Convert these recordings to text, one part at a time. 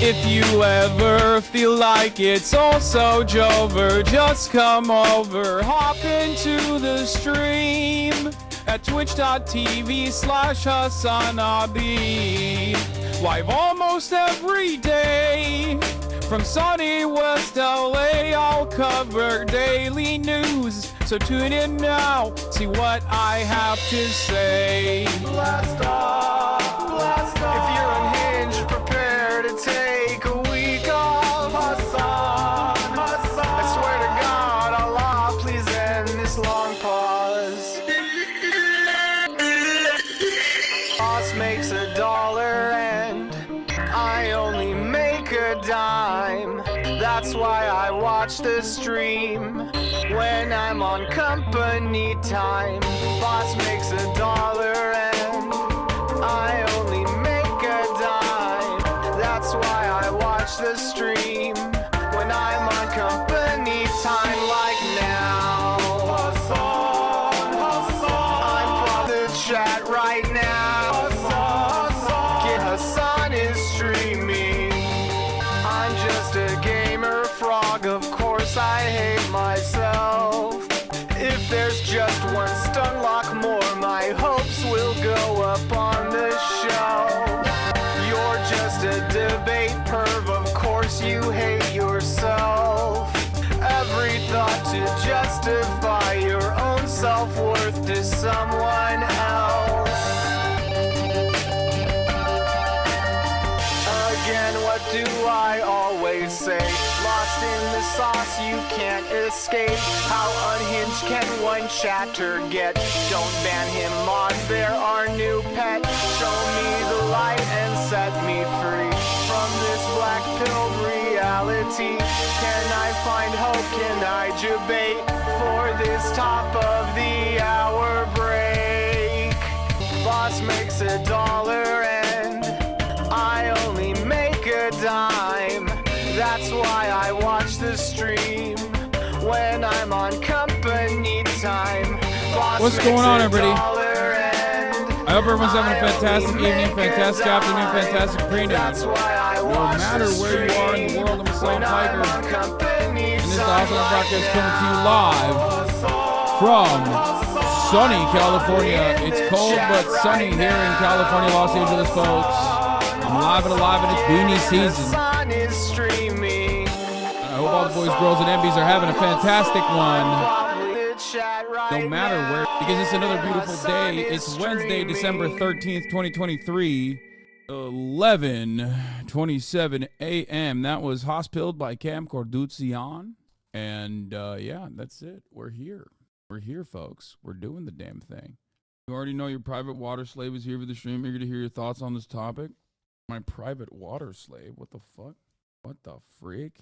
If you ever feel like it's also Jover, just come over, hop into the stream at twitch.tv/HasanAbi. Live almost every day from sunny West LA. I'll cover daily news, so tune in now, see what I have to say. Blast off, blast off. If you're unhinged, prepare to take a week off. Hasan, Hasan. I swear to God, Allah, please end this long pause. Boss makes $1 and I only make a dime. That's why I watch the stream when I'm on company time. Boss makes $1 and I only make a dime. That's why I watch the stream when I'm on company time, like now. Hasan, Hasan. I'm from the chat right now. Hasan, Hasan. Get Hasan is streaming. I'm just a gamer frog, of course I hate myself. If there's just one stun lock more, my hopes will go up on the shelf. You're just a debate perv, of course you hate yourself. Every thought to justify your own self-worth to someone else. Again, what do I always say? Lost in the sauce, you can't escape. How unhinged can one chatter get? Don't ban him, mods, they're our new pet. Show me the light and set me free from this black-pilled reality. Can I find hope? Can I debate for this top of the hour break? Boss makes $1 and I only make a dime. That's why I watch the stream when I'm on company time. Boss What's going on, everybody? $1 I hope everyone's having a fantastic evening, fantastic afternoon, fantastic pre-night. No matter where you are in the world, I'm Hasan Piker. And this is the HasanAbi broadcast coming to you live from sunny California. It's cold but sunny here in California, Los Angeles, folks. I'm live and alive, and it's beanie season. I hope all the boys, girls, and MBs are having a fantastic one. No matter where, because it's another beautiful day. It's Wednesday, December 13th, 2023, 11:27 a.m. That was Hospilled by Cam Corduzian. And yeah, that's it. We're here. We're here, folks. We're doing the damn thing. You already know your private water slave is here for the stream. Eager to hear your thoughts on this topic. My private water slave? What the fuck? What the freak?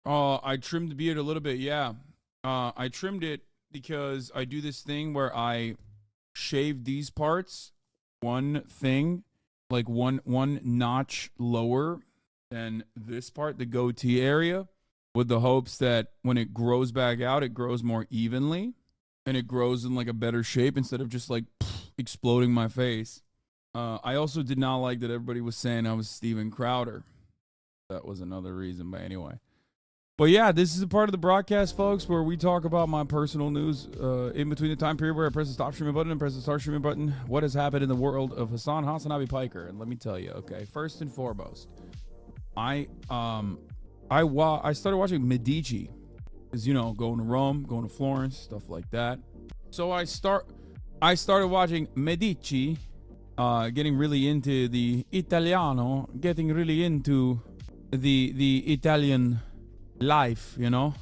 Oh, I trimmed the beard a little bit, yeah. I trimmed it because I do this thing where I shave these parts one thing, like one notch lower than this part, the goatee area, with the hopes that when it grows back out, it grows more evenly and it grows in like a better shape instead of just like exploding my face. I also did not like that everybody was saying I was Steven Crowder. That was another reason, but anyway. But yeah, this is a part of the broadcast, folks, where we talk about my personal news in between the time period where I press the stop streaming button and press the start streaming button. What has happened in the world of HasanAbi Piker? And let me tell you, okay, first and foremost, I started watching Medici, because, you know, going to Rome, going to Florence, stuff like that. So I started watching Medici, getting really into the Italiano, getting really into the Italian life, you know.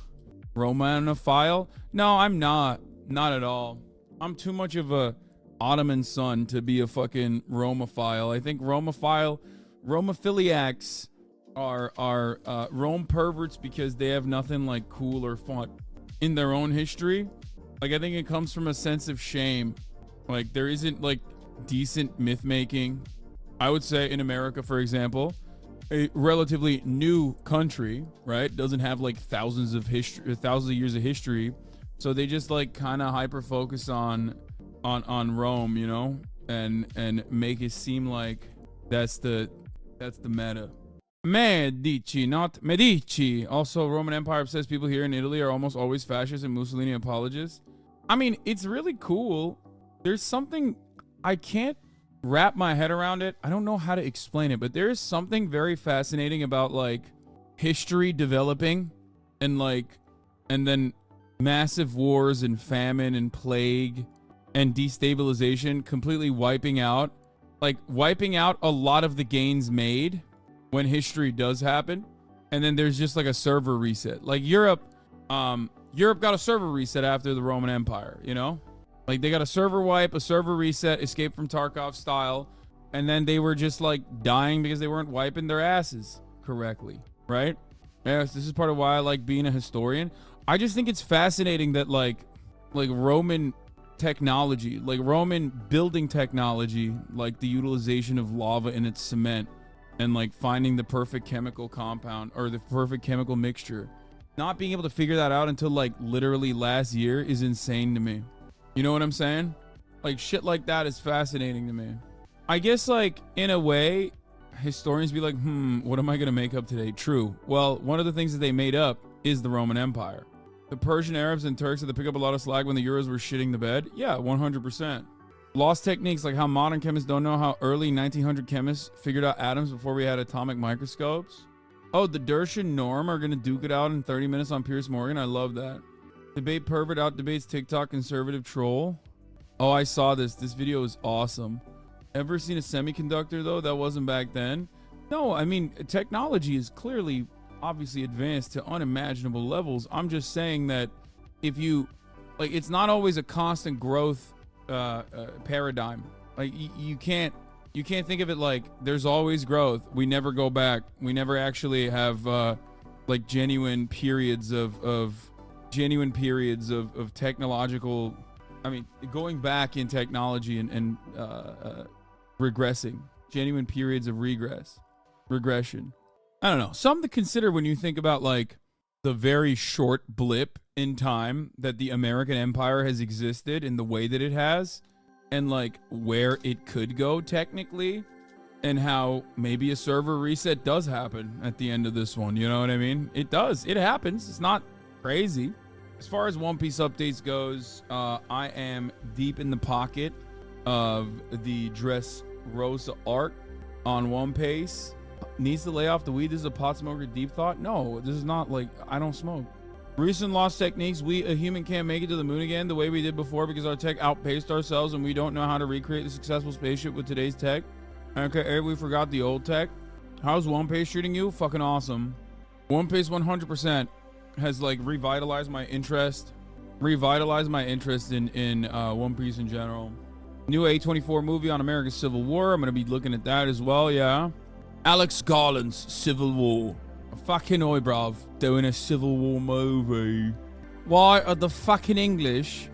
Romanophile? No, I'm not at all. I'm too much of a Ottoman son to be a fucking Romophile. I think Romophiliacs are Rome perverts because they have nothing like cool or fun in their own history. Like, I think it comes from a sense of shame. Like, there isn't like decent myth making. I would say in America, for example, a relatively new country, right? Doesn't have like thousands of years of history. So they just like kind of hyper focus on Rome, you know, and make it seem like that's the meta. Medici, not Medici. Also, Roman Empire obsessed people here in Italy are almost always fascists and Mussolini apologists. I mean, it's really cool. There's something I can't wrap my head around it. I don't know how to explain it, but there is something very fascinating about like history developing and then massive wars and famine and plague and destabilization completely wiping out a lot of the gains made when history does happen. And then there's just like a server reset. Like Europe got a server reset after the Roman Empire, you know? Like they got a server wipe, a server reset, escape from Tarkov style, and then they were just like dying because they weren't wiping their asses correctly, right? Yes, this is part of why I like being a historian. I just think it's fascinating that like Roman technology, like Roman building technology, like the utilization of lava in its cement and like finding the perfect chemical compound or the perfect chemical mixture, not being able to figure that out until like literally last year is insane to me. You know what I'm saying? Like shit like that is fascinating to me. I guess like in a way, historians be like, what am I going to make up today? True. Well, one of the things that they made up is the Roman Empire. The Persian Arabs and Turks had to pick up a lot of slack when the Euros were shitting the bed. Yeah, 100%. Lost techniques like how modern chemists don't know how early 1900 chemists figured out atoms before we had atomic microscopes. Oh, the Dersh and Norm are going to duke it out in 30 minutes on Piers Morgan. I love that. Debate pervert out debates TikTok conservative troll. Oh, I saw this. This video is awesome. Ever seen a semiconductor though? That wasn't back then. No, I mean, technology is clearly obviously advanced to unimaginable levels. I'm just saying that if you like, it's not always a constant growth paradigm. Like you can't think of it like there's always growth. We never go back. We never actually have like genuine periods of technological, I mean, going back in technology and regressing, genuine periods of regression. I don't know. Something to consider when you think about like the very short blip in time that the American Empire has existed in the way that it has, and like where it could go technically, and how maybe a server reset does happen at the end of this one. You know what I mean? It does. It happens. It's not crazy. As far as One Piece updates goes, I am deep in the pocket of the Dressrosa arc on One Piece. Needs to lay off the weed. This is a pot smoker deep thought. No, this is not like, I don't smoke. Recent lost techniques. A human can't make it to the moon again the way we did before because our tech outpaced ourselves and we don't know how to recreate the successful spaceship with today's tech. Okay, we forgot the old tech. How's One Piece treating you? Fucking awesome. One Piece 100% has like revitalized my interest in One Piece in general. New A24 movie on America's Civil War. I'm gonna be looking at that as well. Yeah, Alex Garland's Civil War. Fucking oi, bruv, doing a Civil War movie. Why are the fucking English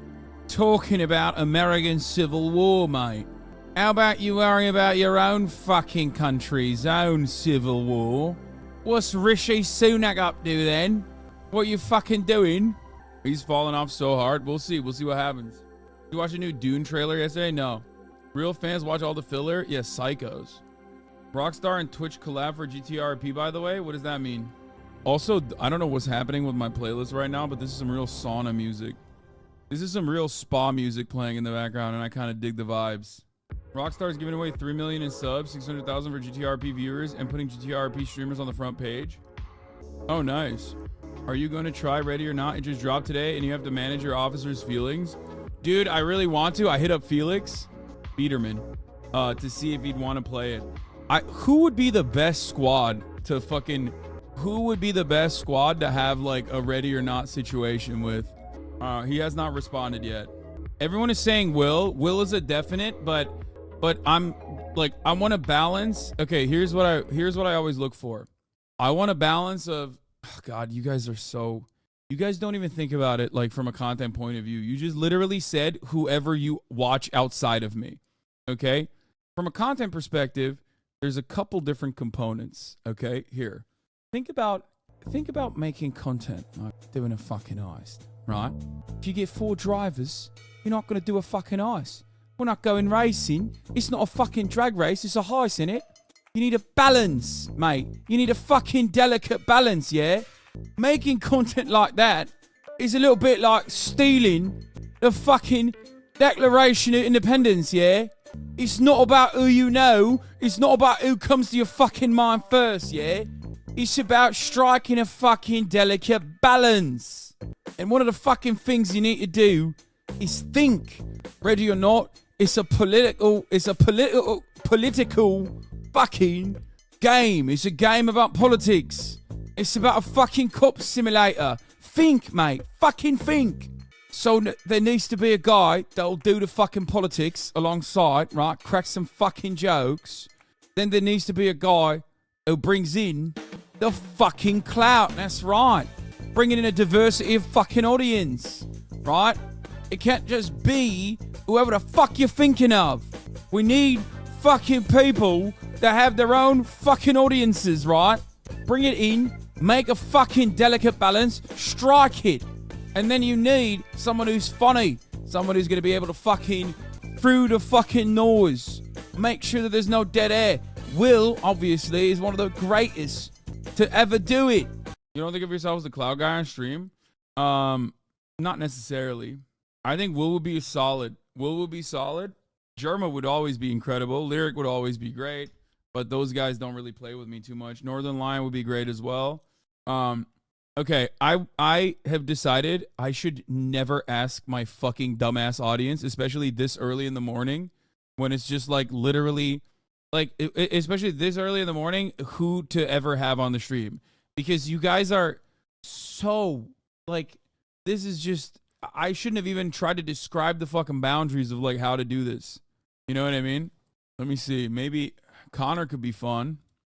talking about American Civil War, mate? How about you worry about your own fucking country's own Civil War? What's Rishi Sunak up to then? What you fucking doing? He's falling off so hard. We'll see. We'll see what happens. You watch a new Dune trailer yesterday? No. Real fans watch all the filler? Yes, psychos. Rockstar and Twitch collab for GTRP, by the way. What does that mean? Also, I don't know what's happening with my playlist right now, but this is some real sauna music. This is some real spa music playing in the background, and I kind of dig the vibes. Rockstar is giving away 3 million in subs, 600,000 for GTRP viewers, and putting GTRP streamers on the front page. Oh, nice. Are you going to try Ready or Not? It just dropped today, and you have to manage your officer's feelings. Dude, I really want to. I hit up Felix Biederman to see if he'd want to play it. Who would be the best squad to have like a Ready or Not situation with? He has not responded yet. Everyone is saying Will. Will is a definite, but I'm like, I want to balance. Okay, here's what I always look for. I want a balance of, oh God, you guys don't even think about it like from a content point of view. You just literally said whoever you watch outside of me. Okay? From a content perspective, there's a couple different components. Okay? Here. Think about making content, like doing a fucking heist, right? If you get 4 drivers, you're not going to do a fucking heist. We're not going racing. It's not a fucking drag race. It's a heist, innit? You need a balance, mate. You need a fucking delicate balance, yeah? Making content like that is a little bit like stealing the fucking Declaration of Independence, yeah? It's not about who you know. It's not about who comes to your fucking mind first, yeah? It's about striking a fucking delicate balance. And one of the fucking things you need to do is think. Ready or not, it's a political fucking game. It's a game about politics. It's about a fucking cop simulator. Think, mate. Fucking think. So there needs to be a guy that'll do the fucking politics alongside, right? Crack some fucking jokes. Then there needs to be a guy who brings in the fucking clout. That's right. Bringing in a diversity of fucking audience, right? It can't just be whoever the fuck you're thinking of. We need fucking people that have their own fucking audiences, right? Bring it in, make a fucking delicate balance, strike it. And then you need someone who's funny. Someone who's going to be able to fucking, through the fucking noise, make sure that there's no dead air. Will, obviously, is one of the greatest to ever do it. You don't think of yourself as the cloud guy on stream? Not necessarily. I think Will would be solid. Will would be solid. Germa would always be incredible. Lyric would always be great. But those guys don't really play with me too much. Northern Lion would be great as well. Okay, I have decided I should never ask my fucking dumbass audience, especially this early in the morning, when it's just like literally, like, especially this early in the morning, who to ever have on the stream. Because you guys are so, like, this is just, I shouldn't have even tried to describe the fucking boundaries of, like, how to do this. You know what I mean? Let me see. Maybe Connor could be fun.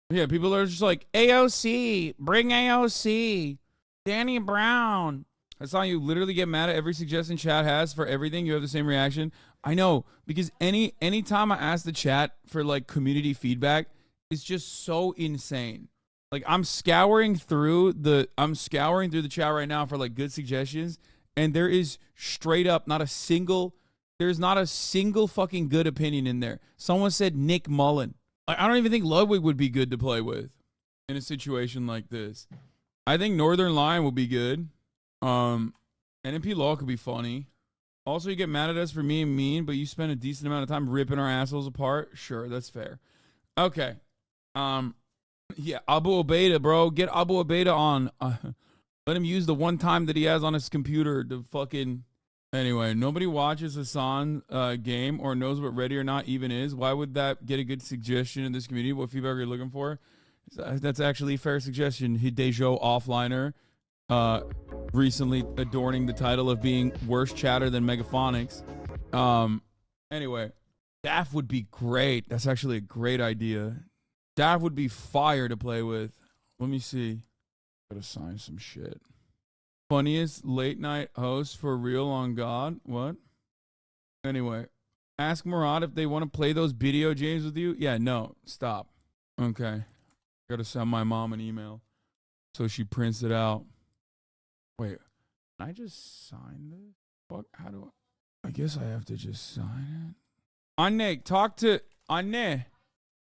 Yeah, people are just like, AOC, bring AOC. Danny Brown. I saw you literally get mad at every suggestion chat has for everything. You have the same reaction. I know, because anytime I ask the chat for like community feedback, it's just so insane. Like I'm scouring through the chat right now for like good suggestions, and there is straight up there's not a single fucking good opinion in there. Someone said Nick Mullen. Like, I don't even think Ludwig would be good to play with in a situation like this. I think Northern Lion will be good. NMP Law could be funny. Also, you get mad at us for being mean, but you spend a decent amount of time ripping our assholes apart. Sure, that's fair. Okay. Yeah, Abu Obeida, bro. Get Abu Obeida on. Let him use the one time that he has on his computer to fucking... Anyway, nobody watches Hasan game or knows what Ready or Not even is. Why would that get a good suggestion in this community? What feedback are you looking for? That's actually a fair suggestion. Hidejo Offliner recently adorning the title of being worse chatter than Megaphonics. Anyway, Daff would be great. That's actually a great idea. Daff would be fire to play with. Let me see. Gotta sign some shit. Funniest late night host for real on God. What? Anyway, ask Murad if they want to play those video games with you. Yeah, no, stop. Okay. Gotta send my mom an email so she prints it out. Wait, can I just sign this? Fuck, how do I guess I have to just sign it. Anne, talk to Anne.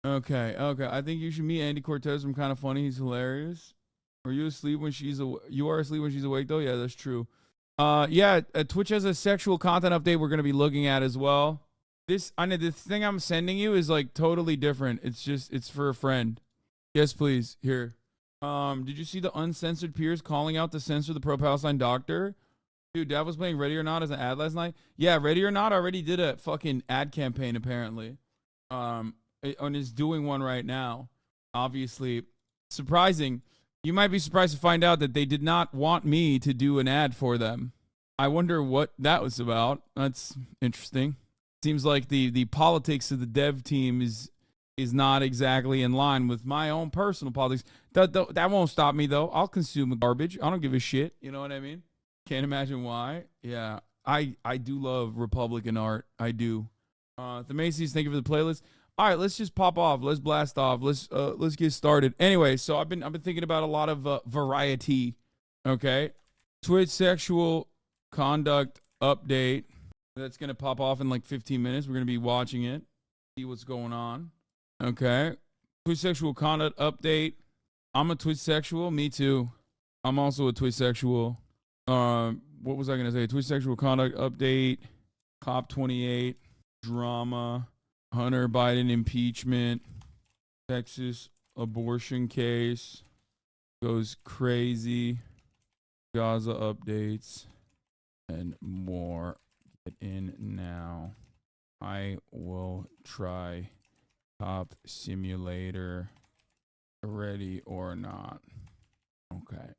Okay. I think you should meet Andy Cortez. I'm kind of funny. He's hilarious. Are you asleep when she's you are asleep when she's awake though? Yeah, that's true. Yeah, Twitch has a sexual content update we're gonna be looking at as well. This thing I'm sending you is like totally different. It's for a friend. Yes, please. Here. Did you see the uncensored peers calling out to censor the pro-Palestine doctor? Dude, Dad was playing Ready or Not as an ad last night. Yeah, Ready or Not already did a fucking ad campaign, apparently. And is doing one right now. Obviously, surprising. You might be surprised to find out that they did not want me to do an ad for them. I wonder what that was about. That's interesting. Seems like the politics of the dev team is not exactly in line with my own personal politics. That won't stop me, though. I'll consume garbage. I don't give a shit. You know what I mean? Can't imagine why. Yeah, I do love Republican art. I do. The Macy's, thank you for the playlist. All right, let's just pop off. Let's blast off. Let's get started. Anyway, so I've been thinking about a lot of variety. Okay, Twitch sexual conduct update. That's gonna pop off in like 15 minutes. We're gonna be watching it, see what's going on. Okay. Twitch sexual conduct update. I'm a Twitch sexual. Me too. I'm also a Twitch sexual. What was I gonna say? Twitch sexual conduct update. Cop 28. Drama. Hunter Biden impeachment. Texas abortion case. Goes crazy. Gaza updates. And more. Get in now. I will try Cop Simulator. Ready or not. Okay.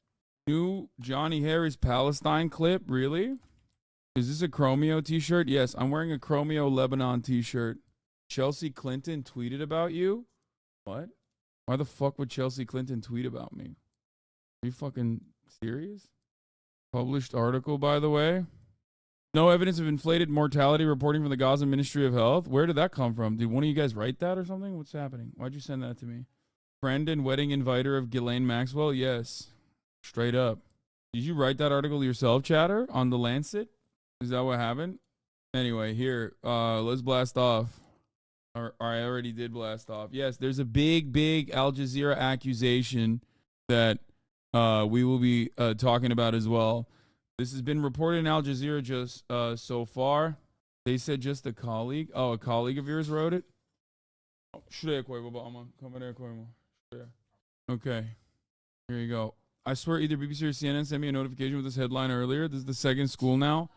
New Johnny Harris Palestine clip? Really? Is this a Chromeo t-shirt? Yes, I'm wearing a Chromeo Lebanon t-shirt. Chelsea Clinton tweeted about you? What? Why the fuck would Chelsea Clinton tweet about me? Are you fucking serious? Published article, by the way. No evidence of inflated mortality reporting from the Gaza Ministry of Health. Where did that come from? Did one of you guys write that or something? What's happening? Why'd you send that to me? Friend and wedding inviter of Ghislaine Maxwell? Yes. Straight up. Did you write that article yourself, chatter? On The Lancet? Is that what happened? Anyway, here. Let's blast off. Or I already did blast off. Yes, there's a big Al Jazeera accusation that we will be talking about as well. This has been reported in Al Jazeera just so far. They said just a colleague. Oh, a colleague of yours wrote it? Okay. Here you go. I swear either BBC or CNN sent me a notification with this headline earlier. This is the second school now.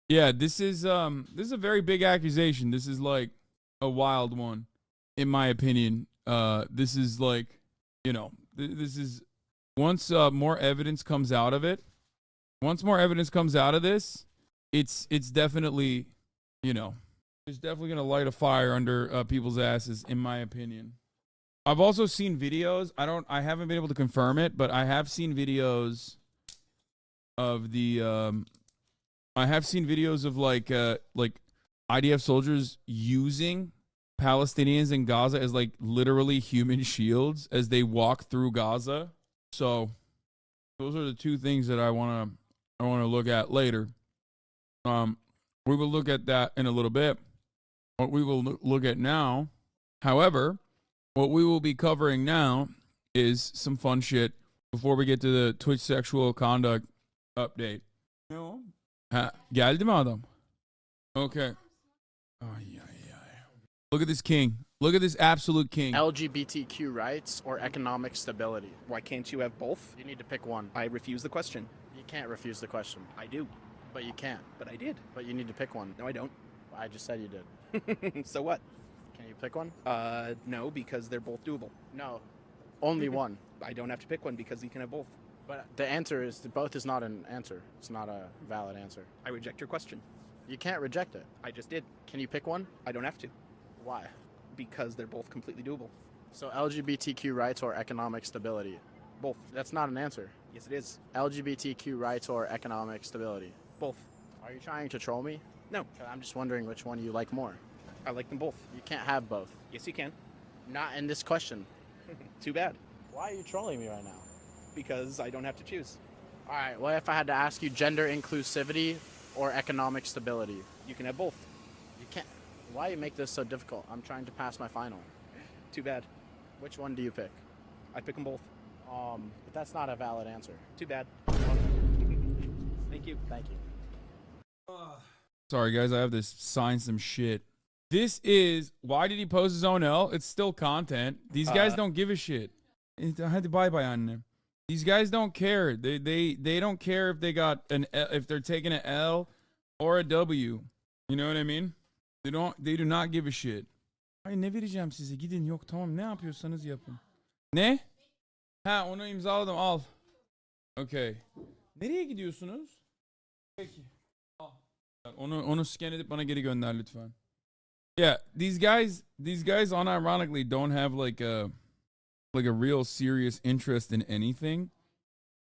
Yeah, this is a very big accusation. This is like a wild one, in my opinion. This is like, you know, this is once more evidence comes out of it. Once more evidence comes out of this, it's definitely, you know, it's definitely gonna light a fire under people's asses, in my opinion. I've also seen videos. I haven't been able to confirm it, but I have seen videos of the I have seen videos of like IDF soldiers using Palestinians in Gaza as like literally human shields as they walk through Gaza. So those are the two things that I want to look at later. We will look at that in a little bit. What we will look at now, however, what we will be covering now is some fun shit before we get to the Twitch sexual conduct update. No. Geldi mi adam? Okay. Look at this king. Look at this absolute king. LGBTQ rights or economic stability? Why can't you have both? You need to pick one. I refuse the question. You can't refuse the question. I do. But you can't. But I did. But you need to pick one. No, I don't. I just said you did. So what? Can you pick one? No, because they're both doable. No. Only one. I don't have to pick one because you can have both. But the answer is both is not an answer. It's not a valid answer. I reject your question. You can't reject it. I just did. Can you pick one? I don't have to. Why? Because they're both completely doable. So LGBTQ rights or economic stability? Both. That's not an answer. Yes, it is. LGBTQ rights or economic stability? Both. Are you trying to troll me? No. I'm just wondering which one you like more. I like them both. You can't have both. Yes, you can. Not in this question. Too bad. Why are you trolling me right now? Because I don't have to choose. All right, what if I had to ask you gender inclusivity or economic stability? You can have both. You can't. Why you make this so difficult? I'm trying to pass my final. Too bad. Which one do you pick? I pick them both. But that's not a valid answer. Too bad. Thank you. Thank you. Sorry, guys. I have to sign some shit. This is... Why did he post his own L? It's still content. These guys don't give a shit. I had to buy on them. These guys don't care. They don't care if they got an L, if they're taking an L or a W. You know what I mean? They do not give a shit. Ay ne vereceğim size? Gidin yok tamam ne yapıyorsanız yapın. Ne? Ha onu imzaladım al. Okay. Nereye gidiyorsunuz? Peki. Al. Onu scan edip bana geri gönder lütfen. Yeah, these guys unironically don't have like a real serious interest in anything.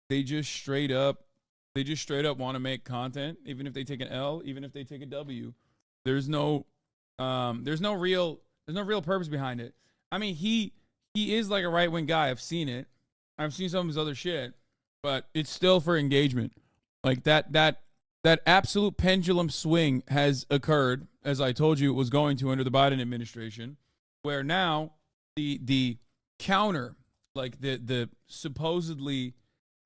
They just straight up want to make content, even if they take an L, even if they take a W. There's no real purpose behind it. I mean, he is like a right-wing guy. I've seen it. I've seen some of his other shit, but it's still for engagement. Like that absolute pendulum swing has occurred, as I told you it was going to under the Biden administration, where now the counter like the supposedly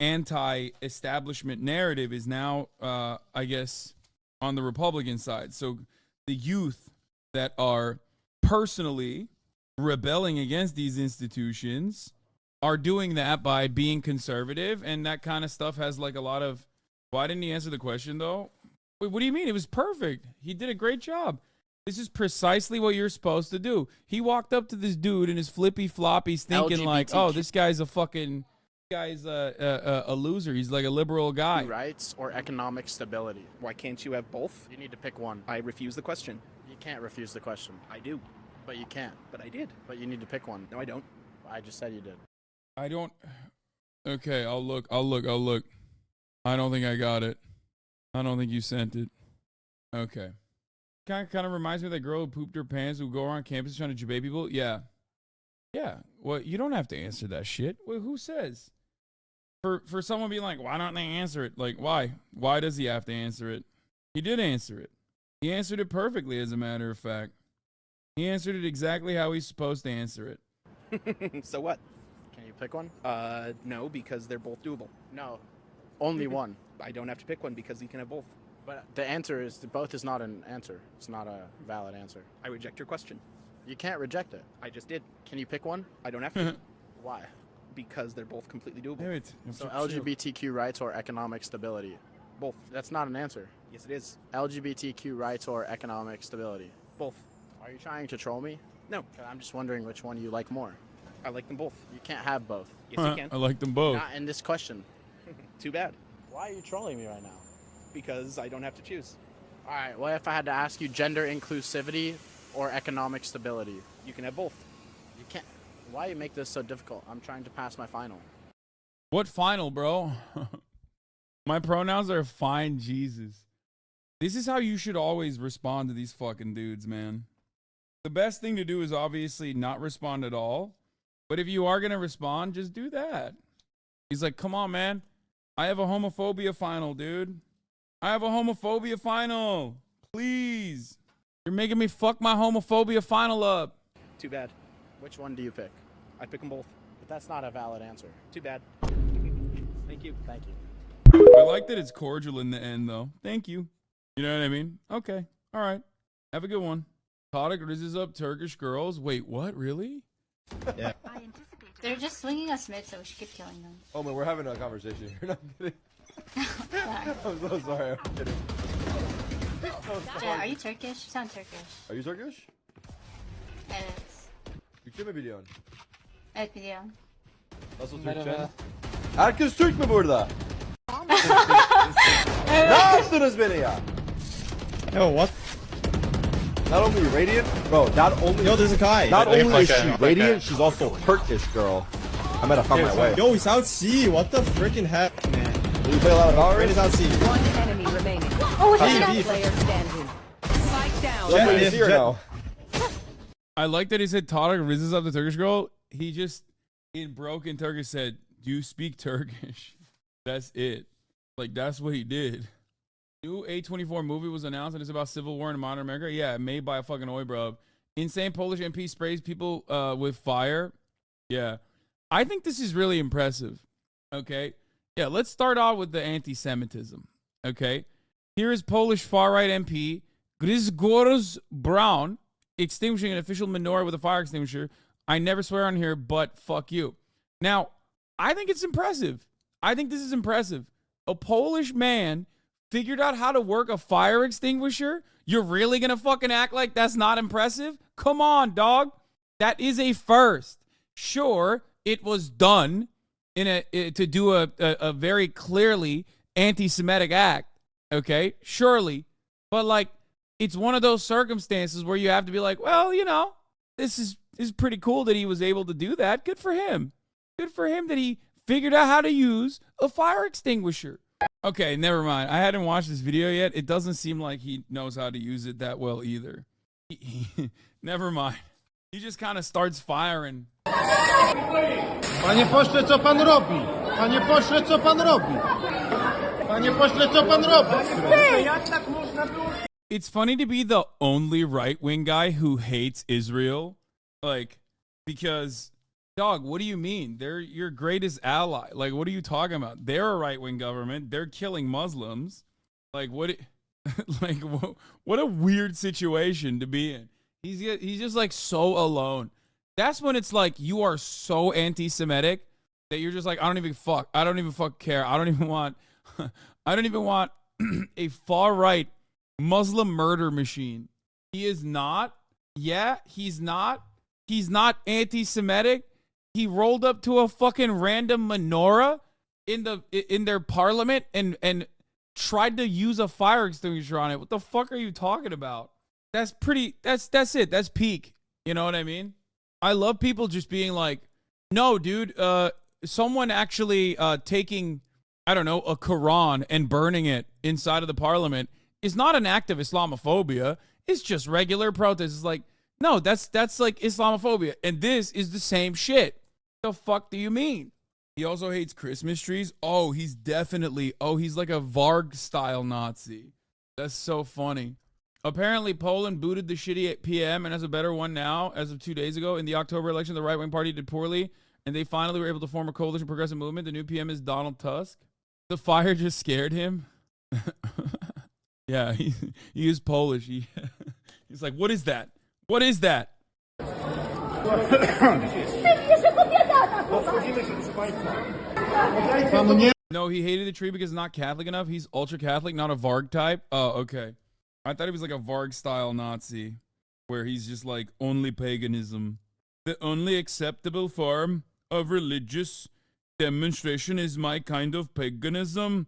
anti-establishment narrative is now, I guess, on the Republican side. So the youth that are personally rebelling against these institutions are doing that by being conservative, and that kind of stuff has like a lot of. Why didn't he answer the question though? Wait, what do you mean? It was perfect. He did a great job. This is precisely what you're supposed to do. He walked up to this dude in his flippy floppies thinking like, oh, this guy's a fucking a loser. He's like a liberal guy. Rights or economic stability? Why can't you have both? You need to pick one. I refuse the question. You can't refuse the question. I do. But you can't. But I did. But you need to pick one. No, I don't. I just said you did. I don't. Okay, I'll look. I don't think I got it. I don't think you sent it. Okay. Kind of reminds me of that girl who pooped her pants who go around campus trying to debate people. Yeah. Yeah. Well, you don't have to answer that shit. Well, who says? For someone being like, why don't they answer it? Like, why? Why does he have to answer it? He did answer it. He answered it perfectly, as a matter of fact. He answered it exactly how he's supposed to answer it. So what? Can you pick one? No, because they're both doable. No. Only one. I don't have to pick one because you can have both. But the answer is both is not an answer. It's not a valid answer. I reject your question. You can't reject it. I just did. Can you pick one? I don't have to. Why? Because they're both completely doable. Damn it. So LGBTQ rights or economic stability? Both. That's not an answer. Yes, it is. LGBTQ rights or economic stability? Both. Are you trying to troll me? No. 'Cause I'm just wondering which one you like more. I like them both. You can't have both. Yes, you can. I like them both. Not in this question. Too bad. Why are you trolling me right now? Because I don't have to choose. All right, what if I had to ask you gender inclusivity or economic stability? You can have both. You can't. Why you make this so difficult? I'm trying to pass my final. What final, bro? My pronouns are fine, Jesus. This is how you should always respond to these fucking dudes, man. The best thing to do is obviously not respond at all. But if you are going to respond, just do that. He's like, come on, man. I have a homophobia final, dude. I have a homophobia final. Please. You're making me fuck my homophobia final up. Too bad. Which one do you pick? I pick them both. But that's not a valid answer. Too bad. Thank you. Thank you. I like that it's cordial in the end, though. Thank you. You know what I mean? Okay. All right. Have a good one. Tarık rizzes up Turkish girls. Wait, what? Really? Yeah. They're just swinging us mid, so we should keep killing them. Oh man, we're having a conversation here. No, I'm kidding. I'm so sorry. I'm kidding. Jay, are you Turkish? You sound Turkish. Are you Turkish? Evet. Türkçe mi biliyorsun? Evet biliyorum. Nasıl Türkçe? Herkes Türk mü burada? Ne yaptınız beni ya? Yo, what? Not only Radiant, bro. Not only. Yo, there's a guy. Not only is she Radiant, she's also Turkish, girl. I'm gonna find my way. Yo, he's out C. What the freaking heck, man? Do you play a lot of Valorant? Rain is out C. One enemy remaining. Oh, B, B. Player standing. Spike down. Let's play Jet, this here Jet. now. I like that he said Tarık rizzes up the Turkish girl. He just, in broken Turkish, said, do you speak Turkish? That's it. Like, that's what he did. New A24 movie was announced, and it's about civil war in modern America. Yeah, made by a fucking oi, bro. Insane Polish MP sprays people with fire. Yeah. I think this is really impressive. Okay. Yeah, let's start off with the anti-Semitism. Okay. Here is Polish far-right MP Grzegorz Braun extinguishing an official menorah with a fire extinguisher. I never swear on here, but fuck you. Now, I think it's impressive. I think this is impressive. A Polish man figured out how to work a fire extinguisher. You're really going to fucking act like that's not impressive? Come on, dog. That is a first. Sure, it was done to do a very clearly anti-Semitic act. Okay, surely. But like, it's one of those circumstances where you have to be like, well, you know, this is pretty cool that he was able to do that. Good for him. Good for him that he figured out how to use a fire extinguisher. Okay, never mind. I hadn't watched this video yet. It doesn't seem like he knows how to use it that well either. Never mind. He just kind of starts firing. Panie pośle, co pan robi? Panie pośle, co pan robi? Panie pośle, co pan robi? It's funny to be the only right-wing guy who hates Israel. Like, because Dog, what do you mean? They're your greatest ally. Like, what are you talking about? They're a right-wing government. They're killing Muslims. Like, what? Like, what a weird situation to be in. He's just like so alone. That's when it's like you are so anti-Semitic that you're just like, I don't even fuck care. I don't even want a far-right Muslim murder machine. He is not. Yeah, he's not anti-Semitic. He rolled up to a fucking random menorah in their parliament and tried to use a fire extinguisher on it. What the fuck are you talking about? That's it. That's peak. You know what I mean? I love people just being like, no, dude, someone actually taking, I don't know, a Quran and burning it inside of the parliament is not an act of Islamophobia. It's just regular protest. It's like, no, that's like Islamophobia. And this is the same shit. The fuck do you mean? He also hates Christmas trees. Oh, he's like a Varg style Nazi. That's so funny. Apparently, Poland booted the shitty PM and has a better one now as of 2 days ago. In the October election, the right-wing party did poorly, and they finally were able to form a coalition progressive movement. The new PM is Donald Tusk. The fire just scared him. Yeah, he is Polish. He's like, what is that? What is that? No, he hated the tree because it's not Catholic enough. He's ultra Catholic, not a Varg type. Oh, okay. I thought he was like a Varg style Nazi, where he's just like only paganism. The only acceptable form of religious demonstration is my kind of paganism.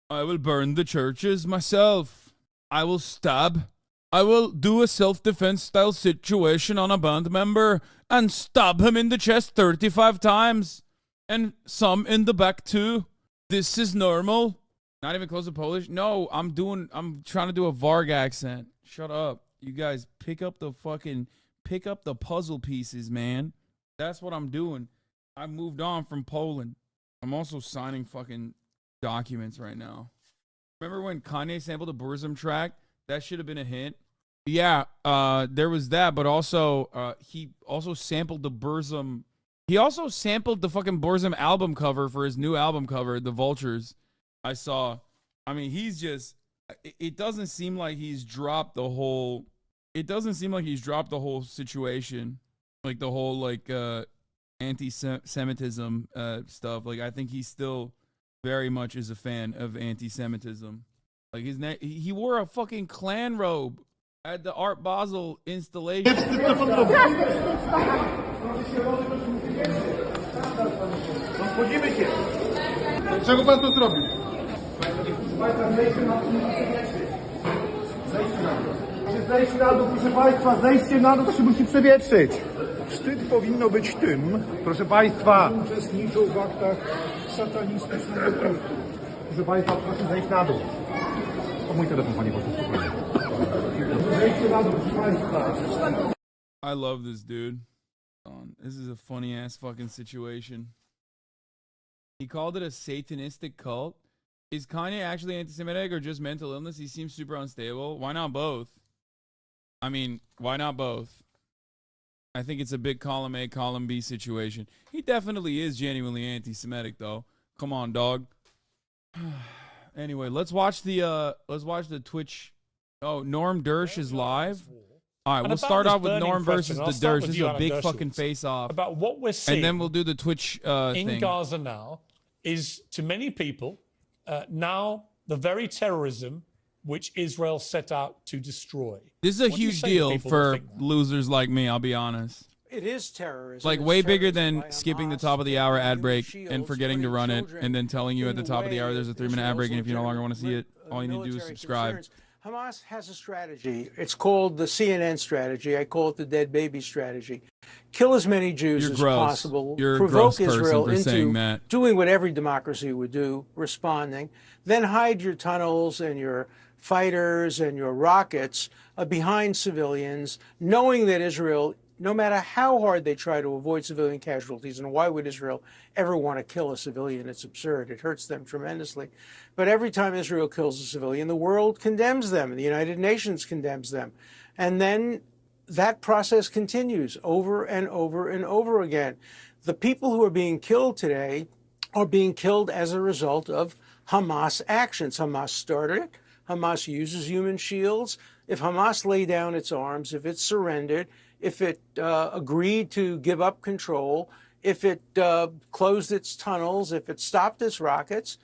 I will burn the churches myself. I will stab. I will do a self-defense style situation on a band member and stab him in the chest 35 times. And some in the back too. This is normal. Not even close to Polish. No, I'm trying to do a Varg accent. Shut up. You guys pick up the puzzle pieces, man. That's what I'm doing. I moved on from Poland. I'm also signing fucking documents right now. Remember when Kanye sampled a Burzum track? That should have been a hint. Yeah, there was that, but also he also sampled the Burzum. He also sampled the fucking Burzum album cover for his new album cover, The Vultures. I saw. I mean, he's just. It doesn't seem like he's dropped the whole. It doesn't seem like he's dropped the whole situation, like the whole like anti-Semitism stuff. Like I think he still very much is a fan of anti-Semitism. Like he wore a fucking Klan robe at the Art Basel installation. Czego pan to zrobił? Zejście na dół, proszę państwa, zejście na dół to się musi przewietrzyć. Wstyd powinno być tym, Proszę państwa, uczestniczą w aktach satanistycznego kultu. proszę państwa, proszę zejść na dół. To mój telefon, panie pośle, spokojnie. Zejście na dół, proszę państwa. I love this dude. This is a funny ass fucking situation. He called it a satanistic cult. Is Kanye actually anti-Semitic or just mental illness? He seems super unstable. Why not both? I mean, why not both? I think it's a big column A, column B situation. He definitely is genuinely anti-Semitic, though. Come on, dog. Anyway, let's watch the Twitch. Oh, Norm Dersh is live. All right, we'll start off with Norm versus the Dersh. This is a big fucking face-off. About what we're seeing, and then we'll do the Twitch thing. In Gaza now is, to many people, now the very terrorism which Israel set out to destroy. This is a huge deal for losers like me, I'll be honest. It is terrorism. Like way bigger than skipping the top of the hour ad break and forgetting to run it and then telling you at the top of the hour there's a 3-minute ad break, and if you no longer want to see it, all you need to do is subscribe. Hamas has a strategy. It's called the CNN strategy. I call it the dead baby strategy. Kill as many Jews as possible. You're provoke a gross Israel person for saying into that. doing what every democracy would do, responding. Then hide your tunnels and your fighters and your rockets behind civilians, knowing that Israel, no matter how hard they try to avoid civilian casualties, and why would Israel ever want to kill a civilian? It's absurd. It hurts them tremendously. But every time Israel kills a civilian, the world condemns them. The United Nations condemns them. And then that process continues over and over and over again. The people who are being killed today are being killed as a result of Hamas actions. Hamas started it. Hamas uses human shields. If Hamas laid down its arms, if it surrendered, if it agreed to give up control, if it closed its tunnels, if it stopped its rockets,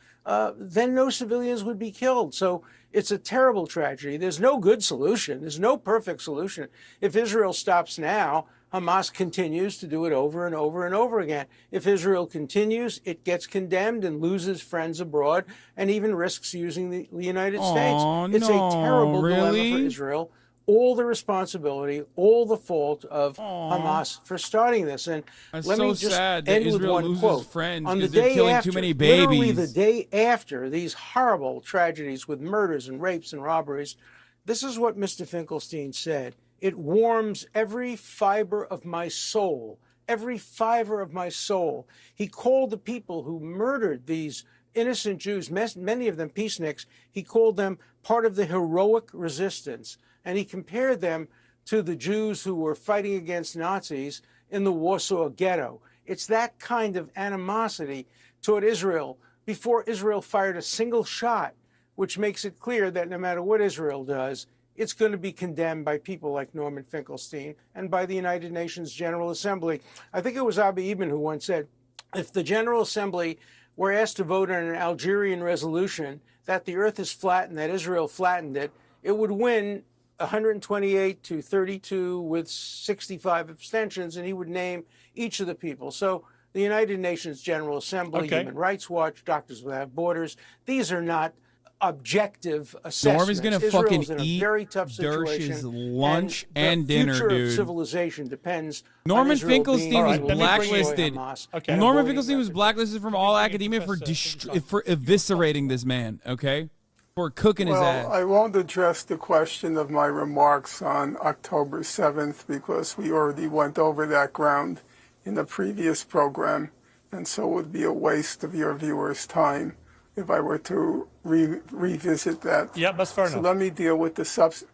then no civilians would be killed. So it's a terrible tragedy. There's no good solution. There's no perfect solution. If Israel stops now, Hamas continues to do it over and over and over again. If Israel continues, it gets condemned and loses friends abroad and even risks using the United States. It's a terrible dilemma for Israel. All the responsibility, all the fault of Hamas for starting this. And let me just end with one quote. On the day after, literally the day after these horrible tragedies with murders and rapes and robberies, this is what Mr. Finkelstein said. It warms every fiber of my soul, every fiber of my soul. He called the people who murdered these innocent Jews, many of them peaceniks, he called them part of the heroic resistance. And he compared them to the Jews who were fighting against Nazis in the Warsaw Ghetto. It's that kind of animosity toward Israel before Israel fired a single shot, which makes it clear that no matter what Israel does, it's going to be condemned by people like Norman Finkelstein and by the United Nations General Assembly. I think it was Abi Ibn who once said, if the General Assembly were asked to vote on an Algerian resolution that the earth is flat and that Israel flattened it, it would win 128 to 32 with 65 abstentions, and he would name each of the people. So the United Nations General Assembly, Human Rights Watch, Doctors Without Borders, these are not objective assessments. Norman's gonna Israel's fucking in a eat very tough situation, Dersh's lunch and the dinner, future dude. of civilization depends Norman on Israel Finkelstein was being able to blacklisted. destroy Hamas Okay. and Norman avoiding Finkelstein was blacklisted from all academia for eviscerating this man. Okay, for cooking his ass. I won't address the question of my remarks on October 7th because we already went over that ground in the previous program, and so it would be a waste of your viewers' time if I were to revisit that. Yeah, that's fair enough. So let me deal with the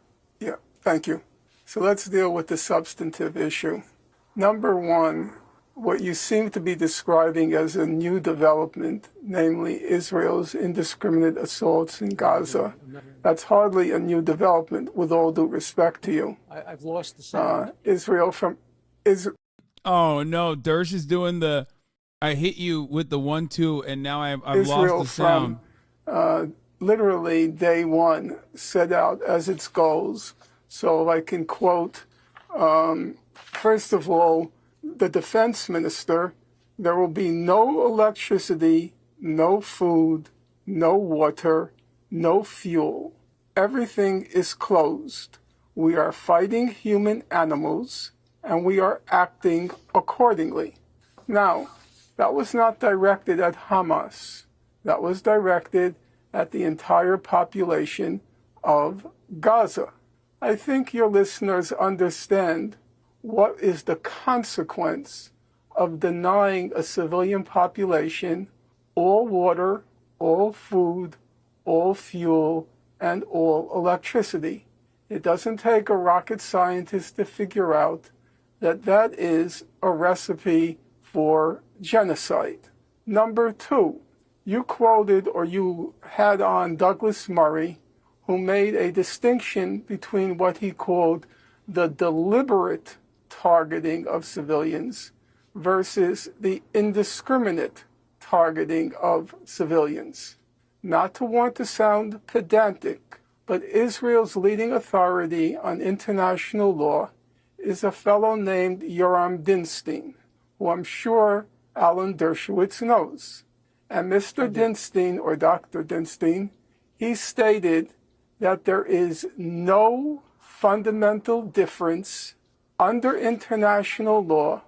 Yeah, thank you. So let's deal with the substantive issue. Number one, what you seem to be describing as a new development, namely Israel's indiscriminate assaults in Gaza, that's hardly a new development, with all due respect to you. I've lost the sound. Oh no, Dersh is doing the I hit you with the 1-2 and now I've lost the sound. From literally day one set out as its goals. So if I can quote, first of all, the defense minister, there will be no electricity, no food, no water, no fuel. Everything is closed. We are fighting human animals and we are acting accordingly. Now, that was not directed at Hamas. That was directed at the entire population of Gaza. I think your listeners understand what is the consequence of denying a civilian population all water, all food, all fuel, and all electricity. It doesn't take a rocket scientist to figure out that that is a recipe for genocide. Number two, you quoted or you had on Douglas Murray, who made a distinction between what he called the deliberate targeting of civilians versus the indiscriminate targeting of civilians. Not to want to sound pedantic, but Israel's leading authority on international law is a fellow named Yoram Dinstein, who I'm sure Alan Dershowitz knows. And Mr. Dinstein, or Dr. Dinstein, he stated that there is no fundamental difference under international law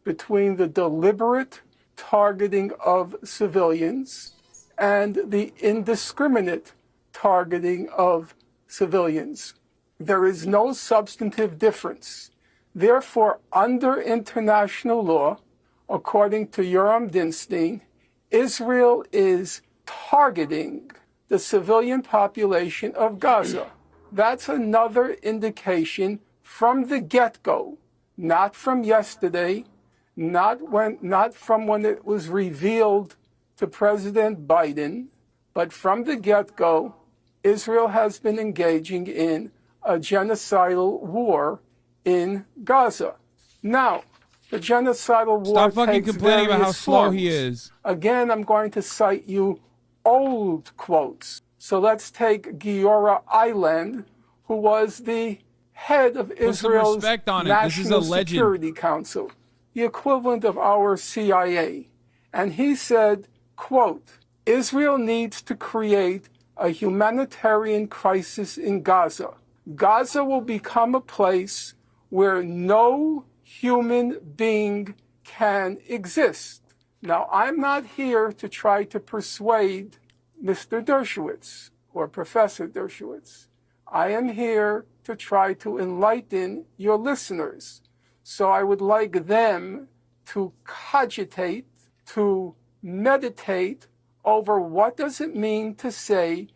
between the deliberate targeting of civilians and the indiscriminate targeting of civilians. There is no substantive difference. Therefore, under international law, according to Yoram Dinstein, Israel is targeting the civilian population of Gaza. That's another indication from the get-go, not from yesterday, not from when it was revealed to President Biden, but from the get-go, Israel has been engaging in a genocidal war in Gaza. Now, the genocidal war Stop fucking takes complaining about how various slow he forms. is. Again, I'm going to cite you old quotes. So let's take Giora Eiland, who was the head of Israel's respect on it. This is a National legend. Security Council, the equivalent of our CIA. And he said, quote, Israel needs to create a humanitarian crisis in Gaza. Gaza will become a place where no human being can exist. Now, I'm not here to try to persuade Mr. Dershowitz or Professor Dershowitz. I am here to try to enlighten your listeners. So I would like them to cogitate, to meditate over what does it mean to say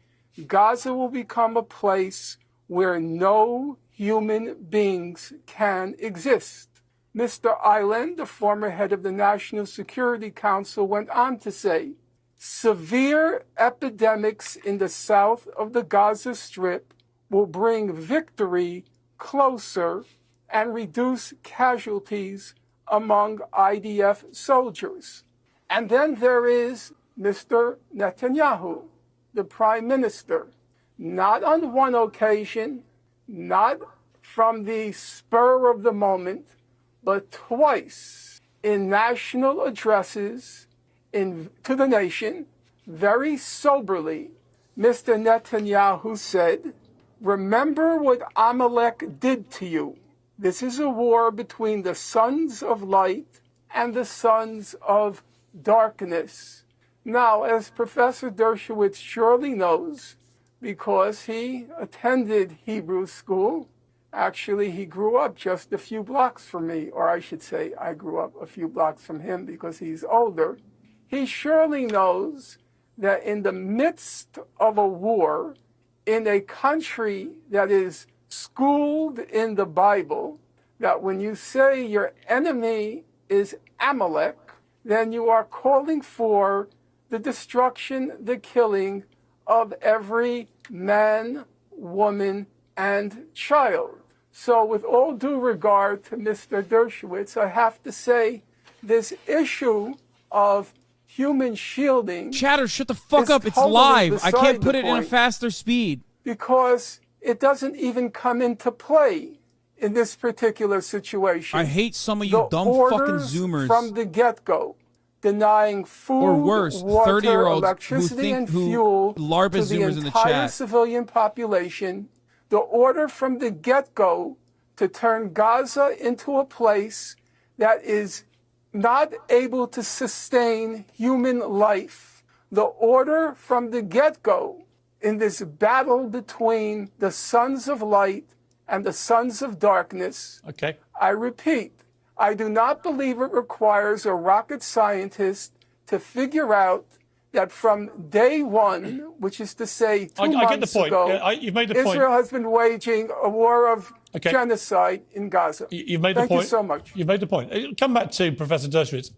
Gaza will become a place where no human beings can exist. Mr. Eiland, the former head of the National Security Council, went on to say, severe epidemics in the south of the Gaza Strip will bring victory closer and reduce casualties among IDF soldiers. And then there is Mr. Netanyahu, the prime minister, not on one occasion, not from the spur of the moment, but twice in national addresses to the nation, very soberly, Mr. Netanyahu said, remember what Amalek did to you. This is a war between the sons of light and the sons of darkness. Now, as Professor Dershowitz surely knows, because he attended Hebrew school, actually he grew up just a few blocks from me, or I should say I grew up a few blocks from him because he's older. He surely knows that in the midst of a war, in a country that is schooled in the Bible, that when you say your enemy is Amalek, then you are calling for the destruction, the killing of every man, woman, and child. So with all due regard to Mr. Dershowitz, I have to say this issue of human shielding... Chatter, shut the fuck up. It's live. I can't put it in a point, faster speed. Because it doesn't even come into play in this particular situation. I hate some of you dumb fucking Zoomers. From the get-go, denying food, or worse, water, 30-year-olds electricity, who and think fuel LARPA to the Zoomers in the entire chat. civilian population. The order from the get-go to turn Gaza into a place that is not able to sustain human life. The order from the get-go in this battle between the sons of light and the sons of darkness. Okay. I repeat, I do not believe it requires a rocket scientist to figure out that from day one, which is to say 2 months I get the point. ago, You've made the point. Israel has been waging a war of genocide in Gaza. You've made the point. Thank you so much. You've made the point. Come back to Professor Dershowitz.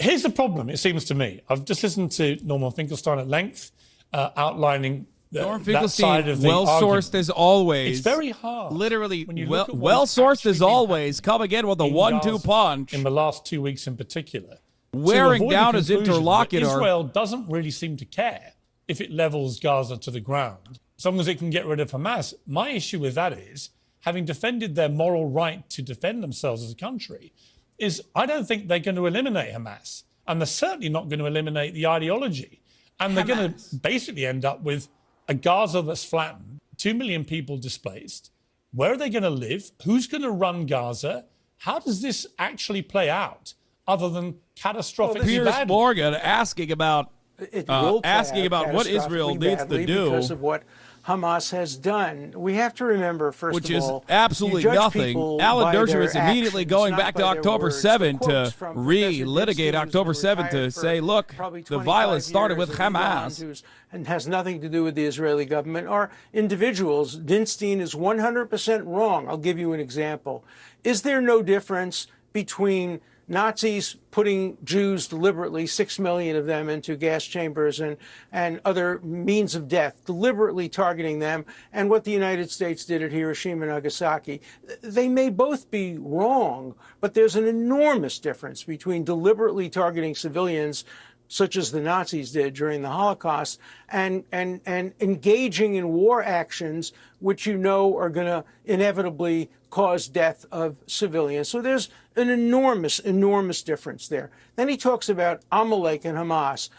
Here's the problem, it seems to me. I've just listened to Norman Finkelstein at length, outlining that side of the well-sourced as always. It's very hard. Literally, well-sourced as always. Come again with a 1-2 punch. In the last 2 weeks in particular. Wearing down his interlocutor. Israel doesn't really seem to care if it levels Gaza to the ground, as long as it can get rid of Hamas. My issue with that is, having defended their moral right to defend themselves as a country, is I don't think they're going to eliminate Hamas. And they're certainly not going to eliminate the ideology. And they're going to basically end up with a Gaza that's flattened, 2 million people displaced. Where are they going to live? Who's going to run Gaza? How does this actually play out, other than catastrophically Piers bad? Morgan asking about what Israel needs to do because of what Hamas has done. We have to remember, first which of is all, absolutely nothing. Alan Dershowitz immediately going back to October 7 to re-litigate October 7 to say, look, the violence started with Hamas. And has nothing to do with the Israeli government or individuals. Dinstein is 100% wrong. I'll give you an example. Is there no difference between Nazis putting Jews deliberately, 6 million of them, into gas chambers and other means of death, deliberately targeting them, and what the United States did at Hiroshima and Nagasaki. They may both be wrong, but there's an enormous difference between deliberately targeting civilians, such as the Nazis did during the Holocaust, and engaging in war actions which you know are going to inevitably cause death of civilians. So there's an enormous, enormous difference there. Then he talks about Amalek and Hamas.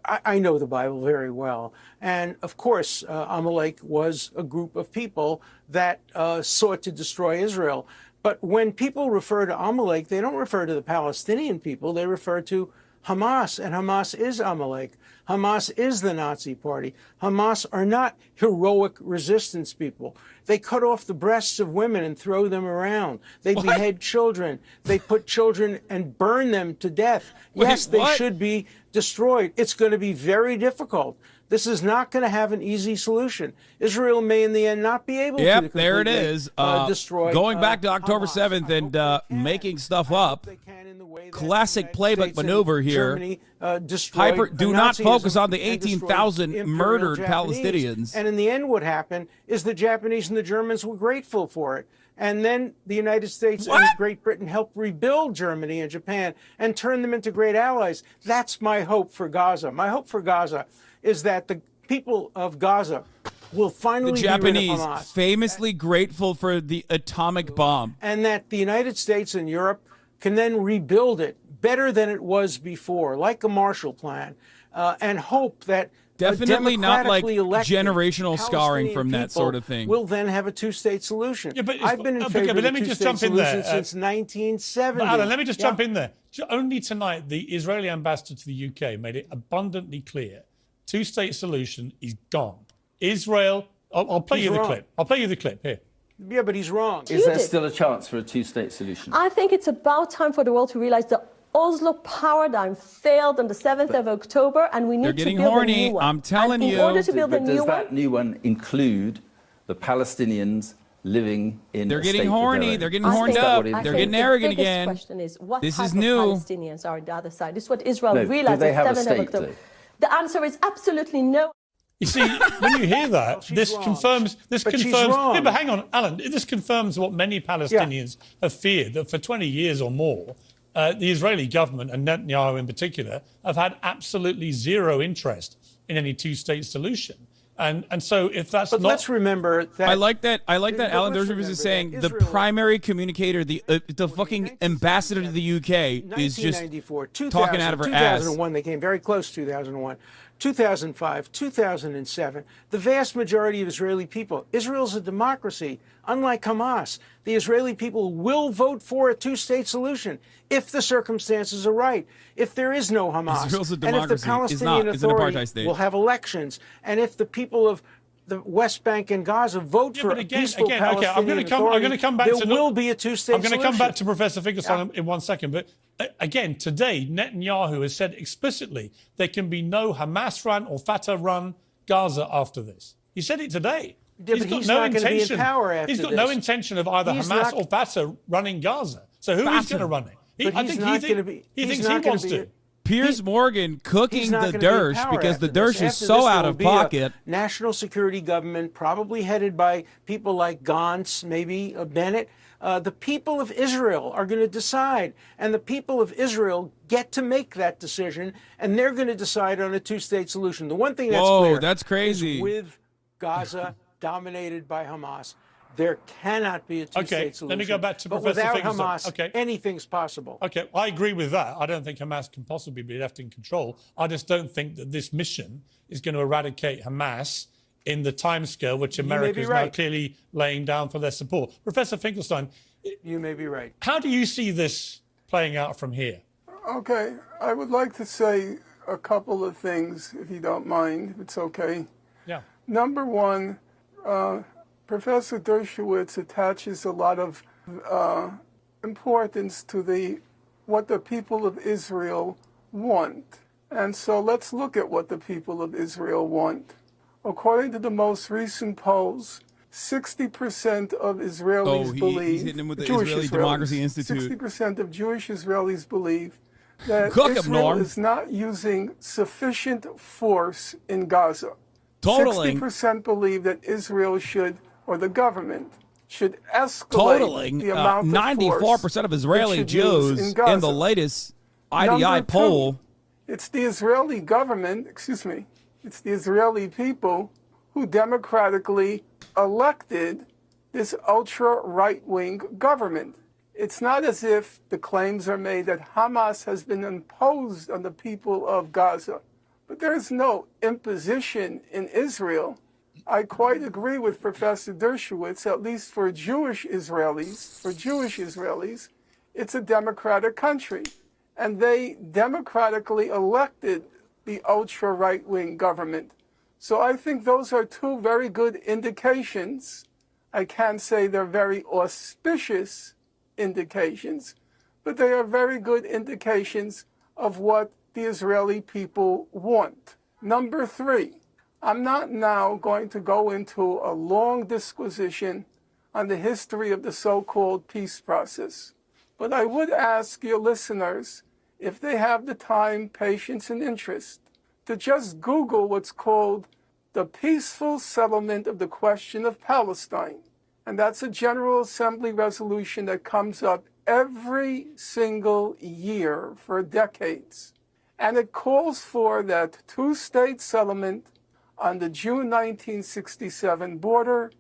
I know the Bible very well. And of course, Amalek was a group of people that sought to destroy Israel. But when people refer to Amalek, they don't refer to the Palestinian people. They refer to Hamas, and Hamas is Amalek. Hamas is the Nazi party. Hamas are not heroic resistance people. They cut off the breasts of women and throw them around. They behead children. They put children and burn them to death. Yes, they should be destroyed. It's going to be very difficult. This is not going to have an easy solution. Israel may, in the end, not be able to completely there it is. Destroy. Going back to October 7th and making stuff up. Classic playbook maneuver here. Do not focus on the 18,000 murdered Palestinians. And in the end, what happened is the Japanese and the Germans were grateful for it. And then the United States and Great Britain helped rebuild Germany and Japan and turn them into great allies. That's my hope for Gaza. My hope for Gaza is that the people of Gaza will finally the Japanese famously grateful for the atomic bomb, and that the United States and Europe can then rebuild it better than it was before, like a Marshall Plan, and hope that definitely not like generational scarring from that sort of thing. We'll then have a two-state solution. Yeah, but I've been in favor of a two-state solution since 1970. But Alan, let me just jump in there. Only tonight, the Israeli ambassador to the UK made it abundantly clear: two-state solution is gone. Israel. I'll play you the clip. I'll play you the clip here. Yeah, but he's wrong. Is there still a chance for a two-state solution? I think it's about time for the world to realize the Oslo paradigm failed on the 7th of October, and we need to build a new one. I'm telling you. In order to build a new one, does that new one include the Palestinians living in? They're getting horny. They're getting horned up. They're getting arrogant again. The biggest question is, what this type is of new. Palestinians are on the other side? This is what Israel realized on the 7th of October. The answer is absolutely no. You see, when you hear that, this confirms. Yeah, but hang on, Alan. This confirms what many Palestinians have feared, that for 20 years or more, the Israeli government, and Netanyahu in particular, have had absolutely zero interest in any two-state solution. And so if that's but not... let's remember that... I like that Alan Dershowitz is saying the primary communicator, the fucking ambassador to the UK is just talking out of her ass. 2001, they came very close to 2001. 2005, 2007, the vast majority of Israeli people, Israel's a democracy, unlike Hamas. The Israeli people will vote for a two-state solution if the circumstances are right, if there is no Hamas, Israel's a and if the Palestinian Authority will have elections, and if the people of the West Bank and Gaza vote for a peaceful Palestinian Authority, there will be a two-state solution. I'm going to come back to Professor Finkelstein in 1 second, but again, today, Netanyahu has said explicitly there can be no Hamas-run or Fatah-run Gaza after this. He said it today. Yeah, he's got no intention. He's got no intention of either Hamas or Fatah running Gaza. So who is going to run it? I think he thinks he wants to. Piers Morgan cooking the Dersh because the Dersh is so out of pocket. National security government, probably headed by people like Gantz, maybe Bennett. The people of Israel are going to decide, and the people of Israel get to make that decision, and they're going to decide on a two-state solution. The one thing that's clear, that's crazy. is with Gaza dominated by Hamas, there cannot be a two-state solution. Let me go back to but Professor without Finkelstein. Hamas, anything's possible. Okay, I agree with that. I don't think Hamas can possibly be left in control. I just don't think that this mission is going to eradicate Hamas in the timescale which America is now clearly laying down for their support. Professor Finkelstein, you may be right. How do you see this playing out from here? Okay, I would like to say a couple of things, if you don't mind, if it's okay. Yeah. Number one, Professor Dershowitz attaches a lot of importance to what the people of Israel want. And so let's look at what the people of Israel want. According to the most recent polls, 60% of Israelis believe, he's hitting him with the Jewish Israeli Israelis, Democracy Institute. 60% of Jewish Israelis believe that Cook 'em, Israel Norm. is not using sufficient force in Gaza. Totaling. 60% believe that Israel should, or the government, should escalate the amount of 94% of Israeli Jews in the latest IDI Number poll. two, it's the Israeli government, it's the Israeli people who democratically elected this ultra right-wing government. It's not as if the claims are made that Hamas has been imposed on the people of Gaza, but there's no imposition in Israel. I quite agree with Professor Dershowitz, at least for Jewish Israelis, it's a democratic country. And they democratically elected the ultra right-wing government. So I think those are two very good indications. I can't say they're very auspicious indications, but they are very good indications of what the Israeli people want. Number three, I'm not now going to go into a long disquisition on the history of the so-called peace process, but I would ask your listeners, if they have the time, patience, and interest, to just Google what's called the peaceful settlement of the question of Palestine. And that's a General Assembly resolution that comes up every single year for decades. And it calls for that two-state settlement on the June 1967 border,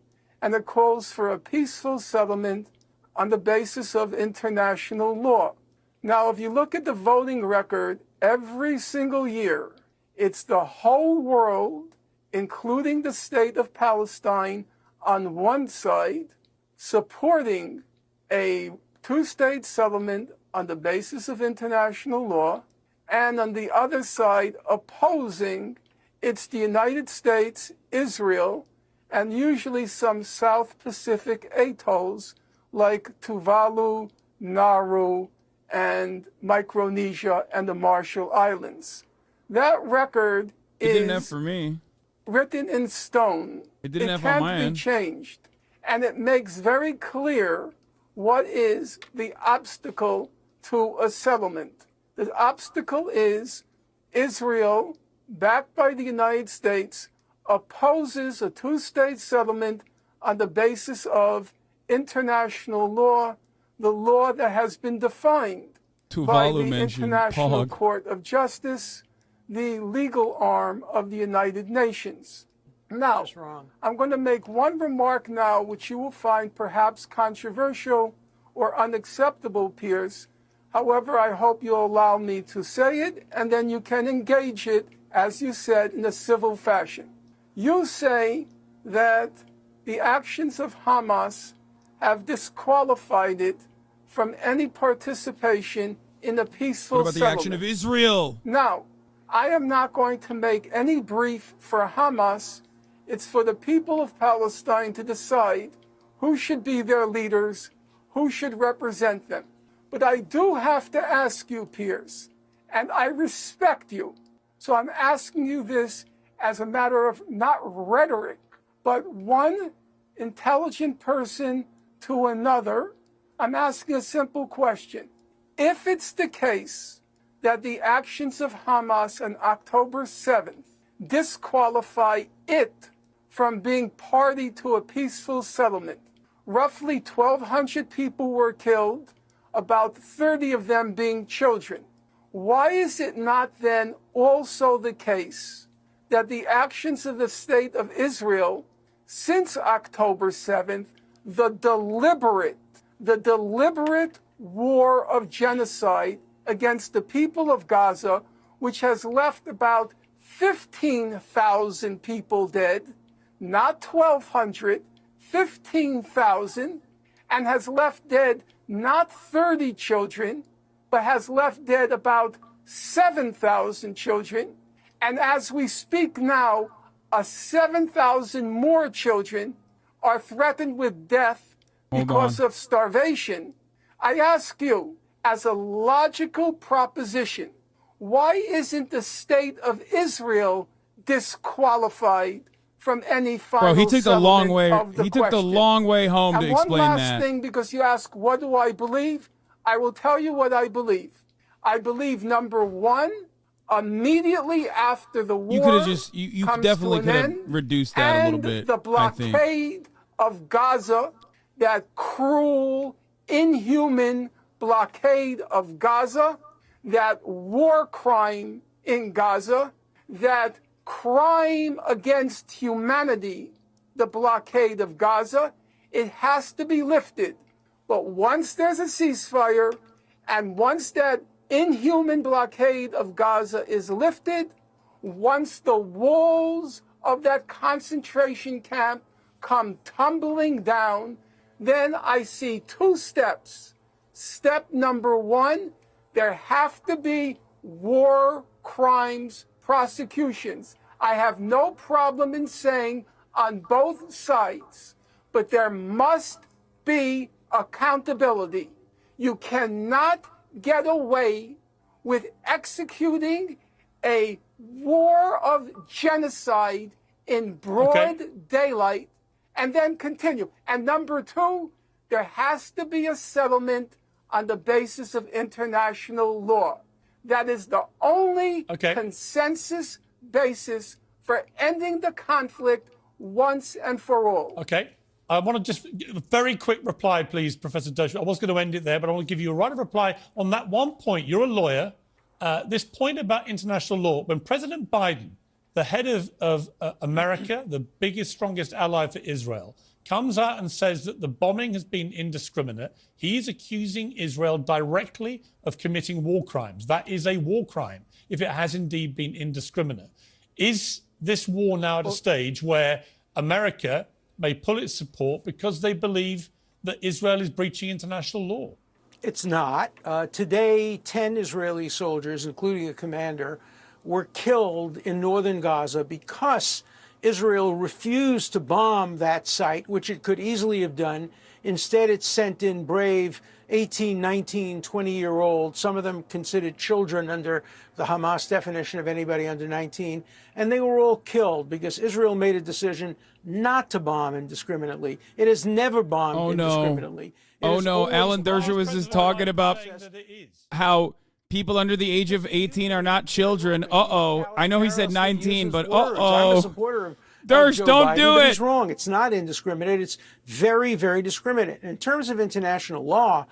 and it calls for a peaceful settlement on the basis of international law. Now, if you look at the voting record every single year, it's the whole world, including the state of Palestine, on one side, supporting a two-state settlement on the basis of international law, and on the other side, opposing. It's the United States, Israel, and usually some South Pacific atolls like Tuvalu, Nauru, and Micronesia and the Marshall Islands. That record is for me. Written in stone. It didn't have can't on my be end. changed. And it makes very clear what is the obstacle to a settlement. The obstacle is Israel, backed by the United States, opposes a two-state settlement on the basis of international law, the law that has been defined by the International Court of Justice, the legal arm of the United Nations. Now, I'm going to make one remark now which you will find perhaps controversial or unacceptable, Piers. However, I hope you'll allow me to say it, and then you can engage it, as you said, in a civil fashion. You say that the actions of Hamas have disqualified it from any participation in a peaceful What about the action of Israel? Now, I am not going to make any brief for Hamas. It's for the people of Palestine to decide who should be their leaders, who should represent them. But I do have to ask you, Piers, and I respect you. So I'm asking you this as a matter of not rhetoric, but one intelligent person to another. I'm asking a simple question. If it's the case that the actions of Hamas on October 7th disqualify it from being party to a peaceful settlement, roughly 1,200 people were killed, about 30 of them being children. Why is it not then also the case that the actions of the state of Israel since October 7th, the deliberate war of genocide against the people of Gaza, which has left about 15,000 people dead, not 1,200, 15,000, and has left dead not 30 children, but has left dead about 7,000 children. And as we speak now, 7,000 more children are threatened with death because of starvation. I ask you, as a logical proposition, why isn't the state of Israel disqualified from any final Bro, he took the long way. of the He took the question. long way home And to one explain last that. thing, because you ask, what do I believe? I will tell you what I believe. I believe, number one, immediately after the war, You could have just you comes definitely to could an have end, reduced that a little and bit. the I think. blockade of Gaza, that cruel, inhuman blockade of Gaza, that war crime in Gaza, that crime against humanity, the blockade of Gaza, it has to be lifted. But once there's a ceasefire, and once that inhuman blockade of Gaza is lifted, once the walls of that concentration camp come tumbling down, then I see two steps. Step number one, there have to be war crimes prosecutions. I have no problem in saying on both sides, but there must be accountability. You cannot get away with executing a war of genocide in broad daylight and then continue. And number two, there has to be a settlement on the basis of international law. That is the only consensus basis for ending the conflict once and for all. Okay. I want to just give a very quick reply, please, Professor Dershowitz. I was going to end it there, but I want to give you a right of reply on that one point. You're a lawyer. This point about international law, when President Biden, the head of America, the biggest, strongest ally for Israel, comes out and says that the bombing has been indiscriminate, he is accusing Israel directly of committing war crimes. That is a war crime, if it has indeed been indiscriminate. Is this war now at a stage where America may pull its support because they believe that Israel is breaching international law? It's not. Today, 10 Israeli soldiers, including a commander, were killed in northern Gaza because Israel refused to bomb that site, which it could easily have done. Instead, it sent in brave 18, 19, 20-year-olds, some of them considered children under the Hamas definition of anybody under 19, and they were all killed because Israel made a decision not to bomb indiscriminately. It has never bombed indiscriminately. Oh no, Alan Dershowitz is talking about how people under the age of 18 are not children. I know he said 19, but I'm a supporter of Dersh, Joe don't Biden, do but it. He's wrong. It's not indiscriminate. It's very, very discriminate. In terms of international law,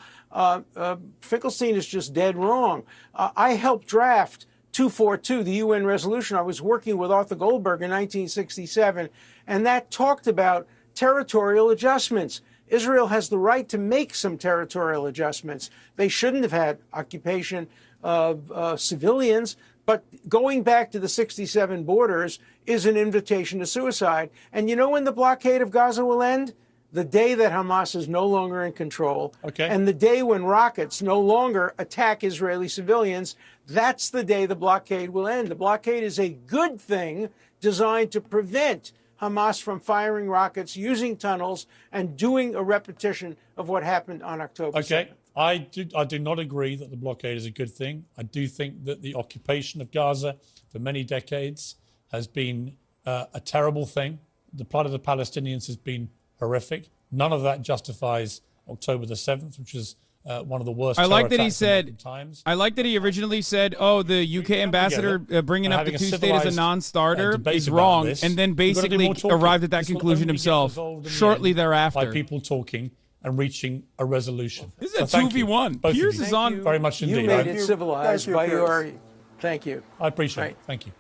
Finkelstein is just dead wrong. I helped draft 242, the UN resolution. I was working with Arthur Goldberg in 1967, and that talked about territorial adjustments. Israel has the right to make some territorial adjustments. They shouldn't have had occupation of civilians, but going back to the 67 borders is an invitation to suicide. And you know when the blockade of Gaza will end? The day that Hamas is no longer in control, and the day when rockets no longer attack Israeli civilians, that's the day the blockade will end. The blockade is a good thing designed to prevent Hamas from firing rockets, using tunnels, and doing a repetition of what happened on October 2nd. I do not agree that the blockade is a good thing. I do think that the occupation of Gaza for many decades has been a terrible thing. The plight of the Palestinians has been horrific. None of that justifies October the 7th, which is one of the worst. I like that he terror attacks in modern said. times. I like that he originally said, "Oh, the UK ambassador bringing up the two-state as a non-starter is wrong," and then basically arrived at that conclusion himself shortly thereafter by people talking and reaching a resolution. This is a 2v1. Piers is on. Very much indeed. You made it civilized by your. Thank you. I appreciate it. Thank you.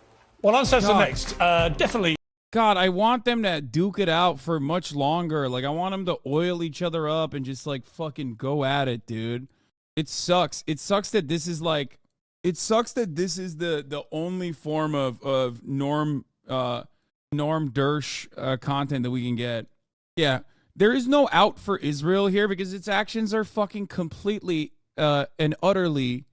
Well, answers the next. Definitely. God, I want them to duke it out for much longer. Like, I want them to oil each other up and just, like, fucking go at it, dude. It sucks. It sucks that this is, like... It sucks that this is the only form of Norm Dersh content that we can get. Yeah. There is no out for Israel here because its actions are fucking completely and utterly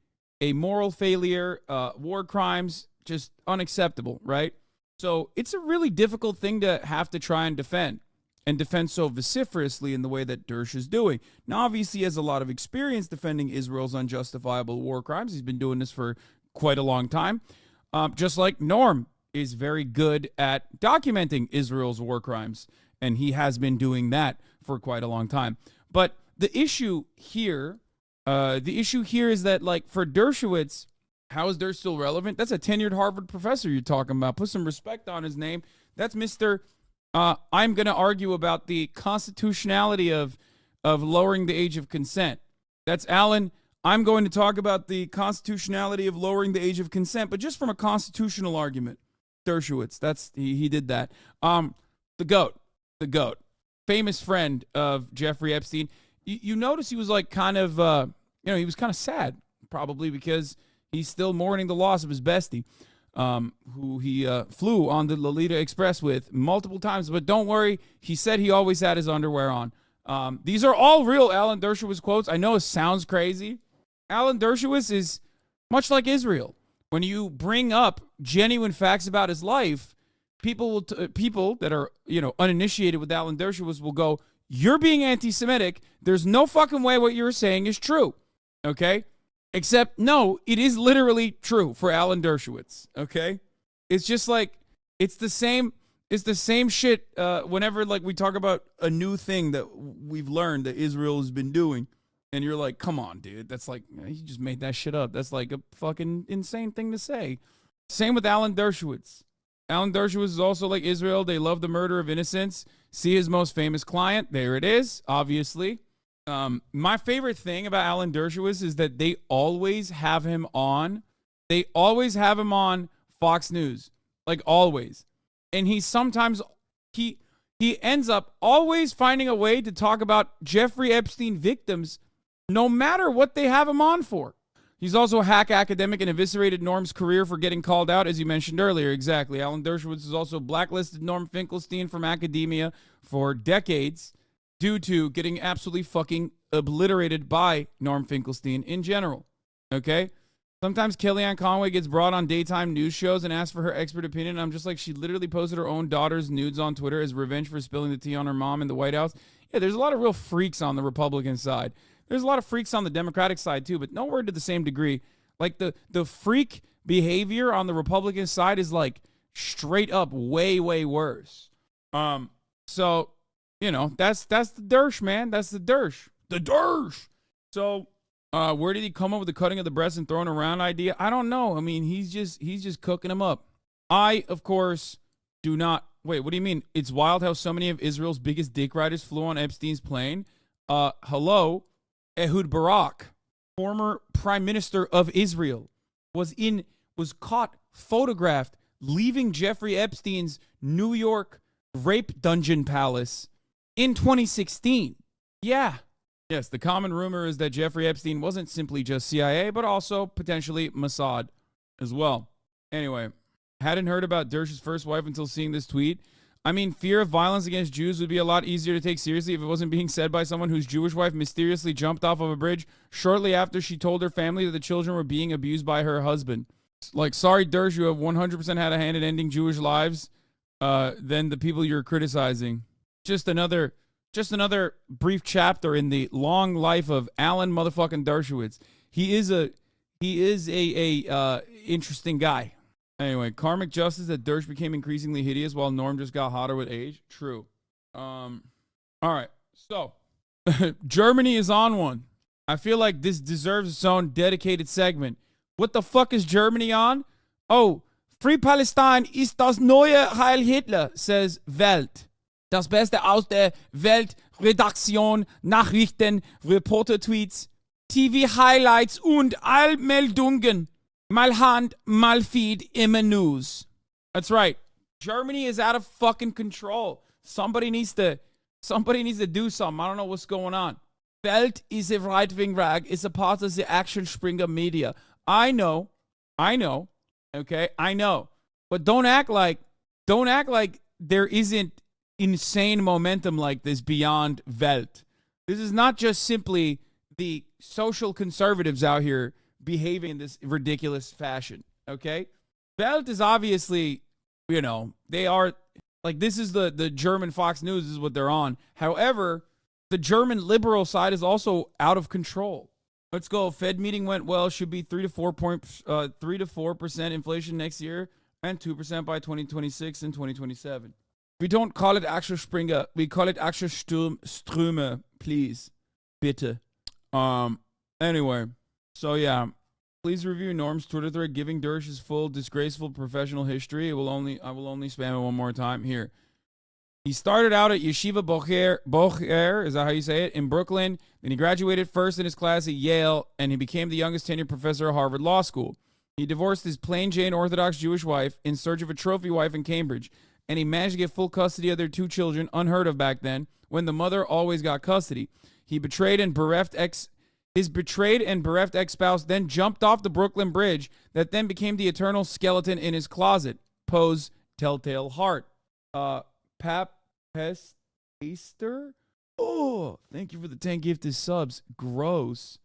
a moral failure, war crimes, just unacceptable, right? So it's a really difficult thing to have to try and defend so vociferously in the way that Dersh is doing. Now, obviously, he has a lot of experience defending Israel's unjustifiable war crimes. He's been doing this for quite a long time. Just like Norm is very good at documenting Israel's war crimes, and he has been doing that for quite a long time. But the issue here is that, like, for Dershowitz, how is Dersh still relevant? That's a tenured Harvard professor you're talking about. Put some respect on his name. That's Mr. I'm going to argue about the constitutionality of lowering the age of consent. That's Alan. I'm going to talk about the constitutionality of lowering the age of consent, but just from a constitutional argument. Dershowitz, he did that. The GOAT, famous friend of Jeffrey Epstein. You notice he was like kind of, he was kind of sad, probably because he's still mourning the loss of his bestie, who he flew on the Lolita Express with multiple times. But don't worry, he said he always had his underwear on. These are all real Alan Dershowitz quotes. I know it sounds crazy. Alan Dershowitz is much like Israel. When you bring up genuine facts about his life, people that are, uninitiated with Alan Dershowitz will go, "You're being anti-Semitic. There's no fucking way what you're saying is true." Okay? Except, no, it is literally true for Alan Dershowitz. Okay? It's just like, it's the same shit whenever, like, we talk about a new thing that we've learned that Israel has been doing. And you're like, come on, dude. That's like, you just made that shit up. That's like a fucking insane thing to say. Same with Alan Dershowitz. Alan Dershowitz is also like Israel. They love the murder of innocents. See his most famous client. There it is, obviously. My favorite thing about Alan Dershowitz is that they always have him on. They always have him on Fox News. Like, always. And he ends up always finding a way to talk about Jeffrey Epstein victims no matter what they have him on for. He's also a hack academic and eviscerated Norm's career for getting called out, as you mentioned earlier. Exactly. Alan Dershowitz has also blacklisted Norm Finkelstein from academia for decades due to getting absolutely fucking obliterated by Norm Finkelstein in general. Okay? Sometimes Kellyanne Conway gets brought on daytime news shows and asks for her expert opinion. I'm just like, she literally posted her own daughter's nudes on Twitter as revenge for spilling the tea on her mom in the White House. Yeah, there's a lot of real freaks on the Republican side. There's a lot of freaks on the Democratic side, too, but nowhere to the same degree. Like, the freak behavior on the Republican side is, like, straight up way, way worse. So, that's the Dersh, man. That's the Dersh. The Dersh! So, where did he come up with the cutting of the breasts and throwing around idea? I don't know. I mean, he's just cooking them up. I, of course, do not... Wait, what do you mean? It's wild how so many of Israel's biggest dick riders flew on Epstein's plane. Hello? Ehud Barak, former prime minister of Israel, was caught photographed leaving Jeffrey Epstein's New York rape dungeon palace in 2016. Yeah. Yes, the common rumor is that Jeffrey Epstein wasn't simply just CIA, but also potentially Mossad as well. Anyway, hadn't heard about Dersh's first wife until seeing this tweet. I mean, fear of violence against Jews would be a lot easier to take seriously if it wasn't being said by someone whose Jewish wife mysteriously jumped off of a bridge shortly after she told her family that the children were being abused by her husband. Like, sorry, Dersh, you have 100% had a hand in ending Jewish lives than the people you're criticizing. Just another brief chapter in the long life of Alan motherfucking Dershowitz. He is a interesting guy. Anyway, karmic justice that Dersh became increasingly hideous while Norm just got hotter with age. True. All right. So, Germany is on one. I feel like this deserves its own dedicated segment. What the fuck is Germany on? Oh, Free Palestine ist das neue Heil Hitler, says Welt. Das Beste aus der Weltredaktion, Nachrichten, Reporter-Tweets, TV-Highlights und Allmeldungen. Mal Hand, mal Feed, immer News. That's right. Germany is out of fucking control. Somebody needs to do something. I don't know what's going on. Welt is a right-wing rag. It's a part of the actual Springer media. I know. Okay, I know. But don't act like there isn't insane momentum like this beyond Welt. This is not just simply the social conservatives out here behaving in this ridiculous fashion, okay? Welt is obviously, they are, like, this is the German Fox News is what they're on. However, the German liberal side is also out of control. Let's go. Fed meeting went well. Should be 3 to 4% inflation next year. and 2% by 2026 and 2027. We don't call it Axel-Springer. We call it Axel-Ströme, please. Bitte. Anyway, so yeah. Please review Norm's Twitter thread giving Dersh his full disgraceful professional history. I will only spam it one more time here. He started out at Yeshiva Bocher, is that how you say it, in Brooklyn. Then he graduated first in his class at Yale, and he became the youngest tenured professor at Harvard Law School. He divorced his plain Jane Orthodox Jewish wife in search of a trophy wife in Cambridge, and he managed to get full custody of their 2 children, unheard of back then, when the mother always got custody. His betrayed and bereft ex-spouse then jumped off the Brooklyn Bridge that then became the eternal skeleton in his closet. Pose telltale heart. Pap Pester? Oh, thank you for the 10 gifted subs. Gross.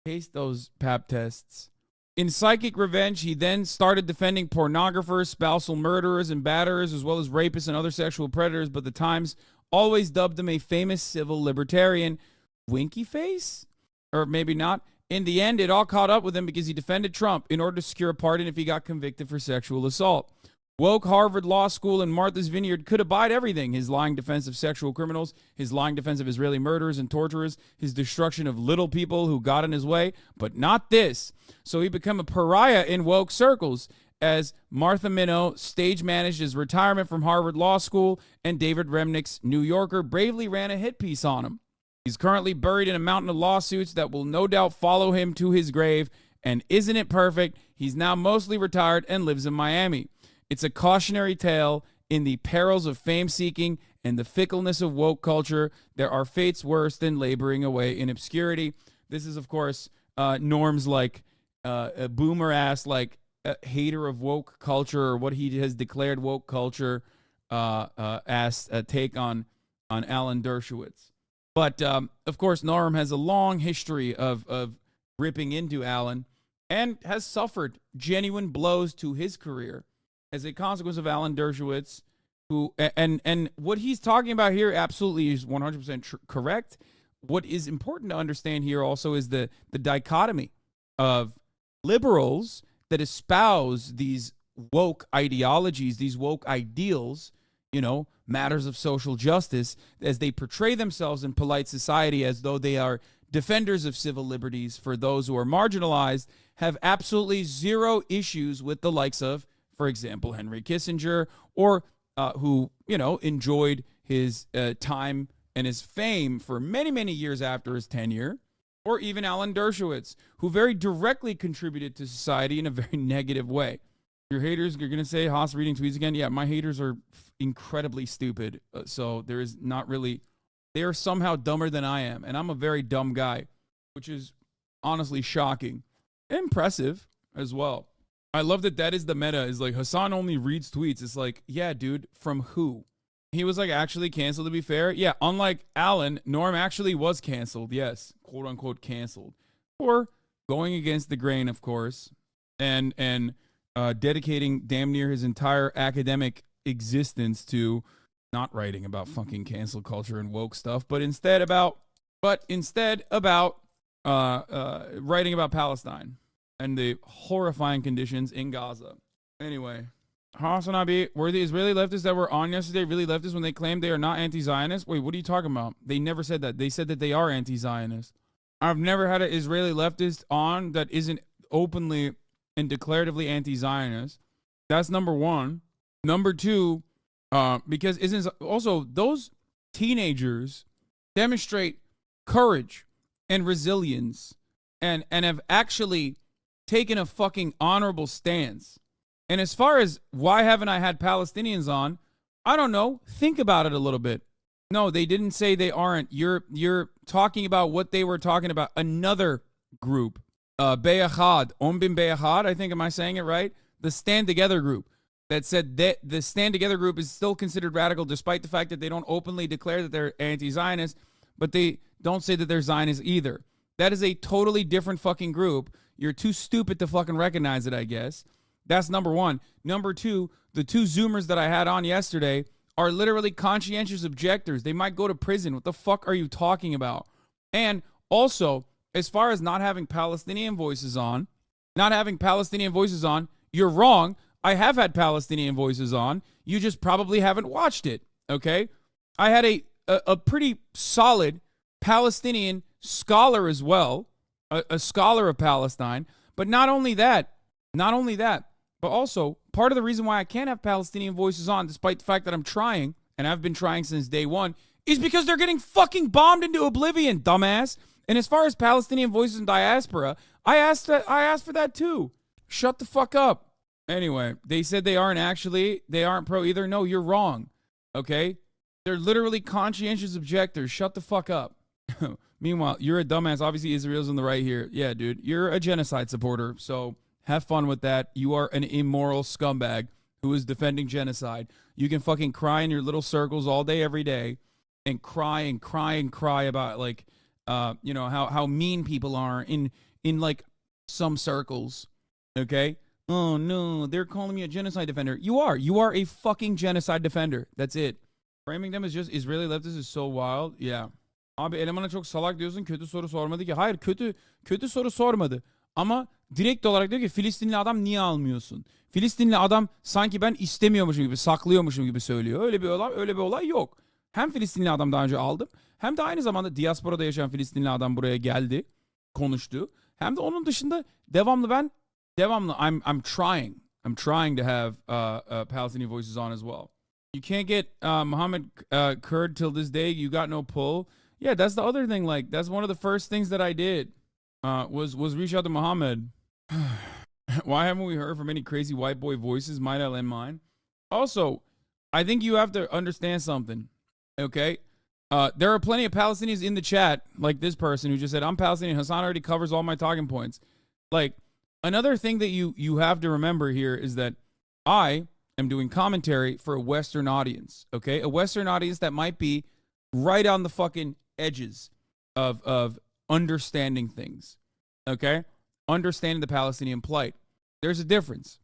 Taste those pap tests. In psychic revenge, he then started defending pornographers, spousal murderers, and batterers, as well as rapists and other sexual predators, but the Times always dubbed him a famous civil libertarian. Winky face? Or maybe not. In the end, it all caught up with him because he defended Trump in order to secure a pardon if he got convicted for sexual assault. Woke Harvard Law School and Martha's Vineyard could abide everything. His lying defense of sexual criminals, his lying defense of Israeli murderers and torturers, his destruction of little people who got in his way, but not this. So he became a pariah in woke circles as Martha Minow stage managed his retirement from Harvard Law School, and David Remnick's New Yorker bravely ran a hit piece on him. He's currently buried in a mountain of lawsuits that will no doubt follow him to his grave, and isn't it perfect? He's now mostly retired and lives in Miami. It's a cautionary tale in the perils of fame-seeking and the fickleness of woke culture. There are fates worse than laboring away in obscurity. This is, of course, Norm's like a boomer-ass, like a hater of woke culture, or what he has declared woke culture as a take on Alan Dershowitz. But, of course, Norm has a long history of ripping into Alan and has suffered genuine blows to his career as a consequence of Alan Dershowitz, who, and what he's talking about here absolutely is 100% correct. What is important to understand here also is the dichotomy of liberals that espouse these woke ideologies, these woke ideals, you know, matters of social justice, as they portray themselves in polite society as though they are defenders of civil liberties for those who are marginalized, have absolutely zero issues with the likes of, for example, Henry Kissinger, or who, you know, enjoyed his time and his fame for many, many years after his tenure, or even Alan Dershowitz, who very directly contributed to society in a very negative way. Your haters, you're going to say, Haas reading tweets again? Yeah, my haters are incredibly stupid, so there is not really, they are somehow dumber than I am, and I'm a very dumb guy, which is honestly shocking. Impressive as well. I love that is the meta, is like, Hasan only reads tweets. It's like, yeah, dude, from who? He was like actually canceled, to be fair. Yeah, unlike Alan, Norm actually was canceled. Yes, quote unquote canceled. For going against the grain, of course, and dedicating damn near his entire academic existence to not writing about fucking cancel culture and woke stuff, but instead about writing about Palestine and the horrifying conditions in Gaza. Anyway, HasanAbi, were the Israeli leftists that were on yesterday really leftists when they claimed they are not anti-Zionist? Wait, what are you talking about? They never said that. They said that they are anti-Zionist. I've never had an Israeli leftist on that isn't openly and declaratively anti-Zionist. That's number one. Number two, because isn't also those teenagers demonstrate courage and resilience and have actually taken a fucking honorable stance. And as far as why haven't I had Palestinians on, I don't know. Think about it a little bit. No, they didn't say they aren't. You're talking about what they were talking about. Another group, Beyachad, Ombim Beyachad, I think, am I saying it right? The Stand Together group that said that the Stand Together group is still considered radical despite the fact that they don't openly declare that they're anti-Zionist, but they don't say that they're Zionist either. That is a totally different fucking group. You're too stupid to fucking recognize it, I guess. That's number one. Number two, the two Zoomers that I had on yesterday are literally conscientious objectors. They might go to prison. What the fuck are you talking about? And also, as far as not having Palestinian voices on, you're wrong. I have had Palestinian Voices on. You just probably haven't watched it, okay? I had a pretty solid Palestinian scholar as well, a scholar of Palestine. But not only that, but also part of the reason why I can't have Palestinian Voices on, despite the fact that I'm trying, and I've been trying since day one, is because they're getting fucking bombed into oblivion, dumbass. And as far as Palestinian Voices in diaspora, I asked for that too. Shut the fuck up. Anyway, they said they aren't pro either. No, you're wrong. Okay? They're literally conscientious objectors. Shut the fuck up. Meanwhile, you're a dumbass. Obviously, Israel's on the right here. Yeah, dude. You're a genocide supporter. So have fun with that. You are an immoral scumbag who is defending genocide. You can fucking cry in your little circles all day, every day, and cry and cry and cry about, like, you know, how mean people are in like some circles. Okay? Oh, no, they're calling me a genocide defender. You are a fucking genocide defender. That's it. Framing them as just Israeli leftists is so wild. Yeah. Abi elemana çok salak diyorsun, kötü soru sormadı ki. Hayır, kötü soru sormadı. Ama direkt olarak diyor ki Filistinli adam niye almıyorsun? Filistinli adam sanki ben istemiyormuşum gibi, saklıyormuşum gibi söylüyor. Öyle bir olay yok. Hem Filistinli adam daha önce aldım, hem de aynı zamanda diasporada yaşayan Filistinli adam buraya geldi, konuştu. Hem de onun dışında devamlı I'm trying to have Palestinian Voices on as well. You can't get Muhammad Kurd till this day. You got no pull. Yeah, that's the other thing. Like, that's one of the first things that I did was reach out to Muhammad. Why haven't we heard from any crazy white boy voices? Might I lend mine? Also, I think you have to understand something. Okay, there are plenty of Palestinians in the chat, like this person who just said, "I'm Palestinian." Hasan already covers all my talking points. Like, another thing that you have to remember here is that I am doing commentary for a Western audience. Okay, a Western audience that might be right on the fucking edges of understanding things. Okay, understanding the Palestinian plight. There's a difference,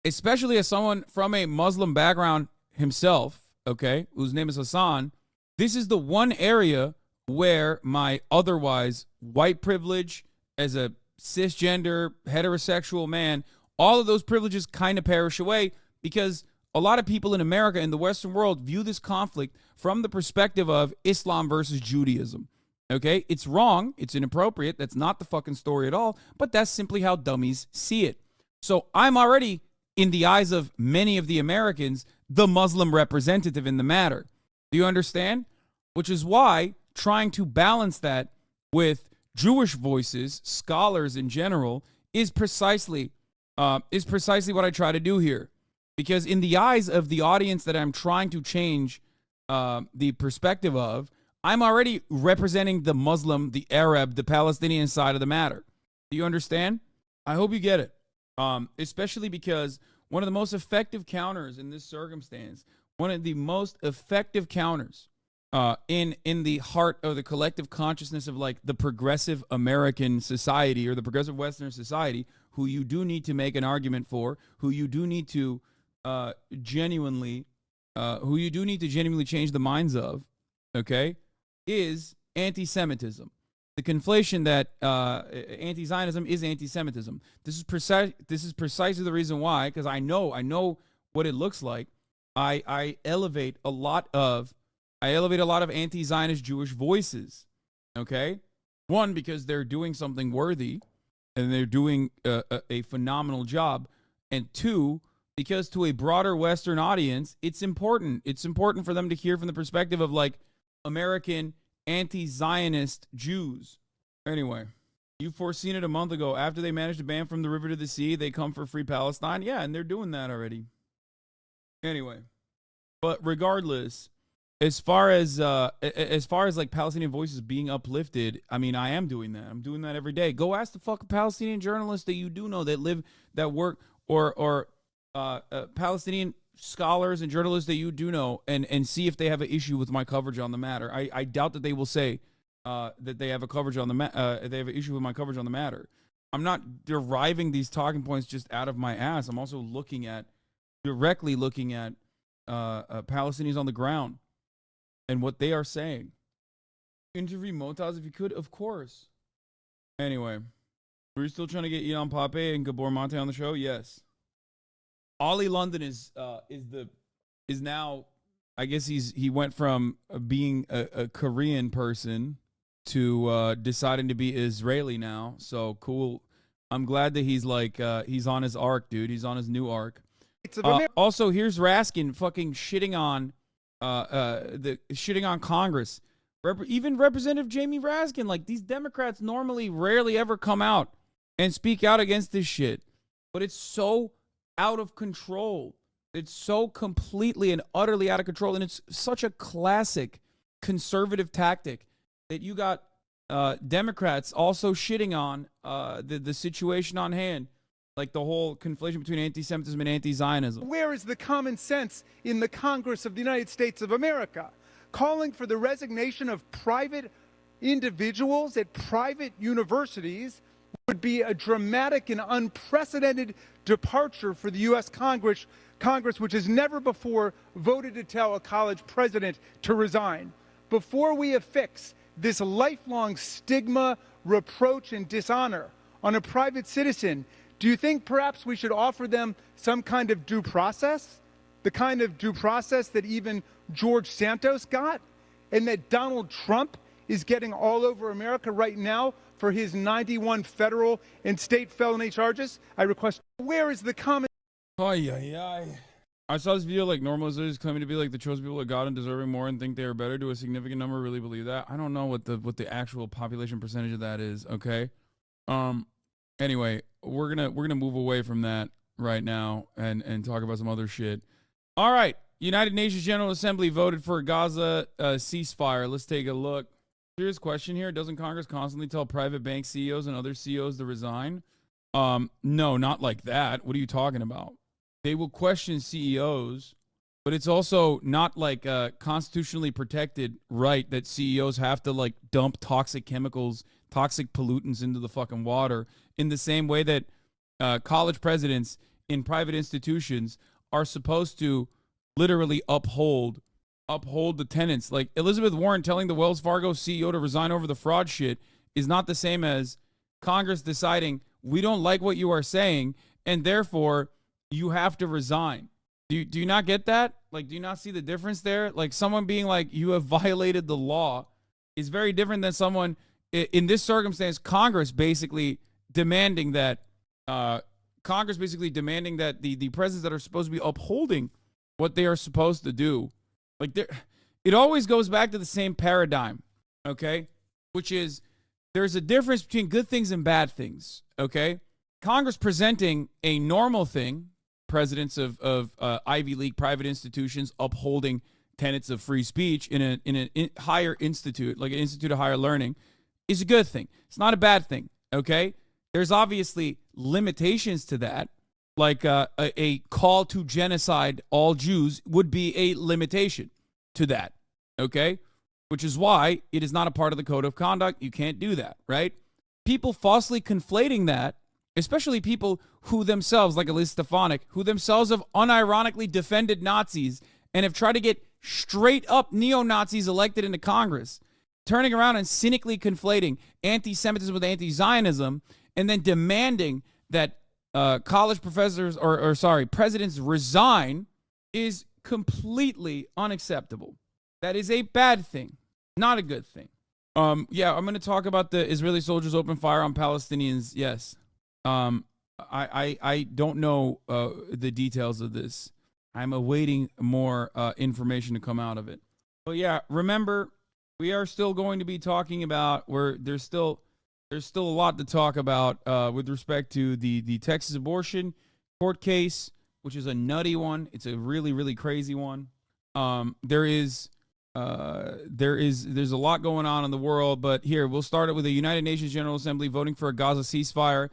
especially as someone from a Muslim background himself. Okay, whose name is Hasan. This is the one area where my otherwise white privilege as a cisgender, heterosexual man, all of those privileges kind of perish away because a lot of people in America, in the Western world, view this conflict from the perspective of Islam versus Judaism. Okay? It's wrong. It's inappropriate. That's not the fucking story at all, but that's simply how dummies see it. So I'm already, in the eyes of many of the Americans, the Muslim representative in the matter. Do you understand? Which is why trying to balance that with Jewish voices, scholars in general, is precisely what I try to do here. Because in the eyes of the audience that I'm trying to change the perspective of, I'm already representing the Muslim, the Arab, the Palestinian side of the matter. Do you understand? I hope you get it. Especially because one of the most effective counters in this circumstance, one of the most effective counters in the heart of the collective consciousness of like the progressive American society or the progressive Western society, who you do need to make an argument for, who you do need to genuinely change the minds of, okay, is anti-Semitism. The conflation that anti-Zionism is anti-Semitism. This is precisely the reason why, because I know what it looks like. I elevate a lot of anti-Zionist Jewish voices. Okay, one, because they're doing something worthy, and they're doing a phenomenal job, and two, because to a broader Western audience, it's important. It's important for them to hear from the perspective of like American anti-Zionist Jews. Anyway, you foreseen it a month ago. After they managed to ban from the river to the sea, they come for free Palestine. Yeah, and they're doing that already. Anyway, but regardless, as far as like Palestinian voices being uplifted, I mean, I am doing that. I'm doing that every day. Go ask the fucking Palestinian journalists that you do know that live, that work, or Palestinian scholars and journalists that you do know, and see if they have an issue with my coverage on the matter. I doubt that they will say that they have a coverage on the they have an issue with my coverage on the matter. I'm not deriving these talking points just out of my ass. I'm also directly looking at Palestinians on the ground and what they are saying. Interview Motaz if you could, of course. Anyway, are you still trying to get Ian Pape and Gabor Mate on the show? Yes. Ollie London is now, I guess he went from being a Korean person to deciding to be Israeli now. So cool. I'm glad that he's like he's on his arc, dude. He's on his new arc. Also, here's Raskin fucking shitting on Congress. Even Representative Jamie Raskin, like, these Democrats normally rarely ever come out and speak out against this shit, but it's so out of control. It's so completely and utterly out of control, and it's such a classic conservative tactic that you got Democrats also shitting on the situation on hand, like the whole conflation between anti-Semitism and anti-Zionism. Where is the common sense in the Congress of the United States of America? Calling for the resignation of private individuals at private universities would be a dramatic and unprecedented departure for the U.S. Congress, which has never before voted to tell a college president to resign. Before we affix this lifelong stigma, reproach, and dishonor on a private citizen, do you think perhaps we should offer them some kind of due process? The kind of due process that even George Santos got, and that Donald Trump is getting all over America right now for his 91 federal and state felony charges? I request, where is the common... I saw this video like normalizers claiming to be like the chosen people of God and deserving more and think they are better. Do a significant number really believe that? I don't know what the actual population percentage of that is, okay? Anyway, we're gonna move away from that right now and talk about some other shit. All right. United Nations General Assembly voted for a Gaza ceasefire. Let's take a look. Serious question here. Doesn't Congress constantly tell private bank CEOs and other CEOs to resign? No, not like that. What are you talking about? They will question CEOs, but it's also not like a constitutionally protected right that CEOs have to like dump toxic chemicals, toxic pollutants into the fucking water in the same way that college presidents in private institutions are supposed to literally uphold the tenants. Like Elizabeth Warren telling the Wells Fargo CEO to resign over the fraud shit is not the same as Congress deciding we don't like what you are saying and therefore you have to resign. Do you not get that? Like, do you not see the difference there? Like, someone being like, you have violated the law is very different than someone in this circumstance, Congress basically demanding that the presidents that are supposed to be upholding what they are supposed to do. Like, it always goes back to the same paradigm, okay? Which is there's a difference between good things and bad things, okay? Congress presenting a normal thing, presidents of Ivy League private institutions upholding tenets of free speech in a higher institute, like an institute of higher learning, is a good thing. It's not a bad thing, okay? There's obviously limitations to that. Like a call to genocide all Jews would be a limitation to that, okay? Which is why it is not a part of the code of conduct. You can't do that, right? People falsely conflating that, especially people who themselves, like Elise Stefanik, who themselves have unironically defended Nazis and have tried to get straight up neo-Nazis elected into Congress, turning around and cynically conflating anti-Semitism with anti-Zionism and then demanding that college professors presidents resign is completely unacceptable. That is a bad thing, not a good thing. Yeah, I'm going to talk about the Israeli soldiers open fire on Palestinians. Yes. I don't know the details of this. I'm awaiting more information to come out of it. But yeah, remember, we are still going to be talking about there's still a lot to talk about with respect to the Texas abortion court case, which is a nutty one. It's a really, really crazy one. There's a lot going on in the world, but here we'll start it with the United Nations General Assembly voting for a Gaza ceasefire.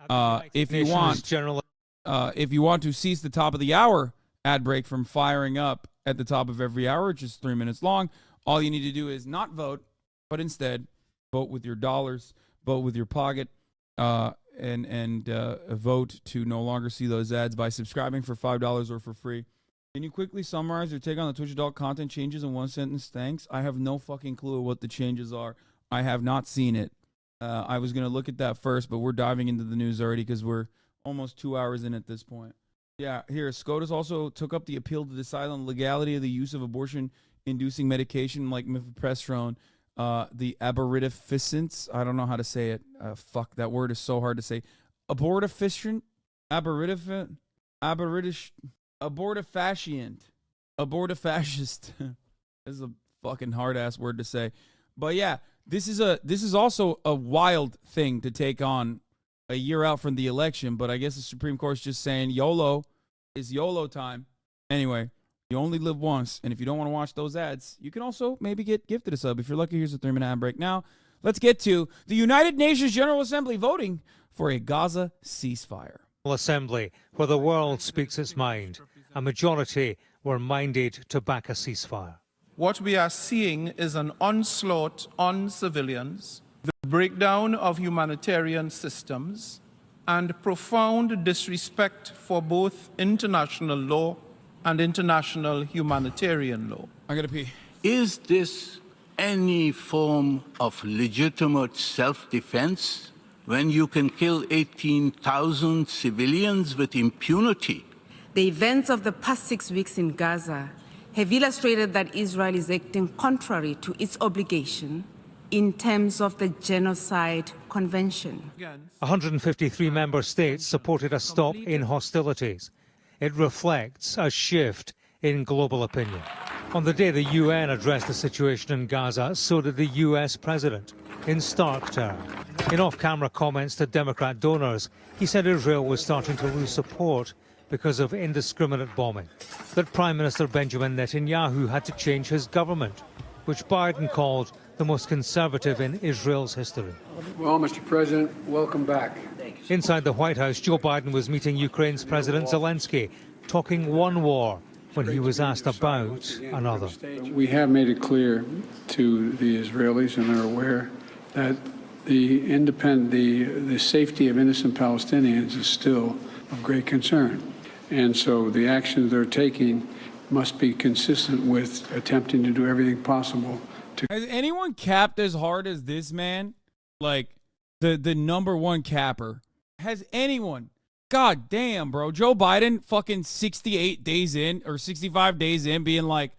If you want to cease the top of the hour ad break from firing up at the top of every hour, which is 3 minutes long, all you need to do is not vote, but instead vote with your dollars, vote with your pocket, and vote to no longer see those ads by subscribing for $5 or for free. Can you quickly summarize your take on the Twitch adult content changes in one sentence? Thanks. I have no fucking clue what the changes are. I have not seen it. I was going to look at that first, but we're diving into the news already because we're almost 2 hours in at this point. Yeah, here, SCOTUS also took up the appeal to decide on the legality of the use of abortion-inducing medication like mifepristone, the abortifacient. I don't know how to say it. Fuck, that word is so hard to say. Abortifacient? Abortifacient? Abortifascist. This is a fucking hard-ass word to say. But yeah, this is also a wild thing to take on a year out from the election, but I guess the Supreme Court's just saying YOLO is YOLO time. Anyway, you only live once, and if you don't want to watch those ads, you can also maybe get gifted a sub. If you're lucky, here's a 3-minute ad break. Now, let's get to the United Nations General Assembly voting for a Gaza ceasefire. Assembly, where the world speaks its mind. A majority were minded to back a ceasefire. What we are seeing is an onslaught on civilians, the breakdown of humanitarian systems, and profound disrespect for both international law and international humanitarian law. I gotta pee. Is this any form of legitimate self-defense when you can kill 18,000 civilians with impunity? The events of the past 6 weeks in Gaza have illustrated that Israel is acting contrary to its obligation in terms of the Genocide Convention. 153 member states supported a stop in hostilities. It reflects a shift in global opinion. On the day the UN addressed the situation in Gaza, so did the US president, in stark terms. In off-camera comments to Democrat donors, he said Israel was starting to lose support because of indiscriminate bombing, that Prime Minister Benjamin Netanyahu had to change his government, which Biden called the most conservative in Israel's history. Well, Mr. President, welcome back. Inside the White House, Joe Biden was meeting Ukraine's President Zelensky, talking one war when he was asked about another. We have made it clear to the Israelis, and they're aware, that the safety of innocent Palestinians is still of great concern. And so the actions they're taking must be consistent with attempting to do everything possible to... Has anyone capped as hard as this man? Like, the number one capper. Has anyone? God damn, bro. Joe Biden fucking 68 days in, or 65 days in, being like,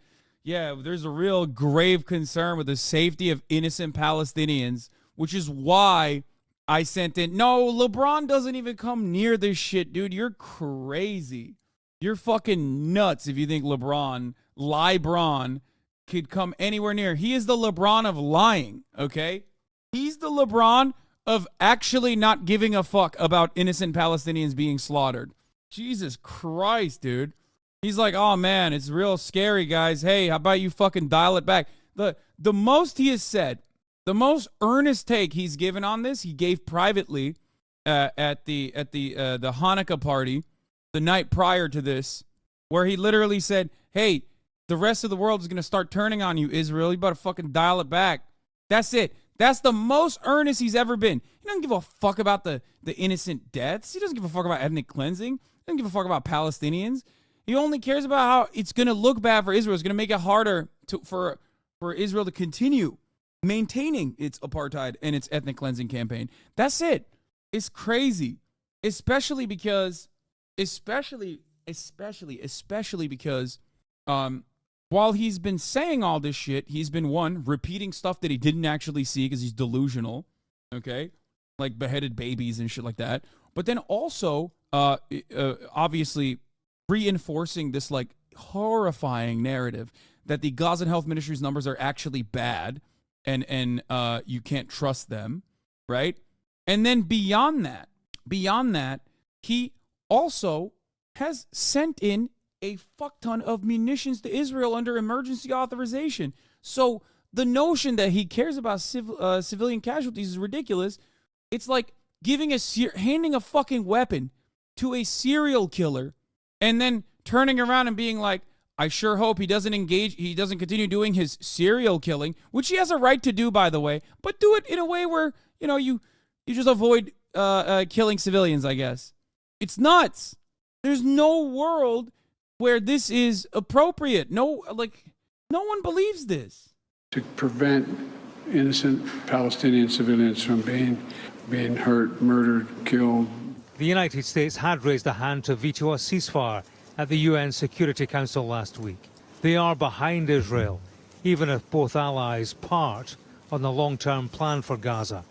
yeah, there's a real grave concern with the safety of innocent Palestinians, which is why I sent in. No, LeBron doesn't even come near this shit, dude. You're crazy. You're fucking nuts if you think LeBron could come anywhere near. He is the LeBron of lying, okay? He's the LeBron of actually not giving a fuck about innocent Palestinians being slaughtered. Jesus Christ, dude. He's like, oh, man, it's real scary, guys. Hey, how about you fucking dial it back? The most he has said, the most earnest take he's given on this, he gave privately at the Hanukkah party the night prior to this, where he literally said, hey, the rest of the world is going to start turning on you, Israel. You better fucking dial it back. That's it. That's the most earnest he's ever been. He doesn't give a fuck about the innocent deaths. He doesn't give a fuck about ethnic cleansing. He doesn't give a fuck about Palestinians. He only cares about how it's going to look bad for Israel. It's going to make it harder for Israel to continue maintaining its apartheid and its ethnic cleansing campaign. That's it. It's crazy. Especially because while he's been saying all this shit, he's been, one, repeating stuff that he didn't actually see because he's delusional, okay? Like beheaded babies and shit like that. But then also, obviously, reinforcing this, like, horrifying narrative that the Gaza Health Ministry's numbers are actually bad and you can't trust them, right? And then beyond that, he also has sent in a fuck ton of munitions to Israel under emergency authorization. So the notion that he cares about civilian casualties is ridiculous. It's like handing a fucking weapon to a serial killer and then turning around and being like, I sure hope he doesn't continue doing his serial killing, which he has a right to do, by the way, but do it in a way where, you just avoid killing civilians, I guess. It's nuts. There's no world where this is appropriate. No one believes this. To prevent innocent Palestinian civilians from being hurt, murdered, killed, The United States had raised a hand to veto a ceasefire at the UN Security Council last week. They are behind Israel, even if both allies part on the long-term plan for Gaza,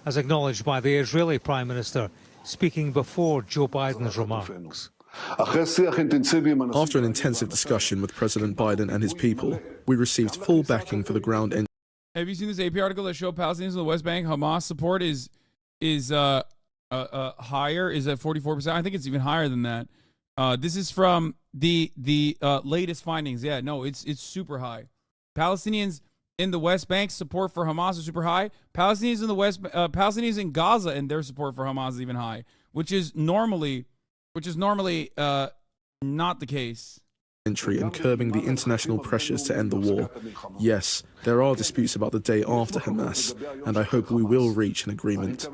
as acknowledged by the Israeli Prime Minister speaking before Joe Biden's remarks. After an intensive discussion with President Biden and his people, we received full backing for the ground end. Have you seen this AP article that showed Palestinians in the West Bank Hamas support is higher, is at 44%? I think it's even higher than that. This is from the latest findings. Yeah, no, it's super high. Palestinians in the West Bank support for Hamas is super high. Palestinians in the Palestinians in Gaza and their support for Hamas is even high, which is normally not the case. And curbing the international pressures to end the war. Yes, there are disputes about the day after Hamas, and I hope we will reach an agreement.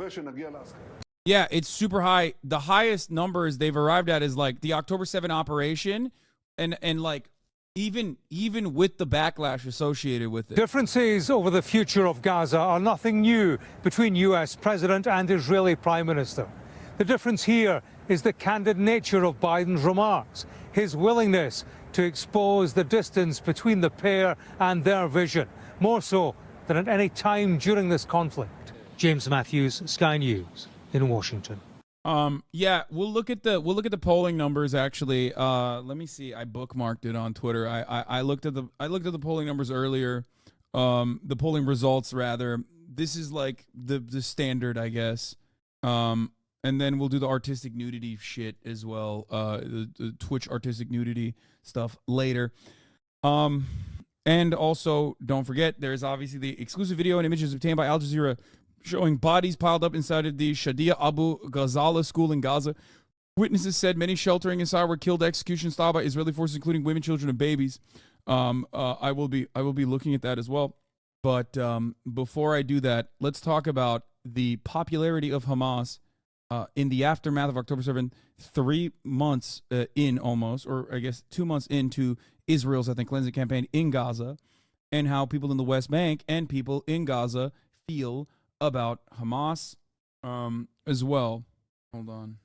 Yeah, it's super high. The highest numbers they've arrived at is like the October 7 operation, and like even with the backlash associated with it. Differences over the future of Gaza are nothing new between U.S. President and Israeli Prime Minister. The difference here is the candid nature of Biden's remarks, his willingness to expose the distance between the pair and their vision, more so than at any time during this conflict. James Matthews, Sky News in Washington. Yeah, we'll look at the polling numbers actually. Let me see. I bookmarked it on Twitter. I looked at the polling numbers earlier. The polling results rather. This is like the standard, I guess. And then we'll do the artistic nudity shit as well. The Twitch artistic nudity stuff later. And also, don't forget, there's obviously the exclusive video and images obtained by Al Jazeera showing bodies piled up inside of the Shadia Abu Ghazala school in Gaza. Witnesses said many sheltering inside were killed execution style by Israeli forces, including women, children, and babies. I will be looking at that as well. But before I do that, let's talk about the popularity of Hamas in the aftermath of October 7, 3 months in almost, or I guess 2 months into Israel's ethnic cleansing campaign in Gaza, and how people in the West Bank and people in Gaza feel about Hamas as well. Hold on.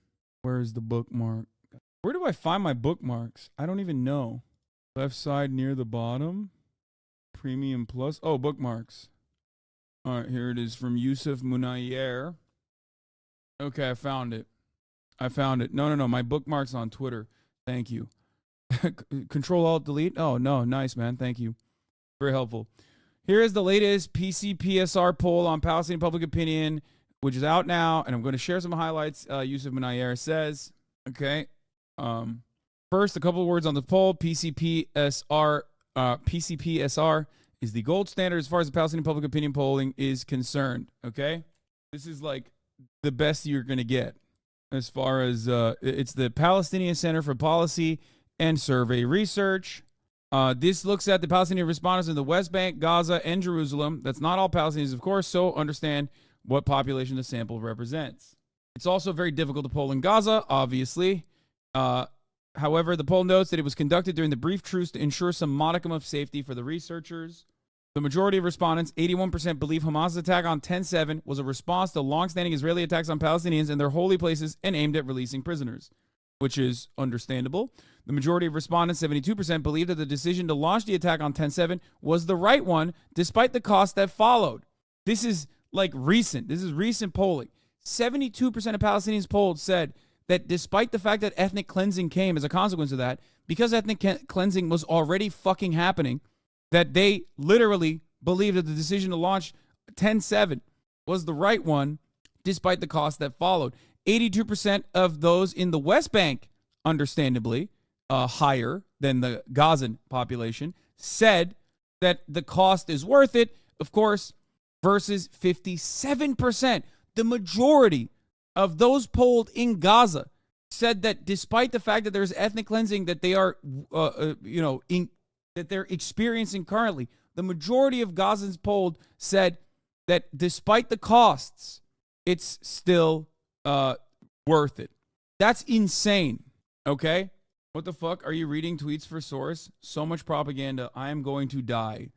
Where's the bookmark? Where do I find my bookmarks? I don't even know. Left side near the bottom. Premium Plus. Oh, bookmarks. All right, here it is from Yusuf Munayer. Okay, I found it. No. My bookmark's on Twitter. Thank you. Control Alt Delete. Oh, no. Nice, man. Thank you. Very helpful. Here is the latest PCPSR poll on Palestinian public opinion, which is out now, and I'm going to share some highlights. Yusuf Munayer says, okay. First, a couple of words on the poll. PCPSR is the gold standard as far as the Palestinian public opinion polling is concerned. Okay, this is like the best you're going to get as far as it's the Palestinian Center for Policy and Survey Research. This looks at the Palestinian respondents in the West Bank, Gaza, and Jerusalem. That's not all Palestinians, of course, so understand what population the sample represents. It's also very difficult to poll in Gaza, obviously. However, the poll notes that it was conducted during the brief truce to ensure some modicum of safety for the researchers. The majority of respondents, 81%, believe Hamas' attack on 10/7 was a response to long-standing Israeli attacks on Palestinians in their holy places and aimed at releasing prisoners, which is understandable. The majority of respondents, 72%, believe that the decision to launch the attack on 10/7 was the right one, despite the cost that followed. This is like recent. This is recent polling. 72% of Palestinians polled said that despite the fact that ethnic cleansing came as a consequence of that, because ethnic cleansing was already fucking happening, that they literally believe that the decision to launch 10/7 was the right one, despite the cost that followed. 82% of those in the West Bank, understandably higher than the Gazan population, said that the cost is worth it, of course, versus 57%. The majority of those polled in Gaza said that despite the fact that there's ethnic cleansing that they are, that they're experiencing currently, the majority of Gazans polled said that despite the costs, it's still worth it. That's insane. Okay? What the fuck? Are you reading tweets for source? So much propaganda. I am going to die.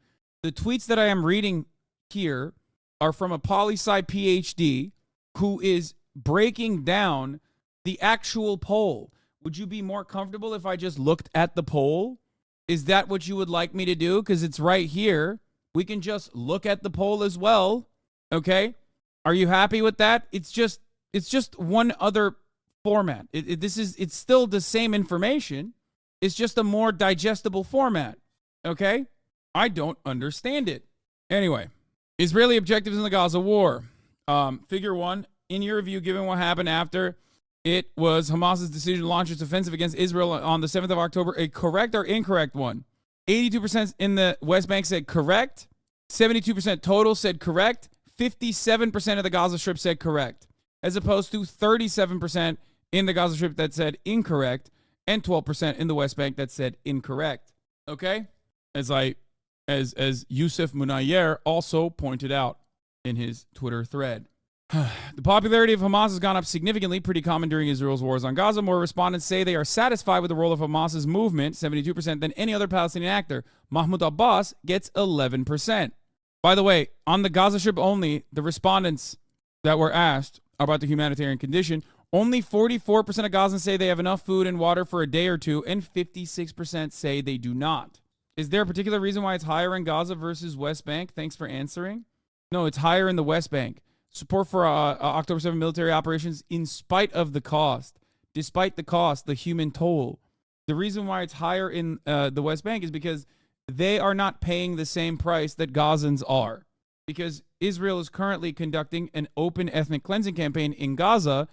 The tweets that I am reading here are from a poli-sci PhD who is breaking down the actual poll. Would you be more comfortable if I just looked at the poll? Is that what you would like me to do? Because it's right here. We can just look at the poll as well. Okay? Are you happy with that? It's just one other format. It's still the same information. It's just a more digestible format. Okay? I don't understand it. Anyway, Israeli objectives in the Gaza war. Figure 1, in your review, given what happened after it was Hamas's decision to launch its offensive against Israel on the 7th of October, a correct or incorrect one? 82% in the West Bank said correct. 72% total said correct. 57% of the Gaza Strip said correct, as opposed to 37% in the Gaza Strip that said incorrect and 12% in the West Bank that said incorrect. Okay? As Youssef Munayer also pointed out in his Twitter thread. The popularity of Hamas has gone up significantly, pretty common during Israel's wars on Gaza. More respondents say they are satisfied with the role of Hamas's movement, 72%, than any other Palestinian actor. Mahmoud Abbas gets 11%. By the way, on the Gaza Strip only, the respondents that were asked about the humanitarian condition, only 44% of Gazans say they have enough food and water for a day or two, and 56% say they do not. Is there a particular reason why it's higher in Gaza versus West Bank? Thanks for answering. No, it's higher in the West Bank. Support for October 7 military operations in spite of the cost. Despite the cost, the human toll. The reason why it's higher in the West Bank is because they are not paying the same price that Gazans are. Because Israel is currently conducting an open ethnic cleansing campaign in Gaza,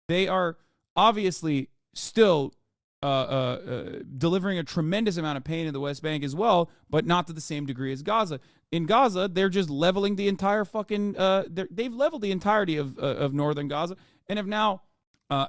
they are obviously still delivering a tremendous amount of pain in the West Bank as well, but not to the same degree as Gaza. In Gaza, they're just leveling the entire fucking, they've leveled the entirety of northern Gaza and have now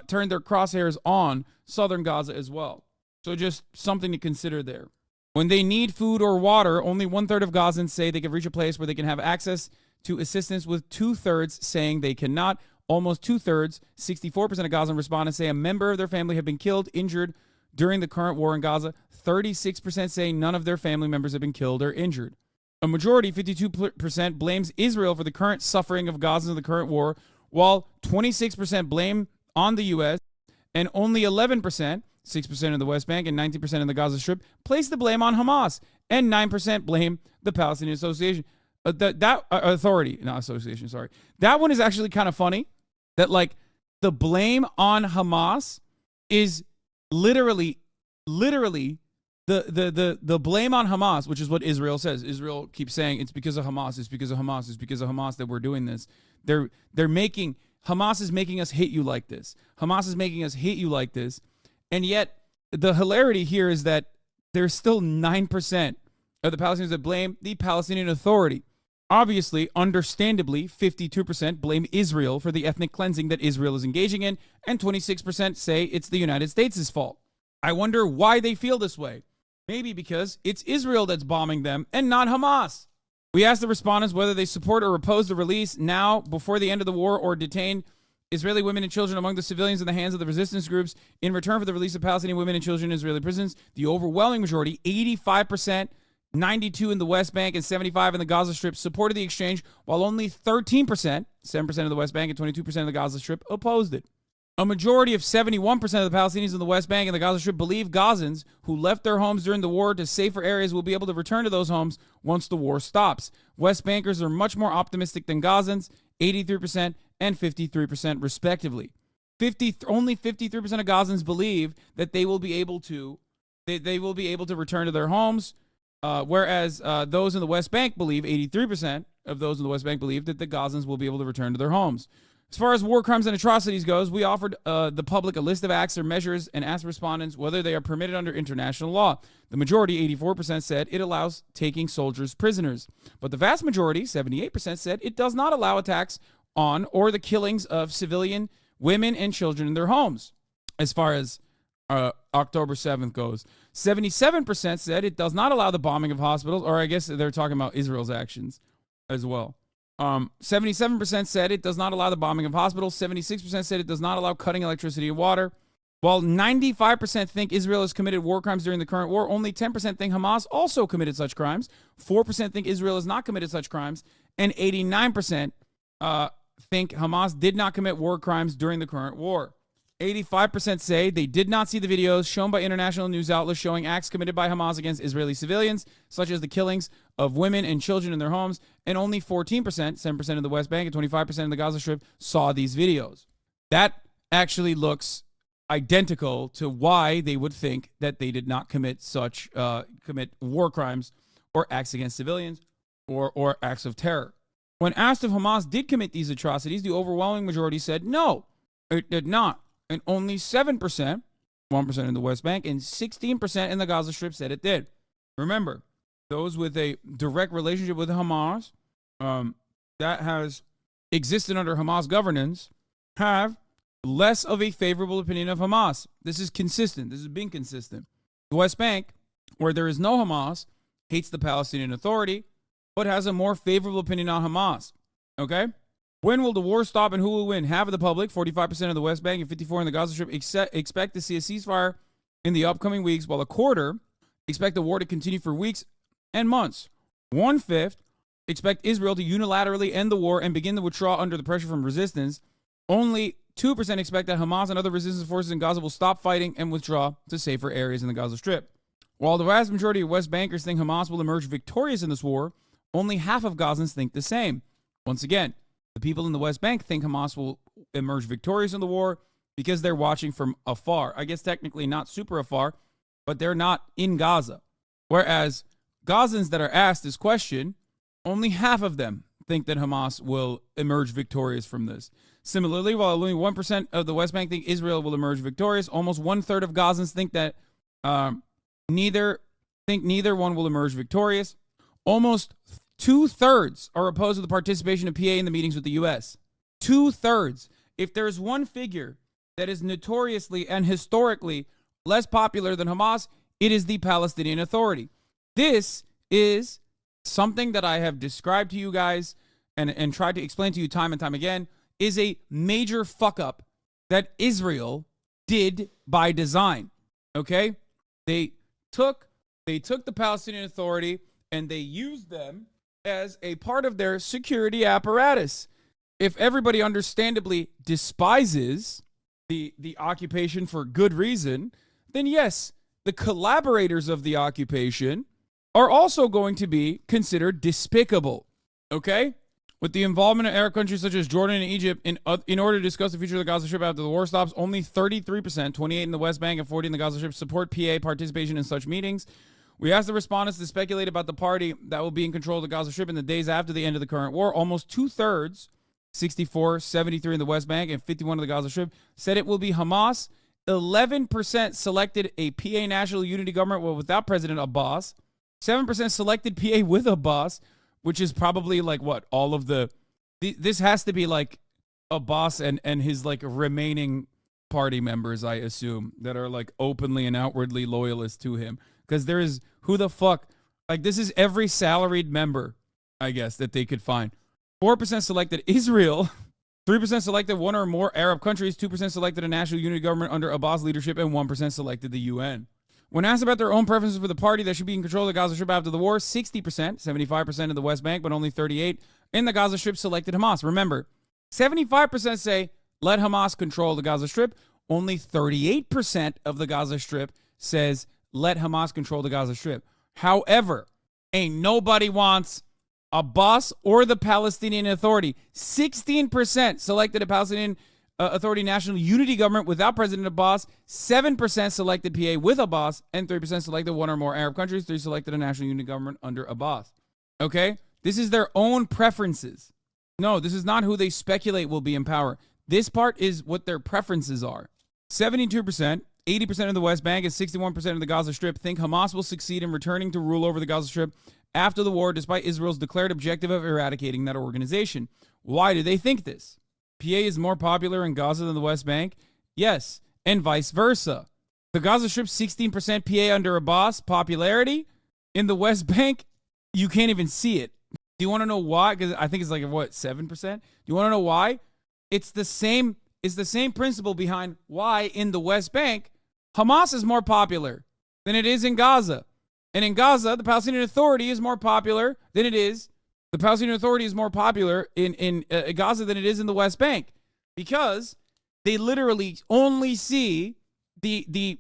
turned their crosshairs on southern Gaza as well. So just something to consider there. When they need food or water, only 1/3 of Gazans say they can reach a place where they can have access to assistance, with 2/3 saying they cannot. Almost 2/3, 64% of Gazan respondents say a member of their family have been killed, injured during the current war in Gaza. 36% say none of their family members have been killed or injured. A majority, 52%, blames Israel for the current suffering of Gazans in the current war, while 26% blame on the U.S., and only 11%, 6% in the West Bank and 19% in the Gaza Strip, place the blame on Hamas, and 9% blame the Palestinian Association. Authority, not association, sorry. That one is actually kind of funny, that like the blame on Hamas is literally the blame on Hamas, which is what Israel says. Israel keeps saying it's because of Hamas, it's because of Hamas, it's because of Hamas that we're doing this. They're making, Hamas is making us hate you like this. Hamas is making us hate you like this. And yet the hilarity here is that there's still 9% of the Palestinians that blame the Palestinian Authority. Obviously, understandably, 52% blame Israel for the ethnic cleansing that Israel is engaging in, and 26% say it's the United States' fault. I wonder why they feel this way. Maybe because it's Israel that's bombing them and not Hamas. We asked the respondents whether they support or oppose the release now, before the end of the war, or detain Israeli women and children among the civilians in the hands of the resistance groups in return for the release of Palestinian women and children in Israeli prisons. The overwhelming majority, 85%, 92 in the West Bank and 75 in the Gaza Strip, supported the exchange, while only 13%, 7% in the West Bank and 22% in the Gaza Strip, opposed it. A majority of 71% of the Palestinians in the West Bank and the Gaza Strip believe Gazans who left their homes during the war to safer areas will be able to return to those homes once the war stops. West Bankers are much more optimistic than Gazans, 83% and 53% respectively. Only 53% of Gazans believe that they will be able to return to their homes. Whereas those in the West Bank believe, 83% of those in the West Bank believe that the Gazans will be able to return to their homes. As far as war crimes and atrocities goes, we offered the public a list of acts or measures and asked respondents whether they are permitted under international law. The majority, 84%, said it allows taking soldiers prisoners. But the vast majority, 78%, said it does not allow attacks on or the killings of civilian women and children in their homes. As far as October 7th goes, 77% said it does not allow the bombing of hospitals, or I guess they're talking about Israel's actions as well. 77% said it does not allow the bombing of hospitals. 76% said it does not allow cutting electricity and water. While 95% think Israel has committed war crimes during the current war, only 10% think Hamas also committed such crimes. 4% think Israel has not committed such crimes. And 89% think Hamas did not commit war crimes during the current war. 85% say they did not see the videos shown by international news outlets showing acts committed by Hamas against Israeli civilians, such as the killings of women and children in their homes, and only 14%, 7% in the West Bank and 25% in the Gaza Strip, saw these videos. That actually looks identical to why they would think that they did not commit war crimes or acts against civilians or acts of terror. When asked if Hamas did commit these atrocities, the overwhelming majority said no, it did not. And only 7%, 1% in the West Bank, and 16% in the Gaza Strip said it did. Remember, those with a direct relationship with Hamas that has existed under Hamas governance have less of a favorable opinion of Hamas. This is consistent. This has been consistent. The West Bank, where there is no Hamas, hates the Palestinian Authority, but has a more favorable opinion on Hamas. Okay? When will the war stop and who will win? Half of the public, 45% of the West Bank and 54% in the Gaza Strip, expect to see a ceasefire in the upcoming weeks, while a quarter expect the war to continue for weeks and months. 1/5 expect Israel to unilaterally end the war and begin to withdraw under the pressure from resistance. Only 2% expect that Hamas and other resistance forces in Gaza will stop fighting and withdraw to safer areas in the Gaza Strip. While the vast majority of West Bankers think Hamas will emerge victorious in this war, only half of Gazans think the same. Once again, the people in the West Bank think Hamas will emerge victorious in the war because they're watching from afar. I guess technically not super afar, but they're not in Gaza. Whereas Gazans that are asked this question, only half of them think that Hamas will emerge victorious from this. Similarly, while only 1% of the West Bank think Israel will emerge victorious, almost 1/3 of Gazans think that neither one will emerge victorious. Almost 2/3 are opposed to the participation of PA in the meetings with the U.S. 2/3. If there's one figure that is notoriously and historically less popular than Hamas, it is the Palestinian Authority. This is something that I have described to you guys and tried to explain to you time and time again, is a major fuck up that Israel did by design. Okay? They took the Palestinian Authority and they used them as a part of their security apparatus. If everybody understandably despises the occupation for good reason, then yes, the collaborators of the occupation are also going to be considered despicable. Okay? With the involvement of Arab countries such as Jordan and Egypt in order to discuss the future of the Gaza Strip after the war stops, only 33%, 28% in the West Bank and 40% in the Gaza Strip, support PA participation in such meetings. We asked the respondents to speculate about the party that will be in control of the Gaza Strip in the days after the end of the current war. Almost 2/3, 64, 73 in the West Bank and 51 in the Gaza Strip, said it will be Hamas. 11% selected a PA national unity government without President Abbas. 7% selected PA with Abbas, which is probably like what? All of this has to be like Abbas and his like remaining party members, I assume, that are like openly and outwardly loyalist to him. Because there is, who the fuck, like this is every salaried member, I guess, that they could find. 4% selected Israel, 3% selected one or more Arab countries, 2% selected a national unity government under Abbas leadership, and 1% selected the UN. When asked about their own preferences for the party that should be in control of the Gaza Strip after the war, 60%, 75% in the West Bank, but only 38% in the Gaza Strip selected Hamas. Remember, 75% say, let Hamas control the Gaza Strip. Only 38% of the Gaza Strip says, let Hamas control the Gaza Strip. However, ain't nobody wants Abbas or the Palestinian Authority. 16% selected a Palestinian Authority national unity government without President Abbas. 7% selected PA with Abbas, and 3% selected one or more Arab countries. 3% selected a national unity government under Abbas. Okay? This is their own preferences. No, this is not who they speculate will be in power. This part is what their preferences are. 72%, 80% of the West Bank and 61% of the Gaza Strip think Hamas will succeed in returning to rule over the Gaza Strip after the war, despite Israel's declared objective of eradicating that organization. Why do they think this? PA is more popular in Gaza than the West Bank? Yes, and vice versa. The Gaza Strip, 16% PA under Abbas popularity. In the West Bank, you can't even see it. Do you want to know why? Because I think it's like, what, 7%? Do you want to know why? It's the same principle behind why in the West Bank, Hamas is more popular than it is in Gaza. And in Gaza, the Palestinian Authority is more popular than it is. The Palestinian Authority is more popular in Gaza than it is in the West Bank. Because They literally only see the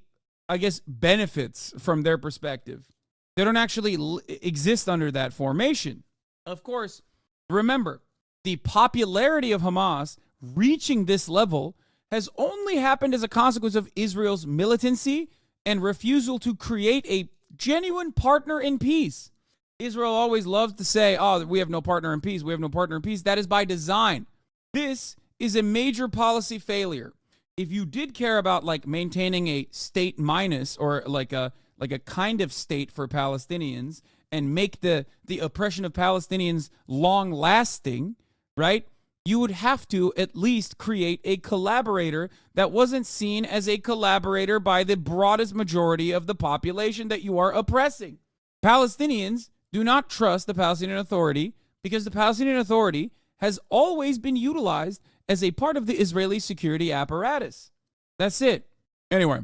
I guess, benefits from their perspective. They don't actually exist under that formation. Of course, remember, the popularity of Hamas reaching this level has only happened as a consequence of Israel's militancy and refusal to create a genuine partner in peace. Israel always loves to say, oh, we have no partner in peace. We have no partner in peace. That is by design. This is a major policy failure. If you did care about like maintaining a state minus or like a kind of state for Palestinians and make the oppression of Palestinians long lasting, right? You would have to at least create a collaborator that wasn't seen as a collaborator by the broadest majority of the population that you are oppressing. Palestinians do not trust the Palestinian Authority because the Palestinian Authority has always been utilized as a part of the Israeli security apparatus. That's it. Anyway,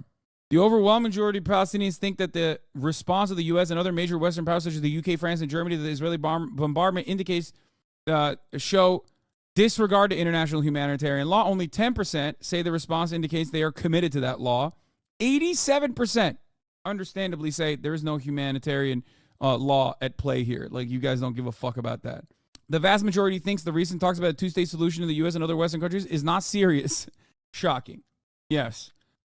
the overwhelming majority of Palestinians think that the response of the U.S. and other major Western powers such as the UK, France, and Germany to the Israeli bombardment indicates show disregard to international humanitarian law. Only 10% say the response indicates they are committed to that law. 87% understandably say there is no humanitarian law at play here. Like, you guys don't give a fuck about that. The vast majority thinks the recent talks about a two-state solution in the U.S. and other Western countries is not serious. Shocking. Yes,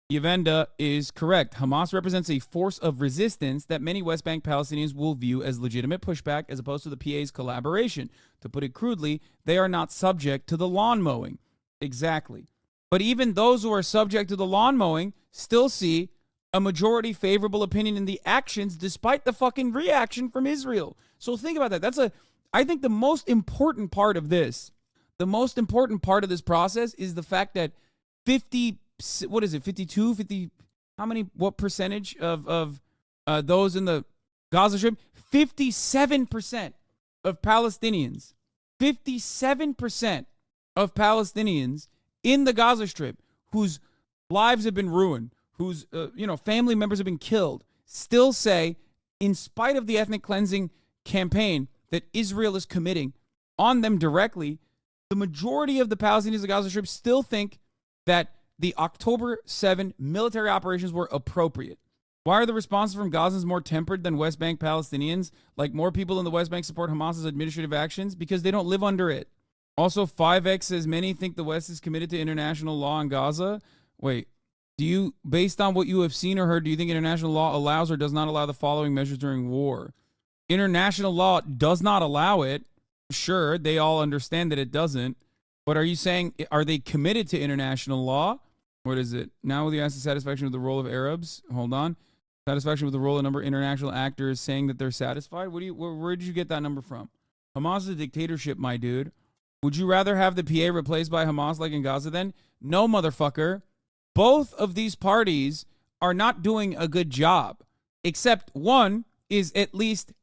Yevenda is correct. Hamas represents a force of resistance that many West Bank Palestinians will view as legitimate pushback as opposed to the PA's collaboration. To put it crudely, they are not subject to the lawn mowing. Exactly. But even those who are subject to the lawn mowing still see a majority favorable opinion in the actions despite the fucking reaction from Israel. So think about that. I think the most important part of this, process is the fact that what percentage of those in the Gaza Strip? 57% of Palestinians, 57% of Palestinians in the Gaza Strip whose lives have been ruined, whose family members have been killed, still say, in spite of the ethnic cleansing campaign that Israel is committing on them directly, the majority of the Palestinians in the Gaza Strip still think that the October 7 military operations were appropriate. Why are the responses from Gazans more tempered than West Bank Palestinians? Like, more people in the West Bank support Hamas's administrative actions because they don't live under it. Also, 5X says many think the West is committed to international law in Gaza. Wait, based on what you have seen or heard, do you think international law allows or does not allow the following measures during war? International law does not allow it. Sure, they all understand that it doesn't. But are you saying, are they committed to international law? What is it? Now will you ask the satisfaction with the role of Arabs? Hold on. Satisfaction with the role of a number of international actors saying that they're satisfied? Where did you get that number from? Hamas is a dictatorship, my dude. Would you rather have the PA replaced by Hamas like in Gaza then? No, motherfucker. Both of these parties are not doing a good job. Except one is at least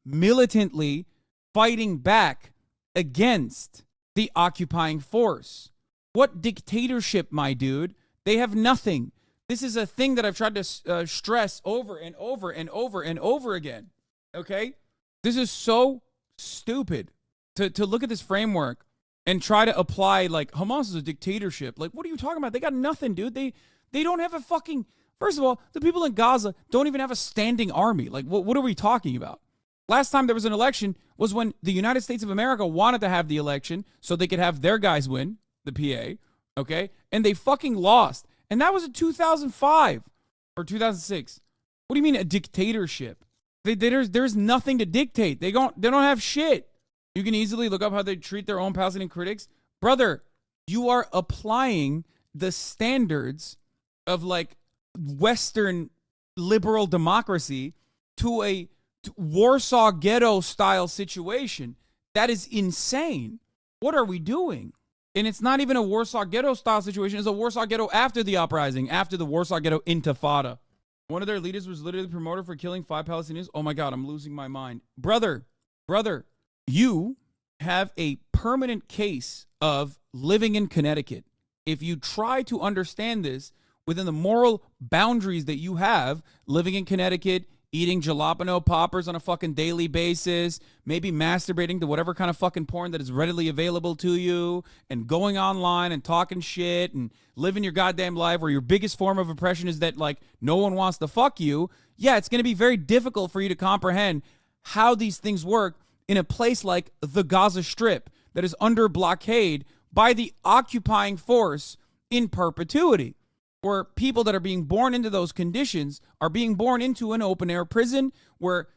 militantly fighting back against the occupying force. What dictatorship, my dude? They have nothing. This is a thing that I've tried to stress over and over and over and over again. Okay? This is so stupid to look at this framework and try to apply, like, Hamas is a dictatorship. Like, what are you talking about? They got nothing, dude. They don't have a fucking... First of all, the people in Gaza don't even have a standing army. Like, what are we talking about? Last time there was an election was when the United States of America wanted to have the election so they could have their guys win, the PA, okay? And they fucking lost. And that was in 2005 or 2006. What do you mean a dictatorship? There's nothing to dictate. They don't have shit. You can easily look up how they treat their own Palestinian critics. Brother, you are applying the standards of, like, Western liberal democracy to a Warsaw Ghetto style situation. That is insane. What are we doing? And it's not even a Warsaw Ghetto style situation. It's a Warsaw Ghetto after the uprising, after the Warsaw Ghetto Intifada. One of their leaders was literally promoted for killing 5 Palestinians. Oh my God, I'm losing my mind. Brother, you have a permanent case of living in Connecticut. If you try to understand this within the moral boundaries that you have living in Connecticut, eating jalapeno poppers on a fucking daily basis, maybe masturbating to whatever kind of fucking porn that is readily available to you, and going online and talking shit and living your goddamn life where your biggest form of oppression is that, like, no one wants to fuck you, yeah, it's going to be very difficult for you to comprehend how these things work in a place like the Gaza Strip that is under blockade by the occupying force in perpetuity, where people that are being born into those conditions are being born into an open-air prison, where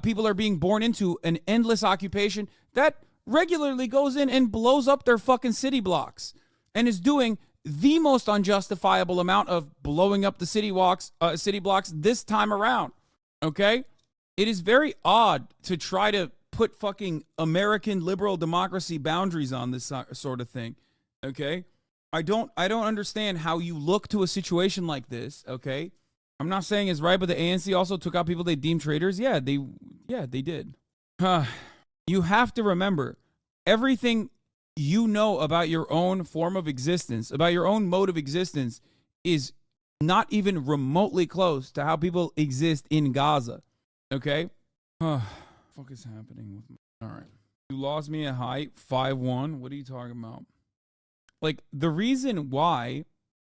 people are being born into an endless occupation that regularly goes in and blows up their fucking city blocks and is doing the most unjustifiable amount of blowing up the city blocks this time around, okay? It is very odd to try to put fucking American liberal democracy boundaries on this sort of thing, okay? I don't understand how you look to a situation like this, okay? I'm not saying it's right, but the ANC also took out people they deemed traitors. Yeah, they did. You have to remember, everything you know about your own form of existence, about your own mode of existence, is not even remotely close to how people exist in Gaza, okay? What the fuck is happening with me? All right. You lost me at height, 5'1". What are you talking about? Like, the reason why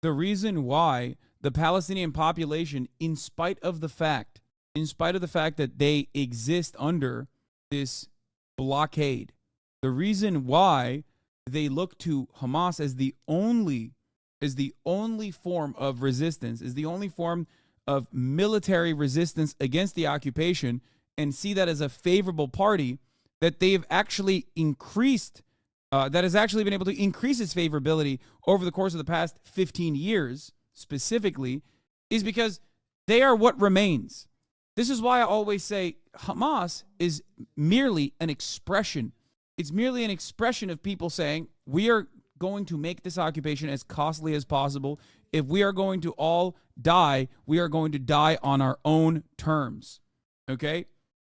the Palestinian population, in spite of the fact that they exist under this blockade, the reason why they look to Hamas as the only form of resistance, is the only form of military resistance against the occupation, and see that as a favorable party, that they've actually increased, that has actually been able to increase its favorability over the course of the past 15 years, specifically, is because they are what remains. This is why I always say Hamas is merely an expression. It's merely an expression of people saying, we are going to make this occupation as costly as possible. If we are going to all die, we are going to die on our own terms. Okay?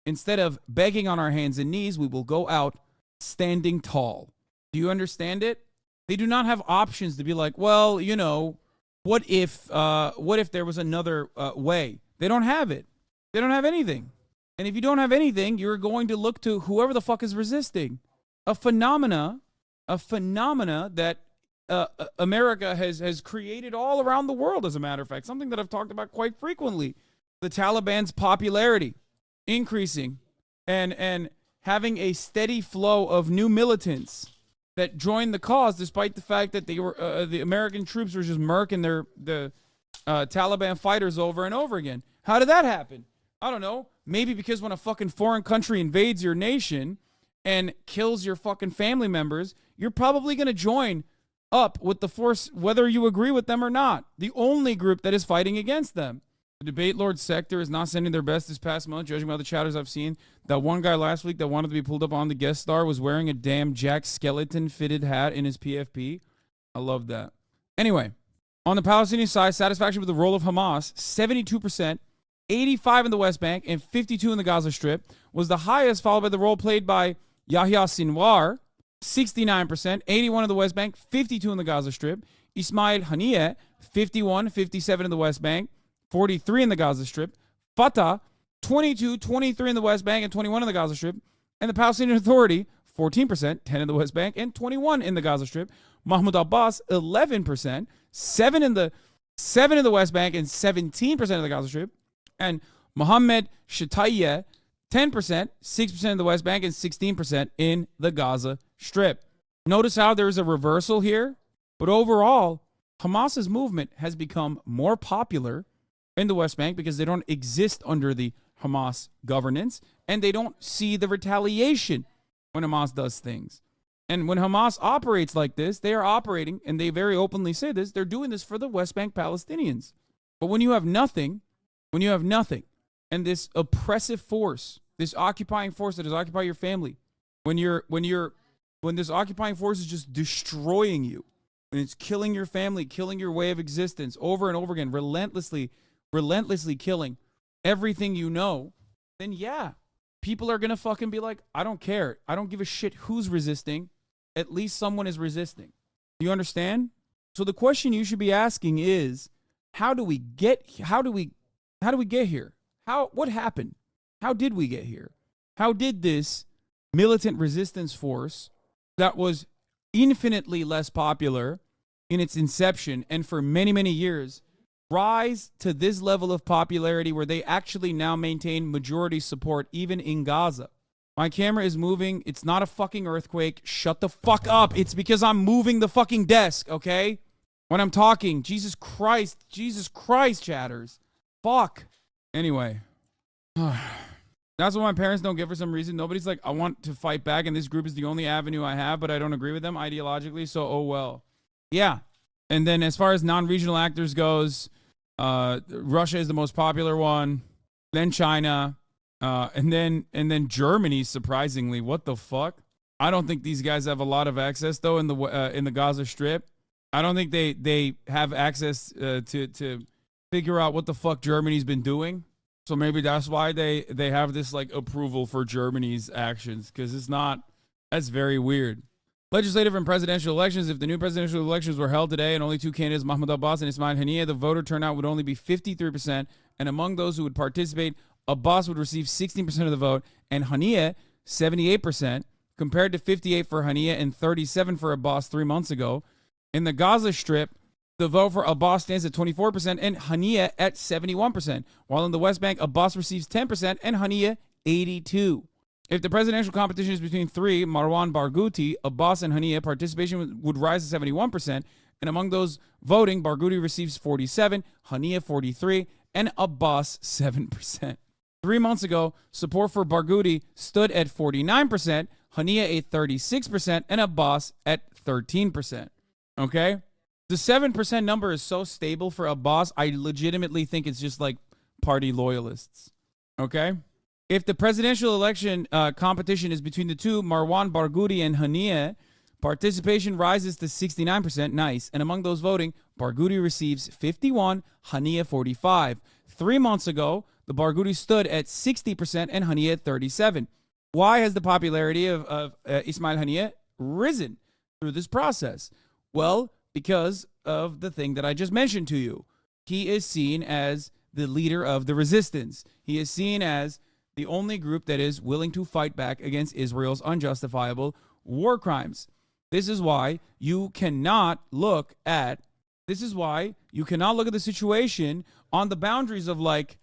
Instead of begging on our hands and knees, we will go out standing tall. Do you understand it? They do not have options to be like, well, you know, what if there was another way? They don't have it. They don't have anything. And if you don't have anything, you're going to look to whoever the fuck is resisting. A phenomena that America has created all around the world, as a matter of fact. Something that I've talked about quite frequently. The Taliban's popularity increasing and having a steady flow of new militants that joined the cause, despite the fact that they were the American troops were just murking the Taliban fighters over and over again. How did that happen? I don't know. Maybe because when a fucking foreign country invades your nation and kills your fucking family members, you're probably going to join up with the force, whether you agree with them or not. The only group that is fighting against them. The debate lord sector is not sending their best this past month, judging by the chatters I've seen. That one guy last week that wanted to be pulled up on the guest star was wearing a damn Jack Skeleton fitted hat in his PFP. I love that. Anyway, on the Palestinian side, satisfaction with the role of Hamas, 72%, 85 in the West Bank, and 52 in the Gaza Strip, was the highest, followed by the role played by Yahya Sinwar, 69%, 81 in the West Bank, 52 in the Gaza Strip. Ismail Haniyeh, 51, 57 in the West Bank, 43 in the Gaza Strip. Fatah, 22, 23 in the West Bank, and 21 in the Gaza Strip. And the Palestinian Authority, 14%, 10 in the West Bank, and 21 in the Gaza Strip. Mahmoud Abbas, 11%, 7 in the West Bank, and 17% of the Gaza Strip. And Mohammed Shataya, 10%, 6% in the West Bank, and 16% in the Gaza Strip. Notice how there's a reversal here, but overall, Hamas's movement has become more popular in the West Bank because they don't exist under the Hamas governance, and they don't see the retaliation when Hamas does things. And when Hamas operates like this, they are operating, and they very openly say this, they're doing this for the West Bank Palestinians. But when you have nothing, and this oppressive force, this occupying force that is occupying your family, when this occupying force is just destroying you, when it's killing your family, killing your way of existence over and over again, relentlessly killing everything you know, then yeah, people are gonna fucking be like, I don't care. I don't give a shit who's resisting. At least someone is resisting. Do you understand? So the question you should be asking is, how do we get here? What happened? How did we get here? How did this militant resistance force that was infinitely less popular in its inception and for many, many years rise to this level of popularity where they actually now maintain majority support even in Gaza? My camera is moving. It's not a fucking earthquake. Shut the fuck up. It's because I'm moving the fucking desk, okay? When I'm talking. Jesus Christ, chatters. Fuck. Anyway. That's what my parents don't get for some reason. Nobody's like, I want to fight back, and this group is the only avenue I have, but I don't agree with them ideologically, so oh well. Yeah. And then as far as non-regional actors goes, Russia is the most popular one, then China, and then Germany, surprisingly. What the fuck? I don't think these guys have a lot of access, though, in the Gaza Strip. I don't think they have access to figure out what the fuck Germany's been doing. So maybe that's why they have this like approval for Germany's actions, because that's very weird. Legislative and presidential elections. If the new presidential elections were held today and only two candidates, Mahmoud Abbas and Ismail Haniyeh, the voter turnout would only be 53%. And among those who would participate, Abbas would receive 16% of the vote and Haniyeh 78%, compared to 58% for Haniyeh and 37% for Abbas 3 months ago. In the Gaza Strip, the vote for Abbas stands at 24% and Haniyeh at 71%, while in the West Bank, Abbas receives 10% and Haniyeh 82%. If the presidential competition is between three, Marwan Barghouti, Abbas, and Haniyeh, participation would rise to 71%, and among those voting, Barghouti receives 47%, Haniyeh 43%, and Abbas 7%. 3 months ago, support for Barghouti stood at 49%, Haniyeh at 36%, and Abbas at 13%. Okay? The 7% number is so stable for Abbas, I legitimately think it's just like party loyalists. Okay? If the presidential election competition is between the two, Marwan Barghouti and Haniyeh, participation rises to 69%. Nice. And among those voting, Barghouti receives 51%, Haniyeh 45%. 3 months ago, the Barghouti stood at 60% and Haniyeh at 37%. Why has the popularity of Ismail Haniyeh risen through this process? Well, because of the thing that I just mentioned to you. He is seen as the leader of the resistance. He is seen as the only group that is willing to fight back against Israel's unjustifiable war crimes. This is why you cannot look at the situation on the boundaries of like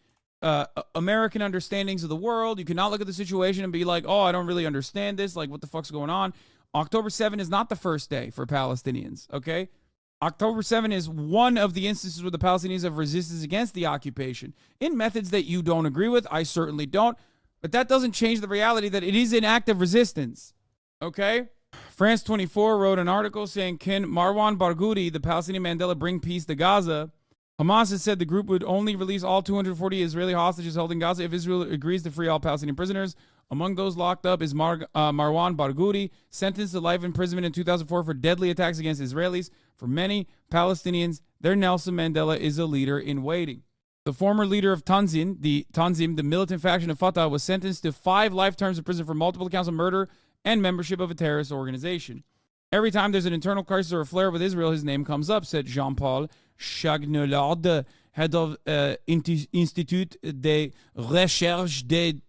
American understandings of the world. You cannot look at the situation and be like, oh, I don't really understand this. Like, what the fuck's going on? October 7 is not the first day for Palestinians, okay? October 7 is one of the instances where the Palestinians have resistance against the occupation in methods that you don't agree with. I certainly don't. But that doesn't change the reality that it is an act of resistance. Okay? France 24 wrote an article saying, can Marwan Barghouti, the Palestinian Mandela, bring peace to Gaza? Hamas has said the group would only release all 240 Israeli hostages held in Gaza if Israel agrees to free all Palestinian prisoners. Among those locked up is Marwan Barghouti, sentenced to life imprisonment in 2004 for deadly attacks against Israelis. For many Palestinians, their Nelson Mandela is a leader in waiting. The former leader of Tanzim, the militant faction of Fatah, was sentenced to 5 life terms in prison for multiple counts of murder and membership of a terrorist organization. Every time there's an internal crisis or a flare with Israel, his name comes up, said Jean-Paul Chagnolard, head of Institut de Recherche d'études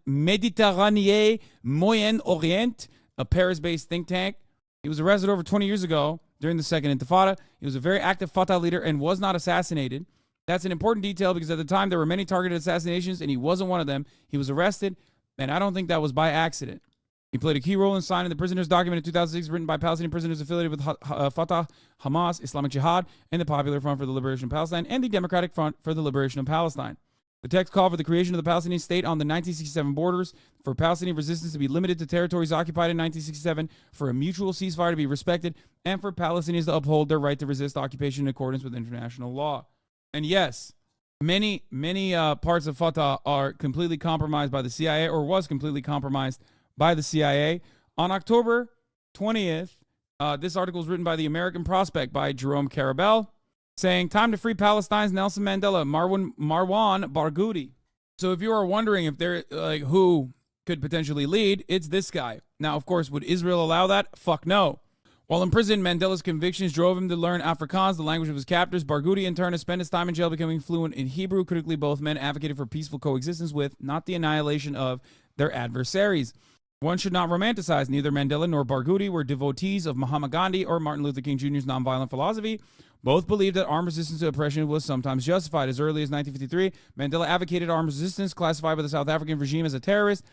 Méditerranée Moyen-Orient, a Paris-based think tank. He was arrested over 20 years ago during the Second Intifada. He was a very active Fatah leader and was not assassinated. That's an important detail because at the time there were many targeted assassinations and he wasn't one of them. He was arrested, and I don't think that was by accident. He played a key role in signing the prisoners' document in 2006 written by Palestinian prisoners affiliated with Fatah, Hamas, Islamic Jihad, and the Popular Front for the Liberation of Palestine, and the Democratic Front for the Liberation of Palestine. The text called for the creation of the Palestinian state on the 1967 borders, for Palestinian resistance to be limited to territories occupied in 1967, for a mutual ceasefire to be respected, and for Palestinians to uphold their right to resist occupation in accordance with international law. And yes, many parts of Fatah are completely compromised by the CIA, or was completely compromised by the CIA. On October 20th, this article was written by the American Prospect by Jerome Carabel, saying, time to free Palestine's Nelson Mandela, Marwan Barghouti. So if you are wondering if they're like who could potentially lead, it's this guy. Now, of course, would Israel allow that? Fuck no. While in prison, Mandela's convictions drove him to learn Afrikaans, the language of his captors. Barghouti, in turn, has spent his time in jail becoming fluent in Hebrew. Critically, both men advocated for peaceful coexistence with, not the annihilation of, their adversaries. One should not romanticize. Neither Mandela nor Barghouti were devotees of Mahatma Gandhi or Martin Luther King Jr.'s nonviolent philosophy. Both believed that armed resistance to oppression was sometimes justified. As early as 1953, Mandela advocated armed resistance, classified by the South African regime as a terrorist,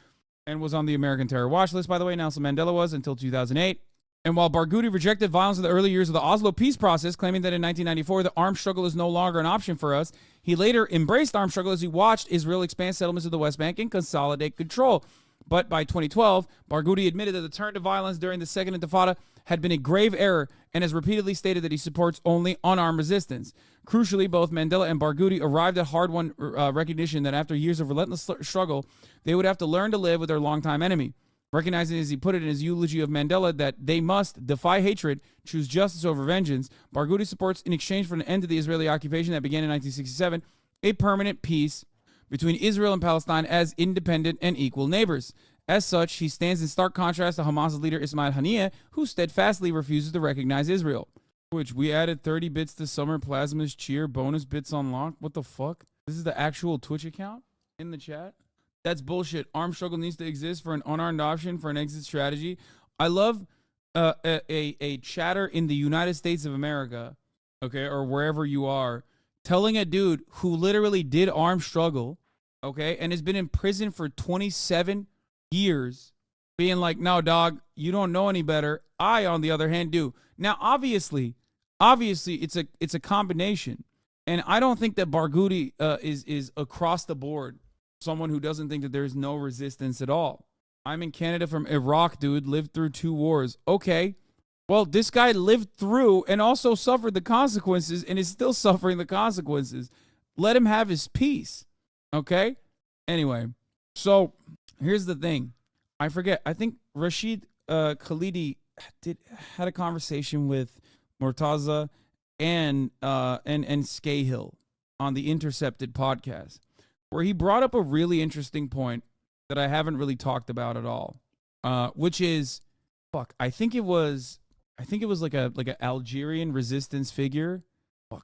and was on the American terror watch list, by the way. Nelson Mandela was until 2008. And while Barghouti rejected violence in the early years of the Oslo peace process, claiming that in 1994 the armed struggle is no longer an option for us, he later embraced armed struggle as he watched Israel expand settlements of the West Bank and consolidate control. But by 2012, Barghouti admitted that the turn to violence during the Second Intifada had been a grave error and has repeatedly stated that he supports only unarmed resistance. Crucially, both Mandela and Barghouti arrived at hard-won recognition that after years of relentless struggle, they would have to learn to live with their longtime enemy. Recognizing, as he put it in his eulogy of Mandela, that they must defy hatred, choose justice over vengeance, Barghouti supports, in exchange for an end to the Israeli occupation that began in 1967, a permanent peace between Israel and Palestine as independent and equal neighbors. As such, he stands in stark contrast to Hamas's leader Ismail Haniyeh, who steadfastly refuses to recognize Israel. Which, we added 30 bits to Summer Plasma's cheer, bonus bits unlocked. What the fuck? This is the actual Twitch account in the chat? That's bullshit. Armed struggle needs to exist for an unarmed option, for an exit strategy. I love a chatter in the United States of America, okay, or wherever you are, telling a dude who literally did armed struggle, okay, and has been in prison for 27 years, being like, no, dog, you don't know any better. I, on the other hand, do. Now, obviously, it's a combination, and I don't think that Barghouti is across the board someone who doesn't think that there's no resistance at all. I'm in Canada from Iraq, dude, lived through 2 wars. Okay, well, this guy lived through and also suffered the consequences and is still suffering the consequences. Let him have his peace, okay? Anyway, so here's the thing. I forget. I think Rashid Khalidi had a conversation with Mortaza and Scahill on the Intercepted podcast, where he brought up a really interesting point that I haven't really talked about at all, which is, I think it was like an Algerian resistance figure.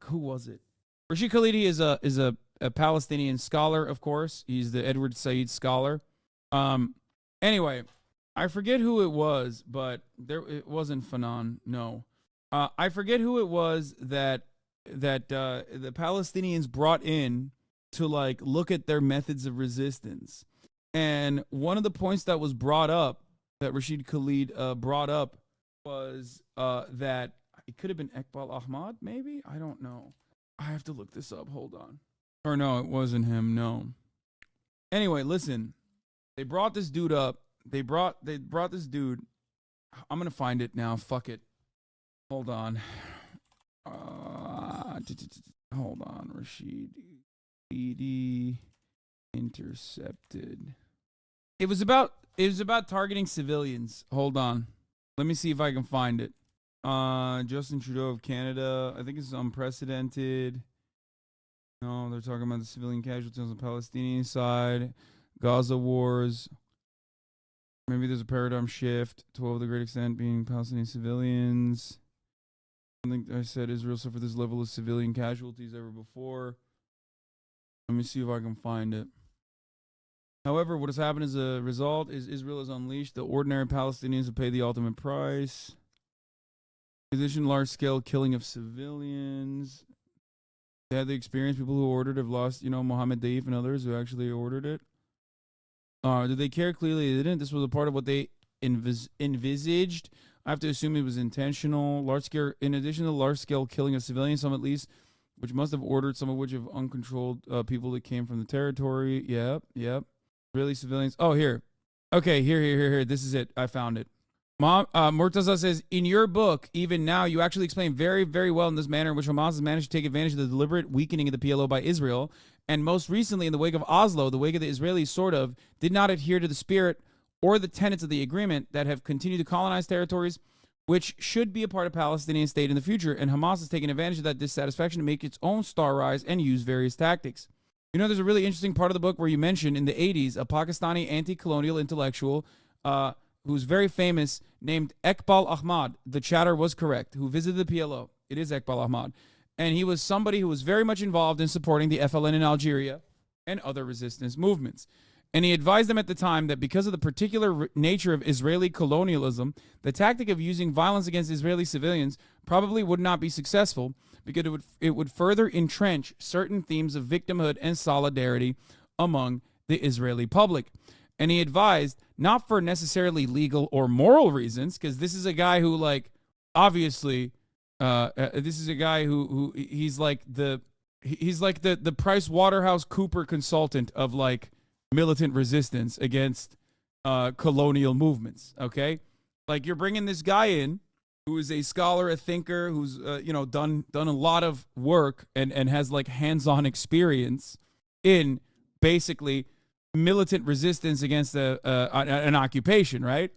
Who was it? Rashid Khalidi is a Palestinian scholar, of course. He's the Edward Said scholar. Anyway, I forget who it was, but it wasn't Fanon. No, I forget who it was that the Palestinians brought in to like look at their methods of resistance. And one of the points that was brought up, that Rashid Khalid brought up, was that it could have been Iqbal Ahmad, maybe? I don't know. I have to look this up. Hold on. Or no, it wasn't him. No. Anyway, listen. They brought this dude up. They brought this dude. I'm going to find it now. Fuck it. Hold on. Hold on, Rashid. Intercepted. It was about targeting civilians. Hold on. Let me see if I can find it. Justin Trudeau of Canada. I think it's unprecedented. No, they're talking about the civilian casualties on the Palestinian side. Gaza wars. Maybe there's a paradigm shift to a great extent being Palestinian civilians. I think I said Israel suffered this level of civilian casualties ever before. Let me see if I can find it. However, what has happened as a result is Israel has unleashed the ordinary Palestinians to pay the ultimate price. In addition, large-scale killing of civilians. They had the experience. People who ordered have lost, Mohammed Daif and others who actually ordered it. Did they care? Clearly they didn't. This was a part of what they envisaged. I have to assume it was intentional. Large-scale, in addition to large-scale killing of civilians, some at least, which must have ordered, some of which have uncontrolled people that came from the territory. Yep. Really, civilians. Oh, here. Okay, here. This is it. I found it. Murtaza says, in your book, even now, you actually explain very, very well in this manner in which Hamas has managed to take advantage of the deliberate weakening of the PLO by Israel. And most recently, in the wake of Oslo, the wake of the Israelis sort of did not adhere to the spirit or the tenets of the agreement that have continued to colonize territories, which should be a part of Palestinian state in the future. And Hamas has taken advantage of that dissatisfaction to make its own star rise and use various tactics. There's a really interesting part of the book where you mention in the 80s, a Pakistani anti-colonial intellectual who's very famous, named Ekbal Ahmad. The chatter was correct, who visited the PLO. It is Ekbal Ahmad. And he was somebody who was very much involved in supporting the FLN in Algeria and other resistance movements. And he advised them at the time that because of the particular nature of Israeli colonialism, the tactic of using violence against Israeli civilians probably would not be successful because it would further entrench certain themes of victimhood and solidarity among the Israeli public. And he advised, not for necessarily legal or moral reasons, because this is a guy who, like, obviously, this is a guy who he's like the Price Waterhouse Cooper consultant of, like, militant resistance against colonial movements. Okay, like, you're bringing this guy in who is a scholar, a thinker, who's done a lot of work and has, like, hands-on experience in basically militant resistance against an occupation, right?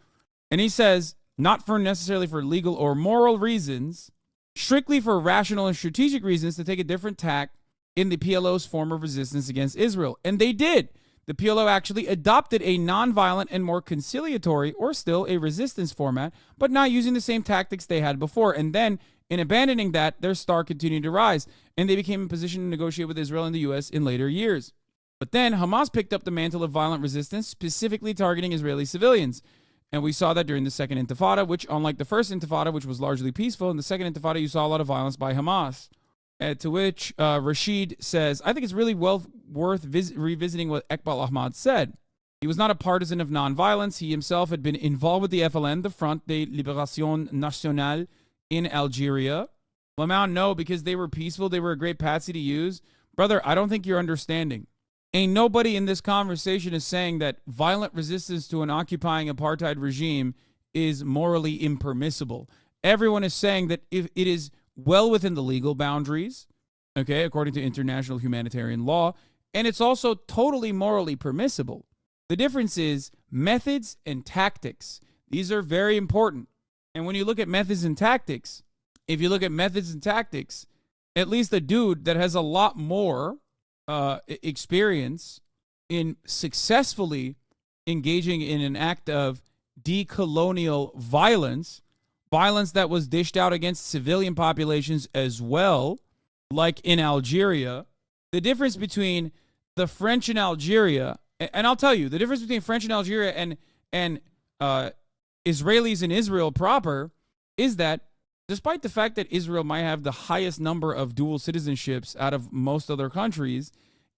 And he says, not for necessarily for legal or moral reasons, strictly for rational and strategic reasons, to take a different tack in the PLO's form of resistance against Israel. And they did. The PLO actually adopted a nonviolent and more conciliatory, or still a resistance format, but not using the same tactics they had before. And then, in abandoning that, their star continued to rise, and they became in position to negotiate with Israel and the U.S. in later years. But then Hamas picked up the mantle of violent resistance, specifically targeting Israeli civilians. And we saw that during the Second Intifada, which, unlike the First Intifada, which was largely peaceful, in the Second Intifada, you saw a lot of violence by Hamas. To which Rashid says, I think it's really worth revisiting what Ekbal Ahmad said. He was not a partisan of nonviolence. He himself had been involved with the FLN, the Front de Libération Nationale, in Algeria. Lamau, no, because they were peaceful. They were a great patsy to use. Brother, I don't think you're understanding. Ain't nobody in this conversation is saying that violent resistance to an occupying apartheid regime is morally impermissible. Everyone is saying that if it is well within the legal boundaries, okay, according to international humanitarian law, and it's also totally morally permissible. The difference is methods and tactics. These are very important. And when you look at methods and tactics, if you look at methods and tactics, at least a dude that has a lot more experience in successfully engaging in an act of decolonial violence that was dished out against civilian populations as well, like in Algeria. The difference between the French in Algeria, and I'll tell you, the difference between French in Algeria and Israelis in Israel proper is that despite the fact that Israel might have the highest number of dual citizenships out of most other countries,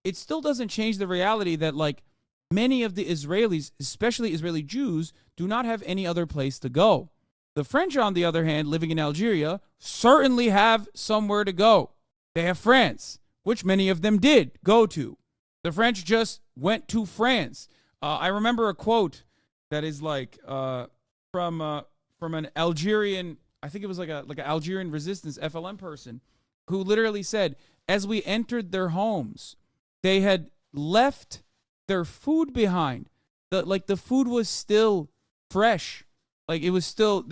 it still doesn't change the reality that, like, many of the Israelis, especially Israeli Jews, do not have any other place to go. The French, on the other hand, living in Algeria, certainly have somewhere to go. They have France, which many of them did go to. The French just went to France. I remember a quote that is like from an Algerian, I think it was like an Algerian resistance FLN person, who literally said, as we entered their homes, they had left their food behind. The food was still fresh. Like, there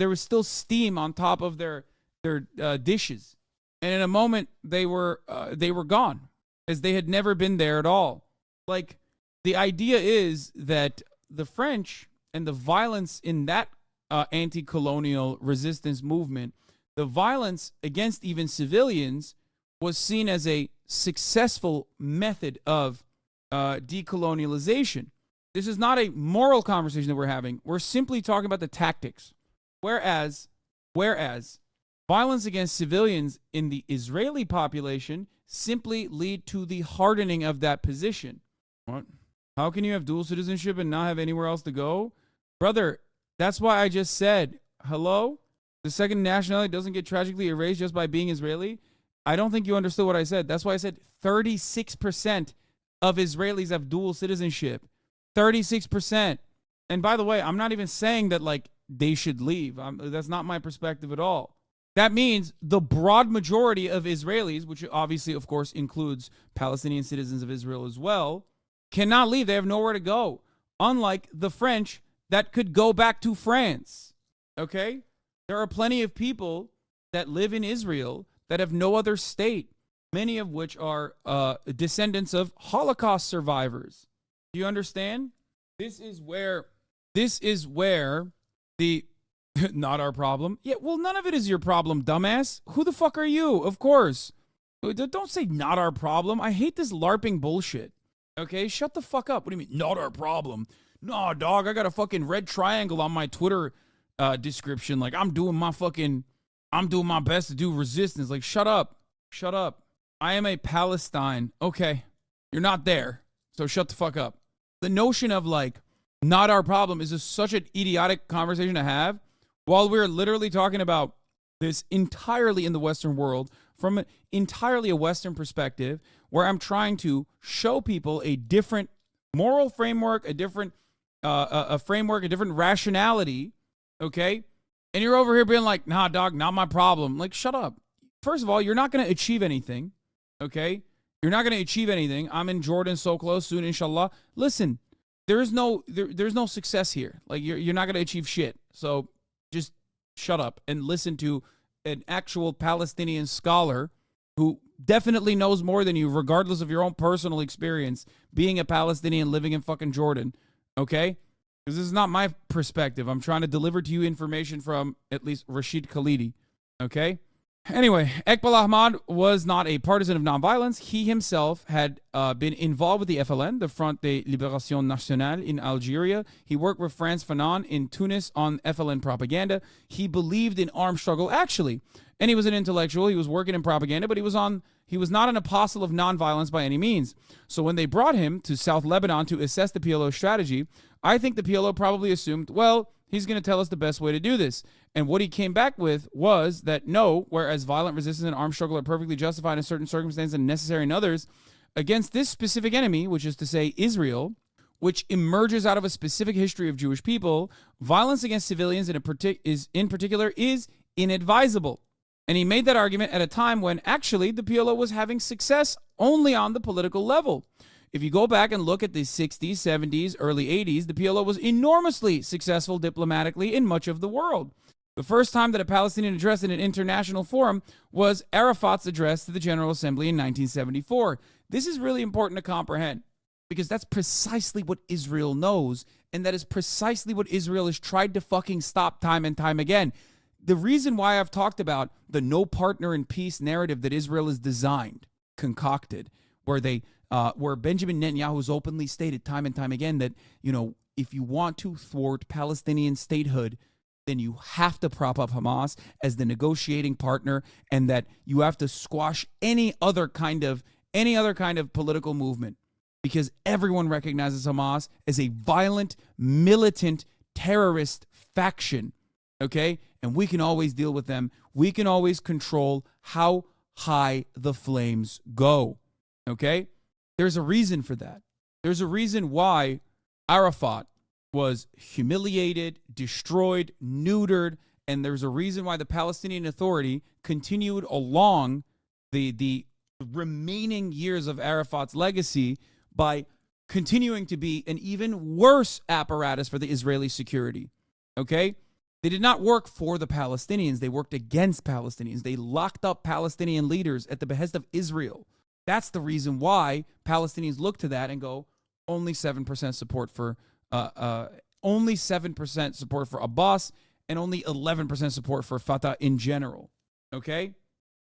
was still steam on top of their dishes. And in a moment, they were gone, as they had never been there at all. Like, the idea is that the French and the violence in that anti-colonial resistance movement, the violence against even civilians, was seen as a successful method of decolonialization. This is not a moral conversation that we're having. We're simply talking about the tactics. Whereas violence against civilians in the Israeli population simply lead to the hardening of that position. What? How can you have dual citizenship and not have anywhere else to go? Brother, that's why I just said, hello? The second nationality doesn't get tragically erased just by being Israeli? I don't think you understood what I said. That's why I said 36% of Israelis have dual citizenship. 36%. And by the way, I'm not even saying that, like, they should leave. That's not my perspective at all. That means the broad majority of Israelis, which obviously, of course, includes Palestinian citizens of Israel as well, cannot leave. They have nowhere to go. Unlike the French that could go back to France. Okay? There are plenty of people that live in Israel that have no other state, many of which are descendants of Holocaust survivors. Do you understand? This is where The not our problem. Yeah, well, none of it is your problem, dumbass. Who the fuck are you? Of course. Don't say not our problem. I hate this LARPing bullshit. Okay, shut the fuck up. What do you mean, not our problem? Nah, dog, I got a fucking red triangle on my Twitter description. Like, I'm doing my best to do resistance. Like, shut up. Shut up. I am a Palestine. Okay, you're not there, so shut the fuck up. The notion of, like, not our problem is just such an idiotic conversation to have while we're literally talking about this entirely in the Western world from entirely a Western perspective, where I'm trying to show people a different moral framework, a different framework, a different rationality, okay? And you're over here being like, nah, dog, not my problem. Like, shut up. First of all, you're not going to achieve anything, okay? You're not going to achieve anything. I'm in Jordan so close soon, inshallah. Listen, there's no success here. Like, you're not going to achieve shit. So just shut up and listen to an actual Palestinian scholar who definitely knows more than you, regardless of your own personal experience being a Palestinian living in fucking Jordan, okay? Because this is not my perspective. I'm trying to deliver to you information from at least Rashid Khalidi, okay? Anyway, Eqbal Ahmad was not a partisan of nonviolence. He himself had been involved with the FLN, the Front de Libération Nationale, in Algeria. He worked with Frantz Fanon in Tunis on FLN propaganda. He believed in armed struggle, actually. And he was an intellectual. He was working in propaganda, but he was not an apostle of nonviolence by any means. So when they brought him to South Lebanon to assess the PLO strategy, I think the PLO probably assumed, well, he's going to tell us the best way to do this. And what he came back with was that no, whereas violent resistance and armed struggle are perfectly justified in certain circumstances and necessary in others, against this specific enemy, which is to say Israel, which emerges out of a specific history of Jewish people, violence against civilians in particular is inadvisable. And he made that argument at a time when actually the PLO was having success only on the political level. If you go back and look at the 60s, 70s, early 80s, the PLO was enormously successful diplomatically in much of the world. The first time that a Palestinian address in an international forum was Arafat's address to the General Assembly in 1974. This is really important to comprehend because that's precisely what Israel knows, and that is precisely what Israel has tried to fucking stop time and time again. The reason why I've talked about the no partner in peace narrative that Israel has designed, concocted, where Benjamin Netanyahu has openly stated time and time again that, you know, if you want to thwart Palestinian statehood, then you have to prop up Hamas as the negotiating partner, and that you have to squash any other kind of political movement, because everyone recognizes Hamas as a violent, militant, terrorist faction, okay? And we can always deal with them. We can always control how high the flames go, okay? There's a reason for that. There's a reason why Arafat was humiliated, destroyed, neutered, and there's a reason why the Palestinian Authority continued along the remaining years of Arafat's legacy by continuing to be an even worse apparatus for the Israeli security, okay? They did not work for the Palestinians. They worked against Palestinians. They locked up Palestinian leaders at the behest of Israel. That's the reason why Palestinians look to that and go, only 7% support for only 7% support for Abbas, and only 11% support for Fatah in general. Okay?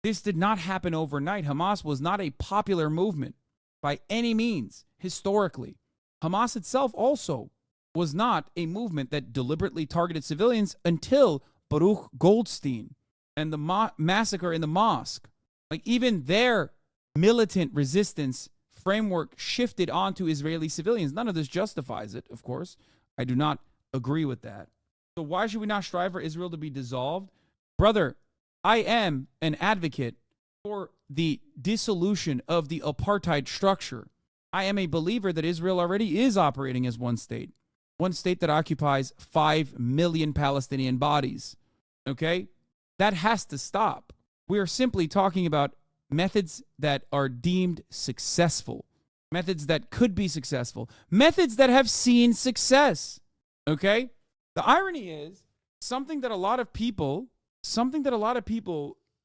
This did not happen overnight. Hamas was not a popular movement by any means, historically. Hamas itself also was not a movement that deliberately targeted civilians until Baruch Goldstein and the massacre in the mosque. Like, even their militant resistance framework shifted onto Israeli civilians. None of this justifies it, of course. I do not agree with that. So why should we not strive for Israel to be dissolved? Brother, I am an advocate for the dissolution of the apartheid structure. I am a believer that Israel already is operating as one state that occupies 5 million Palestinian bodies. Okay? That has to stop. We are simply talking about methods that are deemed successful, methods that could be successful, methods that have seen success. Okay? The irony is something that a lot of people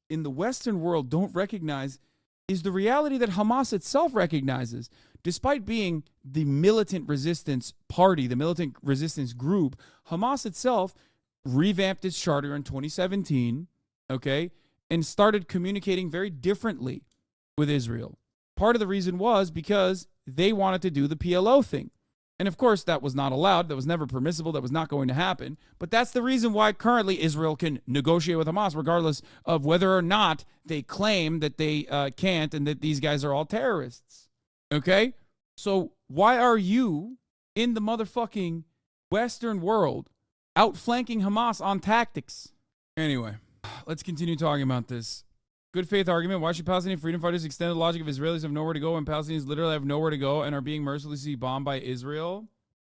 in the Western world don't recognize is the reality that Hamas itself recognizes. Despite being the militant resistance party, the militant resistance group, Hamas itself revamped its charter in 2017, okay, and started communicating very differently with Israel. Part of the reason was because they wanted to do the PLO thing. And of course, that was not allowed. That was never permissible. That was not going to happen. But that's the reason why currently Israel can negotiate with Hamas, regardless of whether or not they claim that they can't and that these guys are all terrorists. Okay? So why are you in the motherfucking Western world outflanking Hamas on tactics? Anyway, let's continue talking about this. Good faith argument. Why should Palestinian freedom fighters extend the logic of Israelis have nowhere to go when Palestinians literally have nowhere to go and are being mercilessly bombed by Israel?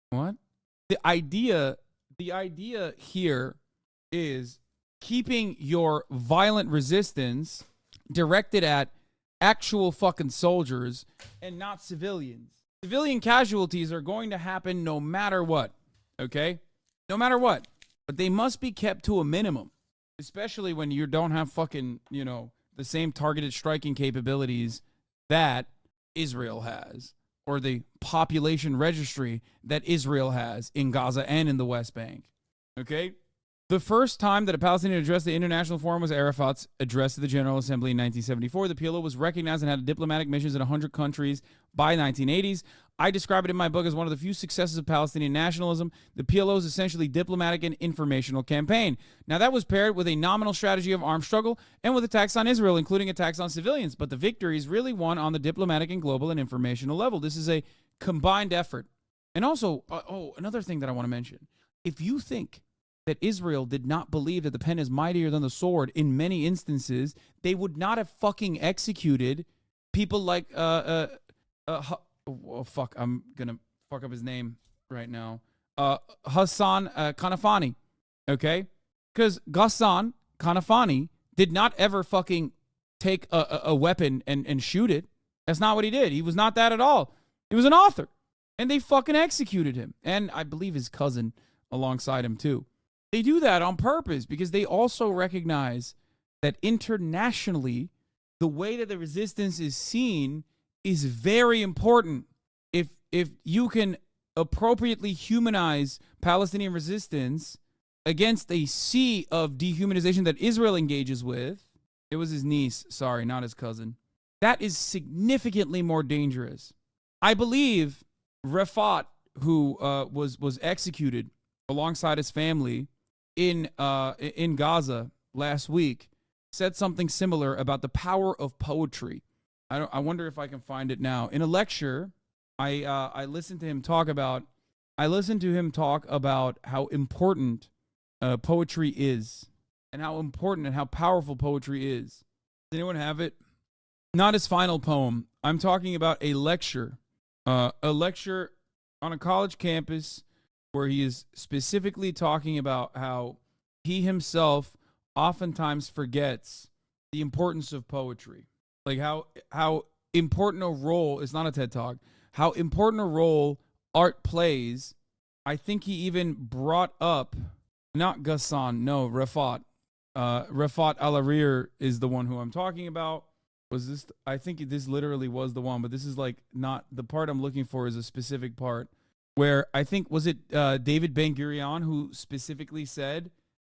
What? The idea here is keeping your violent resistance directed at actual fucking soldiers and not civilians. Civilian casualties are going to happen no matter what, okay? No matter what. But they must be kept to a minimum, especially when you don't have fucking, you know, the same targeted striking capabilities that Israel has, or the population registry that Israel has in Gaza and in the West Bank. Okay? The first time that a Palestinian addressed the International Forum was Arafat's address to the General Assembly in 1974. The PLO was recognized and had diplomatic missions in 100 countries by 1980s. I describe it in my book as one of the few successes of Palestinian nationalism. The PLO is essentially diplomatic and informational campaign. Now, that was paired with a nominal strategy of armed struggle and with attacks on Israel, including attacks on civilians. But the victories really won on the diplomatic and global and informational level. This is a combined effort. And also, another thing that I want to mention. If you think that Israel did not believe that the pen is mightier than the sword in many instances, they would not have fucking executed people like I'm gonna fuck up his name right now. Hassan Kanafani, okay? Because Ghassan Kanafani did not ever fucking take a weapon and shoot it. That's not what he did. He was not that at all. He was an author. And they fucking executed him. And I believe his cousin alongside him too. They do that on purpose because they also recognize that internationally, the way that the resistance is seen is very important. If you can appropriately humanize Palestinian resistance against a sea of dehumanization that Israel engages with, it was his niece, sorry, not his cousin. That is significantly more dangerous. I believe Rafat, who was executed alongside his family in Gaza last week, said something similar about the power of poetry. I wonder if I can find it now. In a lecture, I listened to him talk about how important poetry is, and how important and how powerful poetry is. Does anyone have it? Not his final poem. I'm talking about a lecture on a college campus where he is specifically talking about how he himself oftentimes forgets the importance of poetry. Like how important a role, it's not a TED Talk, how important a role art plays. I think he even brought up, not Ghassan, no, Rafat. Rafat Al-Arir is the one who I'm talking about. I think this literally was the one, but this is like not, the part I'm looking for is a specific part where I think, was it David Ben-Gurion who specifically said,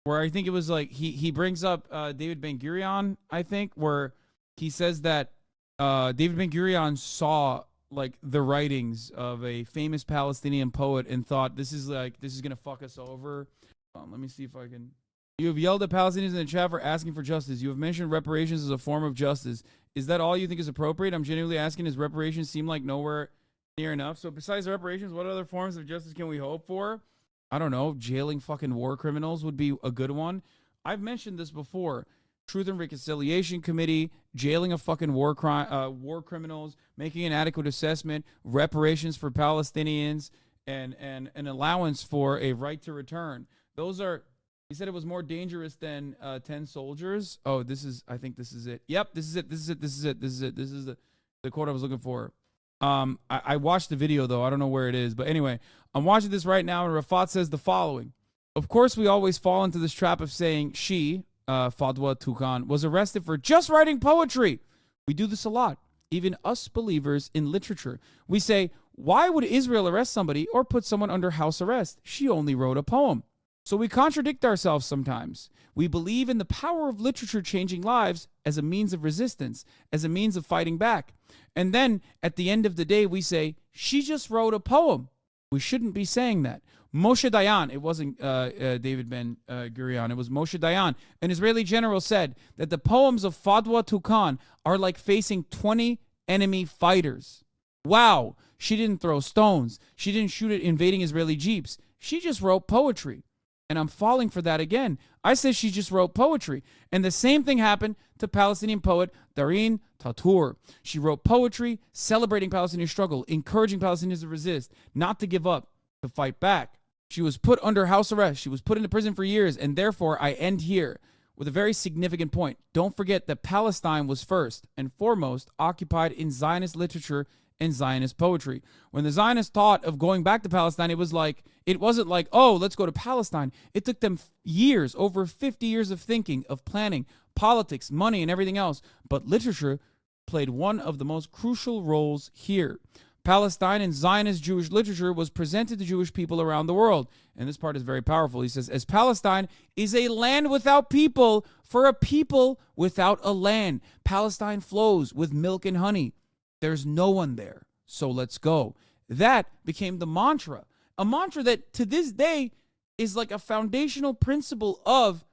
where I think it was like, he brings up David Ben-Gurion, I think, where he says that David Ben-Gurion saw like the writings of a famous Palestinian poet and thought, this is going to fuck us over. Let me see if I can. You have yelled at Palestinians in the chat for asking for justice. You have mentioned reparations as a form of justice. Is that all you think is appropriate? I'm genuinely asking, does reparations seem like nowhere near enough? So besides reparations, what other forms of justice can we hope for? I don't know. Jailing fucking war criminals would be a good one. I've mentioned this before. Truth and Reconciliation Committee, jailing of fucking war criminals, making an adequate assessment, reparations for Palestinians, and an allowance for a right to return. Those are, he said it was more dangerous than 10 soldiers. Oh, I think this is it. Yep, this is it. This is the quote I was looking for. I watched the video though. I don't know where it is, but anyway, I'm watching this right now, and Rafat says the following. Of course, we always fall into this trap of saying she, Fadwa Tukan, was arrested for just writing poetry. We do this a lot, even us believers in literature. We say, why would Israel arrest somebody or put someone under house arrest? She only wrote a poem. So we contradict ourselves sometimes. We believe in the power of literature changing lives as a means of resistance, as a means of fighting back. And then at the end of the day, we say, she just wrote a poem. We shouldn't be saying that. Moshe Dayan, it wasn't David Ben Gurion, it was Moshe Dayan, an Israeli general, said that the poems of Fadwa Tukan are like facing 20 enemy fighters. Wow, she didn't throw stones. She didn't shoot at invading Israeli jeeps. She just wrote poetry. And I'm falling for that again. I said she just wrote poetry. And the same thing happened to Palestinian poet Dareen Tatour. She wrote poetry celebrating Palestinian struggle, encouraging Palestinians to resist, not to give up, to fight back. She was put under house arrest. She was put into prison for years. And therefore, I end here with a very significant point. Don't forget that Palestine was first and foremost occupied in Zionist literature and Zionist poetry. When the Zionists thought of going back to Palestine, it wasn't like, oh, let's go to Palestine. It took them years, over 50 years of thinking, of planning, politics, money, and everything else. But literature played one of the most crucial roles here. Palestine and Zionist Jewish literature was presented to Jewish people around the world. And this part is very powerful. He says, as Palestine is a land without people for a people without a land. Palestine flows with milk and honey. There's no one there, so let's go. That became the mantra, a mantra that to this day is like a foundational principle of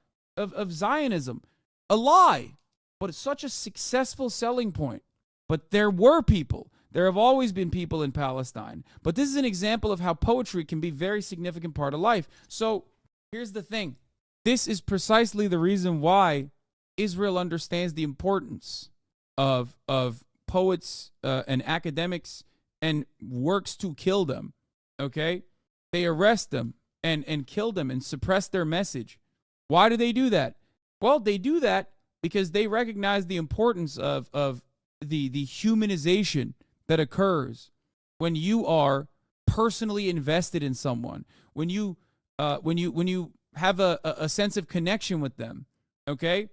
Zionism. A lie, but it's such a successful selling point. But there were people. There have always been people in Palestine. But this is an example of how poetry can be a very significant part of life. So here's the thing. This is precisely the reason why Israel understands the importance of poets and academics and works to kill them. Okay? They arrest them and kill them and suppress their message. Why do they do that? Well, they do that because they recognize the importance of the humanization that occurs when you are personally invested in someone, when you have a sense of connection with them. Okay?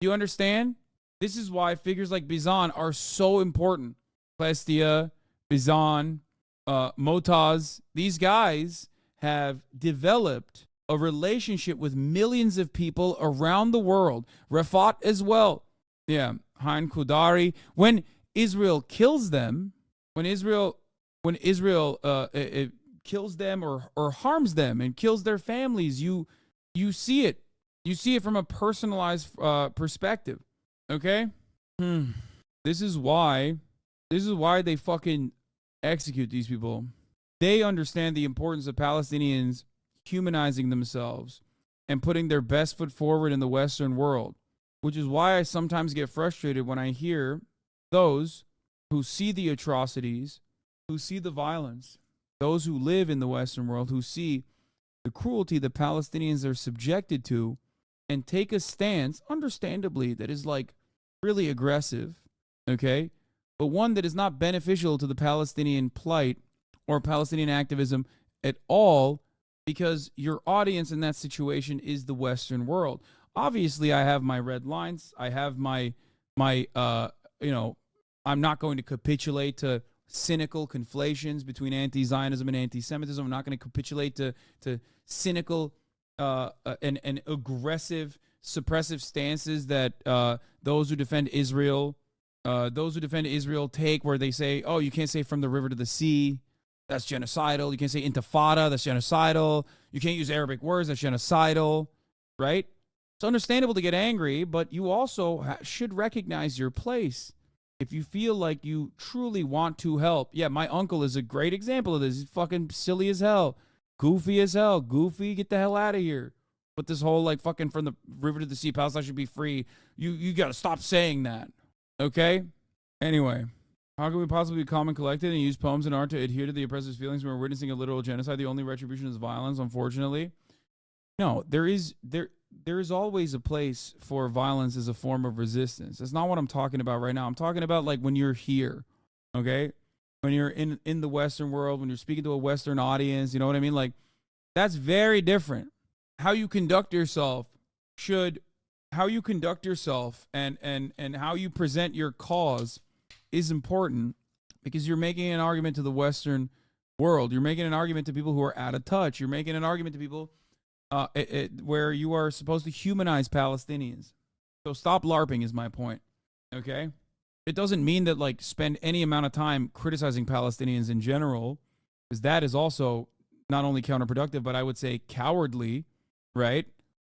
You understand? This is why figures like Bizan are so important. Plestia, Bizan, Motaz, these guys have developed a relationship with millions of people around the world. Rafat as well. Yeah, Hein Kudari. When Israel kills them, when Israel kills them or harms them and kills their families, you see it. You see it from a personalized perspective. Okay? This is why they fucking execute these people. They understand the importance of Palestinians humanizing themselves and putting their best foot forward in the Western world, which is why I sometimes get frustrated when I hear those who see the atrocities, who see the violence, those who live in the Western world, who see the cruelty that Palestinians are subjected to, and take a stance, understandably, that is like really aggressive, okay? But one that is not beneficial to the Palestinian plight or Palestinian activism at all, because your audience in that situation is the Western world. Obviously, I have my red lines. I have my I'm not going to capitulate to cynical conflations between anti-Zionism and anti-Semitism. I'm not going to capitulate to cynical and aggressive, suppressive stances that those who defend Israel take, where they say, oh, you can't say from the river to the sea. That's genocidal. You can't say intifada. That's genocidal. You can't use Arabic words. That's genocidal, right? It's understandable to get angry, but you also should recognize your place. If you feel like you truly want to help. Yeah, my uncle is a great example of this. He's fucking silly as hell. Goofy as hell. Goofy, get the hell out of here. But this whole like fucking from the river to the sea, Palestine should be free. You got to stop saying that. Okay? Anyway. How can we possibly be calm and collected and use poems and art to adhere to the oppressor's feelings when we're witnessing a literal genocide? The only retribution is violence, unfortunately. No, there is always a place for violence as a form of resistance. That's not what I'm talking about right now. I'm talking about like when you're here, okay? When you're in the Western world, when you're speaking to a Western audience, you know what I mean? Like, that's very different. How you conduct yourself and how you present your cause is important, because you're making an argument to the Western world. You're making an argument to people who are out of touch. You're making an argument to people where you are supposed to humanize Palestinians. So stop LARPing is my point. Okay? It doesn't mean that like spend any amount of time criticizing Palestinians in general, because that is also not only counterproductive, but I would say cowardly, right?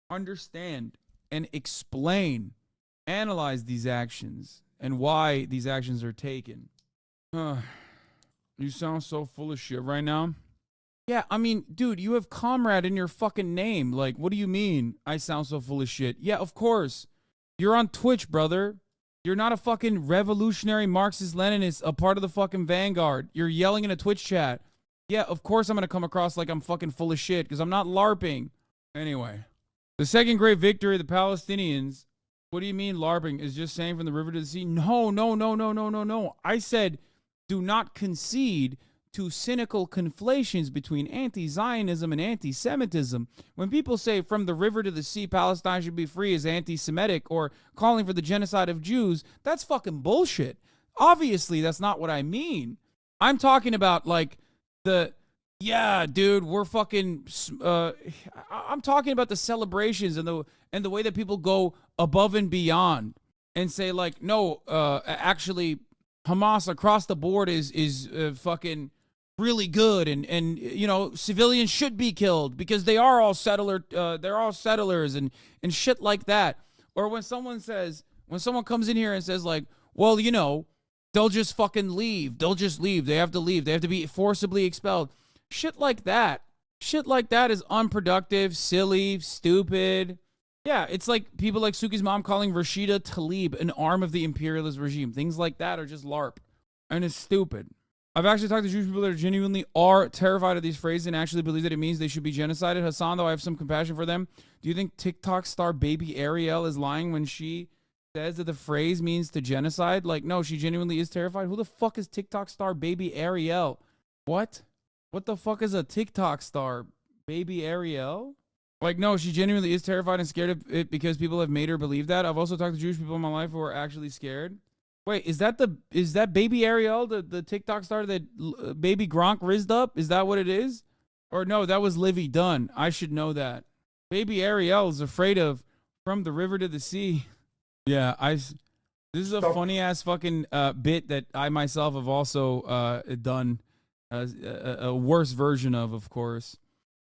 Understand and explain, analyze these actions and why these actions are taken. You sound so full of shit right now. Yeah, I mean, dude, you have comrade in your fucking name. Like, what do you mean I sound so full of shit? Yeah, of course. You're on Twitch, brother. You're not a fucking revolutionary Marxist-Leninist, a part of the fucking vanguard. You're yelling in a Twitch chat. Yeah, of course I'm going to come across like I'm fucking full of shit because I'm not LARPing. Anyway, the second great victory of the Palestinians. What do you mean LARPing is just saying from the river to the sea? No. I said do not concede to cynical conflations between anti-Zionism and anti-Semitism. When people say from the river to the sea, Palestine should be free is anti-Semitic or calling for the genocide of Jews, that's fucking bullshit. Obviously, that's not what I mean. I'm talking about like yeah, dude, we're fucking, I'm talking about the celebrations and the way that people go above and beyond and say like, no, actually Hamas across the board is fucking really good and you know civilians should be killed because they are all they're all settlers and shit like that. Or when someone comes in here and says like, well, you know, they'll just fucking leave, they have to leave, they have to be forcibly expelled, shit like that is unproductive, silly, stupid. Yeah, it's like people like Suki's mom calling Rashida Tlaib an arm of the imperialist regime. Things like that are just LARP and it's stupid. I've actually talked to Jewish people that genuinely are terrified of these phrases and actually believe that it means they should be genocided. Hassan, though, I have some compassion for them. Do you think TikTok star baby Ariel is lying when she says that the phrase means to genocide? Like, no, she genuinely is terrified. Who the fuck is TikTok star baby Ariel? What? What the fuck is a TikTok star baby Ariel? Like, no, she genuinely is terrified and scared of it because people have made her believe that. I've also talked to Jewish people in my life who are actually scared. Wait, is that baby Ariel, the TikTok star that baby Gronk rizzed up? Is that what it is? Or no, that was Livy Dunn. I should know that. Baby Ariel is afraid of from the river to the sea. Yeah, this is a funny ass fucking bit that I myself have also done a worse version of course.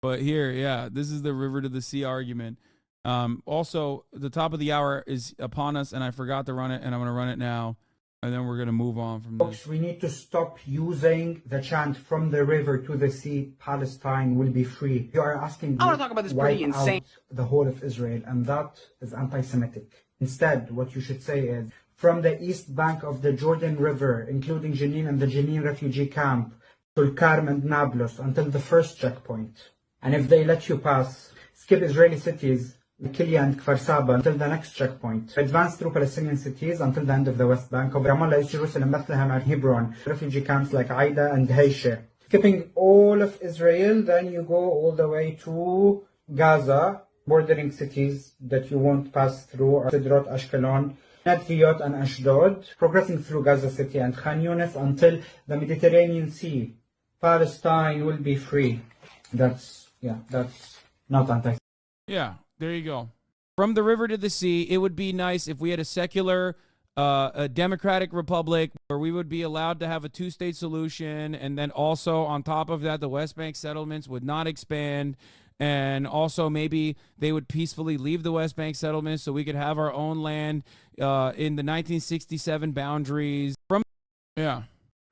But here, yeah, this is the river to the sea argument. Also, the top of the hour is upon us, and I forgot to run it, and I'm going to run it now, and then we're going to move on from this. We need to stop using the chant from the river to the sea, Palestine will be free. You are asking I want to talk about this pretty insane. The whole of Israel, and that is anti-Semitic. Instead, what you should say is, from the east bank of the Jordan River, including Jenin and the Jenin refugee camp, Tulkarm and Nablus, until the first checkpoint. And if they let you pass, skip Israeli cities, Kilia and Kfar Saba until the next checkpoint. Advance through Palestinian cities until the end of the West Bank of Ramallah, East Jerusalem, Bethlehem, and Hebron. Refugee camps like Aida and Haisha. Skipping all of Israel, then you go all the way to Gaza, bordering cities that you won't pass through are Sidrot, Ashkelon, Netviyot, and Ashdod. Progressing through Gaza City and Khan Yunis until the Mediterranean Sea. Palestine will be free. That's not anti. Yeah, there you go. From the river to the sea, it would be nice if we had a secular, a democratic republic where we would be allowed to have a two-state solution, and then also on top of that, the West Bank settlements would not expand, and also maybe they would peacefully leave the West Bank settlements so we could have our own land in the 1967 boundaries. Yeah.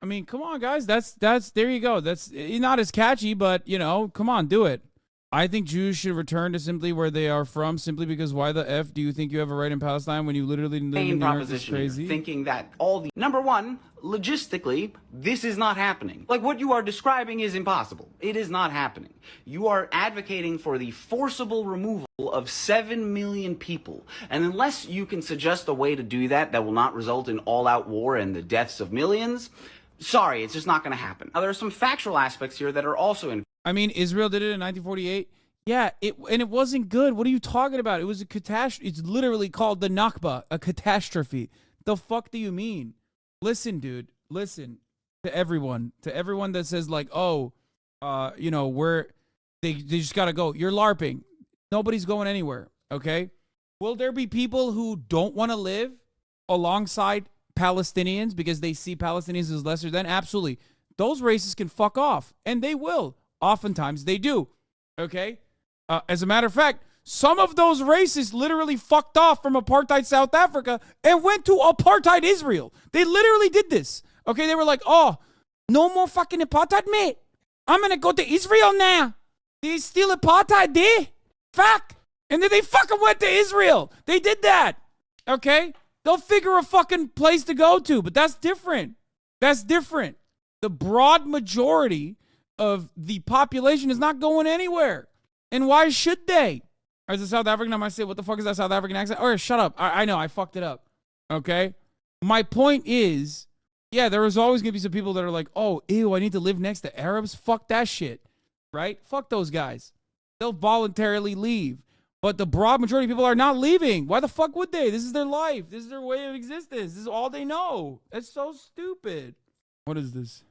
I mean, come on, guys. That's there you go. That's not as catchy, but, you know, come on, do it. I think Jews should return to simply where they are from, simply because why the F do you think you have a right in Palestine when you literally live in New York? It's crazy. Thinking that number one, logistically, this is not happening. Like, what you are describing is impossible. It is not happening. You are advocating for the forcible removal of 7 million people. And unless you can suggest a way to do that will not result in all-out war and the deaths of millions, sorry, it's just not going to happen. Now, there are some factual aspects here that are also in. I mean, Israel did it in 1948. Yeah, and it wasn't good. What are you talking about? It was a catastrophe. It's literally called the Nakba, a catastrophe. The fuck do you mean? Listen, dude. Listen to everyone that says like, oh, you know, they just gotta go. You're LARPing. Nobody's going anywhere, okay? Will there be people who don't want to live alongside Palestinians because they see Palestinians as lesser than? Absolutely. Those races can fuck off, and they will. Oftentimes they do, okay? As a matter of fact, some of those races literally fucked off from apartheid South Africa and went to apartheid Israel. They literally did this, okay? They were like, oh, no more fucking apartheid, mate. I'm going to go to Israel now. They still apartheid there? Fuck. And then they fucking went to Israel. They did that. Okay? They'll figure a fucking place to go to, but that's different. That's different. The broad majority of the population is not going anywhere. And why should they? As a South African, I might say, what the fuck is that South African accent? All right, shut up. I know, I fucked it up. Okay? My point is, yeah, there is always going to be some people that are like, oh, ew, I need to live next to Arabs. Fuck that shit. Right? Fuck those guys. They'll voluntarily leave. But the broad majority of people are not leaving. Why the fuck would they? This is their life. This is their way of existence. This is all they know. That's so stupid. What is this?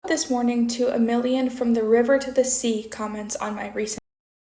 This morning to 1 million from the river to the sea comments on my recent.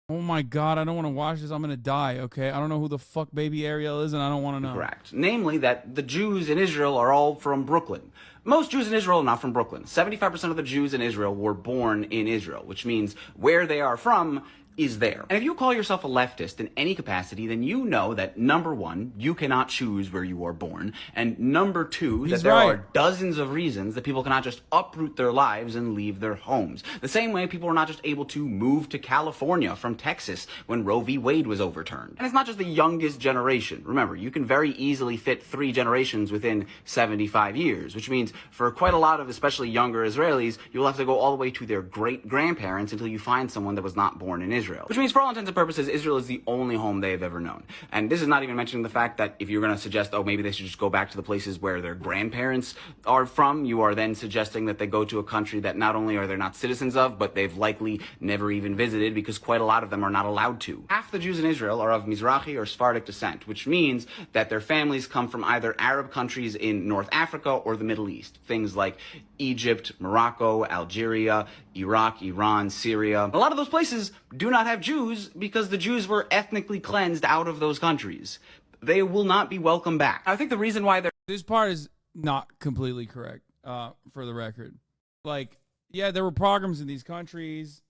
Oh my God, I don't want to watch this. I'm going to die, okay? I don't know who the fuck baby Ariel is, and I don't want to know. Correct. Namely, that the Jews in Israel are all from Brooklyn. Most Jews in Israel are not from Brooklyn. 75% of the Jews in Israel were born in Israel, which means where they are from is there. And if you call yourself a leftist in any capacity, then you know that number one, you cannot choose where you are born, and number two, that there are dozens of reasons that people cannot just uproot their lives and leave their homes. The same way people are not just able to move to California from Texas when Roe v. Wade was overturned. And it's not just the youngest generation. Remember, you can very easily fit 3 generations within 75 years, which means for quite a lot of especially younger Israelis, you'll have to go all the way to their great-grandparents until you find someone that was not born in Israel. Which means, for all intents and purposes, Israel is the only home they have ever known. And this is not even mentioning the fact that if you're going to suggest, oh, maybe they should just go back to the places where their grandparents are from, you are then suggesting that they go to a country that not only are they not citizens of, but they've likely never even visited, because quite a lot of them are not allowed to. Half the Jews in Israel are of Mizrahi or Sephardic descent, which means that their families come from either Arab countries in North Africa or the Middle East. Things like Egypt, Morocco, Algeria, Iraq, Iran, Syria. A lot of those places do not have Jews because the Jews were ethnically cleansed out of those countries. They will not be welcome back. I think the reason why this part is not completely correct, for the record. Like, yeah, there were pogroms in these countries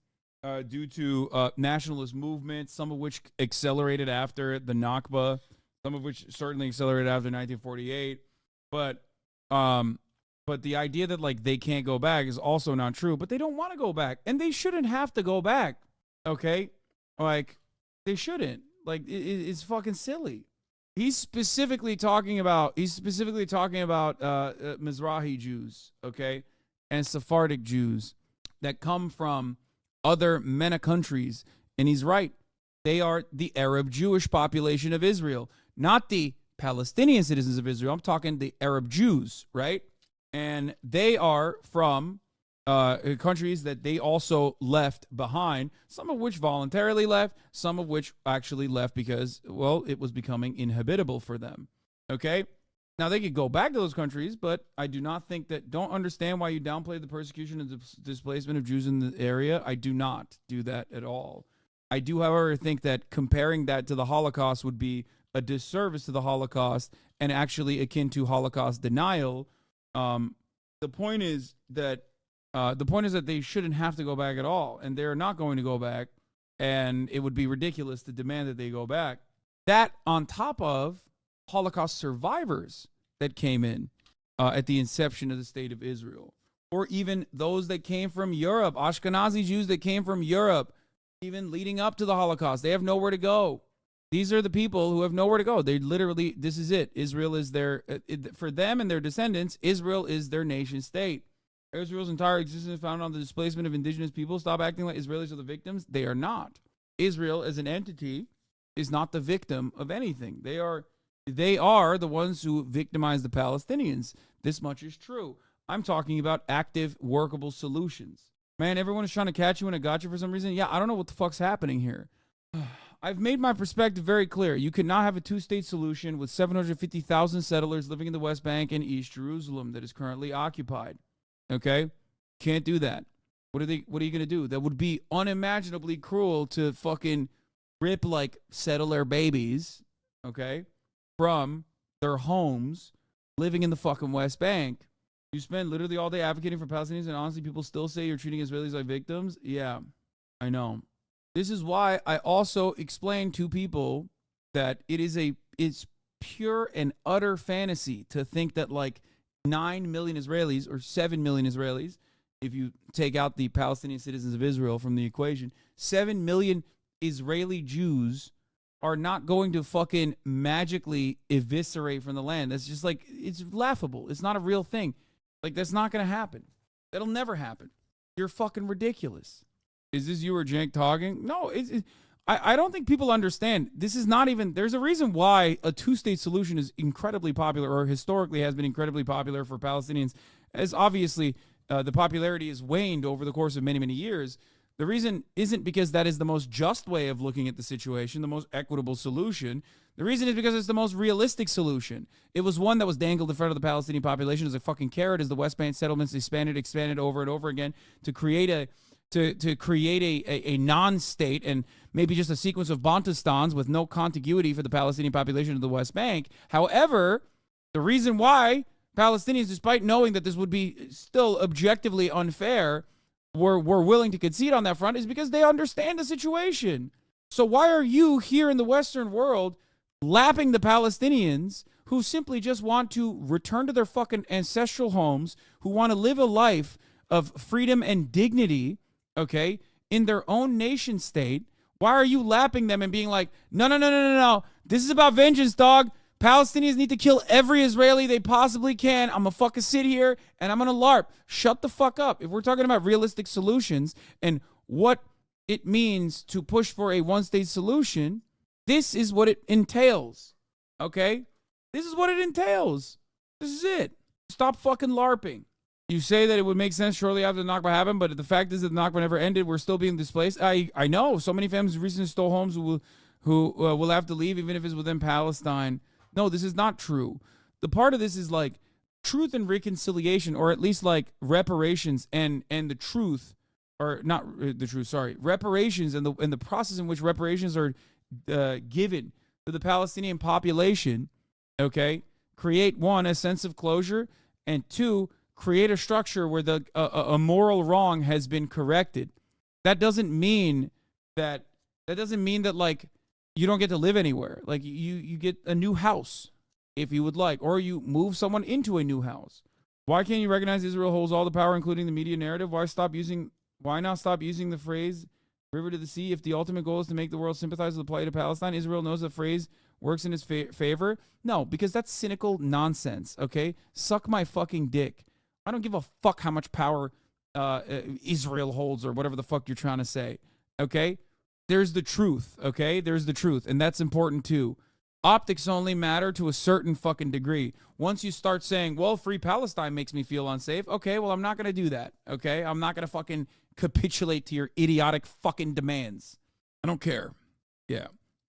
due to nationalist movements, some of which accelerated after the Nakba, some of which certainly accelerated after 1948. But the idea that, like, they can't go back is also not true. But they don't want to go back, and they shouldn't have to go back. Okay, like, they shouldn't. Like, it's fucking silly. He's specifically talking about Mizrahi Jews, okay, and Sephardic Jews that come from other MENA countries, and he's right. They are the Arab Jewish population of Israel, not the Palestinian citizens of Israel. I'm talking the Arab Jews, right? And they are from countries that they also left behind, some of which voluntarily left, some of which actually left because, well, it was becoming inhabitable for them. Okay? Now, they could go back to those countries, but I do not think that, don't understand why you downplay the persecution and displacement of Jews in the area. I do not do that at all. I do, however, think that comparing that to the Holocaust would be a disservice to the Holocaust and actually akin to Holocaust denial. The point is that they shouldn't have to go back at all, and they're not going to go back, and it would be ridiculous to demand that they go back. That on top of Holocaust survivors that came in at the inception of the state of Israel, or even those that came from Europe, Ashkenazi Jews that came from Europe, even leading up to the Holocaust. They have nowhere to go. These are the people who have nowhere to go. They literally, this is it. Israel is their, for them and their descendants, Israel is their nation state. Israel's entire existence is founded on the displacement of indigenous people. Stop acting like Israelis are the victims. They are not. Israel as an entity is not the victim of anything. They are the ones who victimize the Palestinians. This much is true. I'm talking about active, workable solutions. Man, everyone is trying to catch you when it got you for some reason. Yeah, I don't know what the fuck's happening here. I've made my perspective very clear. You cannot have a two-state solution with 750,000 settlers living in the West Bank and East Jerusalem that is currently occupied. Okay? Can't do that. What are you going to do? That would be unimaginably cruel to fucking rip like settler babies, okay, from their homes, living in the fucking West Bank. You spend literally all day advocating for Palestinians, and honestly, people still say you're treating Israelis like victims. Yeah, I know. This is why I also explained to people that it's pure and utter fantasy to think that like 9 million Israelis or 7 million Israelis, if you take out the Palestinian citizens of Israel from the equation, 7 million Israeli Jews are not going to fucking magically eviscerate from the land. That's just like, it's laughable. It's not a real thing. Like, that's not going to happen. That'll never happen. You're fucking ridiculous. Is this you or Jank talking? No, I don't think people understand. This is not even, there's a reason why a two-state solution is incredibly popular, or historically has been incredibly popular for Palestinians, as obviously the popularity has waned over the course of many, many years. The reason isn't because that is the most just way of looking at the situation, the most equitable solution. The reason is because it's the most realistic solution. It was one that was dangled in front of the Palestinian population as a fucking carrot, as the West Bank settlements expanded over and over again to create a non-state and maybe just a sequence of Bantustans with no contiguity for the Palestinian population of the West Bank. However, the reason why Palestinians, despite knowing that this would be still objectively unfair, were willing to concede on that front is because they understand the situation. So why are you here in the Western world lapping the Palestinians who simply just want to return to their fucking ancestral homes, who want to live a life of freedom and dignity, okay, in their own nation state? Why are you lapping them and being like, no, this is about vengeance, dog. Palestinians need to kill every Israeli they possibly can. I'm going to fucking sit here and I'm going to LARP. Shut the fuck up. If we're talking about realistic solutions and what it means to push for a one-state solution, this is what it entails, okay? This is what it entails. This is it. Stop fucking LARPing. You say that it would make sense shortly after the Nakba happened, but the fact is that the Nakba never ended. We're still being displaced. I know. So many families recently stole homes who will have to leave, even if it's within Palestine. No, this is not true. The part of this is like truth and reconciliation, or at least like reparations and the truth, or not the truth, sorry, reparations and the process in which reparations are given to the Palestinian population, okay, create, one, a sense of closure, and two, create a structure where a moral wrong has been corrected. That doesn't mean that like you don't get to live anywhere. Like you get a new house if you would like, or you move someone into a new house. Why can't you recognize Israel holds all the power, including the media narrative? Why not stop using the phrase river to the sea if the ultimate goal is to make the world sympathize with the plight of Palestine? Israel knows the phrase works in its favor. No, because that's cynical nonsense, okay? Suck my fucking dick. I don't give a fuck how much power Israel holds or whatever the fuck you're trying to say, okay? There's the truth, okay? There's the truth, and that's important too. Optics only matter to a certain fucking degree. Once you start saying, well, free Palestine makes me feel unsafe, okay, well, I'm not going to do that, okay? I'm not going to fucking capitulate to your idiotic fucking demands. I don't care. Yeah.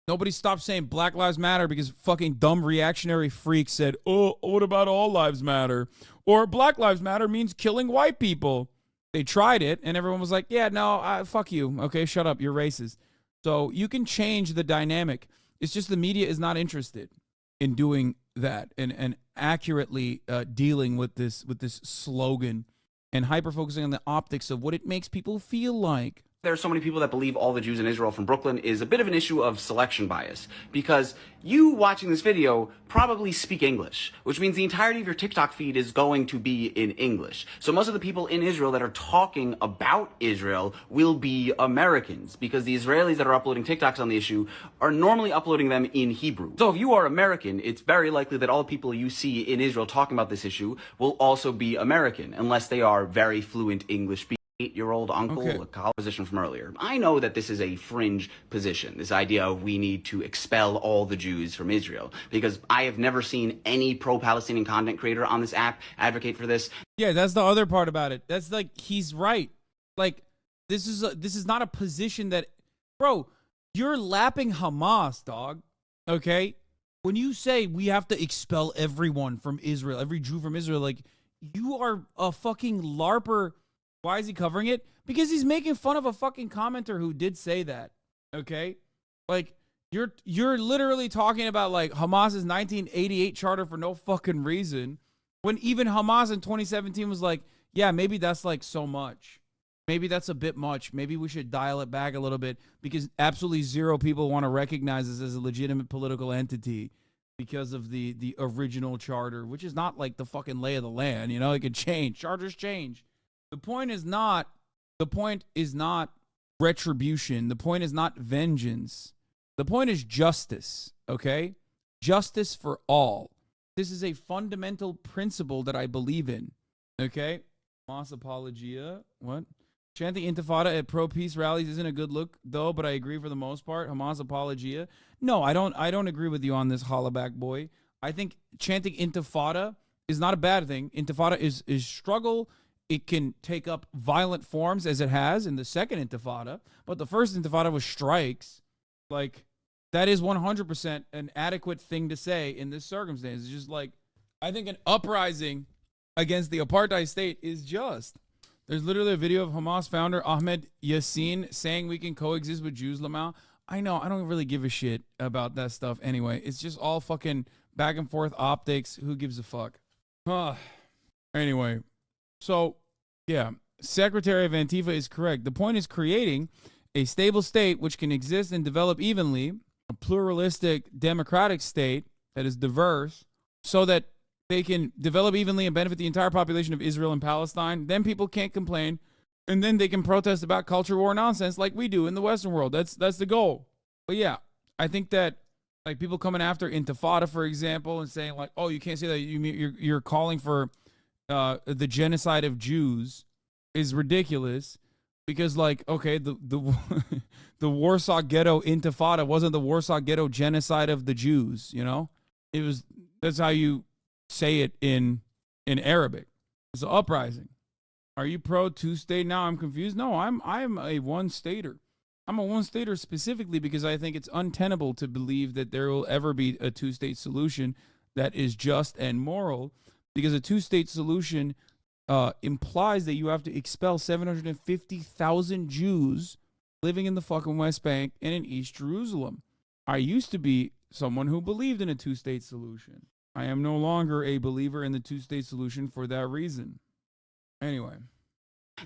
Nobody stopped saying Black Lives Matter because fucking dumb reactionary freaks said, oh, what about all lives matter? Or Black Lives Matter means killing white people. They tried it, and everyone was like, yeah, no, fuck you. Okay, shut up. You're racist. So you can change the dynamic. It's just the media is not interested in doing that and accurately dealing with this slogan and hyper-focusing on the optics of what it makes people feel like. There are so many people that believe all the Jews in Israel from Brooklyn is a bit of an issue of selection bias, because you watching this video probably speak English, which means the entirety of your TikTok feed is going to be in English. So most of the people in Israel that are talking about Israel will be Americans, because the Israelis that are uploading TikToks on the issue are normally uploading them in Hebrew. So if you are American, it's very likely that all the people you see in Israel talking about this issue will also be American, unless they are very fluent English speakers. 8-year-old uncle, okay. A college position from earlier. I know that this is a fringe position, this idea of we need to expel all the Jews from Israel, because I have never seen any pro-Palestinian content creator on this app advocate for this. Yeah, that's the other part about it. That's like, he's right. Like, this is not a position that, bro, you're lapping Hamas, dog, okay? When you say we have to expel everyone from Israel, every Jew from Israel, like, you are a fucking LARPer. Why is he covering it? Because he's making fun of a fucking commenter who did say that, okay? Like, you're literally talking about like Hamas's 1988 charter for no fucking reason, when even Hamas in 2017 was like, yeah, maybe that's like so much. Maybe that's a bit much. Maybe we should dial it back a little bit, because absolutely zero people want to recognize this as a legitimate political entity because of the original charter, which is not like the fucking lay of the land. You know, it could change. Charters change. The point is not retribution. The point is not vengeance. The point is justice, okay? Justice for all. This is a fundamental principle that I believe in, okay? Hamas apologia. What? Chanting Intifada at pro-peace rallies isn't a good look, though, but I agree for the most part. Hamas apologia. No, I don't agree with you on this, hollaback boy. I think chanting Intifada is not a bad thing. Intifada is struggle. It can take up violent forms, as it has in the second Intifada, but the first Intifada was strikes. Like, that is 100% an adequate thing to say in this circumstance. It's just like, I think an uprising against the apartheid state is just. There's literally a video of Hamas founder Ahmed Yassin saying we can coexist with Jews, Lamau. I know, I don't really give a shit about that stuff anyway. It's just all fucking back and forth optics. Who gives a fuck? Anyway, so, yeah, Secretary of Antifa is correct. The point is creating a stable state which can exist and develop evenly, a pluralistic democratic state that is diverse, so that they can develop evenly and benefit the entire population of Israel and Palestine. Then people can't complain, and then they can protest about culture war nonsense like we do in the Western world. That's the goal. But yeah, I think that like people coming after Intifada, for example, and saying like, oh, you can't say that, you're calling for the genocide of Jews, is ridiculous. Because, like, okay, the the Warsaw Ghetto Intifada wasn't the Warsaw Ghetto genocide of the Jews, you know? That's how you say it in Arabic. It's an uprising. Are you pro two-state now? I'm confused. No, I'm a one-stater. I'm a one-stater specifically because I think it's untenable to believe that there will ever be a two-state solution that is just and moral, because a two-state solution implies that you have to expel 750,000 Jews living in the fucking West Bank and in East Jerusalem. I used to be someone who believed in a two-state solution. I am no longer a believer in the two-state solution for that reason. Anyway.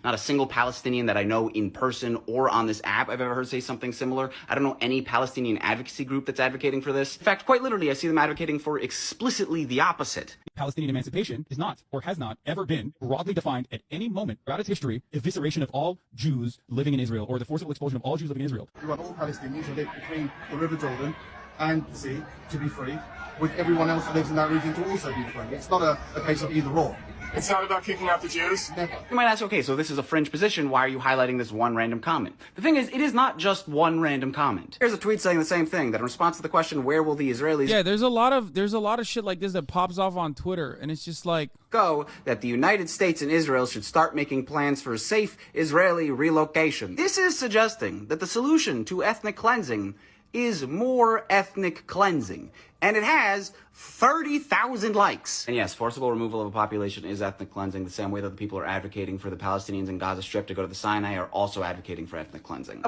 Not a single Palestinian that I know in person or on this app I've ever heard say something similar. I don't know any Palestinian advocacy group that's advocating for this. In fact, quite literally, I see them advocating for explicitly the opposite. Palestinian emancipation is not, or has not, ever been broadly defined at any moment throughout its history, evisceration of all Jews living in Israel, or the forcible expulsion of all Jews living in Israel. We want all Palestinians who live between the River Jordan and the sea to be free, with everyone else who lives in that region to also be free. It's not a case of either or. It's not about kicking out the Jews. You might ask, okay, so this is a fringe position. Why are you highlighting this one random comment? The thing is, it is not just one random comment. Here's a tweet saying the same thing, that in response to the question, where will the Israelis... Yeah, there's a lot of shit like this that pops off on Twitter, and it's just like... ...go, that the United States and Israel should start making plans for safe Israeli relocation. This is suggesting that the solution to ethnic cleansing is more ethnic cleansing. And it has 30,000 likes. And yes, forcible removal of a population is ethnic cleansing, the same way that the people are advocating for the Palestinians in Gaza Strip to go to the Sinai are also advocating for ethnic cleansing.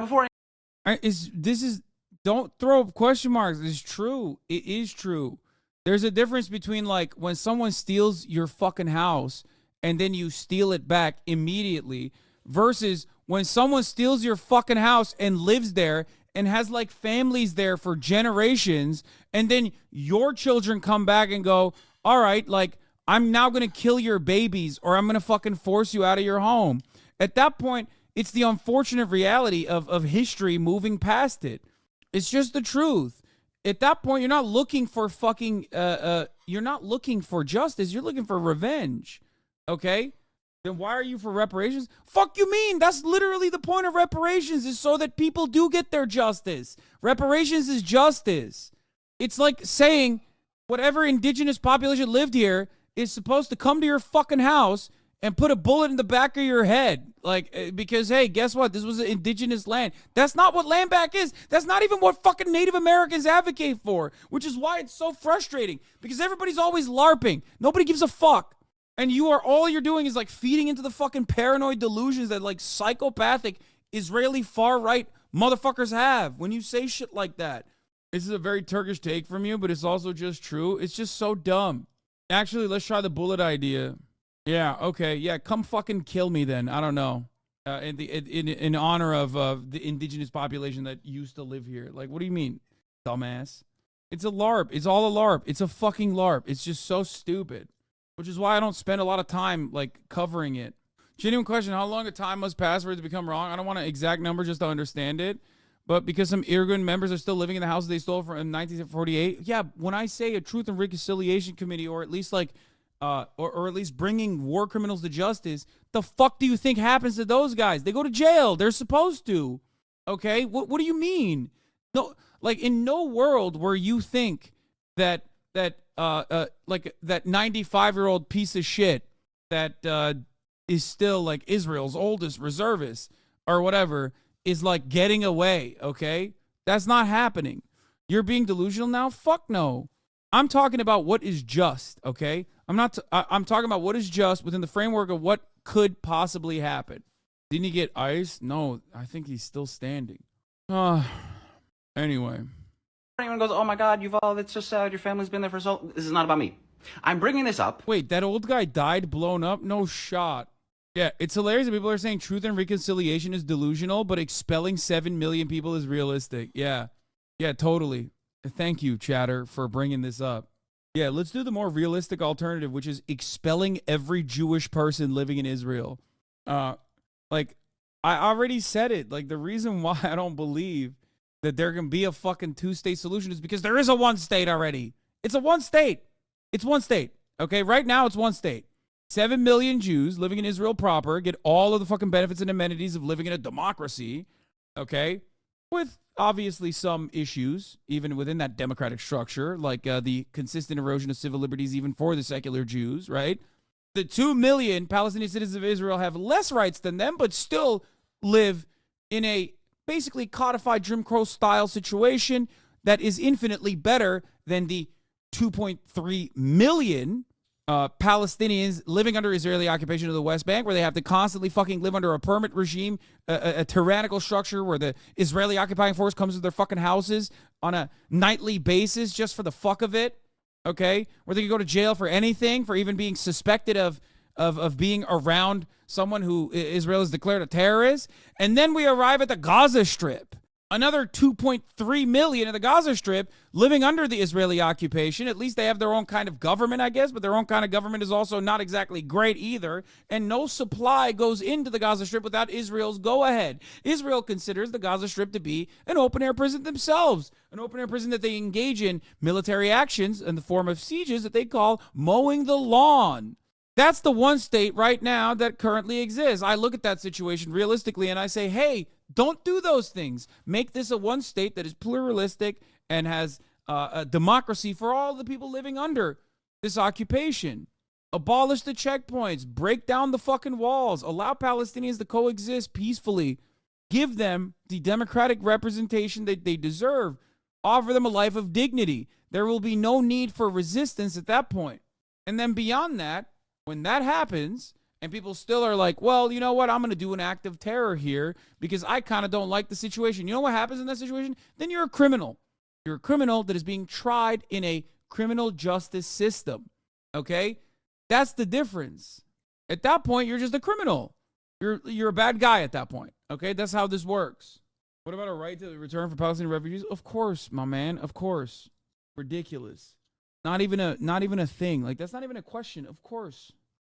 Don't throw up question marks. It's true. It is true. There's a difference between like when someone steals your fucking house and then you steal it back immediately versus when someone steals your fucking house and lives there and has like families there for generations, and then your children come back and go, all right, like I'm now going to kill your babies or I'm going to fucking force you out of your home. At that point, it's the unfortunate reality of history moving past it. It's just the truth. At that point, you're not looking for fucking, you're not looking for justice. You're looking for revenge. Okay? Then why are you for reparations? Fuck you mean? That's literally the point of reparations, is so that people do get their justice. Reparations is justice. It's like saying whatever indigenous population lived here is supposed to come to your fucking house and put a bullet in the back of your head. Like, because, hey, guess what? This was an indigenous land. That's not what land back is. That's not even what fucking Native Americans advocate for, which is why it's so frustrating, because everybody's always LARPing. Nobody gives a fuck. And all you're doing is like feeding into the fucking paranoid delusions that like psychopathic Israeli far-right motherfuckers have when you say shit like that. This is a very Turkish take from you, but it's also just true. It's just so dumb. Actually, let's try the bullet idea. Yeah, okay, yeah, come fucking kill me then. I don't know. In honor of the indigenous population that used to live here. Like, what do you mean, dumbass? It's a LARP. It's all a LARP. It's a fucking LARP. It's just so stupid. Which is why I don't spend a lot of time, like, covering it. Genuine question, how long a time must pass for it to become wrong? I don't want an exact number just to understand it. But because some Irgun members are still living in the house they stole from in 1948, yeah, when I say a Truth and Reconciliation Committee, or at least like, or at least bringing war criminals to justice, the fuck do you think happens to those guys? They go to jail. They're supposed to. Okay? What do you mean? No, like in no world where you think that like that 95-year-old piece of shit that is still like Israel's oldest reservist or whatever is like getting away, okay? That's not happening. You're being delusional now? Fuck no. I'm talking about what is just, okay? I'm talking about what is just within the framework of what could possibly happen. Didn't he get iced? No, I think he's still standing. Anyway. Anyone goes, oh my God, Yuval, that's so sad. Your family's been there for so. This is not about me. I'm bringing this up. Wait, that old guy died blown up? No shot. Yeah, it's hilarious that people are saying truth and reconciliation is delusional, but expelling 7 million people is realistic. Yeah. Yeah, totally. Thank you, chatter, for bringing this up. Yeah, let's do the more realistic alternative, which is expelling every Jewish person living in Israel. Like, I already said it. Like, the reason why I don't believe that there can be a fucking two-state solution is because there is a one state already. It's a one state. It's one state. Okay, right now it's one state. 7 million Jews living in Israel proper get all of the fucking benefits and amenities of living in a democracy, okay, with obviously some issues, even within that democratic structure, like the consistent erosion of civil liberties even for the secular Jews, right? The 2 million Palestinian citizens of Israel have less rights than them, but still live in a basically codified Jim Crow style situation that is infinitely better than the 2.3 million Palestinians living under Israeli occupation of the West Bank, where they have to constantly fucking live under a permit regime, a tyrannical structure where the Israeli occupying force comes to their fucking houses on a nightly basis just for the fuck of it, okay? Where they can go to jail for anything, for even being suspected of being around someone who Israel has declared a terrorist. And then we arrive at the Gaza Strip. Another 2.3 million in the Gaza Strip living under the Israeli occupation. At least they have their own kind of government, I guess, but their own kind of government is also not exactly great either. And no supply goes into the Gaza Strip without Israel's go-ahead. Israel considers the Gaza Strip to be an open-air prison themselves, an open-air prison that they engage in military actions in the form of sieges that they call mowing the lawn. That's the one state right now that currently exists. I look at that situation realistically and I say, hey, don't do those things. Make this a one state that is pluralistic and has a democracy for all the people living under this occupation. Abolish the checkpoints. Break down the fucking walls. Allow Palestinians to coexist peacefully. Give them the democratic representation that they deserve. Offer them a life of dignity. There will be no need for resistance at that point. And then beyond that, when that happens, and people still are like, well, you know what? I'm going to do an act of terror here because I kind of don't like the situation. You know what happens in that situation? Then you're a criminal. You're a criminal that is being tried in a criminal justice system. Okay? That's the difference. At that point, you're just a criminal. You're a bad guy at that point. Okay? That's how this works. What about a right to return for Palestinian refugees? Of course, my man. Of course. Ridiculous. Not even a thing. Like, that's not even a question. Of course.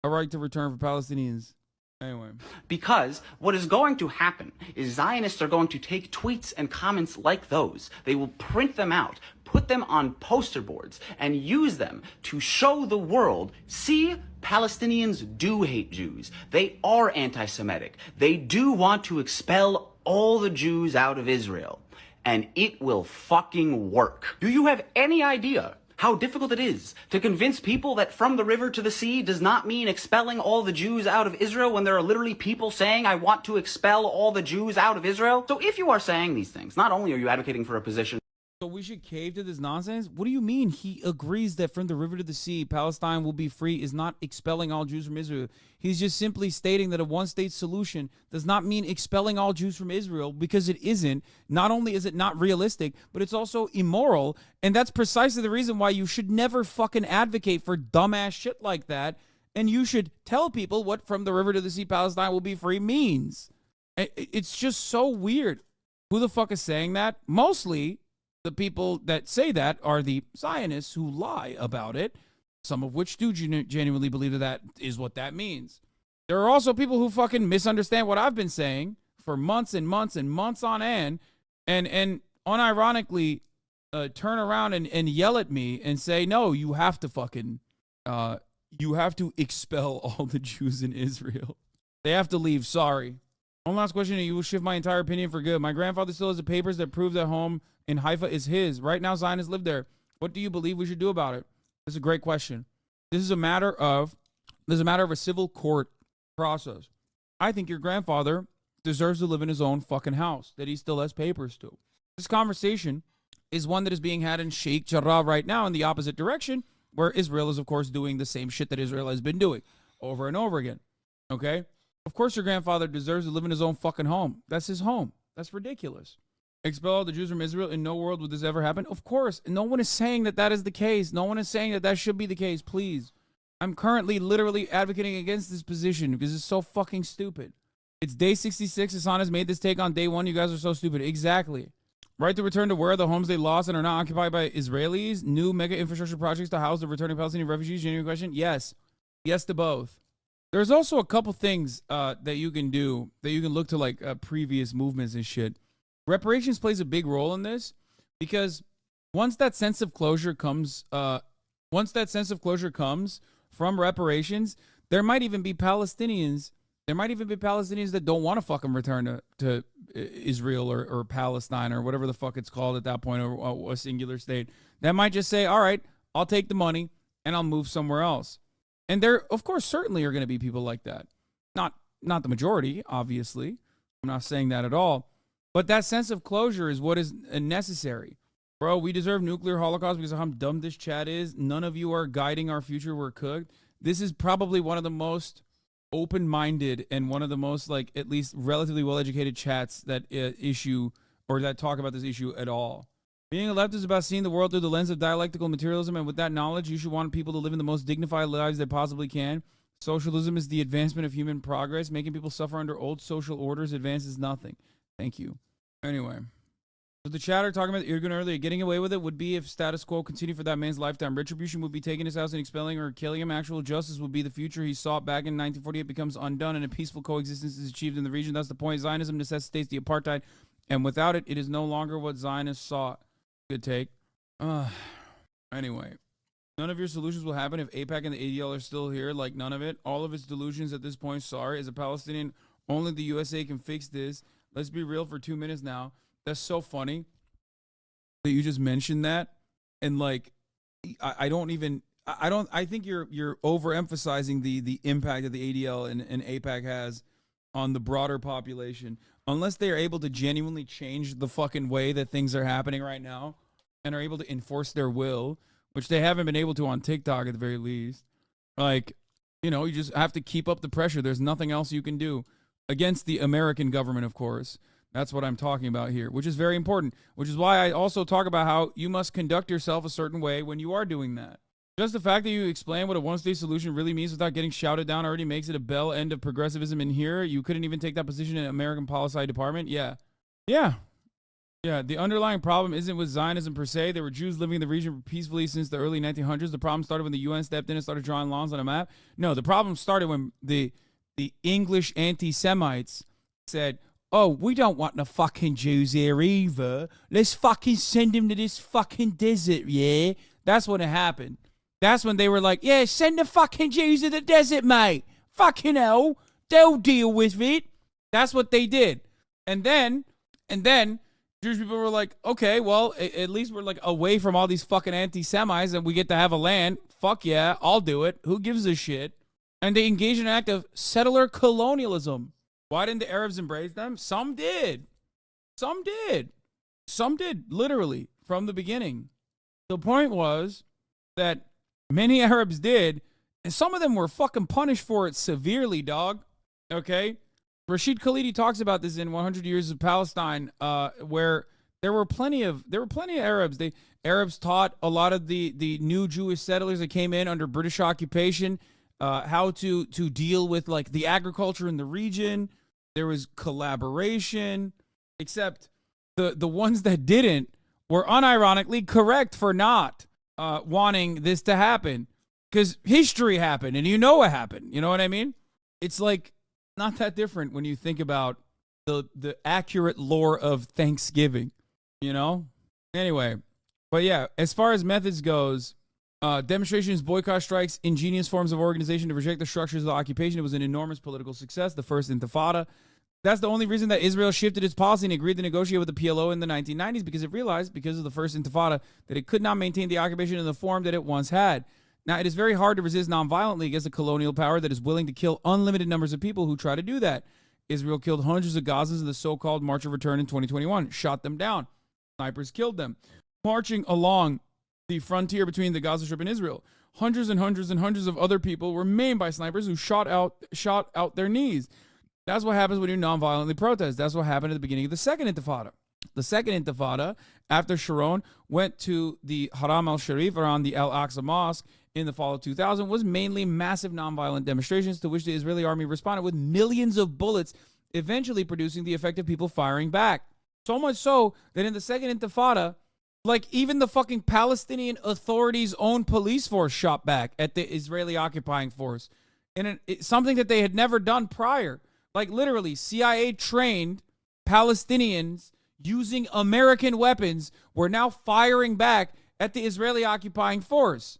A right to return for Palestinians. Anyway. Because what is going to happen is Zionists are going to take tweets and comments like those. They will print them out, put them on poster boards, and use them to show the world, see, Palestinians do hate Jews. They are anti-Semitic. They do want to expel all the Jews out of Israel. And it will fucking work. Do you have any idea how difficult it is to convince people that from the river to the sea does not mean expelling all the Jews out of Israel when there are literally people saying, I want to expel all the Jews out of Israel? So if you are saying these things, not only are you advocating for a position So we should cave to this nonsense? What do you mean he agrees that from the river to the sea, Palestine will be free is not expelling all Jews from Israel? He's just simply stating that a one-state solution does not mean expelling all Jews from Israel, because it isn't. Not only is it not realistic, but it's also immoral. And that's precisely the reason why you should never fucking advocate for dumbass shit like that. And you should tell people what from the river to the sea, Palestine will be free means. It's just so weird. Who the fuck is saying that? Mostly the people that say that are the Zionists who lie about it, some of which do genuinely believe that that is what that means. There are also people who fucking misunderstand what I've been saying for months and months and months on end, and unironically turn around and yell at me and say, no, you have to fucking, you have to expel all the Jews in Israel. They have to leave, sorry. One last question, and you will shift my entire opinion for good. My grandfather still has the papers that prove that home in Haifa is his. Right now, Zionists live there. What do you believe we should do about it? This is a great question. This is a matter of a civil court process. I think your grandfather deserves to live in his own fucking house that he still has papers to. This conversation is one that is being had in Sheikh Jarrah right now in the opposite direction, where Israel is, of course, doing the same shit that Israel has been doing over and over again. Okay? Of course your grandfather deserves to live in his own fucking home. That's his home. That's ridiculous. Expel all the Jews from Israel. In no world would this ever happen. Of course. No one is saying that that is the case. No one is saying that that should be the case. Please. I'm currently literally advocating against this position because it's so fucking stupid. It's day 66. Hasan has made this take on day 1. You guys are so stupid. Exactly. Right to return to where the homes they lost and are not occupied by Israelis. New mega infrastructure projects to house the returning Palestinian refugees. Genuine question? Yes. Yes to both. There's also a couple things that you can do, that you can look to, like previous movements and shit. Reparations plays a big role in this, because once that sense of closure comes from reparations, there might even be Palestinians that don't want to fucking return to Israel or Palestine or whatever the fuck it's called at that point, or a singular state. That might just say, all right, I'll take the money and I'll move somewhere else. And there, of course, certainly are going to be people like that. Not the majority, obviously. I'm not saying that at all. But that sense of closure is what is necessary. Bro, we deserve nuclear holocaust because of how dumb this chat is. None of you are guiding our future. We're cooked. This is probably one of the most open-minded and one of the most, like, at least relatively well-educated chats that that talk about this issue at all. Being a leftist is about seeing the world through the lens of dialectical materialism, and with that knowledge, you should want people to live in the most dignified lives they possibly can. Socialism is the advancement of human progress. Making people suffer under old social orders advances nothing. Thank you. Anyway, so the chatter talking about Irgun earlier, getting away with it would be if status quo continued for that man's lifetime. Retribution would be taking his house and expelling or killing him. Actual justice would be the future he sought back in 1948 becomes undone, and a peaceful coexistence is achieved in the region. That's the point. Zionism necessitates the apartheid, and without it, it is no longer what Zionists sought. Good take. Anyway, none of your solutions will happen if AIPAC and the ADL are still here. Like, none of it. All of its delusions at this point. Sorry, as a Palestinian, only the USA can fix this. Let's be real for 2 minutes now. That's so funny that you just mentioned that. And like, I think you're overemphasizing the impact that the ADL and AIPAC has on the broader population. Unless they are able to genuinely change the fucking way that things are happening right now and are able to enforce their will, which they haven't been able to on TikTok at the very least. Like, you just have to keep up the pressure. There's nothing else you can do against the American government, of course. That's what I'm talking about here, which is very important, which is why I also talk about how you must conduct yourself a certain way when you are doing that. Just the fact that you explain what a one-state solution really means without getting shouted down already makes it a bell end of progressivism in here. You couldn't even take that position in American Policy Department. Yeah. The underlying problem isn't with Zionism per se. There were Jews living in the region peacefully since the early 1900s. The problem started when the UN stepped in and started drawing lines on a map. No, the problem started when the English anti-Semites said, oh, we don't want no fucking Jews here either. Let's fucking send them to this fucking desert, yeah? That's when it happened. That's when they were like, yeah, send the fucking Jews to the desert, mate. Fucking hell. They'll deal with it. That's what they did. And then Jewish people were like, okay, well, at least we're like away from all these fucking anti-Semites and we get to have a land. Fuck yeah, I'll do it. Who gives a shit? And they engaged in an act of settler colonialism. Why didn't the Arabs embrace them? Some did. Some did, literally. from the beginning. The point was that many Arabs did, and some of them were fucking punished for it severely, dog. Okay? Rashid Khalidi talks about this in 100 Years of Palestine, where there were plenty of Arabs. Arabs taught a lot of the new Jewish settlers that came in under British occupation how to deal with like the agriculture in the region. There was collaboration, except the ones that didn't were unironically correct for not wanting this to happen, because history happened and you know what happened. You know what I mean? It's like not that different when you think about the accurate lore of Thanksgiving, you know? Anyway, but yeah, as far as methods goes, demonstrations, boycott strikes, ingenious forms of organization to reject the structures of the occupation. It was an enormous political success, the first Intifada. That's the only reason that Israel shifted its policy and agreed to negotiate with the PLO in the 1990s, because it realized, because of the first Intifada, that it could not maintain the occupation in the form that it once had. Now, it is very hard to resist nonviolently against a colonial power that is willing to kill unlimited numbers of people who try to do that. Israel killed hundreds of Gazans in the so-called March of Return in 2021, shot them down. Snipers killed them. Marching along the frontier between the Gaza Strip and Israel, hundreds and hundreds and hundreds of other people were maimed by snipers who shot out their knees. That's what happens when you nonviolently protest. That's what happened at the beginning of the second Intifada. The second Intifada, after Sharon went to the Haram al-Sharif around the Al-Aqsa Mosque in the fall of 2000, was mainly massive nonviolent demonstrations to which the Israeli army responded with millions of bullets, eventually producing the effect of people firing back. So much so that in the second Intifada, like even the fucking Palestinian Authority's own police force shot back at the Israeli occupying force. And it's something that they had never done prior. Like literally, CIA trained Palestinians using American weapons were now firing back at the Israeli occupying force.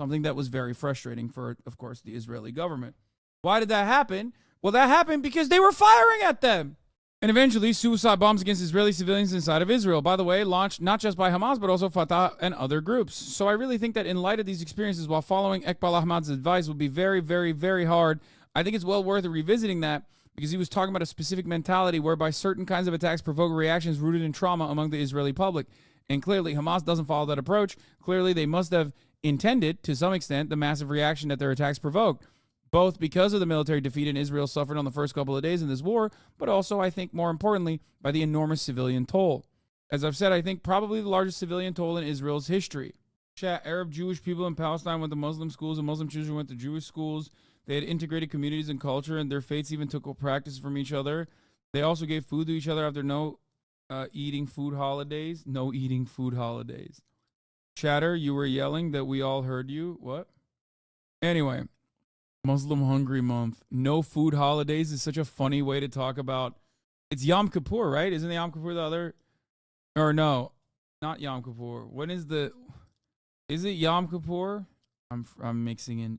Something that was very frustrating for, of course, the Israeli government. Why did that happen? Well, that happened because they were firing at them. And eventually, suicide bombs against Israeli civilians inside of Israel, by the way, launched not just by Hamas, but also Fatah and other groups. So I really think that in light of these experiences, while following Iqbal Ahmad's advice would be very, very, very hard, I think it's well worth revisiting that, because he was talking about a specific mentality whereby certain kinds of attacks provoke reactions rooted in trauma among the Israeli public. And clearly, Hamas doesn't follow that approach. Clearly, they must have intended, to some extent, the massive reaction that their attacks provoked, both because of the military defeat in Israel suffered on the first couple of days in this war, but also, I think, more importantly, by the enormous civilian toll. As I've said, I think probably the largest civilian toll in Israel's history. Arab Jewish people in Palestine went to Muslim schools, and Muslim children went to Jewish schools. They had integrated communities and culture, and their faiths even took practice from each other. They also gave food to each other after no eating food holidays. No eating food holidays. Chatter, you were yelling that we all heard you. What? Anyway, Muslim Hungry Month. No food holidays is such a funny way to talk about. It's Yom Kippur, right? Isn't Yom Kippur the other? Or no, not Yom Kippur. When is the? Is it Yom Kippur? I'm mixing in.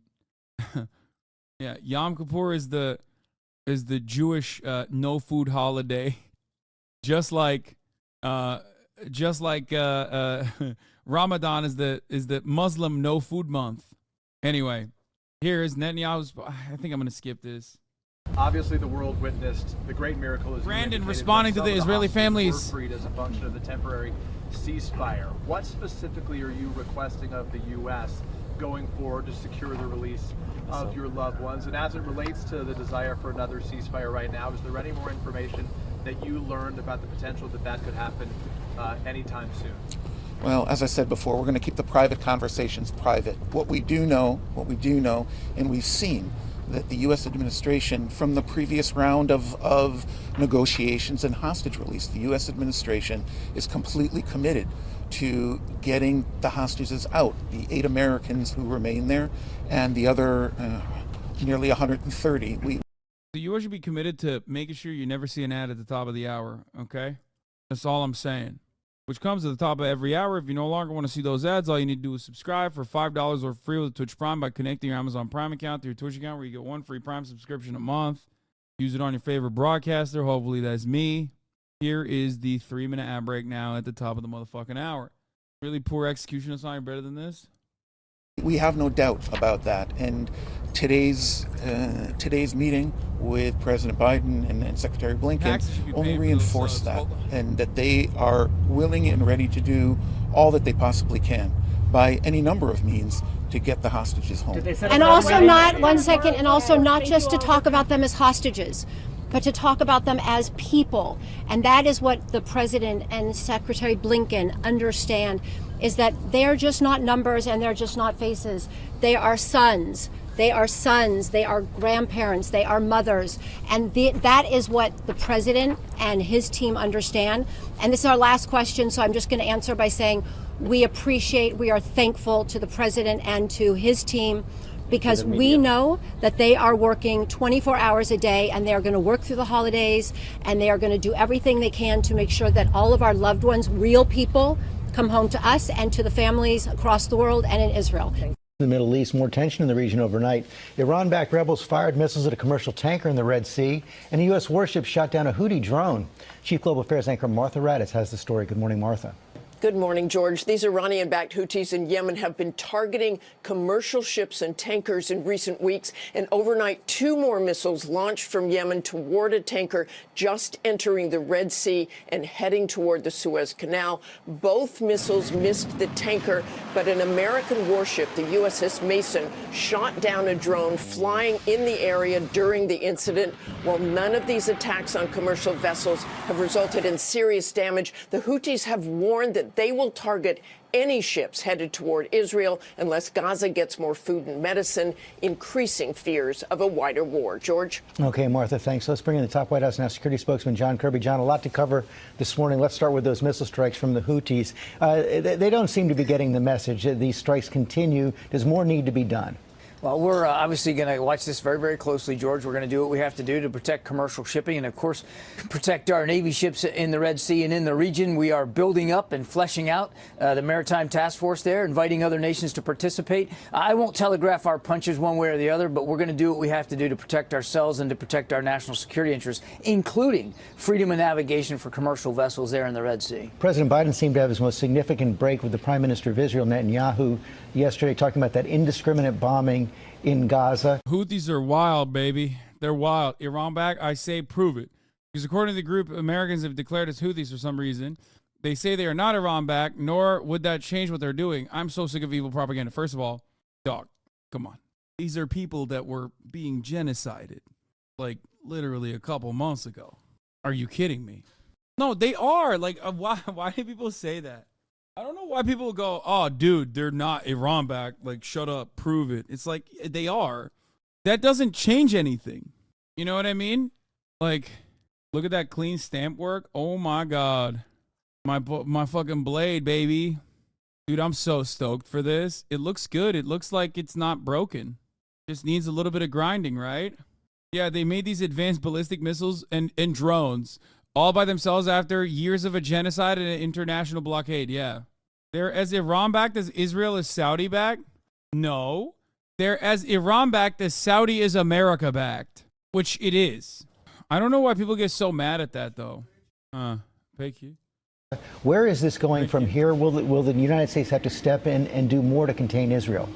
Yeah, Yom Kippur is the Jewish no food holiday, just like Ramadan is the Muslim no food month. Anyway, here is Netanyahu's. I think I'm going to skip this. Obviously, the world witnessed the great miracle. As Brandon responding to the Israeli families. Freed as a function of the temporary ceasefire. What specifically are you requesting of the U.S. going forward to secure the release of your loved ones? And as it relates to the desire for another ceasefire right now, is there any more information that you learned about the potential that could happen anytime soon? Well, as I said before, we're going to keep the private conversations private. What we do know, and we've seen that the U.S. administration, from the previous round of negotiations and hostage release, the U.S. administration is completely committed to getting the hostages out, the 8 Americans who remain there, and the other nearly 130. The U.S. should be committed to making sure you never see an ad at the top of the hour, okay? That's all I'm saying. Which comes at the top of every hour. If you no longer want to see those ads, all you need to do is subscribe for $5 or free with Twitch Prime by connecting your Amazon Prime account to your Twitch account, where you get 1 free Prime subscription a month. Use it on your favorite broadcaster. Hopefully that's me. Here is the 3-minute ad break now at the top of the motherfucking hour. Really poor execution of something better than this? We have no doubt about that. And today's meeting with President Biden and Secretary Blinken only reinforced that, and that they are willing and ready to do all that they possibly can by any number of means to get the hostages home. And also not, one second, and also not just to talk about them as hostages, but to talk about them as people. And that is what the President and Secretary Blinken understand, is that they're just not numbers and they're just not faces. They are sons. They are sons, they are grandparents, they are mothers. And that is what the president and his team understand. And this is our last question, so I'm just going to answer by saying we are thankful to the president and to his team, because we know that they are working 24 hours a day, and they are going to work through the holidays, and they are going to do everything they can to make sure that all of our loved ones, real people, come home to us and to the families across the world and in Israel. The Middle East, more tension in the region overnight. Iran-backed rebels fired missiles at a commercial tanker in the Red Sea, and a U.S. warship shot down a Houthi drone. Chief Global Affairs anchor Martha Raddatz has the story. Good morning, Martha. Good morning, George. These Iranian-backed Houthis in Yemen have been targeting commercial ships and tankers in recent weeks. And overnight, 2 more missiles launched from Yemen toward a tanker just entering the Red Sea and heading toward the Suez Canal. Both missiles missed the tanker, but an American warship, the USS Mason, shot down a drone flying in the area during the incident. While none of these attacks on commercial vessels have resulted in serious damage, the Houthis have warned that they will target any ships headed toward Israel unless Gaza gets more food and medicine, increasing fears of a wider war. George? Okay, Martha, thanks. Let's bring in the top White House National Security spokesman, John Kirby. John, a lot to cover this morning. Let's start with those missile strikes from the Houthis. They don't seem to be getting the message. These strikes continue. Does more need to be done? Well, we're obviously going to watch this very, very closely, George. We're going to do what we have to do to protect commercial shipping and, of course, protect our Navy ships in the Red Sea and in the region. We are building up and fleshing out the Maritime Task Force there, inviting other nations to participate. I won't telegraph our punches one way or the other, but we're going to do what we have to do to protect ourselves and to protect our national security interests, including freedom of navigation for commercial vessels there in the Red Sea. President Biden seemed to have his most significant break with the Prime Minister of Israel, Netanyahu, yesterday, talking about that indiscriminate bombing in Gaza. Houthis are wild, baby. They're wild. Iran back, I say prove it. Because according to the group, Americans have declared as Houthis for some reason. They say they are not Iran back, nor would that change what they're doing. I'm so sick of evil propaganda. First of all, dog, come on. These are people that were being genocided, like literally a couple months ago. Are you kidding me? No, they are. Like, why do people say that? I don't know why people go, oh, dude, they're not Iran back. Like, shut up, prove it. It's like, they are. That doesn't change anything. You know what I mean? Like, look at that clean stamp work. Oh, my God. My fucking blade, baby. Dude, I'm so stoked for this. It looks good. It looks like it's not broken. Just needs a little bit of grinding, right? Yeah, they made these advanced ballistic missiles and drones all by themselves after years of a genocide and an international blockade. Yeah. They're as Iran-backed as Israel is Saudi-backed? No. They're as Iran-backed as Saudi is America-backed, which it is. I don't know why people get so mad at that, though. Thank you. Where is this going from here? Will the United States have to step in and do more to contain Israel?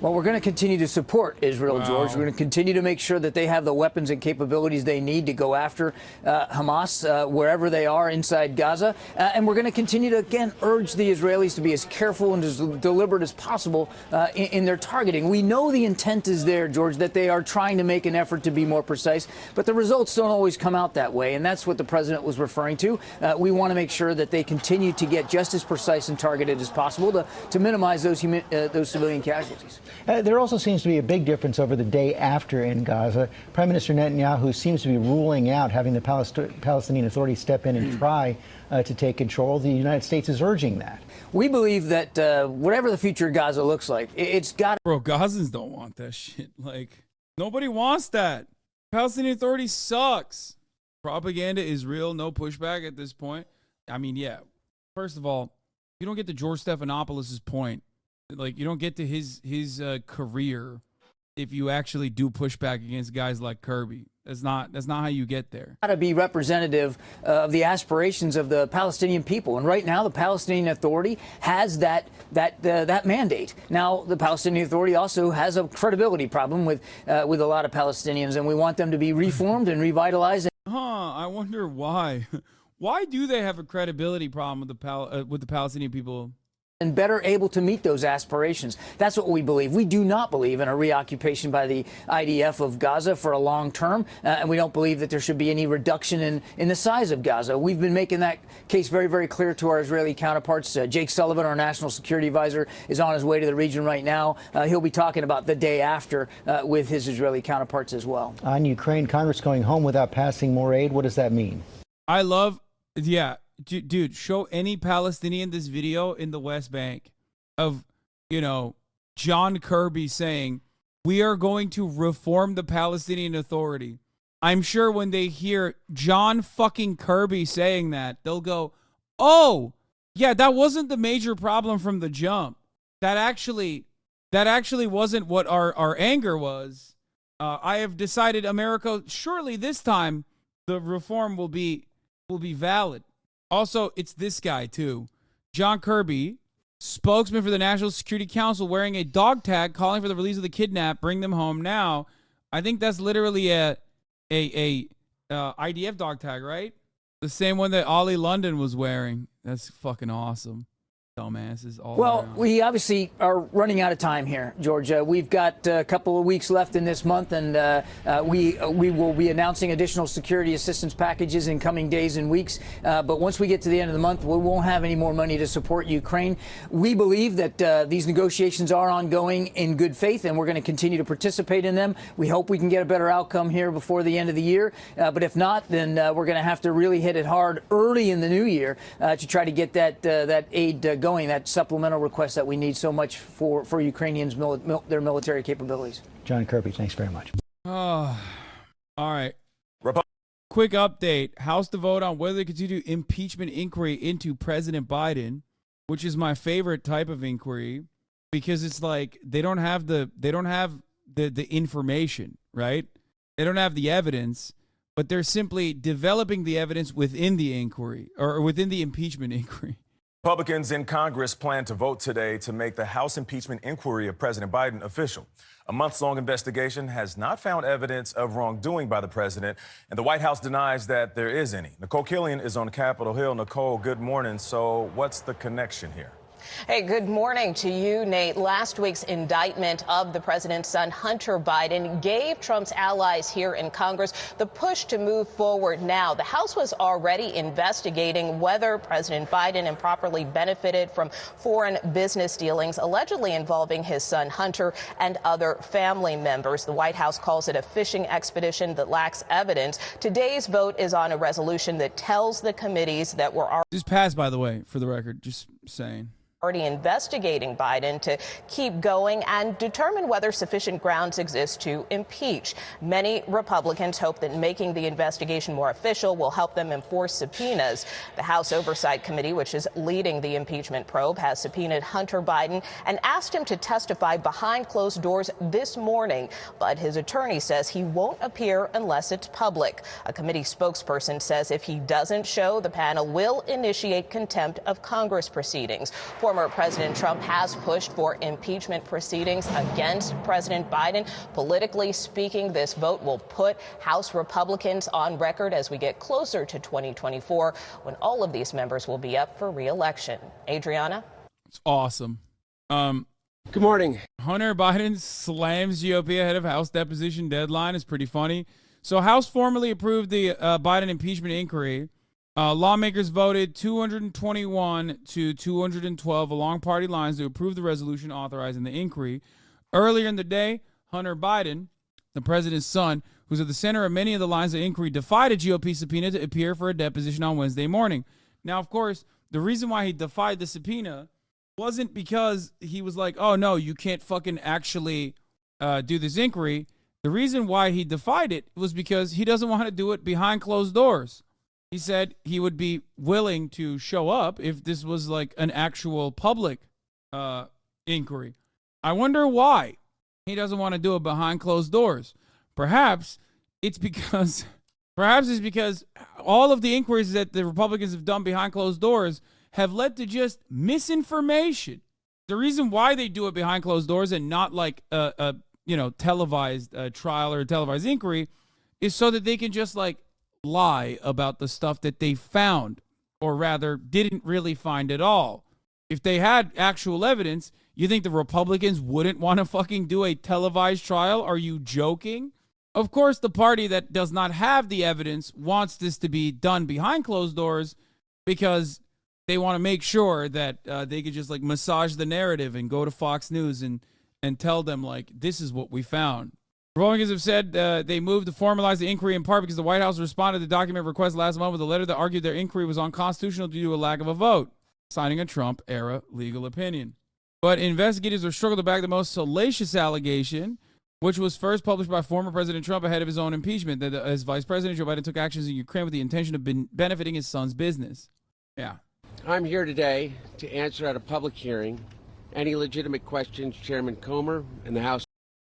Well, we're going to continue to support Israel, George. We're going to continue to make sure that they have the weapons and capabilities they need to go after Hamas wherever they are inside Gaza. And we're going to continue to, again, urge the Israelis to be as careful and as deliberate as possible in their targeting. We know the intent is there, George, that they are trying to make an effort to be more precise, but the results don't always come out that way. And that's what the president was referring to. We want to make sure that they continue to get just as precise and targeted as possible to minimize those civilian casualties. There also seems to be a big difference over the day after in Gaza. Prime Minister Netanyahu seems to be ruling out having the Palestinian Authority step in and try to take control. The United States is urging that. We believe that whatever the future of Gaza looks like, it's got to... Bro, Gazans don't want that shit. Like, nobody wants that. Palestinian Authority sucks. Propaganda is real. No pushback at this point. I mean, yeah. First of all, you don't get to George Stephanopoulos' point. Like, you don't get to his career if you actually do pushback against guys like Kirby. That's not how you get there. Got to be representative of the aspirations of the Palestinian people, and right now the Palestinian Authority has that mandate. Now the Palestinian Authority also has a credibility problem with a lot of Palestinians, and we want them to be reformed and revitalized. I wonder why. Why do they have a credibility problem with the Palestinian people? And better able to meet those aspirations. That's what we believe. We do not believe in a reoccupation by the IDF of Gaza for a long term, and we don't believe that there should be any reduction in the size of Gaza. We've been making that case very, very clear to our Israeli counterparts. Jake Sullivan, our national security advisor, is on his way to the region right now. He'll be talking about the day after with his Israeli counterparts as well. On Ukraine, Congress going home without passing more aid. What does that mean? Dude, show any Palestinian this video in the West Bank of, John Kirby saying, we are going to reform the Palestinian Authority. I'm sure when they hear John fucking Kirby saying that, they'll go, oh, yeah, that wasn't the major problem from the jump. That actually wasn't what our anger was. I have decided, America, surely this time the reform will be valid. Also, it's this guy, too. John Kirby, spokesman for the National Security Council, wearing a dog tag calling for the release of the kidnapped, bring them home now. I think that's literally a IDF dog tag, right? The same one that Ollie London was wearing. That's fucking awesome. Dumbasses all around. We obviously are running out of time here, George. We've got a couple of weeks left in this month, and we will be announcing additional security assistance packages in coming days and weeks. But once we get to the end of the month, we won't have any more money to support Ukraine. We believe that these negotiations are ongoing in good faith, and we're going to continue to participate in them. We hope we can get a better outcome here before the end of the year. But if not, then we're going to have to really hit it hard early in the new year to try to get that aid going. That supplemental request that we need so much for Ukrainians, their military capabilities. John Kirby, thanks very much. All right. Quick update. House to vote on whether to continue impeachment inquiry into President Biden, which is my favorite type of inquiry because it's like they don't have the information, right? They don't have the evidence, but they're simply developing the evidence within the inquiry or within the impeachment inquiry. Republicans in Congress plan to vote today to make the House impeachment inquiry of President Biden official. A months-long investigation has not found evidence of wrongdoing by the president, and the White House denies that there is any. Nicole Killian is on Capitol Hill. Nicole, good morning. So what's the connection here? Hey, good morning to you, Nate. Last week's indictment of the president's son, Hunter Biden, gave Trump's allies here in Congress the push to move forward now. The House was already investigating whether President Biden improperly benefited from foreign business dealings allegedly involving his son, Hunter, and other family members. The White House calls it a fishing expedition that lacks evidence. Today's vote is on a resolution that tells the committees that were already... This passed, by the way, for the record, just saying. Already investigating Biden to keep going and determine whether sufficient grounds exist to impeach. Many Republicans hope that making the investigation more official will help them enforce subpoenas. The House Oversight Committee, which is leading the impeachment probe, has subpoenaed Hunter Biden and asked him to testify behind closed doors this morning. But his attorney says he won't appear unless it's public. A committee spokesperson says if he doesn't show, the panel will initiate contempt of Congress proceedings. Former President Trump has pushed for impeachment proceedings against President Biden. Politically speaking, this vote will put House Republicans on record as we get closer to 2024, when all of these members will be up for re-election. Adriana? It's awesome. Good morning. Hunter Biden slams GOP ahead of House deposition deadline. It's pretty funny. So House formally approved the Biden impeachment inquiry. Lawmakers voted 221 to 212 along party lines to approve the resolution authorizing the inquiry. Earlier in the day, Hunter Biden, the president's son, who's at the center of many of the lines of inquiry, defied a GOP subpoena to appear for a deposition on Wednesday morning. Now, of course, the reason why he defied the subpoena wasn't because he was like, oh, no, you can't fucking actually do this inquiry. The reason why he defied it was because he doesn't want to do it behind closed doors. He said he would be willing to show up if this was like an actual public inquiry. I wonder why he doesn't want to do it behind closed doors. Perhaps it's because, perhaps it's because all of the inquiries that the Republicans have done behind closed doors have led to just misinformation. The reason why they do it behind closed doors and not like a televised trial or a televised inquiry is so that they can just like lie about the stuff that they found, or rather didn't really find at all. If they had actual evidence, you think the Republicans wouldn't want to fucking do a televised trial? Are you joking? Of course, the party that does not have the evidence wants this to be done behind closed doors because they want to make sure that they could just like massage the narrative and go to Fox News and tell them like, this is what we found. Republicans have said they moved to formalize the inquiry in part because the White House responded to the document request last month with a letter that argued their inquiry was unconstitutional due to a lack of a vote, citing a Trump-era legal opinion. But investigators are struggling to back the most salacious allegation, which was first published by former President Trump ahead of his own impeachment, that as Vice President Joe Biden took actions in Ukraine with the intention of benefiting his son's business. Yeah. I'm here today to answer at a public hearing any legitimate questions Chairman Comer and the House.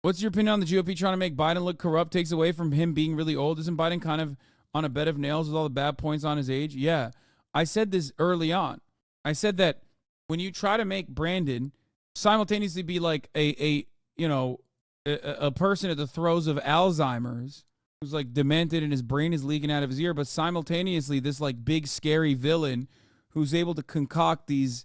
What's your opinion on the GOP trying to make Biden look corrupt takes away from him being really old? Isn't Biden kind of on a bed of nails with all the bad points on his age? Yeah. I said this early on. I said that when you try to make Brandon simultaneously be like a person at the throes of Alzheimer's, who's like demented and his brain is leaking out of his ear, but simultaneously this like big scary villain who's able to concoct these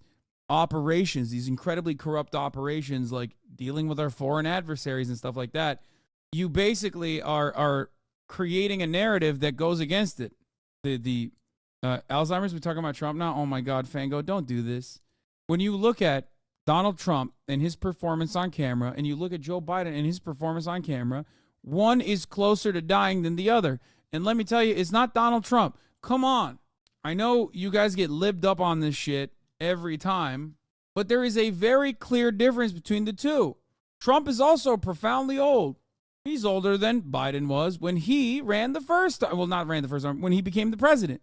operations, these incredibly corrupt operations, like dealing with our foreign adversaries and stuff like that, you basically are creating a narrative that goes against it. The Alzheimer's, we're talking about Trump now? Oh my God, Fango, don't do this. When you look at Donald Trump and his performance on camera, and you look at Joe Biden and his performance on camera, one is closer to dying than the other. And let me tell you, it's not Donald Trump. Come on. I know you guys get libbed up on this shit every time, but there is a very clear difference between the two. Trump is also profoundly old. He's older than Biden was when he ran the first time. Well, not ran the first time, when he became the president.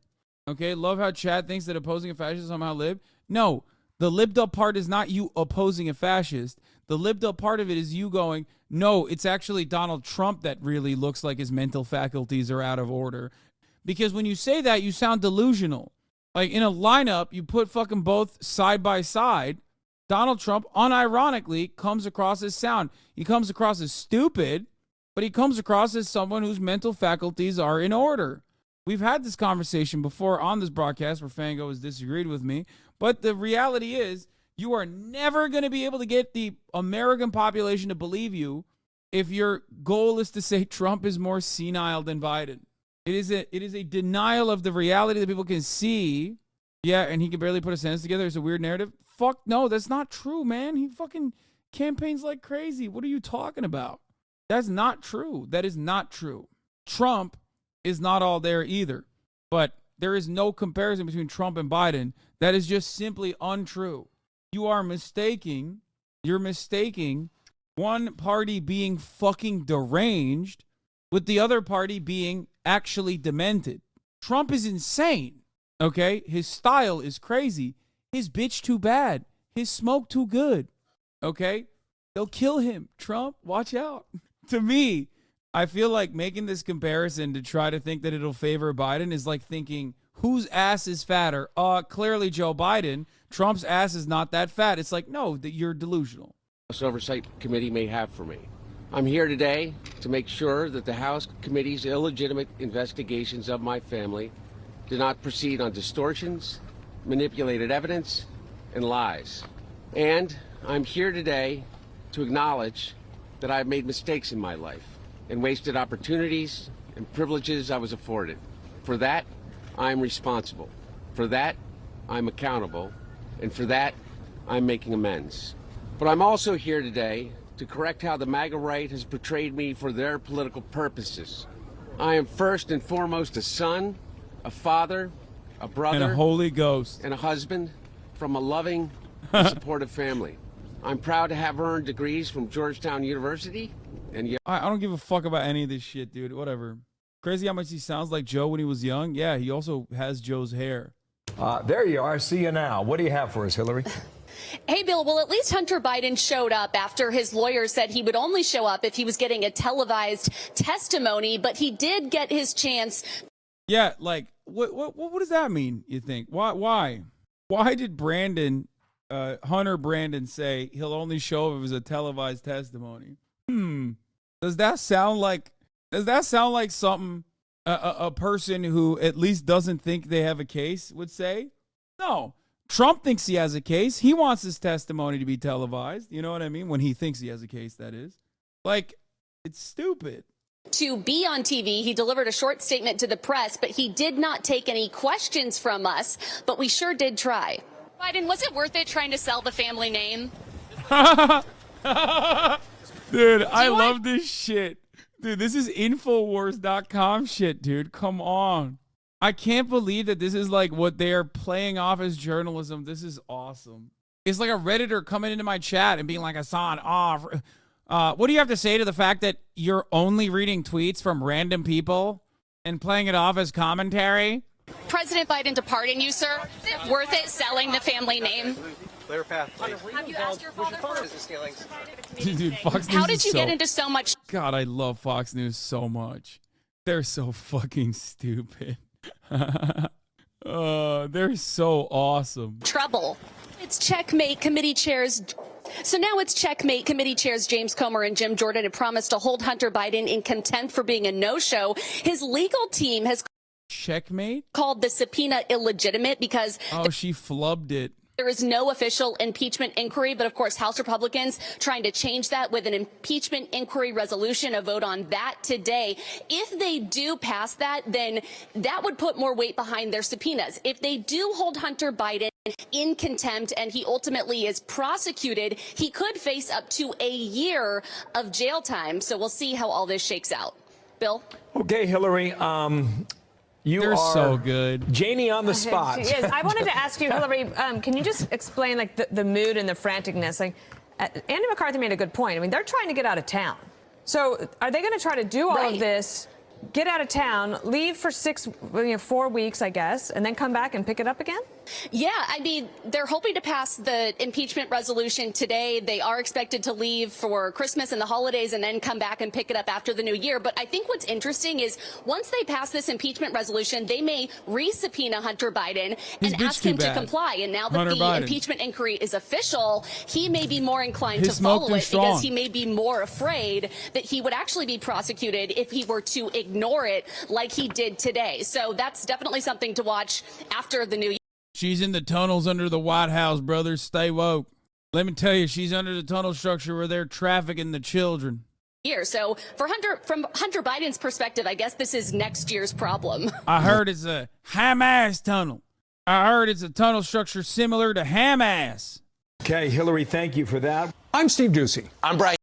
Okay, love how Chad thinks that opposing a fascist somehow libbed. No, the libbed up part is not you opposing a fascist. The libbed up part of it is you going, no, it's actually Donald Trump that really looks like his mental faculties are out of order. Because when you say that, you sound delusional. Like in a lineup, you put fucking both side by side. Donald Trump, unironically, comes across as sound. He comes across as stupid, but he comes across as someone whose mental faculties are in order. We've had this conversation before on this broadcast where Fango has disagreed with me, but the reality is you are never going to be able to get the American population to believe you if your goal is to say Trump is more senile than Biden. It is a denial of the reality that people can see. Yeah, and he can barely put a sentence together. It's a weird narrative. Fuck no, that's not true, man. He fucking campaigns like crazy. What are you talking about? That's not true. That is not true. Trump is not all there either. But there is no comparison between Trump and Biden. That is just simply untrue. You're mistaking one party being fucking deranged with the other party being actually demented. Trump is insane, okay? His style is crazy. His bitch too bad. His smoke too good, okay? They'll kill him. Trump, watch out. To me, I feel like making this comparison to try to think that it'll favor Biden is like thinking, whose ass is fatter? Clearly Joe Biden. Trump's ass is not that fat. It's like, no, you're delusional. House Oversight Committee may have for me. I'm here today to make sure that the House Committee's illegitimate investigations of my family do not proceed on distortions, manipulated evidence, and lies. And I'm here today to acknowledge that I've made mistakes in my life and wasted opportunities and privileges I was afforded. For that, I'm responsible. For that, I'm accountable. And for that, I'm making amends. But I'm also here today to correct how the MAGA right has portrayed me for their political purposes. I am first and foremost a son, a father, a brother, and a Holy Ghost, and a husband from a loving and supportive family. I'm proud to have earned degrees from Georgetown University. And I don't give a fuck about any of this shit, dude. Whatever. Crazy how much he sounds like Joe when he was young. Yeah, he also has Joe's hair. There you are. See you now. What do you have for us, Hillary? Hey, Bill, well, at least Hunter Biden showed up after his lawyer said he would only show up if he was getting a televised testimony, but he did get his chance. Yeah, like, what does that mean, you think? Why did Hunter Brandon say he'll only show up if it was a televised testimony? Does that sound like something a person who at least doesn't think they have a case would say? No. Trump thinks he has a case. He wants his testimony to be televised. You know what I mean? When he thinks he has a case, that is. Like, it's stupid. To be on TV, he delivered a short statement to the press, but he did not take any questions from us, but we sure did try. Biden, was it worth it trying to sell the family name? Dude, I love this shit. Dude, this is Infowars.com shit, dude. Come on. I can't believe that this is like what they're playing off as journalism. This is awesome. It's like a Redditor coming into my chat and being like, Hasan, what do you have to say to the fact that you're only reading tweets from random people and playing it off as commentary? President Biden departing you, sir. Is it worth it selling the family name? Clear path, please. Have you asked your father? Dude, Fox News How did you get into so much? God, I love Fox News so much. They're so fucking stupid. They're so awesome. Trouble. It's checkmate committee chairs. So now it's checkmate. Committee chairs James Comer and Jim Jordan had promised to hold Hunter Biden in contempt for being a no-show. His legal team has called the subpoena illegitimate because she flubbed it. There is no official impeachment inquiry, but of course, House Republicans trying to change that with an impeachment inquiry resolution, a vote on that today. If they do pass that, then that would put more weight behind their subpoenas. If they do hold Hunter Biden in contempt and he ultimately is prosecuted, he could face up to a year of jail time. So we'll see how all this shakes out. Bill? Okay, Hillary. They're so good. Janie on the spot. She is. I wanted to ask you, Hillary, can you just explain like the mood and the franticness? Like, Andy McCarthy made a good point. I mean, they're trying to get out of town. So are they going to try to do all of this, get out of town, leave for 4 weeks, I guess, and then come back and pick it up again? Yeah, I mean, they're hoping to pass the impeachment resolution today. They are expected to leave for Christmas and the holidays and then come back and pick it up after the new year. But I think what's interesting is once they pass this impeachment resolution, they may re-subpoena Hunter Biden and ask him to comply. And now that the impeachment inquiry is official, he may be more inclined to follow it because he may be more afraid that he would actually be prosecuted if he were to ignore it like he did today. So that's definitely something to watch after the new year. She's in the tunnels under the White House, brothers. Stay woke. Let me tell you, she's under the tunnel structure where they're trafficking the children. So from Hunter Biden's perspective, I guess this is next year's problem. I heard it's a Hamas tunnel. I heard it's a tunnel structure similar to Hamas. Okay, Hillary, thank you for that. I'm Steve Ducey. I'm Brian.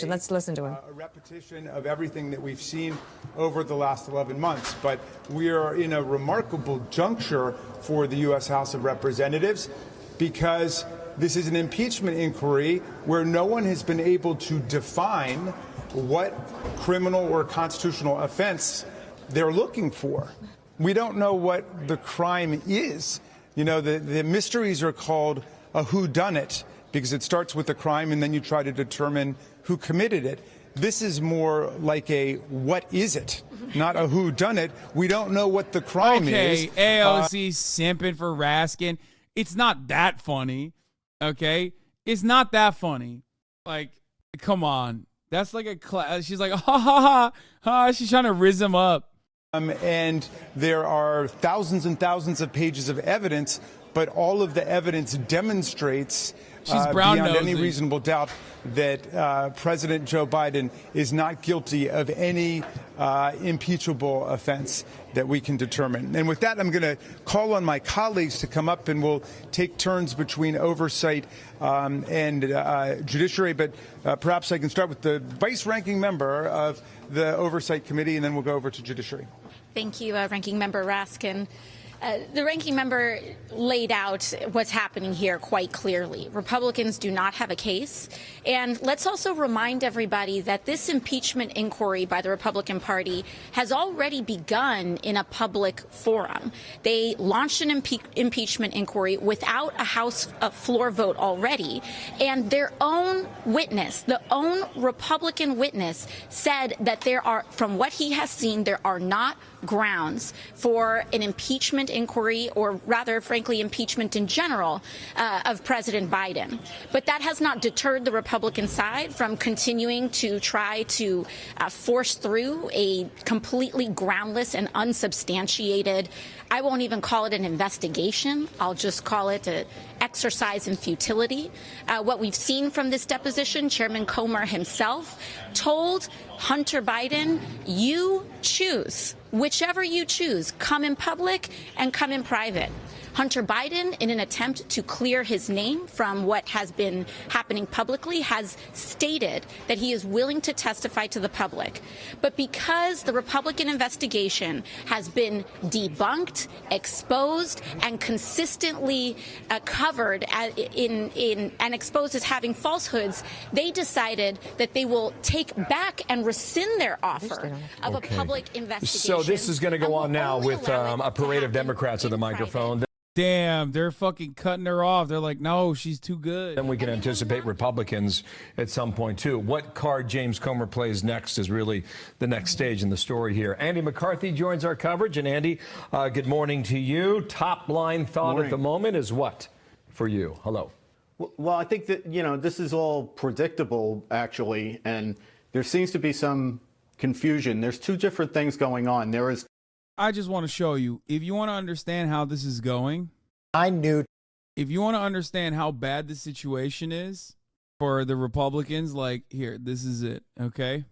Let's listen to him. A repetition of everything that we've seen over the last 11 months. But we are in a remarkable juncture for the U.S. House of Representatives because this is an impeachment inquiry where no one has been able to define what criminal or constitutional offense they're looking for. We don't know what the crime is. You know, the mysteries are called a whodunit because it starts with a crime and then you try to determine who committed it. This is more like a what is it, not a whodunit. We don't know what the crime is. Okay, AOC simping for Raskin. It's not that funny, okay? It's not that funny. Like, come on. That's like a class. She's like, ha, ha, ha, ha. She's trying to rizz him up. And there are thousands and thousands of pages of evidence, but all of the evidence demonstrates beyond any reasonable doubt that President Joe Biden is not guilty of any impeachable offense that we can determine. And with that, I'm going to call on my colleagues to come up and we'll take turns between oversight and judiciary. But perhaps I can start with the vice-ranking member of the Oversight Committee, and then we'll go over to judiciary. Thank you, Ranking Member Raskin. The ranking member laid out what's happening here quite clearly. Republicans do not have a case. And let's also remind everybody that this impeachment inquiry by the Republican Party has already begun in a public forum. They launched an impeachment inquiry without a House floor vote already. And their own witness, the own Republican witness, said that there are, from what he has seen, there are not grounds for an impeachment inquiry, or rather, frankly, impeachment in general of President Biden. But that has not deterred the Republican side from continuing to try to force through a completely groundless and unsubstantiated, I won't even call it an investigation, I'll just call it an exercise in futility. What we've seen from this deposition, Chairman Comer himself told Hunter Biden, you choose. Whichever you choose, come in public and come in private. Hunter Biden, in an attempt to clear his name from what has been happening publicly, has stated that he is willing to testify to the public. But because the Republican investigation has been debunked, exposed, and consistently covered and exposed as having falsehoods, they decided that they will take back and rescind their offer of a public investigation. So this is going to go on now with a parade of Democrats at the microphone. Damn, they're fucking cutting her off. They're like, no, she's too good. Then we can anticipate Republicans at some point, too. What card James Comer plays next is really the next stage in the story here. Andy McCarthy joins our coverage. And Andy, good morning to you. Top line thought at the moment is what for you? Hello. Well, I think that, this is all predictable, actually. And there seems to be some confusion. There's two different things going on. There is. I just want to show you, if you want to understand how this is going, if you want to understand how bad the situation is for the Republicans, like, here, this is it, okay?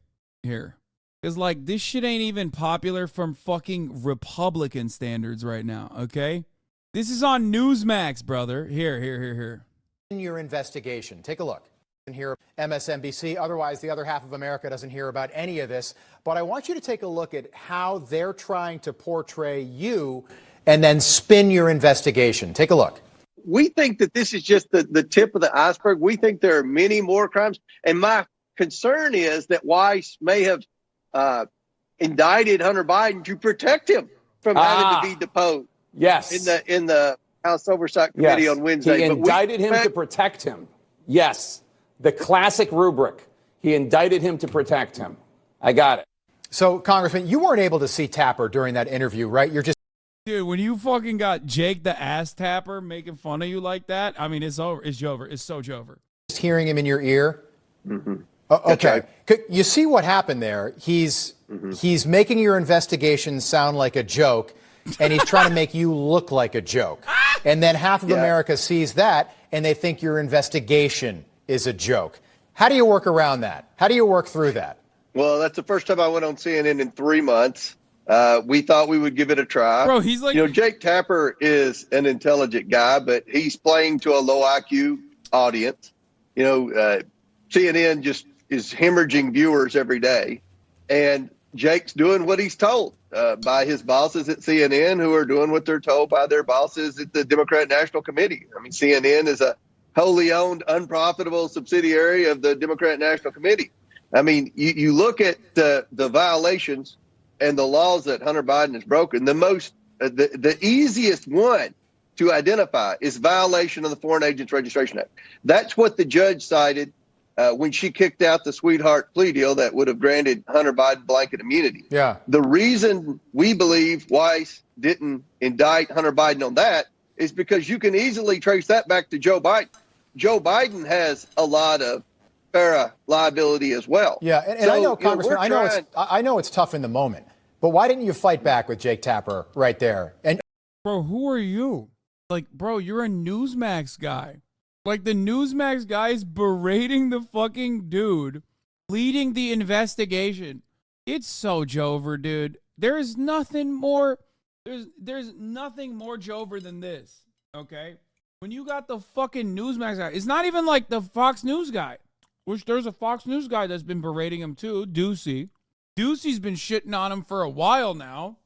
Here. Because, like, this shit ain't even popular from fucking Republican standards right now, okay? This is on Newsmax, brother. Here. In your investigation, take a look. Here, MSNBC. Otherwise, the other half of America doesn't hear about any of this. But I want you to take a look at how they're trying to portray you and then spin your investigation. Take a look. We think that this is just the tip of the iceberg. We think there are many more crimes. And my concern is that Weiss may have indicted Hunter Biden to protect him from having to be deposed. Yes. In the House Oversight Committee on Wednesday. He indicted him to protect him. Yes. The classic rubric. He indicted him to protect him. I got it. So, Congressman, you weren't able to see Tapper during that interview, right? You're just. Dude, when you fucking got Jake the ass tapper making fun of you like that, I mean, it's over. It's Jover. It's so Jover. Just hearing him in your ear. Mm-hmm. Okay. You see what happened there? He's making your investigation sound like a joke, and he's trying to make you look like a joke. And then half of America sees that, and they think your investigation is a joke. How do you work around that? How do you work through that? Well, that's the first time I went on CNN in 3 months. We thought we would give it a try. Bro, he's like, Jake Tapper is an intelligent guy, but he's playing to a low IQ audience. CNN just is hemorrhaging viewers every day. And Jake's doing what he's told by his bosses at CNN, who are doing what they're told by their bosses at the Democrat National Committee. I mean, CNN is a wholly owned, unprofitable subsidiary of the Democrat National Committee. I mean, you look at the violations and the laws that Hunter Biden has broken. The easiest one to identify is violation of the Foreign Agents Registration Act. That's what the judge cited when she kicked out the sweetheart plea deal that would have granted Hunter Biden blanket immunity. Yeah. The reason we believe Weiss didn't indict Hunter Biden on that is because you can easily trace that back to Joe Biden. Joe Biden has a lot of FARA liability as well. Yeah, and I know, Congressman, I know it's tough in the moment, but why didn't you fight back with Jake Tapper right there? And bro, who are you? Like, bro, you're a Newsmax guy. Like, the Newsmax guy is berating the fucking dude leading the investigation. It's so Jover, dude. There's nothing more. There's nothing more Jover than this. Okay. When you got the fucking Newsmax guy, it's not even like the Fox News guy, which there's a Fox News guy that's been berating him too, Ducey. Ducey's been shitting on him for a while now.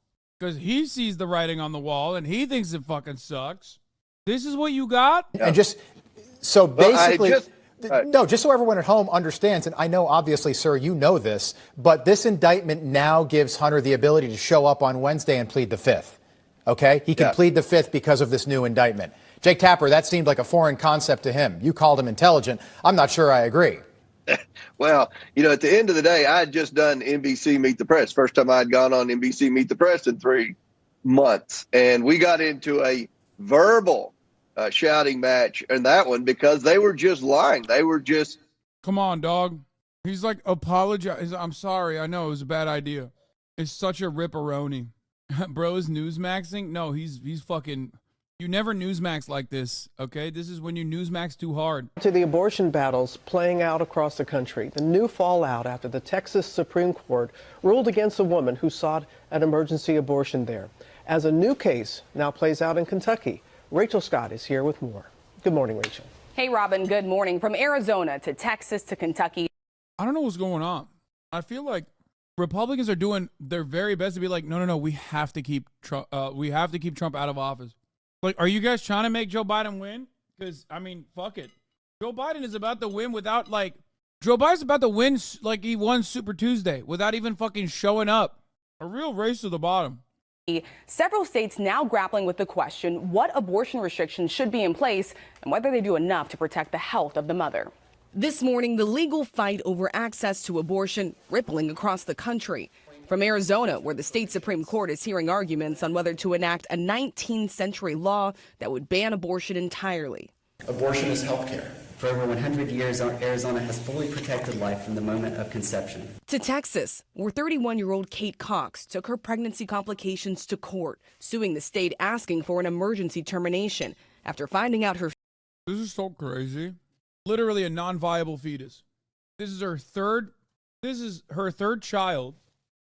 because he sees the writing on the wall and he thinks it fucking sucks. This is what you got? And just so basically, Well, no, just so everyone at home understands, and I know obviously, sir, you know this, but this indictment now gives Hunter the ability to show up on Wednesday and plead the Fifth. Okay? He can plead the Fifth because of this new indictment. Jake Tapper, that seemed like a foreign concept to him. You called him intelligent. I'm not sure I agree. Well, at the end of the day, I had just done NBC Meet the Press. First time I'd gone on NBC Meet the Press in 3 months. And we got into a verbal shouting match in that one because they were just lying. They were just. Come on, dog. He's like, apologize. I'm sorry. I know it was a bad idea. It's such a ripperoni. Bro is newsmaxing? No, he's fucking. You never newsmax like this, okay? This is when you newsmax too hard. To the abortion battles playing out across the country, the new fallout after the Texas Supreme Court ruled against a woman who sought an emergency abortion there. As a new case now plays out in Kentucky, Rachel Scott is here with more. Good morning, Rachel. Hey, Robin, good morning. From Arizona to Texas to Kentucky. I don't know what's going on. I feel like Republicans are doing their very best to be like, no, we have to keep Trump, out of office. Like, are you guys trying to make Joe Biden win? Because, I mean, fuck it. Joe Biden is about to win without, Joe Biden's about to win like he won Super Tuesday without even fucking showing up. A real race to the bottom. Several states now grappling with the question what abortion restrictions should be in place and whether they do enough to protect the health of the mother. This morning, the legal fight over access to abortion rippling across the country. From Arizona, where the state Supreme Court is hearing arguments on whether to enact a 19th century law that would ban abortion entirely. Abortion is health care. For over 100 years, Arizona has fully protected life from the moment of conception. To Texas, where 31-year-old Kate Cox took her pregnancy complications to court, suing the state asking for an emergency termination after finding out her. This is so crazy. Literally a non-viable fetus. This is her third child.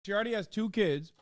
She already has 2 kids,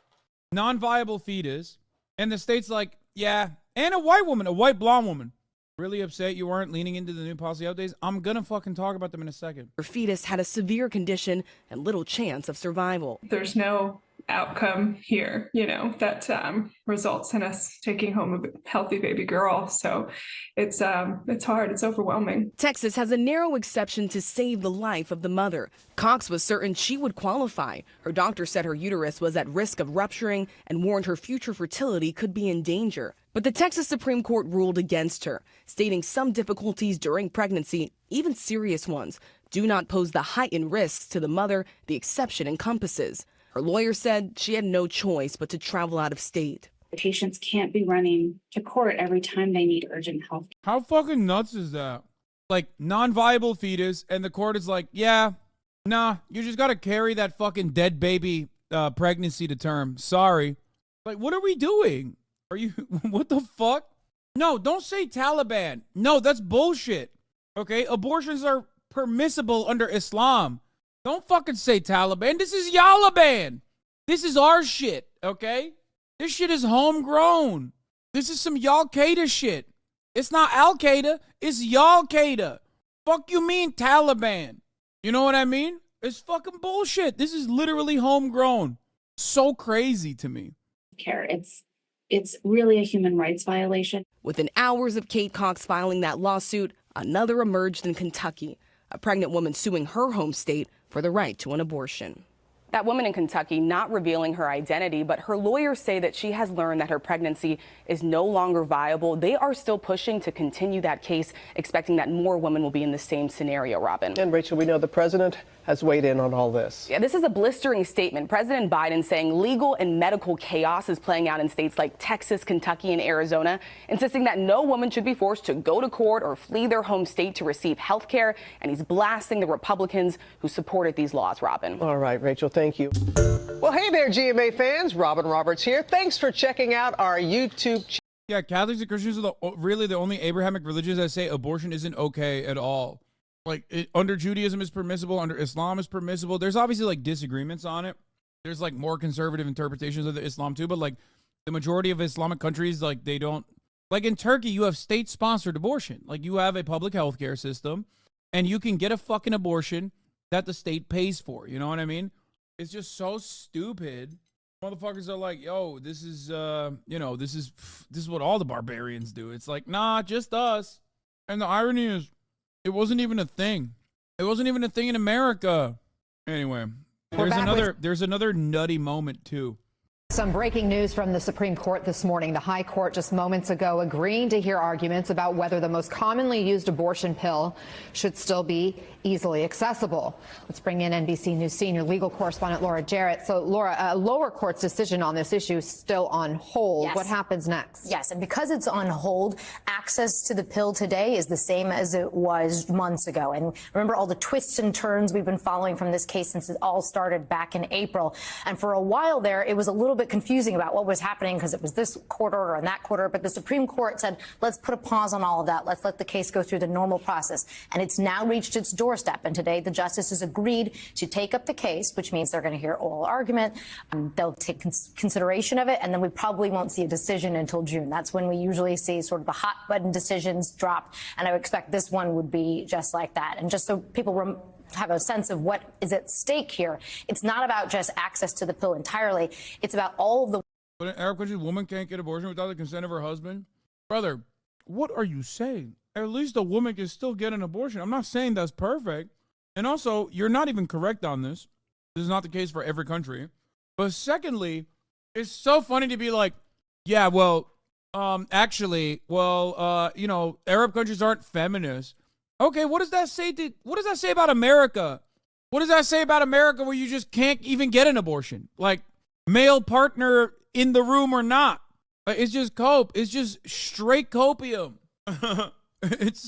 non-viable fetus, and the state's like, yeah, and a white blonde woman. Really upset you aren't leaning into the new policy updates? I'm gonna fucking talk about them in a second. Her fetus had a severe condition and little chance of survival. There's no outcome here, that results in us taking home a healthy baby girl. So it's hard. It's overwhelming. Texas has a narrow exception to save the life of the mother. Cox was certain she would qualify. Her doctor said her uterus was at risk of rupturing and warned her future fertility could be in danger. But the Texas Supreme Court ruled against her, stating some difficulties during pregnancy, even serious ones, do not pose the heightened risks to the mother the exception encompasses. Her lawyer said she had no choice but to travel out of state. The patients can't be running to court every time they need urgent health. How fucking nuts is that? Like, non-viable fetus, and the court is like, yeah, nah, you just gotta carry that fucking dead baby pregnancy to term. Sorry. Like, what are we doing? Are you, what the fuck? No, don't say Taliban. No, that's bullshit. Okay, abortions are permissible under Islam. Don't fucking say Taliban. This is Yalaban. This is our shit, okay? This shit is homegrown. This is some Al-Qaeda shit. It's not Al-Qaeda. It's Al-Qaeda. Fuck you mean Taliban? You know what I mean? It's fucking bullshit. This is literally homegrown. So crazy to me. It's really a human rights violation. Within hours of Kate Cox filing that lawsuit, another emerged in Kentucky, a pregnant woman suing her home state for the right to an abortion. That woman in Kentucky not revealing her identity, but her lawyers say that she has learned that her pregnancy is no longer viable. They are still pushing to continue that case, expecting that more women will be in the same scenario, Robin. And Rachel, we know the president has weighed in on all this. Yeah, this is a blistering statement. President Biden saying legal and medical chaos is playing out in states like Texas, Kentucky, and Arizona, insisting that no woman should be forced to go to court or flee their home state to receive health care. And he's blasting the Republicans who supported these laws, Robin. All right, Rachel, thank you. Well, hey there, GMA fans. Robin Roberts here. Thanks for checking out our YouTube channel. Yeah, Catholics and Christians are really the only Abrahamic religions that say abortion isn't okay at all. Like, under Judaism is permissible, under Islam is permissible. There's obviously, like, disagreements on it. There's, like, more conservative interpretations of the Islam, too. But, like, the majority of Islamic countries, like, they don't... Like, in Turkey, you have state-sponsored abortion. Like, you have a public health care system, and you can get a fucking abortion that the state pays for. You know what I mean? It's just so stupid Motherfuckers are like, yo, this is, this is what all the barbarians do. It's like, nah, just us. And the irony is, it wasn't even a thing. It wasn't even a thing in America. Anyway, there's another nutty moment too. Some breaking news from the Supreme Court this morning. The High Court just moments ago agreeing to hear arguments about whether the most commonly used abortion pill should still be easily accessible. Let's bring in NBC News senior legal correspondent Laura Jarrett. So, Laura, a lower court's decision on this issue is still on hold. Yes. What happens next? Yes, and because it's on hold, access to the pill today is the same as it was months ago. And remember all the twists and turns we've been following from this case since it all started back in April. And for a while there, it was a little bit confusing about what was happening because it was this court order and that court order. But the Supreme Court said, let's put a pause on all of that. Let's let the case go through the normal process. And it's now reached its doorstep. And today the justices agreed to take up the case, which means they're going to hear oral argument. They'll take consideration of it. And then we probably won't see a decision until June. That's when we usually see sort of the hot button decisions drop. And I would expect this one would be just like that. And just so people have a sense of what is at stake here, it's not about just access to the pill entirely. It's about all of the... But in Arab countries, a woman can't get abortion without the consent of her husband? Brother, what are you saying? At least a woman can still get an abortion. I'm not saying that's perfect. And also, you're not even correct on this. This is not the case for every country. But secondly, it's so funny to be like, yeah, well, Arab countries aren't feminist. Okay, what does that say about America? What does that say about America where you just can't even get an abortion? Like, male partner in the room or not. It's just cope. It's just straight copium. It's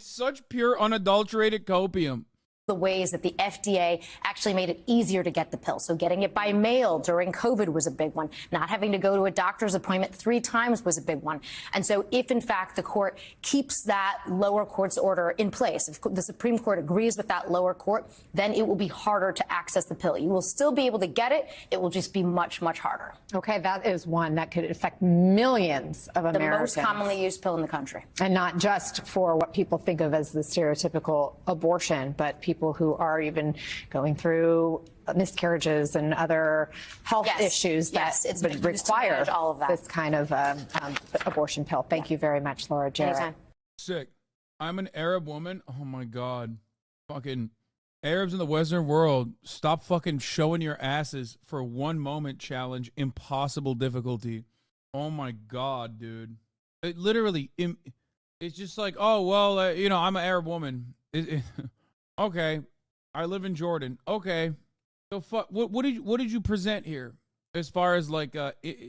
such pure unadulterated copium. The ways that the FDA actually made it easier to get the pill. So getting it by mail during COVID was a big one. Not having to go to a doctor's appointment 3 times was a big one. And so if, in fact, the court keeps that lower court's order in place, if the Supreme Court agrees with that lower court, then it will be harder to access the pill. You will still be able to get it. It will just be much, much harder. Okay, that is one that could affect millions of Americans. The most commonly used pill in the country. And not just for what people think of as the stereotypical abortion, but people who are even going through miscarriages and other health issues that would require all of that. This kind of abortion pill. Thank you very much, Laura Jarrett. Anytime. Sick. I'm an Arab woman. Oh my God. Fucking Arabs in the Western world, stop fucking showing your asses for 1 moment challenge. Impossible difficulty. Oh my God, dude. It literally, it's just like, oh, well, I'm an Arab woman. Okay, I live in Jordan. Okay, so what did you present here as far as like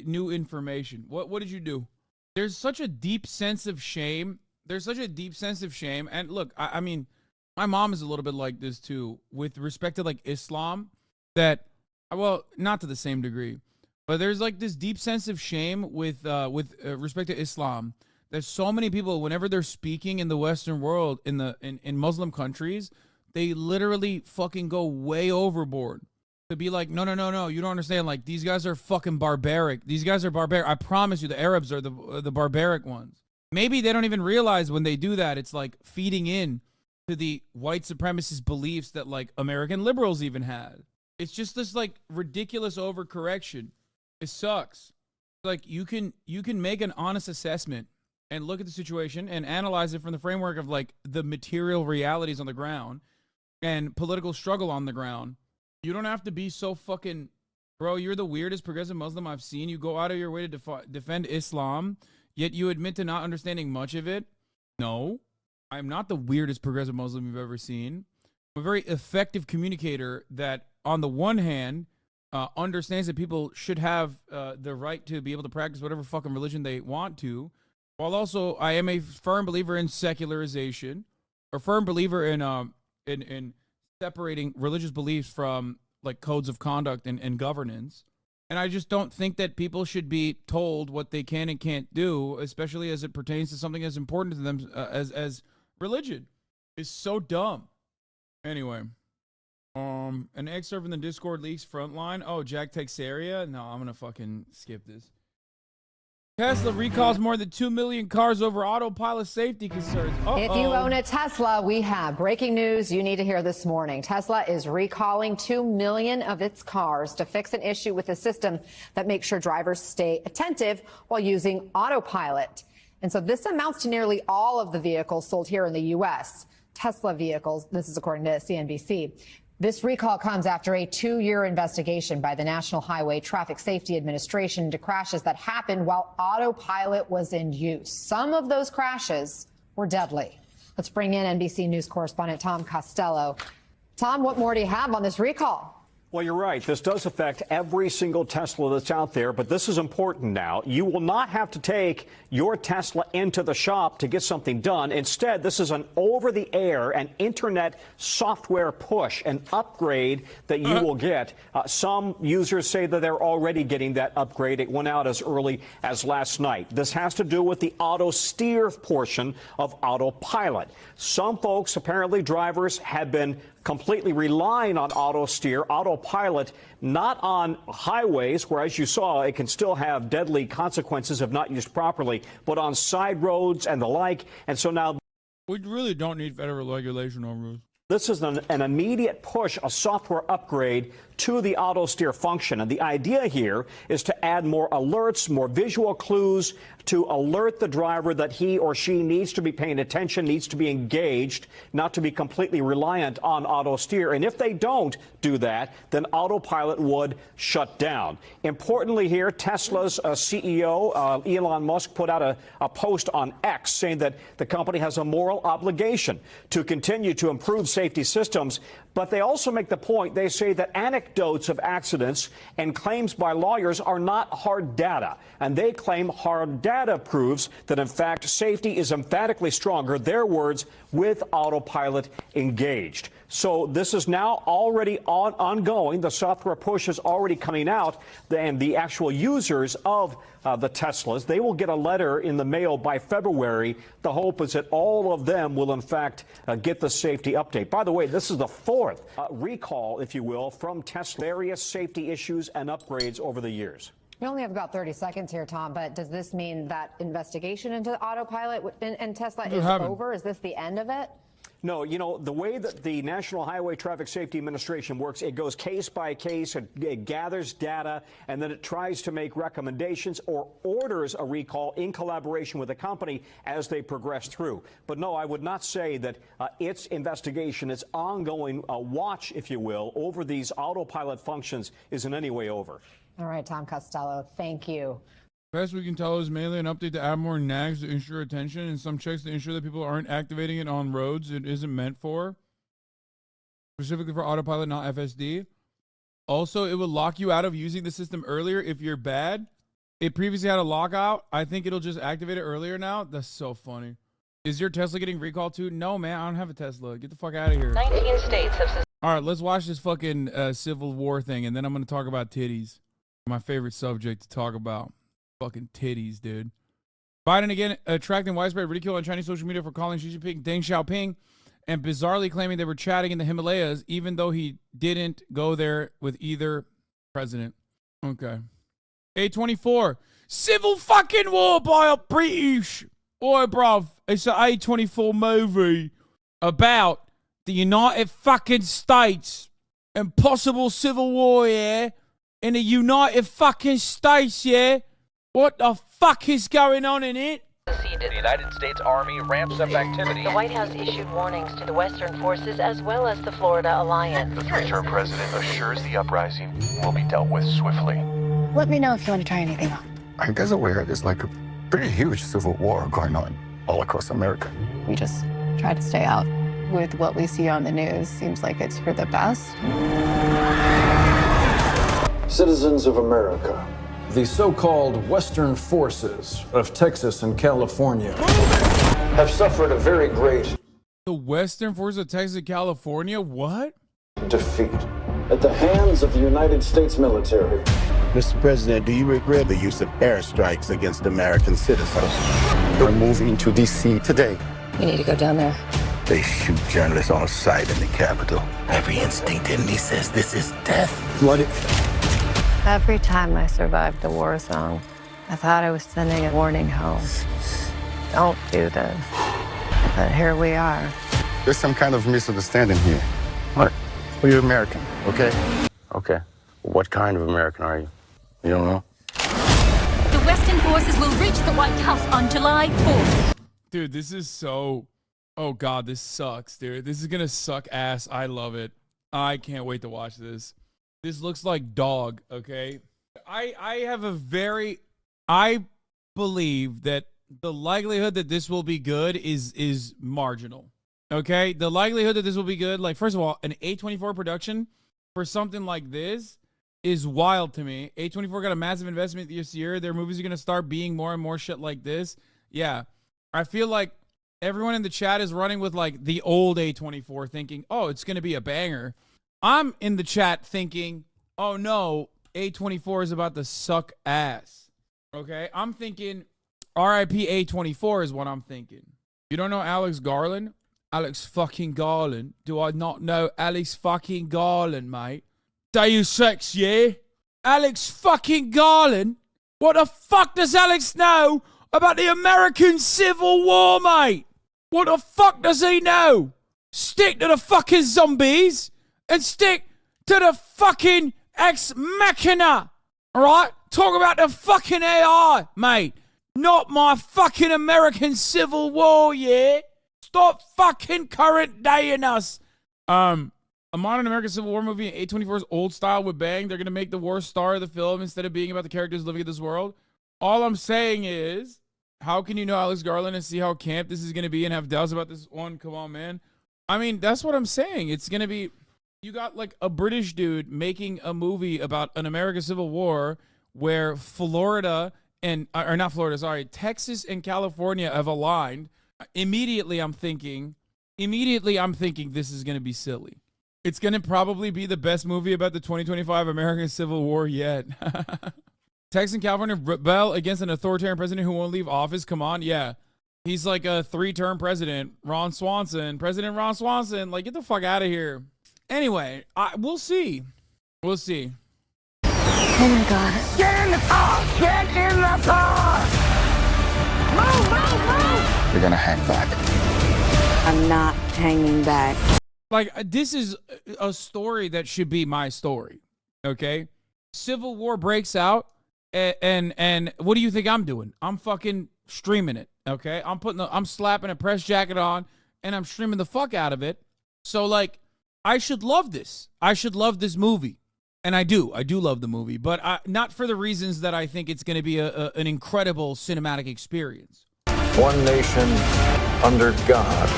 new information? What did you do? There's such a deep sense of shame. And look, I mean, my mom is a little bit like this too, with respect to like Islam. That, well, not to the same degree, but there's like this deep sense of shame with respect to Islam. There's so many people, whenever they're speaking in the Western world, in Muslim countries, they literally fucking go way overboard to be like, no, you don't understand. Like, these guys are fucking barbaric. These guys are barbaric. I promise you, the Arabs are the barbaric ones. Maybe they don't even realize when they do that, it's like feeding in to the white supremacist beliefs that like American liberals even had. It's just this like ridiculous overcorrection. It sucks. Like, you can make an honest assessment and look at the situation and analyze it from the framework of like the material realities on the ground and political struggle on the ground. You don't have to be so fucking, bro, you're the weirdest progressive Muslim I've seen. You go out of your way to defend Islam, yet you admit to not understanding much of it. No, I'm not the weirdest progressive Muslim you've ever seen. I'm a very effective communicator that, on the one hand, understands that people should have the right to be able to practice whatever fucking religion they want to, while also I am a firm believer in secularization, a firm believer in separating religious beliefs from like codes of conduct and governance. And I just don't think that people should be told what they can and can't do, especially as it pertains to something as important to them as religion. It's so dumb. Anyway, an excerpt from the Discord leaks Frontline. Oh, Jack Texeria? No, I'm gonna fucking skip this. Tesla recalls more than 2 million cars over autopilot safety concerns. If you own a Tesla, we have breaking news you need to hear this morning. Tesla is recalling 2 million of its cars to fix an issue with the system that makes sure drivers stay attentive while using autopilot. And so this amounts to nearly all of the vehicles sold here in the U.S. Tesla vehicles, this is according to CNBC. This recall comes after a 2-year investigation by the National Highway Traffic Safety Administration into crashes that happened while autopilot was in use. Some of those crashes were deadly. Let's bring in NBC News correspondent Tom Costello. Tom, what more do you have on this recall? Well, you're right. This does affect every single Tesla that's out there, but this is important now. You will not have to take your Tesla into the shop to get something done. Instead, this is an over-the-air and internet software push, an upgrade that you will get. Some users say that they're already getting that upgrade. It went out as early as last night. This has to do with the auto steer portion of autopilot. Some folks, apparently drivers, have been completely relying on auto steer, autopilot, not on highways, where, as you saw, it can still have deadly consequences if not used properly, but on side roads and the like. And so now we really don't need federal regulation on roads. This is an immediate push, a software upgrade to the auto steer function. And the idea here is to add more alerts, more visual clues to alert the driver that he or she needs to be paying attention, needs to be engaged, not to be completely reliant on auto steer. And if they don't do that, then autopilot would shut down. Importantly here, Tesla's CEO, Elon Musk, put out a post on X saying that the company has a moral obligation to continue to improve safety systems. But they also make the point, they say that anecdotes of accidents and claims by lawyers are not hard data. And they claim hard data proves that, in fact, safety is emphatically stronger, their words, with autopilot engaged. So this is now already ongoing. The software push is already coming out. And the actual users of the Teslas, they will get a letter in the mail by February. The hope is that all of them will, in fact, get the safety update. By the way, this is the fourth recall, if you will, from Tesla. Various safety issues and upgrades over the years. We only have about 30 seconds here, Tom, but does this mean that investigation into autopilot and Tesla is over? Is this the end of it? No, you know, the way that the National Highway Traffic Safety Administration works, it goes case by case, it gathers data, and then it tries to make recommendations or orders a recall in collaboration with the company as they progress through. But no, I would not say that its investigation, its ongoing watch, if you will, over these autopilot functions is in any way over. All right, Tom Costello, thank you. Best we can tell is mainly an update to add more nags to ensure attention and some checks to ensure that people aren't activating it on roads it isn't meant for. Specifically for autopilot, not FSD. Also, it will lock you out of using the system earlier if you're bad. It previously had a lockout. I think it'll just activate it earlier now. That's so funny. Is your Tesla getting recalled too? No, man, I don't have a Tesla. Get the fuck out of here. 19 states have... All right, let's watch this fucking Civil War thing, and then I'm going to talk about titties. My favorite subject to talk about. Fucking titties, dude. Biden again attracting widespread ridicule on Chinese social media for calling Xi Jinping Deng Xiaoping and bizarrely claiming they were chatting in the Himalayas, even though he didn't go there with either president. Okay. A24. Civil fucking war by a British. Oi, bruv. It's an A24 movie about the United fucking States and possible civil war, yeah? In the United fucking States, yeah? What the fuck is going on in it? The United States Army ramps up activity. The White House issued warnings to the Western forces as well as the Florida Alliance. The three-term president assures the uprising will be dealt with swiftly. Let me know if you want to try anything on. Are you guys aware there's like a pretty huge civil war going on all across America? We just try to stay out. With what we see on the news, seems like it's for the best. Citizens of America, the so-called Western forces of Texas and California have suffered a very great... The Western forces of Texas and California? What? ...defeat at the hands of the United States military. Mr. President, do you regret the use of airstrikes against American citizens? They're moving to D.C. today. We need to go down there. They shoot journalists on sight in the Capitol. Every instinct in me says this is death. Blooded. Every time I survived the war zone, I thought I was sending a warning home. Don't do this. But here we are. There's some kind of misunderstanding here. What? Well, you're American, okay? Okay. What kind of American are you? You don't know? The Western forces will reach the White House on July 4th. Dude, this is so... Oh, God, this sucks, dude. This is gonna suck ass. I love it. I can't wait to watch this. This looks like dog, okay? I have a very... I believe that the likelihood that this will be good is marginal, okay? The likelihood that this will be good, like, first of all, an A24 production for something like this is wild to me. A24 got a massive investment this year. Their movies are going to start being more and more shit like this. Yeah. I feel like everyone in the chat is running with, like, the old A24 thinking, oh, it's going to be a banger. I'm in the chat thinking, oh, no, A24 is about to suck ass. Okay, I'm thinking RIP A24 is what I'm thinking. You don't know Alex Garland? Alex fucking Garland. Do I not know Alex fucking Garland, mate? Deus Ex, yeah? Alex fucking Garland? What the fuck does Alex know about the American Civil War, mate? What the fuck does he know? Stick to the fucking zombies and stick to the fucking Ex Machina, alright? Talk about the fucking AI, mate. Not my fucking American Civil War, yeah? Stop fucking current daying us. A modern American Civil War movie in A24's old style would bang. They're going to make the war star of the film instead of being about the characters living in this world. All I'm saying is, how can you know Alex Garland and see how camp this is going to be and have doubts about this one? Come on, man. I mean, that's what I'm saying. It's going to be, you got like a British dude making a movie about an American Civil War where Florida and, or not Florida, sorry, Texas and California have aligned. Immediately I'm thinking this is going to be silly. It's going to probably be the best movie about the 2025 American Civil War yet. Texas and California rebel against an authoritarian president who won't leave office. Come on. Yeah. He's like a 3-term president. President Ron Swanson. Like, get the fuck out of here. Anyway, we'll see. We'll see. Oh my God. Get in the car! Get in the car! Move, move, move! You're gonna hang back. I'm not hanging back. Like, this is a story that should be my story, okay? Civil War breaks out, and what do you think I'm doing? I'm fucking streaming it, okay? I'm slapping a press jacket on, and I'm streaming the fuck out of it. So, like, I should love this. I should love this movie. And I do love the movie, but not for the reasons that I think it's going to be an incredible cinematic experience. One nation under God,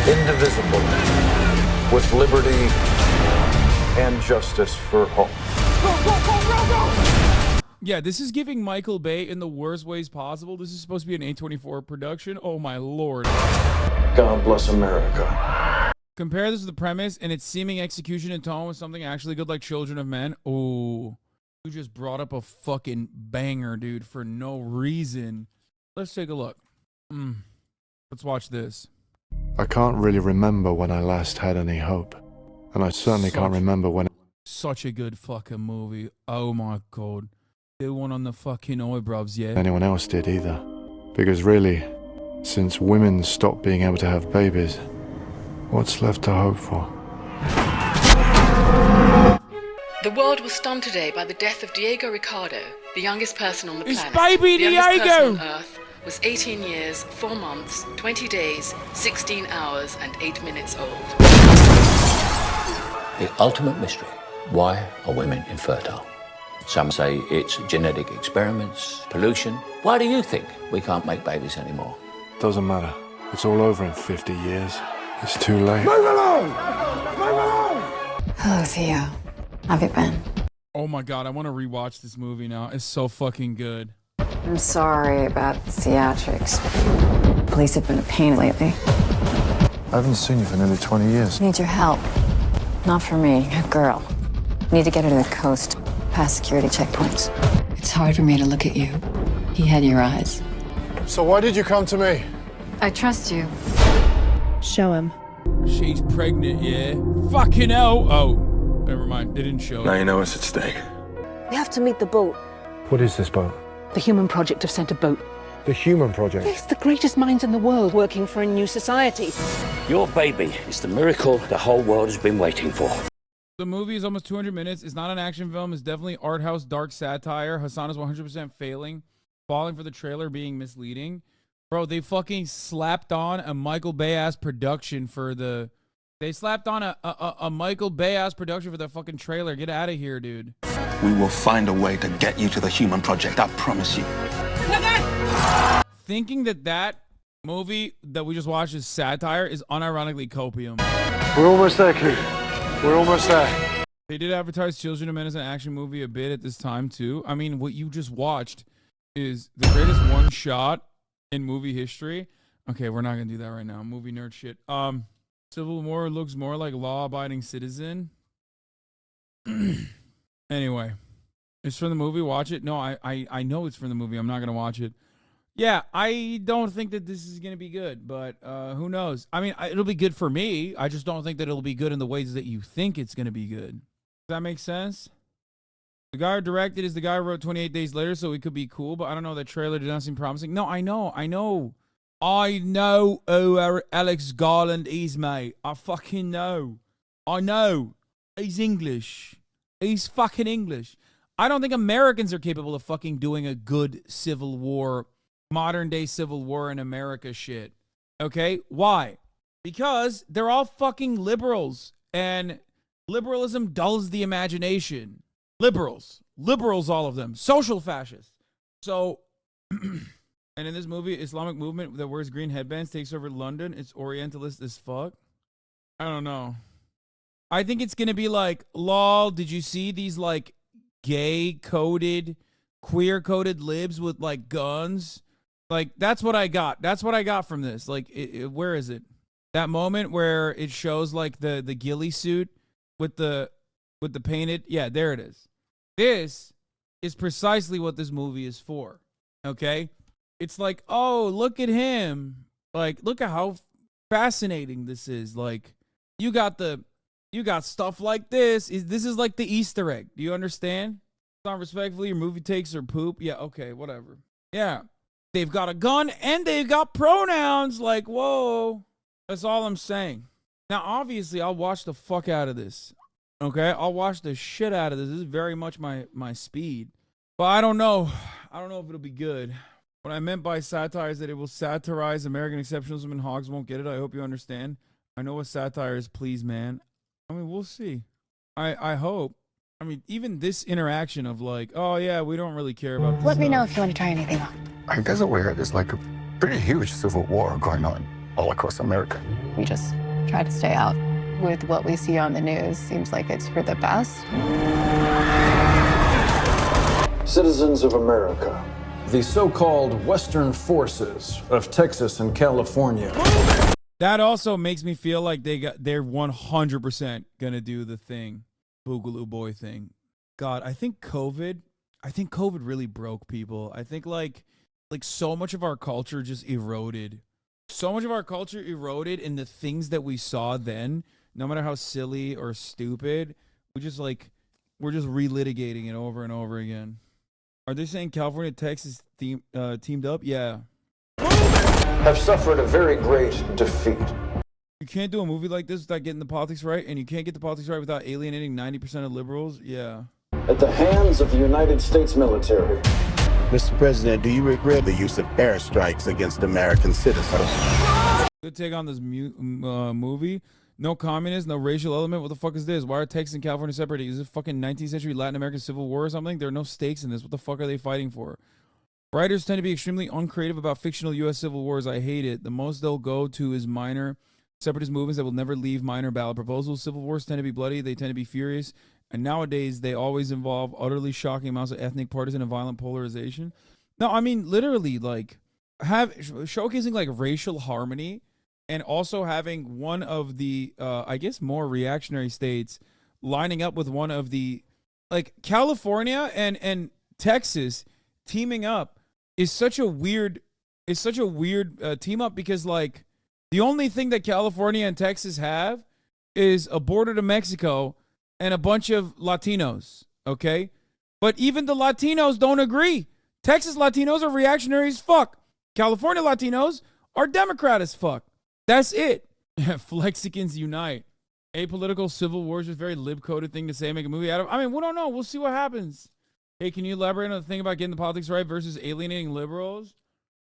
indivisible, with liberty and justice for all. Go, go, go, go, go! Yeah, this is giving Michael Bay in the worst ways possible. This is supposed to be an A24 production. Oh my Lord. God bless America. Compare this to the premise and its seeming execution and tone with something actually good like Children of Men. Oh, you just brought up a fucking banger, dude, for no reason. Let's take a look. Let's watch this. I can't really remember when I last had any hope. And I certainly can't remember when... Such a good fucking movie. Oh my God. Do one on the fucking eyebrows, yeah? Anyone else did either. Because really, since women stopped being able to have babies, what's left to hope for? The world was stunned today by the death of Diego Ricardo, the youngest person on the planet. It's baby the youngest Diego! person on Earth was 18 years, 4 months, 20 days, 16 hours, and 8 minutes old. The ultimate mystery. Why are women infertile? Some say it's genetic experiments, pollution. Why do you think we can't make babies anymore? Doesn't matter. It's all over in 50 years. It's too late. Move along! Move along! Hello, Theo. How have you been? Oh my God, I want to rewatch this movie now. It's so fucking good. I'm sorry about the theatrics. Police have been a pain lately. I haven't seen you for nearly 20 years. Need your help. Not for me, a girl. Need to get her to the coast, past security checkpoints. It's hard for me to look at you. He had your eyes. So why did you come to me? I trust you. Show him. She's pregnant, yeah? Fucking hell! Oh, never mind. They didn't show it. Now you know what's at stake. We have to meet the boat. What is this boat? The Human Project have sent a boat. The Human Project? Yes, the greatest minds in the world working for a new society. Your baby is the miracle the whole world has been waiting for. The movie is almost 200 minutes. It's not an action film. It's definitely art house, dark satire. Hassan is 100% falling for the trailer being misleading. Bro, they fucking slapped on a Michael Bay-ass production for the... They slapped on a Michael Bay-ass production for the fucking trailer. Get out of here, dude. We will find a way to get you to the Human Project, I promise you. Thinking that movie that we just watched is satire is unironically copium. We're almost there, Keith. We're almost there. They did advertise Children of Men as an action movie a bit at this time, too. I mean, what you just watched is the greatest one shot in movie history. Okay, we're not going to do that right now. Movie nerd shit. Civil War looks more like law-abiding citizen. Anyway, it's from the movie. Watch it. No, I know it's from the movie. I'm not going to watch it. Yeah, I don't think that this is going to be good, but who knows? I mean, it'll be good for me. I just don't think that it'll be good in the ways that you think it's going to be good. Does that make sense? The guy who directed is the guy who wrote 28 Days Later, so it could be cool, but I don't know. That trailer did not seem promising. No, I know who Alex Garland is, mate. I fucking know. I know. He's English. He's fucking English. I don't think Americans are capable of fucking doing a good Civil War, modern day Civil War in America shit. Okay? Why? Because they're all fucking liberals, and liberalism dulls the imagination. Liberals, all of them. Social fascists. So, and in this movie, Islamic movement that wears green headbands takes over London. It's Orientalist as fuck. I don't know. I think it's going to be like, lol, did you see these like gay-coded, queer-coded libs with like guns? Like, that's what I got. That's what I got from this. Like, where is it? That moment where it shows like the ghillie suit with the painted. Yeah, there it is. This is precisely what this movie is for. Okay? It's like, oh, look at him. Like, look at how fascinating this is. Like, you got stuff like this. This is like the Easter egg. Do you understand? It's not respectfully, your movie takes are poop. Yeah, okay, whatever. Yeah. They've got a gun and they've got pronouns. Like, whoa. That's all I'm saying. Now, obviously, I'll watch the fuck out of this. Okay? I'll watch the shit out of this. This is very much my speed. But I don't know. I don't know if it'll be good. What I meant by satire is that it will satirize American exceptionalism, and hogs won't get it. I hope you understand. I know what satire is, please, man. I mean, we'll see. I hope. I mean, even this interaction of like, oh, yeah, we don't really care about this. Let me know if you want to try anything on. Are you guys aware there's like a pretty huge civil war going on all across America? We just try to stay out. With what we see on the news, seems like it's for the best. Citizens of America, the so-called Western forces of Texas and California. That also makes me feel like they're 100% gonna do the thing, Boogaloo Boy thing. God, I think COVID really broke people. I think like so much of our culture just eroded. So much of our culture eroded in the things that we saw then, no matter how silly or stupid, we're just relitigating it over and over again. Are they saying California and Texas teamed up? Yeah. Have suffered a very great defeat. You can't do a movie like this without getting the politics right, and you can't get the politics right without alienating 90% of liberals. Yeah. At the hands of the United States military. Mr. President, do you regret the use of airstrikes against American citizens? Good take on this movie. No communist, no racial element. What the fuck is this? Why are Texas and California separated? Is it fucking 19th century Latin American Civil War or something? There are no stakes in this. What the fuck are they fighting for? Writers tend to be extremely uncreative about fictional U.S. civil wars. I hate it. The most they'll go to is minor separatist movements that will never leave minor ballot proposals. Civil wars tend to be bloody. They tend to be furious. And nowadays, they always involve utterly shocking amounts of ethnic, partisan, and violent polarization. No, I mean, literally, like, showcasing, like, racial harmony and also having one of the, I guess, more reactionary states lining up with one of the, like, California and Texas teaming up is such a weird team up because, like, the only thing that California and Texas have is a border to Mexico and a bunch of Latinos, okay? But even the Latinos don't agree. Texas Latinos are reactionary as fuck. California Latinos are Democrat as fuck. That's it. Flexicans unite. Apolitical civil war is just a very lib-coded thing to say, make a movie out of. I mean, we don't know. We'll see what happens. Hey, can you elaborate on the thing about getting the politics right versus alienating liberals?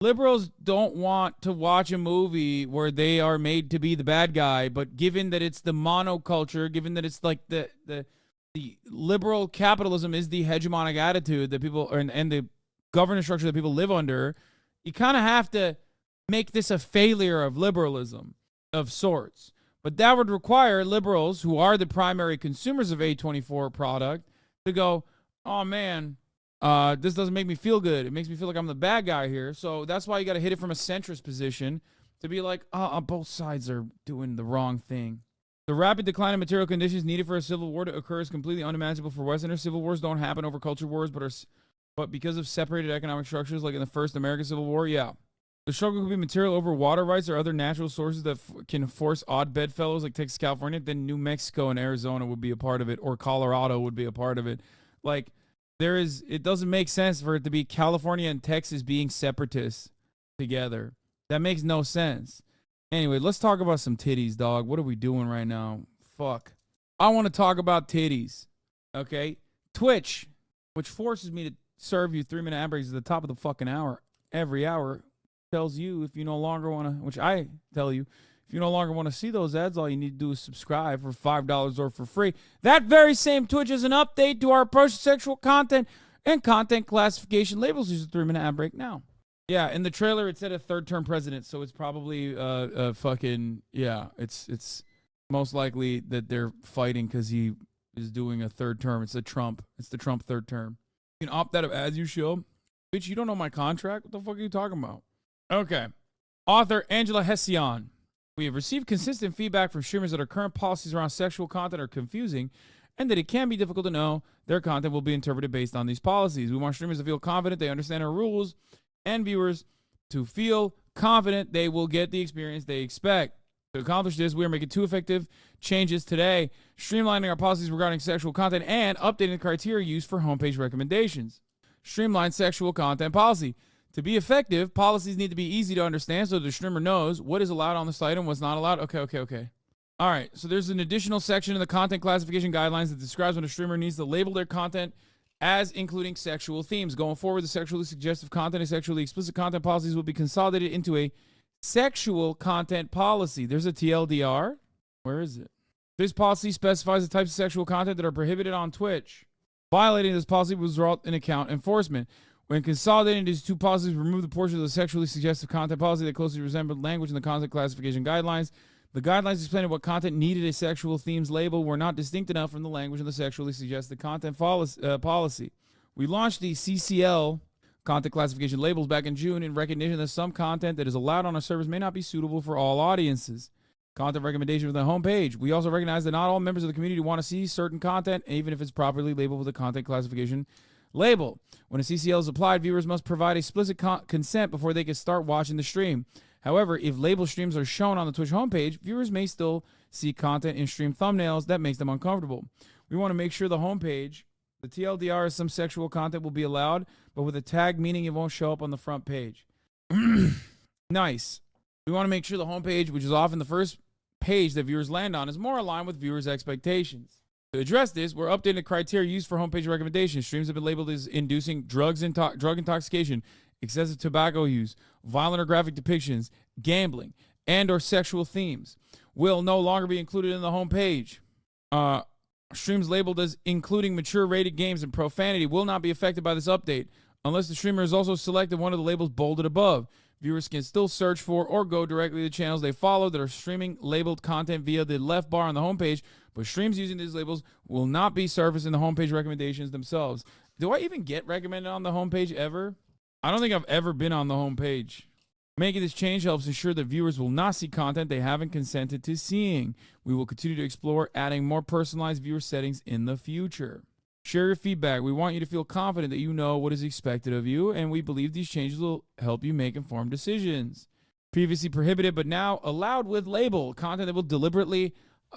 Liberals don't want to watch a movie where they are made to be the bad guy, but given that it's the monoculture, given that it's like the liberal capitalism is the hegemonic attitude that people and the governance structure that people live under, you kind of have to make this a failure of liberalism of sorts. But that would require liberals, who are the primary consumers of A24 product, to go, oh man, this doesn't make me feel good. It makes me feel like I'm the bad guy here. So that's why you got to hit it from a centrist position to be like, both sides are doing the wrong thing. The rapid decline in material conditions needed for a civil war to occur is completely unimaginable for Westerners. Civil wars don't happen over culture wars, but because of separated economic structures, like in the first American Civil War, yeah. The struggle could be material over water rights or other natural sources that can force odd bedfellows like Texas, California. Then New Mexico and Arizona would be a part of it, or Colorado would be a part of it. Like, it doesn't make sense for it to be California and Texas being separatists together. That makes no sense. Anyway, let's talk about some titties, dog. What are we doing right now? Fuck. I want to talk about titties. Okay? Twitch, which forces me to serve you 3-minute ad breaks at the top of the fucking hour every hour, tells you if you no longer want to, which I tell you, if you no longer want to see those ads, all you need to do is subscribe for $5 or for free. That very same Twitch is an update to our approach to sexual content and content classification labels. Use a 3-minute ad break now. Yeah, in the trailer it said a third-term president, so it's probably fucking, yeah, it's most likely that they're fighting because he is doing a third term. It's the Trump third term. You can opt out of ads, you show. Bitch, you don't know my contract? What the fuck are you talking about? Okay. Author Angela Hession. We have received consistent feedback from streamers that our current policies around sexual content are confusing and that it can be difficult to know their content will be interpreted based on these policies. We want streamers to feel confident they understand our rules and viewers to feel confident they will get the experience they expect. To accomplish this, we are making 2 effective changes today, streamlining our policies regarding sexual content and updating the criteria used for homepage recommendations. Streamline sexual content policy. To be effective, policies need to be easy to understand so the streamer knows what is allowed on the site and what's not allowed. Okay. All right, so there's an additional section in the content classification guidelines that describes when a streamer needs to label their content as including sexual themes. Going forward, the sexually suggestive content and sexually explicit content policies will be consolidated into a sexual content policy. There's a TLDR. Where is it? This policy specifies the types of sexual content that are prohibited on Twitch. Violating this policy will result in account enforcement. When consolidating these 2 policies, remove the portion of the sexually suggestive content policy that closely resembled language in the content classification guidelines. The guidelines explaining what content needed a sexual themes label were not distinct enough from the language in the sexually suggested content policy. We launched the CCL content classification labels back in June in recognition that some content that is allowed on our service may not be suitable for all audiences. Content recommendation for the homepage. We also recognize that not all members of the community want to see certain content, even if it's properly labeled with a content classification label. When a CCL is applied, viewers must provide explicit consent before they can start watching the stream. However, if label streams are shown on the Twitch homepage, viewers may still see content in stream thumbnails that makes them uncomfortable. We want to make sure the homepage, the TLDR, is some sexual content will be allowed, but with a tag meaning it won't show up on the front page. Nice. We want to make sure the homepage, which is often the first page that viewers land on, is more aligned with viewers' expectations. To address this, we're updating the criteria used for homepage recommendations. Streams have been labeled as inducing drug intoxication, excessive tobacco use, violent or graphic depictions, gambling, and or sexual themes will no longer be included in the homepage. Streams labeled as including mature rated games and profanity will not be affected by this update unless the streamer has also selected one of the labels bolded above. Viewers can still search for or go directly to the channels they follow that are streaming labeled content via the left bar on the homepage, but streams using these labels will not be surfaced in the homepage recommendations themselves. Do I even get recommended on the homepage ever? I don't think I've ever been on the homepage. Making this change helps ensure that viewers will not see content they haven't consented to seeing. We will continue to explore adding more personalized viewer settings in the future. Share your feedback. We want you to feel confident that you know what is expected of you, and we believe these changes will help you make informed decisions. Previously prohibited, but now allowed with label. Content that will deliberately...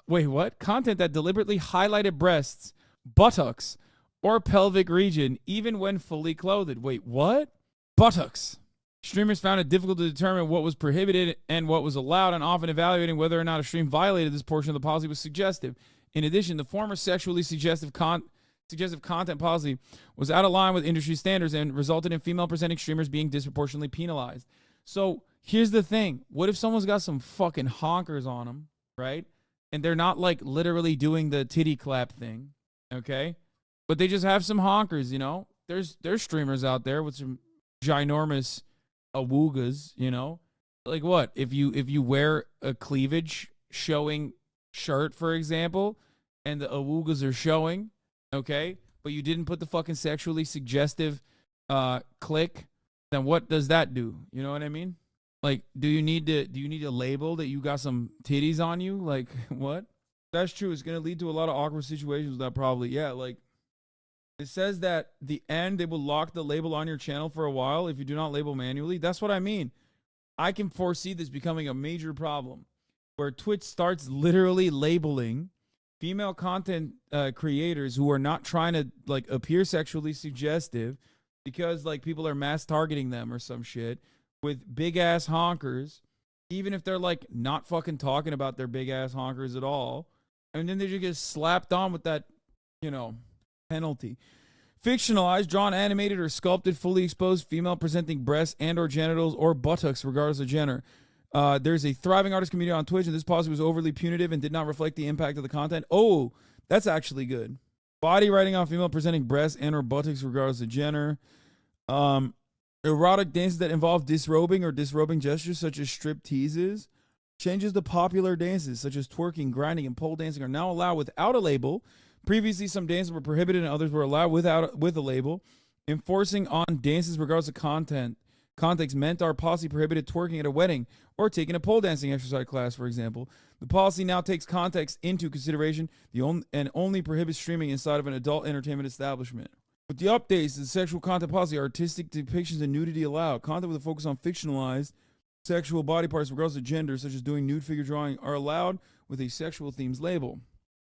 Wait, what? Content that deliberately highlighted breasts, buttocks, or pelvic region, even when fully clothed. Wait, what? Buttocks. Streamers found it difficult to determine what was prohibited and what was allowed, and often evaluating whether or not a stream violated this portion of the policy was suggestive. In addition, the former sexually suggestive content policy was out of line with industry standards and resulted in female-presenting streamers being disproportionately penalized. So here's the thing. What if someone's got some fucking honkers on them, right? And they're not like literally doing the titty clap thing, okay? But they just have some honkers, you know? There's streamers out there with some ginormous awoogas, you know? Like what? If you wear a cleavage showing shirt, for example, and the awoogas are showing, okay, but you didn't put the fucking sexually suggestive click, then what does that do? You know what I mean? Like, do you need a label that you got some titties on you? Like, what? That's true. It's gonna lead to a lot of awkward situations. That probably, yeah. Like, it says that the end they will lock the label on your channel for a while if you do not label manually. That's what I mean. I can foresee this becoming a major problem, where Twitch starts literally labeling female content creators who are not trying to like appear sexually suggestive, because like people are mass targeting them or some shit with big ass honkers, even if they're like not fucking talking about their big ass honkers at all, and then they just get slapped on with that, you know, penalty. Fictionalized, drawn, animated, or sculpted, fully exposed female presenting breasts and or genitals or buttocks, regardless of gender. There's a thriving artist community on Twitch, and this policy was overly punitive and did not reflect the impact of the content. Oh, that's actually good. Body writing on female presenting breasts and or buttocks, regardless of gender. Erotic dances that involve disrobing or disrobing gestures, such as strip teases. Changes to popular dances, such as twerking, grinding, and pole dancing, are now allowed without a label. Previously, some dances were prohibited and others were allowed with a label. Enforcing on dances regardless of context meant our policy prohibited twerking at a wedding or taking a pole dancing exercise class, for example. The policy now takes context into consideration and only prohibits streaming inside of an adult entertainment establishment. With the updates to the sexual content policy, artistic depictions and nudity allowed. Content with a focus on fictionalized sexual body parts regardless of gender, such as doing nude figure drawing, are allowed with a sexual themes label.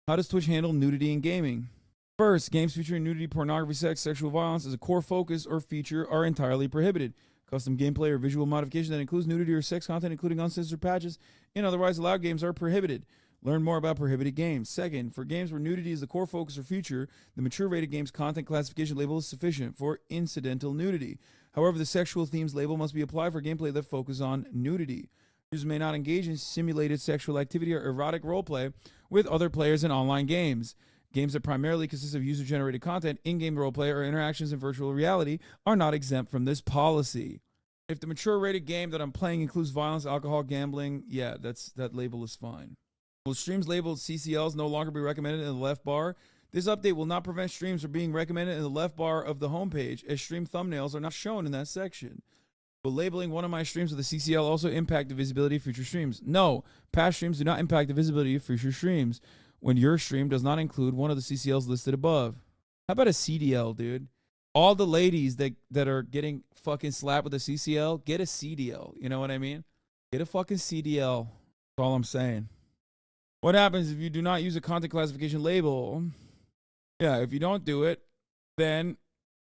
How does Twitch handle nudity in gaming? First, games featuring nudity, pornography, sex, sexual violence as a core focus or feature are entirely prohibited. Custom gameplay or visual modification that includes nudity or sex content, including uncensored patches in otherwise allowed games, are prohibited. Learn more about prohibited games. Second, for games where nudity is the core focus or feature, the mature rated game's content classification label is sufficient for incidental nudity. However, the sexual themes label must be applied for gameplay that focuses on nudity. Users may not engage in simulated sexual activity or erotic roleplay with other players in online games. Games that primarily consist of user-generated content, in-game roleplay, or interactions in virtual reality are not exempt from this policy. If the mature rated game that I'm playing includes violence, alcohol, gambling, yeah, that label is fine. Will streams labeled CCLs no longer be recommended in the left bar? This update will not prevent streams from being recommended in the left bar of the homepage, as stream thumbnails are not shown in that section. Will labeling one of my streams with a CCL also impact the visibility of future streams? No, past streams do not impact the visibility of future streams when your stream does not include one of the CCLs listed above. How about a CDL, dude? All the ladies that are getting fucking slapped with a CCL, get a CDL. You know what I mean? Get a fucking CDL. That's all I'm saying. What happens if you do not use a content classification label? Yeah, if you don't do it, then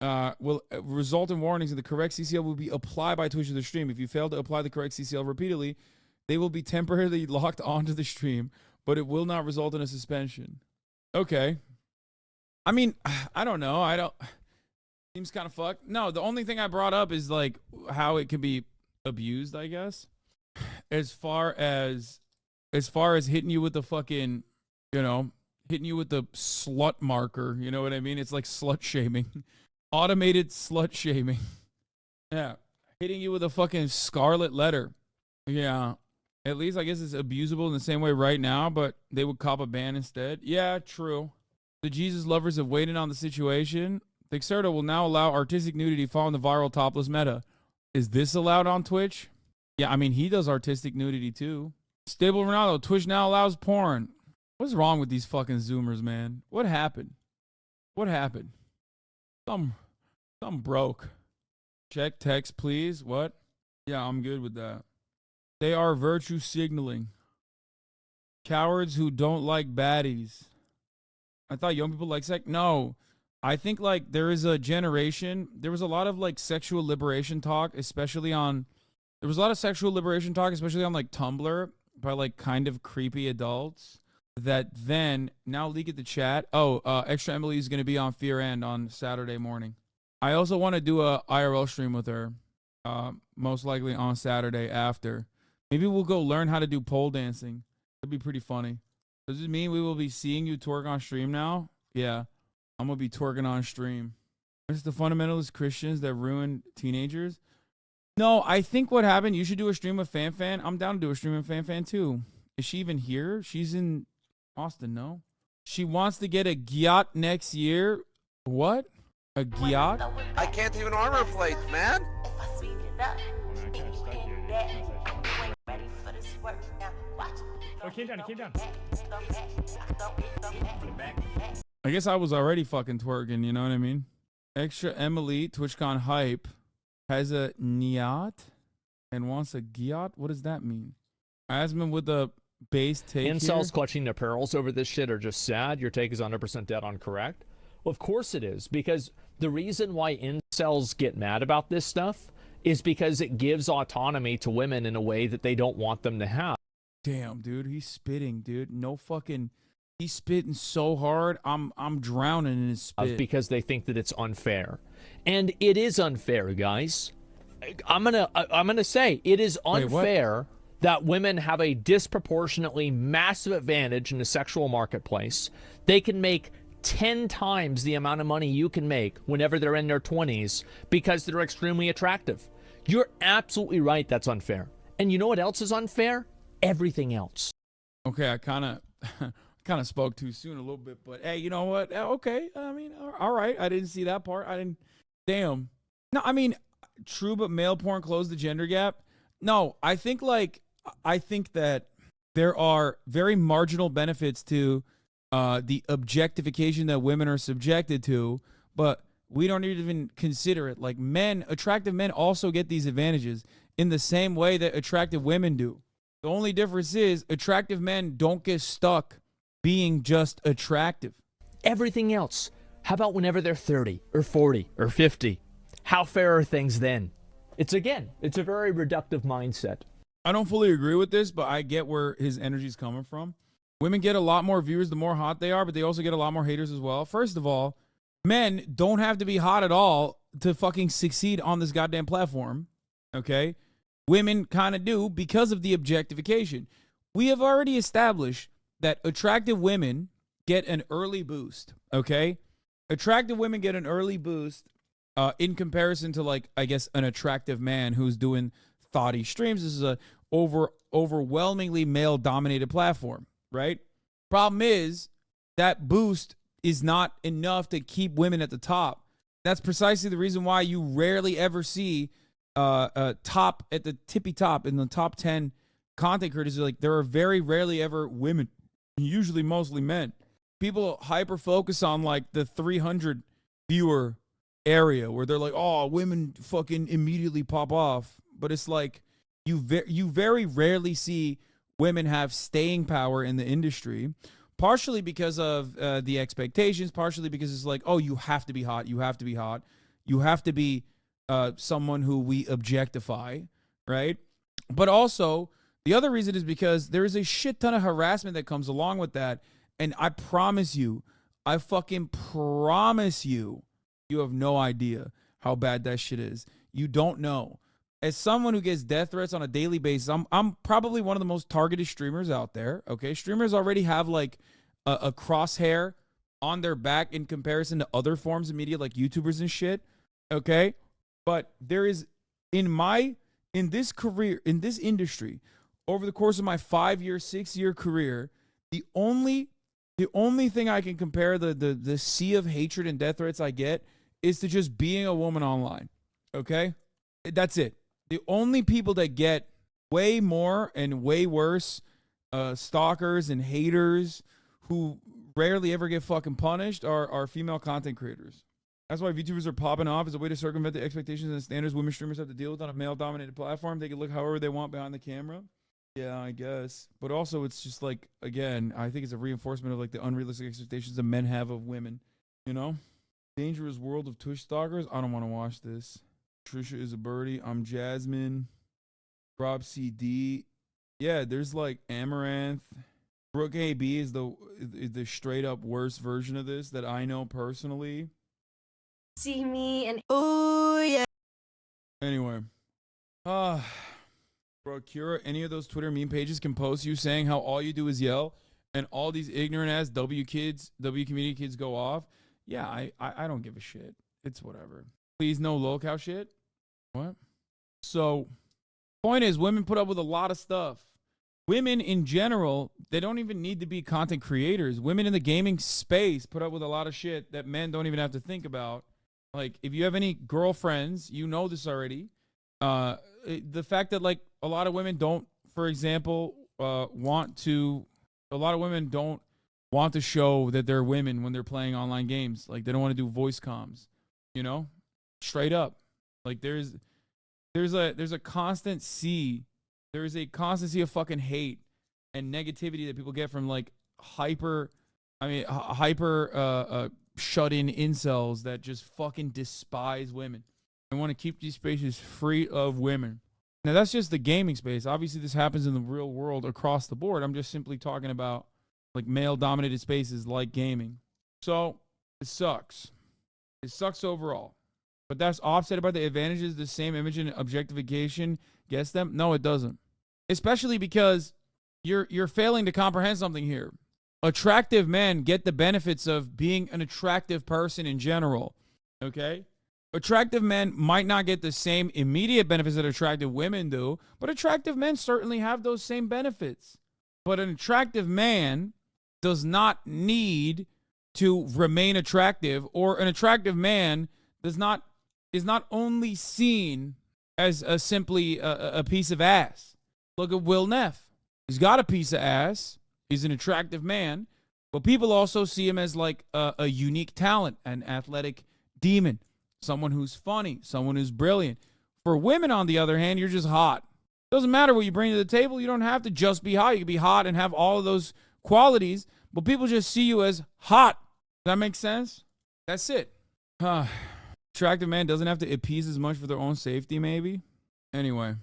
will result in warnings, and the correct CCL will be applied by Twitch to the stream. If you fail to apply the correct CCL repeatedly, they will be temporarily locked onto the stream, but it will not result in a suspension. Okay. I mean, I don't know. Seems kind of fucked. No, the only thing I brought up is like how it can be abused, I guess. As far as hitting you with the fucking, you know, hitting you with the slut marker, you know what I mean? It's like slut shaming. Automated slut shaming. Yeah. Hitting you with a fucking scarlet letter. Yeah. At least I guess it's abusable in the same way right now, but they would cop a ban instead. Yeah, true. The Jesus lovers have waited on the situation. Dexerto will now allow artistic nudity following the viral topless meta. Is this allowed on Twitch? Yeah, I mean, he does artistic nudity too. Stable Ronaldo, Twitch now allows porn. What's wrong with these fucking Zoomers, man? What happened? What happened? Some broke. Check text, please. What? Yeah, I'm good with that. They are virtue signaling. Cowards who don't like baddies. I thought young people like sex. No. I think like there is a generation, there was a lot of like sexual liberation talk, especially on, there was a lot of sexual liberation talk, especially on like Tumblr by like kind of creepy adults that then now leak at the chat. Oh, Extra Emily is going to be on Fear End on Saturday morning. I also want to do a IRL stream with her, most likely on Saturday after. Maybe we'll go learn how to do pole dancing. It'd be pretty funny. Does it mean we will be seeing you twerk on stream now? Yeah. I'm going to be twerking on stream. It's the fundamentalist Christians that ruin teenagers. No, I think what happened, you should do a stream with FanFan. I'm down to do a stream with FanFan too. Is she even here? She's in Austin, no? She wants to get a Gyat next year. What? A Gyat? I can't even armor plates, man. Oh, it came down, it came down. I guess I was already fucking twerking, you know what I mean? Extra Emily, TwitchCon hype, has a Nyat and wants a Gyat? What does that mean? Asman with the base take Incels here? clutching their pearls over this shit are just sad. Your take is 100% dead on correct. Well, of course it is, because the reason why incels get mad about this stuff is because it gives autonomy to women in a way that they don't want them to have. Damn, dude, he's spitting, dude. No fucking, he's spitting so hard. I'm drowning in his spit. Because they think that it's unfair. And it is unfair, guys. I'm gonna say it is unfair that women have a disproportionately massive advantage in the sexual marketplace. They can make 10 times the amount of money you can make whenever they're in their 20s because they're extremely attractive. You're absolutely right, that's unfair. And you know what else is unfair? Everything else. Okay, I kind of spoke too soon a little bit, but hey, you know what? Okay, I mean, all right. I didn't see that part. I didn't. Damn. No, I mean, true, but male porn closed the gender gap. No, I think that there are very marginal benefits to the objectification that women are subjected to, but we don't even consider it. Like men, attractive men also get these advantages in the same way that attractive women do. The only difference is attractive men don't get stuck being just attractive. Everything else. How about whenever they're 30 or 40 or 50? How fair are things then? It's a very reductive mindset. I don't fully agree with this, but I get where his energy's coming from. Women get a lot more viewers the more hot they are, but they also get a lot more haters as well. First of all, men don't have to be hot at all to fucking succeed on this goddamn platform. Okay? Women kind of do because of the objectification. We have already established that attractive women get an early boost, okay? Attractive women get an early boost in comparison to, like, I guess, an attractive man who's doing thoughty streams. This is a overwhelmingly male-dominated platform, right? Problem is that boost is not enough to keep women at the top. That's precisely the reason why you rarely ever see top at the tippy top in the top 10 content creators. Like, there are very rarely ever women, usually mostly men. People hyper focus on like the 300 viewer area where they're like, oh, women fucking immediately pop off. But it's like you very rarely see women have staying power in the industry, partially because of the expectations, partially because it's like, oh, you have to be hot, you have to be hot, you have to be someone who we objectify, right? But also, the other reason is because there is a shit ton of harassment that comes along with that. And I promise you, I fucking promise you, you have no idea how bad that shit is. You don't know. As someone who gets death threats on a daily basis, I'm probably one of the most targeted streamers out there, okay? Streamers already have like a crosshair on their back in comparison to other forms of media like YouTubers and shit, okay? But there is, in this career, in this industry, over the course of my 5-year, 6-year career, the only thing I can compare the sea of hatred and death threats I get is to just being a woman online, okay? That's it. The only people that get way more and way worse stalkers and haters who rarely ever get fucking punished are female content creators. That's why VTubers are popping off as a way to circumvent the expectations and standards women streamers have to deal with on a male-dominated platform. They can look however they want behind the camera. Yeah, I guess. But also, it's just like, again, I think it's a reinforcement of like the unrealistic expectations that men have of women, you know? Dangerous World of Tush Stalkers. I don't want to watch this. Trisha is a birdie. I'm Jasmine. Rob CD. Yeah, there's like Amaranth. Brooke AB is the straight up worst version of this that I know personally. See me and oh yeah. Anyway, bro, Kira, any of those Twitter meme pages can post you saying how all you do is yell, and all these ignorant ass W community kids go off. Yeah, I don't give a shit. It's whatever. Please no lolcow shit. What? So, point is, women put up with a lot of stuff. Women in general, they don't even need to be content creators. Women in the gaming space put up with a lot of shit that men don't even have to think about. Like, if you have any girlfriends, you know this already. The fact that, like, a lot of women don't, for example, want to show that they're women when they're playing online games. Like, they don't want to do voice comms, you know? Straight up. Like, there's a constant sea of fucking hate and negativity that people get from, like, hyper shut-in incels that just fucking despise women and want to keep these spaces free of women. Now, that's just the gaming space. Obviously, this happens in the real world across the board. I'm just simply talking about, like, male-dominated spaces like gaming. So, it sucks. It sucks overall. But that's offset by the advantages the same image and objectification gets them? No, it doesn't. Especially because you're failing to comprehend something here. Attractive men get the benefits of being an attractive person in general. Okay? Attractive men might not get the same immediate benefits that attractive women do, but attractive men certainly have those same benefits. But an attractive man does not need to remain attractive, or an attractive man is not only seen as simply a piece of ass. Look at Will Neff. He's got a piece of ass. He's an attractive man, but people also see him as like a unique talent, an athletic demon, someone who's funny, someone who's brilliant. For women, on the other hand, you're just hot. Doesn't matter what you bring to the table. You don't have to just be hot. You can be hot and have all of those qualities, but people just see you as hot. Does that make sense? That's it. Attractive man doesn't have to appease as much for their own safety, maybe. Anyway,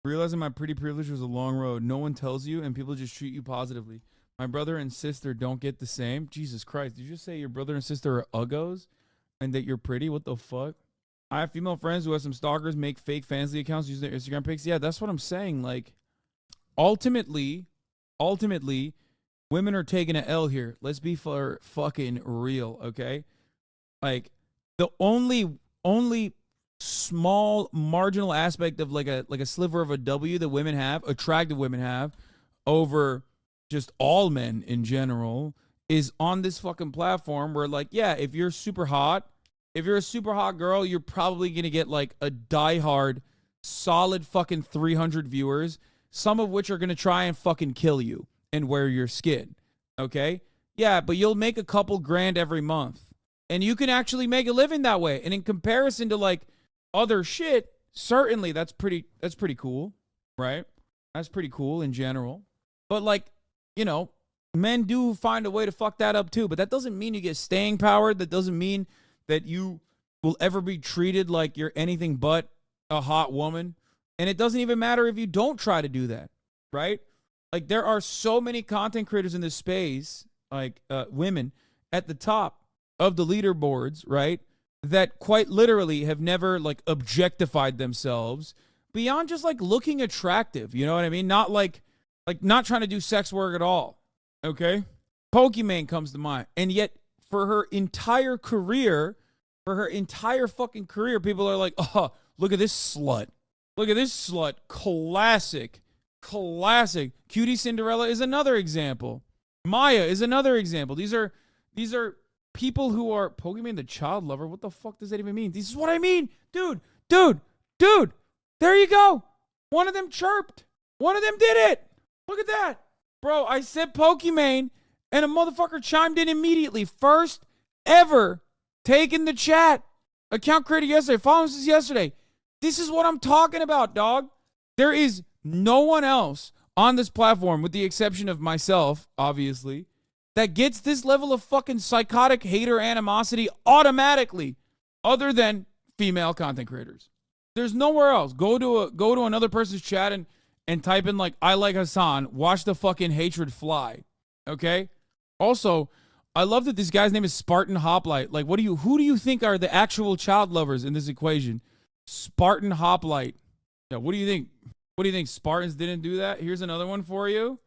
realizing my pretty privilege was a long road. No one tells you, and people just treat you positively. My brother and sister don't get the same. Jesus Christ, did you just say your brother and sister are uggos and that you're pretty? What the fuck? I have female friends who have some stalkers make fake Fansly accounts using their Instagram pics. Yeah, that's what I'm saying. Like, ultimately, women are taking an L here. Let's be fucking real, okay? Like, the only small marginal aspect of like a sliver of a W that women have, attractive women have, over just all men in general, is on this fucking platform where, like, yeah, if you're super hot, if you're a super hot girl, you're probably gonna get like a diehard solid fucking 300 viewers, some of which are gonna try and fucking kill you and wear your skin. Okay? Yeah, but you'll make a couple grand every month. And you can actually make a living that way. And in comparison to like other shit, certainly that's pretty cool, right? That's pretty cool in general. But like, you know, men do find a way to fuck that up too. But that doesn't mean you get staying power. That doesn't mean that you will ever be treated like you're anything but a hot woman. And it doesn't even matter if you don't try to do that, right? Like, there are so many content creators in this space, like women at the top of the leaderboards, right, that quite literally have never like objectified themselves beyond just like looking attractive. You know what I mean? Not like not trying to do sex work at all. Okay? Pokimane comes to mind. And yet for her entire fucking career, people are like, oh, look at this slut. Look at this slut. Classic. Cutie Cinderella is another example. Maya is another example. These are people who are Pokemon the child lover. What the fuck does that even mean? This is what I mean. Dude. There you go. One of them chirped. One of them did it. Look at that. Bro, I said Pokemon and a motherfucker chimed in immediately. First ever take in the chat. Account created yesterday. Follow us yesterday. This is what I'm talking about, dog. There is no one else on this platform, with the exception of myself, obviously, that gets this level of fucking psychotic hater animosity automatically, other than female content creators. There's nowhere else. Go to another person's chat and type in like, I like Hasan. Watch the fucking hatred fly. Okay? Also, I love that this guy's name is Spartan Hoplite. Like, who do you think are the actual child lovers in this equation? Spartan Hoplite. Yeah, what do you think? What do you think? Spartans didn't do that? Here's another one for you.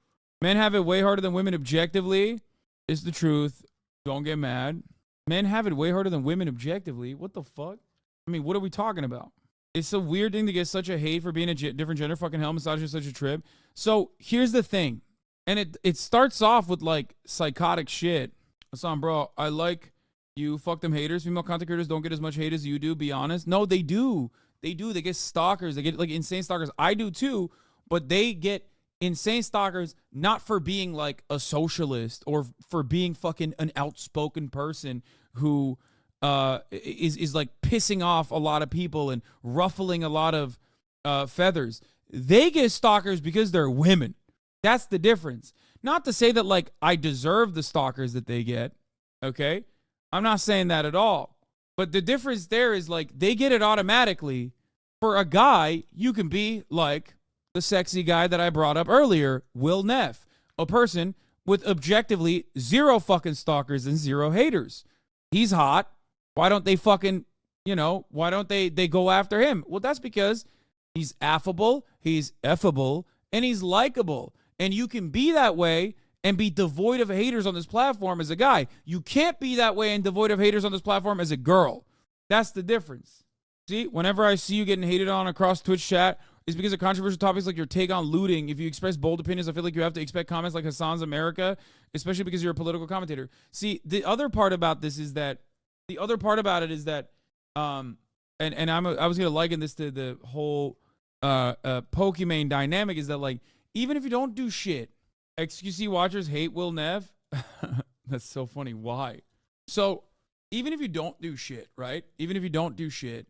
Men have it way harder than women objectively. It's the truth. Don't get mad. Men have it way harder than women objectively. What the fuck? I mean, what are we talking about? It's a weird thing to get such a hate for being a different gender. Fucking hell, misogyny is such a trip. So here's the thing. And it starts off with like psychotic shit. Hasan, bro, I like you. Fuck them haters. Female content creators don't get as much hate as you do. Be honest. No, they do. They do. They get stalkers. They get like insane stalkers. I do too. But they get insane stalkers not for being like a socialist or for being fucking an outspoken person who is like pissing off a lot of people and ruffling a lot of feathers. They get stalkers because they're women. That's the difference. Not to say that like I deserve the stalkers that they get. Okay? I'm not saying that at all. But the difference there is like they get it automatically. For a guy, you can be like the sexy guy that I brought up earlier, Will Neff, a person with objectively zero fucking stalkers and zero haters. He's hot. Why don't they fucking, why don't they go after him? Well, that's because he's affable, he's effable, and he's likable. And you can be that way and be devoid of haters on this platform as a guy. You can't be that way and devoid of haters on this platform as a girl. That's the difference. See, whenever I see you getting hated on across Twitch chat, it's because of controversial topics like your take on looting. If you express bold opinions, I feel like you have to expect comments like Hasan's America, especially because you're a political commentator. See, the other part about this is that, and I was going to liken this to the whole Pokimane dynamic, is that like, even if you don't do shit, XQC watchers hate Will Neff. That's so funny. Why? So even if you don't do shit, right? Even if you don't do shit,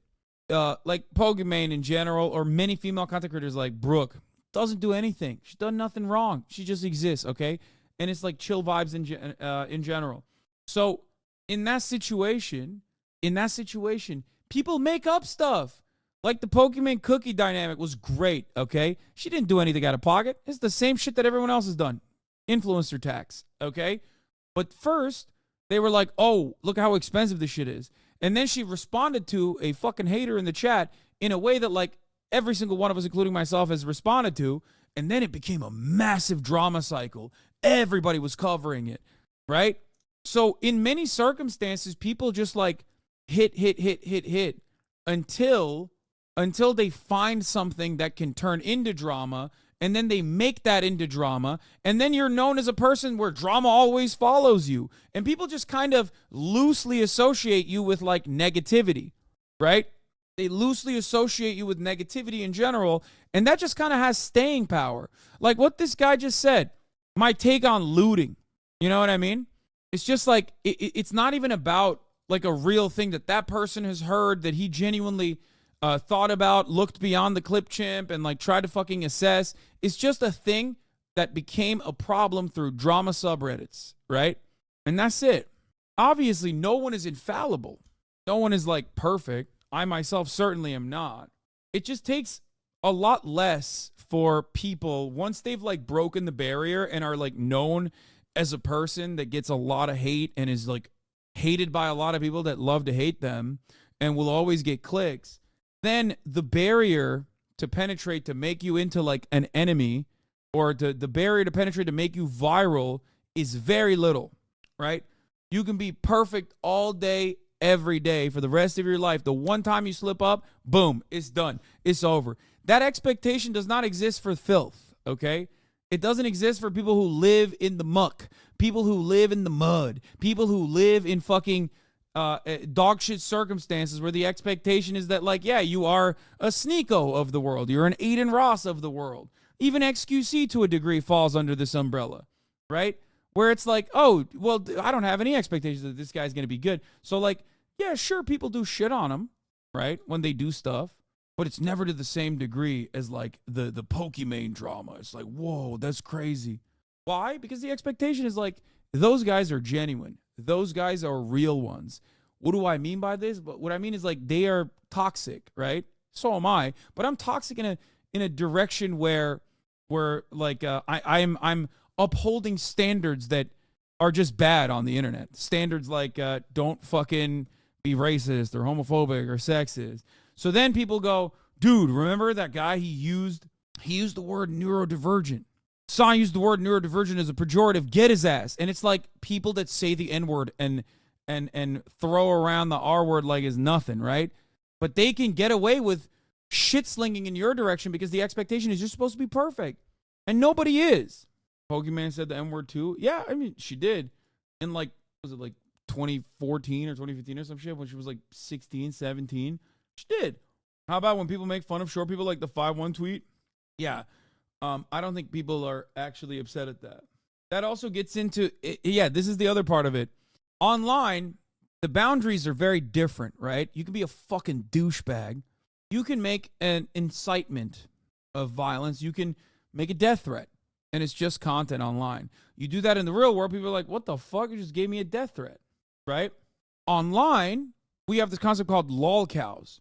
like Pokimane in general, or many female content creators like Brooke, doesn't do anything. She's done nothing wrong. She just exists, okay? And it's like chill vibes in general. So in that situation, people make up stuff. Like the Pokimane Cookie dynamic was great, okay? She didn't do anything out of pocket. It's the same shit that everyone else has done. Influencer tax, okay? But first, they were like, oh, look how expensive this shit is. And then she responded to a fucking hater in the chat in a way that like every single one of us, including myself, has responded to. And then it became a massive drama cycle. Everybody was covering it, right? So in many circumstances, people just like hit until they find something that can turn into drama, and then they make that into drama, and then you're known as a person where drama always follows you. And people just kind of loosely associate you with like negativity, right? They loosely associate you with negativity in general, and that just kind of has staying power. Like what this guy just said, my take on looting. You know what I mean? It's just like, it's not even about like a real thing that person has heard, that he genuinely thought about, looked beyond the clip chimp and like tried to fucking assess. It's just a thing that became a problem through drama subreddits, right? And that's it. Obviously, no one is infallible. No one is like perfect. I myself certainly am not. It just takes a lot less for people, once they've like broken the barrier and are like known as a person that gets a lot of hate and is like hated by a lot of people that love to hate them and will always get clicks, then the barrier to penetrate to make you into like an enemy, or the barrier to penetrate to make you viral, is very little, right? You can be perfect all day, every day for the rest of your life. The one time you slip up, boom, it's done. It's over. That expectation does not exist for filth, okay? It doesn't exist for people who live in the muck, people who live in the mud, people who live in fucking dog shit circumstances where the expectation is that, like, yeah, you are a Sneeko of the world. You're an Aiden Ross of the world. Even XQC to a degree falls under this umbrella, right? Where it's like, oh, well, I don't have any expectations that this guy's going to be good. So, like, yeah, sure, people do shit on him, right, when they do stuff. But it's never to the same degree as, like, the Pokimane drama. It's like, whoa, that's crazy. Why? Because the expectation is, like, those guys are genuine. Those guys are real ones. What do I mean by this? But what I mean is like they are toxic, right? So am I. But I'm toxic in a direction where like I'm upholding standards that are just bad on the internet. Standards like don't fucking be racist or homophobic or sexist. So then people go, dude, remember that guy? He used the word neurodivergent. Sai used the word neurodivergent as a pejorative. Get his ass. And it's like people that say the N-word and throw around the R word like it's nothing, right? But they can get away with shit slinging in your direction because the expectation is you're supposed to be perfect. And nobody is. Pokemon said the N-word too. Yeah, I mean, she did. In like, was it like 2014 or 2015 or some shit when she was like 16, 17? She did. How about when people make fun of short people like the 5'1" tweet? Yeah. I don't think people are actually upset at that. That also gets into, yeah, this is the other part of it. Online, the boundaries are very different, right? You can be a fucking douchebag. You can make an incitement of violence. You can make a death threat, and it's just content online. You do that in the real world, people are like, what the fuck? You just gave me a death threat, right? Online, we have this concept called lolcows.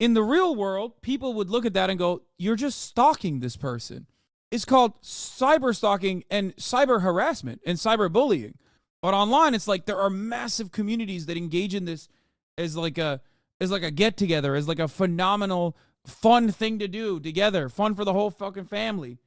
In the real world, people would look at that and go, you're just stalking this person. It's called cyber stalking and cyber harassment and cyber bullying. But online, it's like there are massive communities that engage in this as like a get together, as like a phenomenal, fun thing to do together. Fun for the whole fucking family.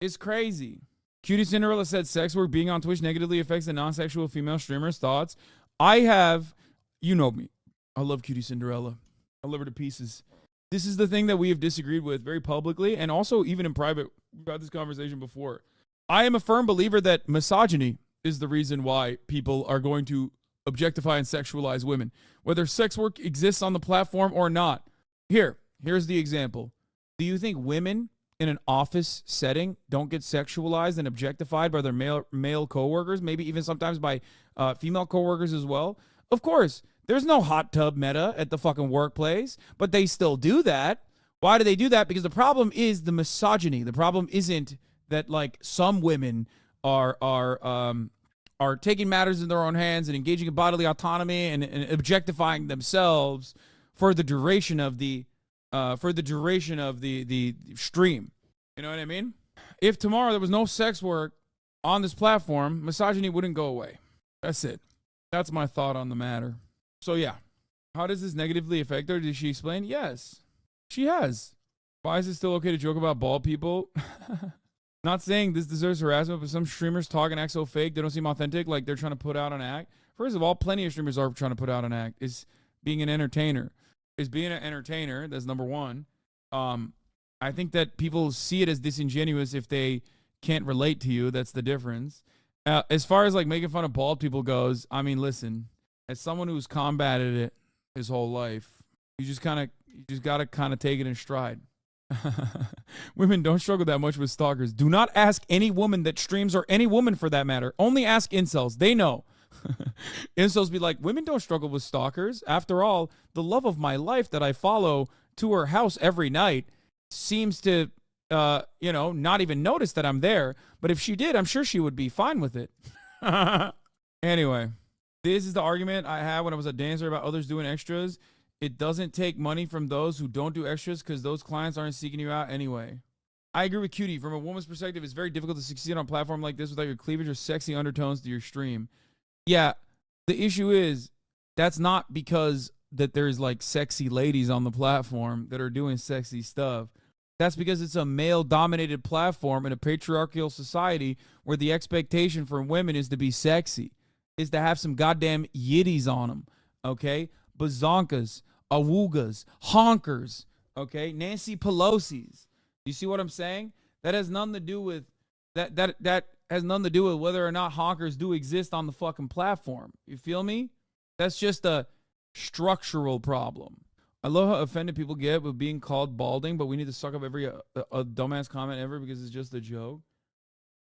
It's crazy. Cutie Cinderella said sex work being on Twitch negatively affects the non-sexual female streamers' thoughts. I have, you know me. I love Cutie Cinderella. I love her to pieces. This is the thing that we have disagreed with very publicly and also even in private. We've had this conversation before. I am a firm believer that misogyny is the reason why people are going to objectify and sexualize women, whether sex work exists on the platform or not. Here's the example. Do you think women in an office setting don't get sexualized and objectified by their male coworkers, maybe even sometimes by female coworkers as well? Of course. There's no hot tub meta at the fucking workplace, but they still do that. Why do they do that? Because the problem is the misogyny. The problem isn't that like some women are taking matters in their own hands and engaging in bodily autonomy and objectifying themselves for the duration of the stream. You know what I mean? If tomorrow there was no sex work on this platform, misogyny wouldn't go away. That's it. That's my thought on the matter. So yeah, how does this negatively affect her? Did she explain? Yes, she has. Why is it still okay to joke about bald people? Not saying this deserves harassment, but some streamers talk and act so fake, they don't seem authentic, like they're trying to put out an act. First of all, plenty of streamers are trying to put out an act. Is being an entertainer. Is being an entertainer, that's number one. I think that people see it as disingenuous if they can't relate to you. That's the difference. As far as like making fun of bald people goes, I mean, listen, as someone who's combated it his whole life, you just gotta kind of take it in stride. Women don't struggle that much with stalkers. Do not ask any woman that streams, or any woman for that matter. Only ask incels. They know. Incels be like, women don't struggle with stalkers. After all, the love of my life that I follow to her house every night seems to, not even notice that I'm there. But if she did, I'm sure she would be fine with it. Anyway, this is the argument I had when I was a dancer about others doing extras. It doesn't take money from those who don't do extras because those clients aren't seeking you out anyway. I agree with Cutie. From a woman's perspective, it's very difficult to succeed on a platform like this without your cleavage or sexy undertones to your stream. Yeah, the issue is that's not because that there's like sexy ladies on the platform that are doing sexy stuff. That's because it's a male-dominated platform in a patriarchal society where the expectation for women is to be sexy, is to have some goddamn yiddies on them, okay? Bazonkas, awoogas, honkers, okay? Nancy Pelosi's. You see what I'm saying? That has nothing to do with that has nothing to do with whether or not honkers do exist on the fucking platform. You feel me? That's just a structural problem. I love how offended people get with being called balding, but we need to suck up every a dumbass comment ever because it's just a joke.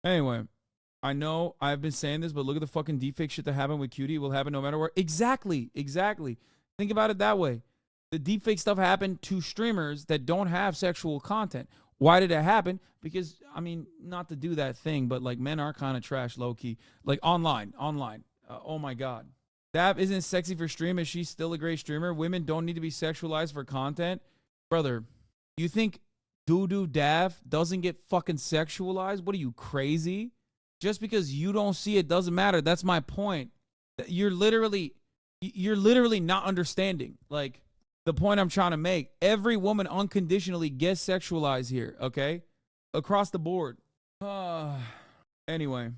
Anyway, I know I've been saying this, but look at the fucking deepfake shit that happened with Cutie. It will happen no matter where. Exactly. Think about it that way. The deepfake stuff happened to streamers that don't have sexual content. Why did it happen? Because, I mean, not to do that thing, but like men are kind of trash low key. Like online. Oh my God. Dab isn't sexy for stream. Is she still a great streamer? Women don't need to be sexualized for content. Brother, you think Doo-Doo Dav doesn't get fucking sexualized? What are you, crazy? Just because you don't see it doesn't matter. That's my point. You're literally not understanding. Like, the point I'm trying to make. Every woman unconditionally gets sexualized here, okay? Across the board. Anyway.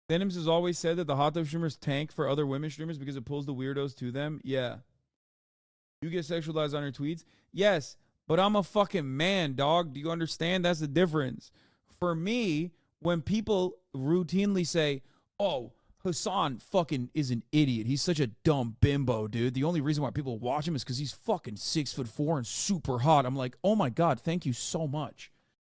Denims has always said that the hot tub streamers tank for other women streamers because it pulls the weirdos to them. Yeah. You get sexualized on your tweets? Yes, but I'm a fucking man, dog. Do you understand? That's the difference. For me, when people routinely say, oh, Hasan fucking is an idiot. He's such a dumb bimbo, dude. The only reason why people watch him is because he's fucking 6'4" and super hot. I'm like, oh my God, thank you so much.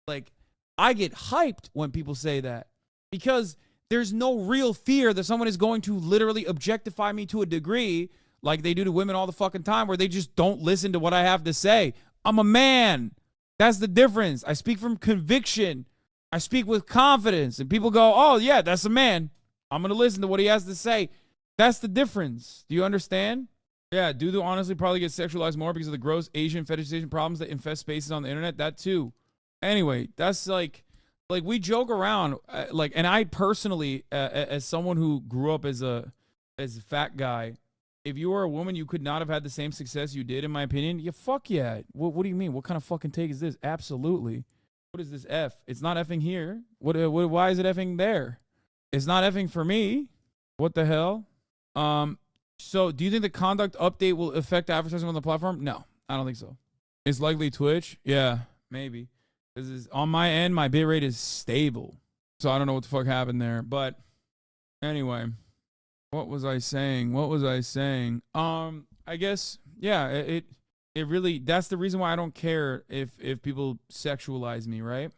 Like, I get hyped when people say that because there's no real fear that someone is going to literally objectify me to a degree like they do to women all the fucking time where they just don't listen to what I have to say. I'm a man. That's the difference. I speak from conviction. I speak with confidence. And people go, oh, yeah, that's a man. I'm going to listen to what he has to say. That's the difference. Do you understand? Yeah, Dudu honestly probably gets sexualized more because of the gross Asian fetishization problems that infest spaces on the internet. That too. Anyway, that's like we joke around, and I personally, as someone who grew up as a fat guy, if you were a woman, you could not have had the same success you did, in my opinion. Yeah, fuck yeah. What do you mean? What kind of fucking take is this? Absolutely. What is this F? It's not effing here. Why is it effing there? It's not effing for me. What the hell? So do you think the conduct update will affect advertising on the platform? No, I don't think so. It's likely Twitch. Yeah, maybe. Because on my end, my bitrate is stable. So I don't know what the fuck happened there. But anyway, what was I saying? I guess, yeah, it really, that's the reason why I don't care if people sexualize me, right?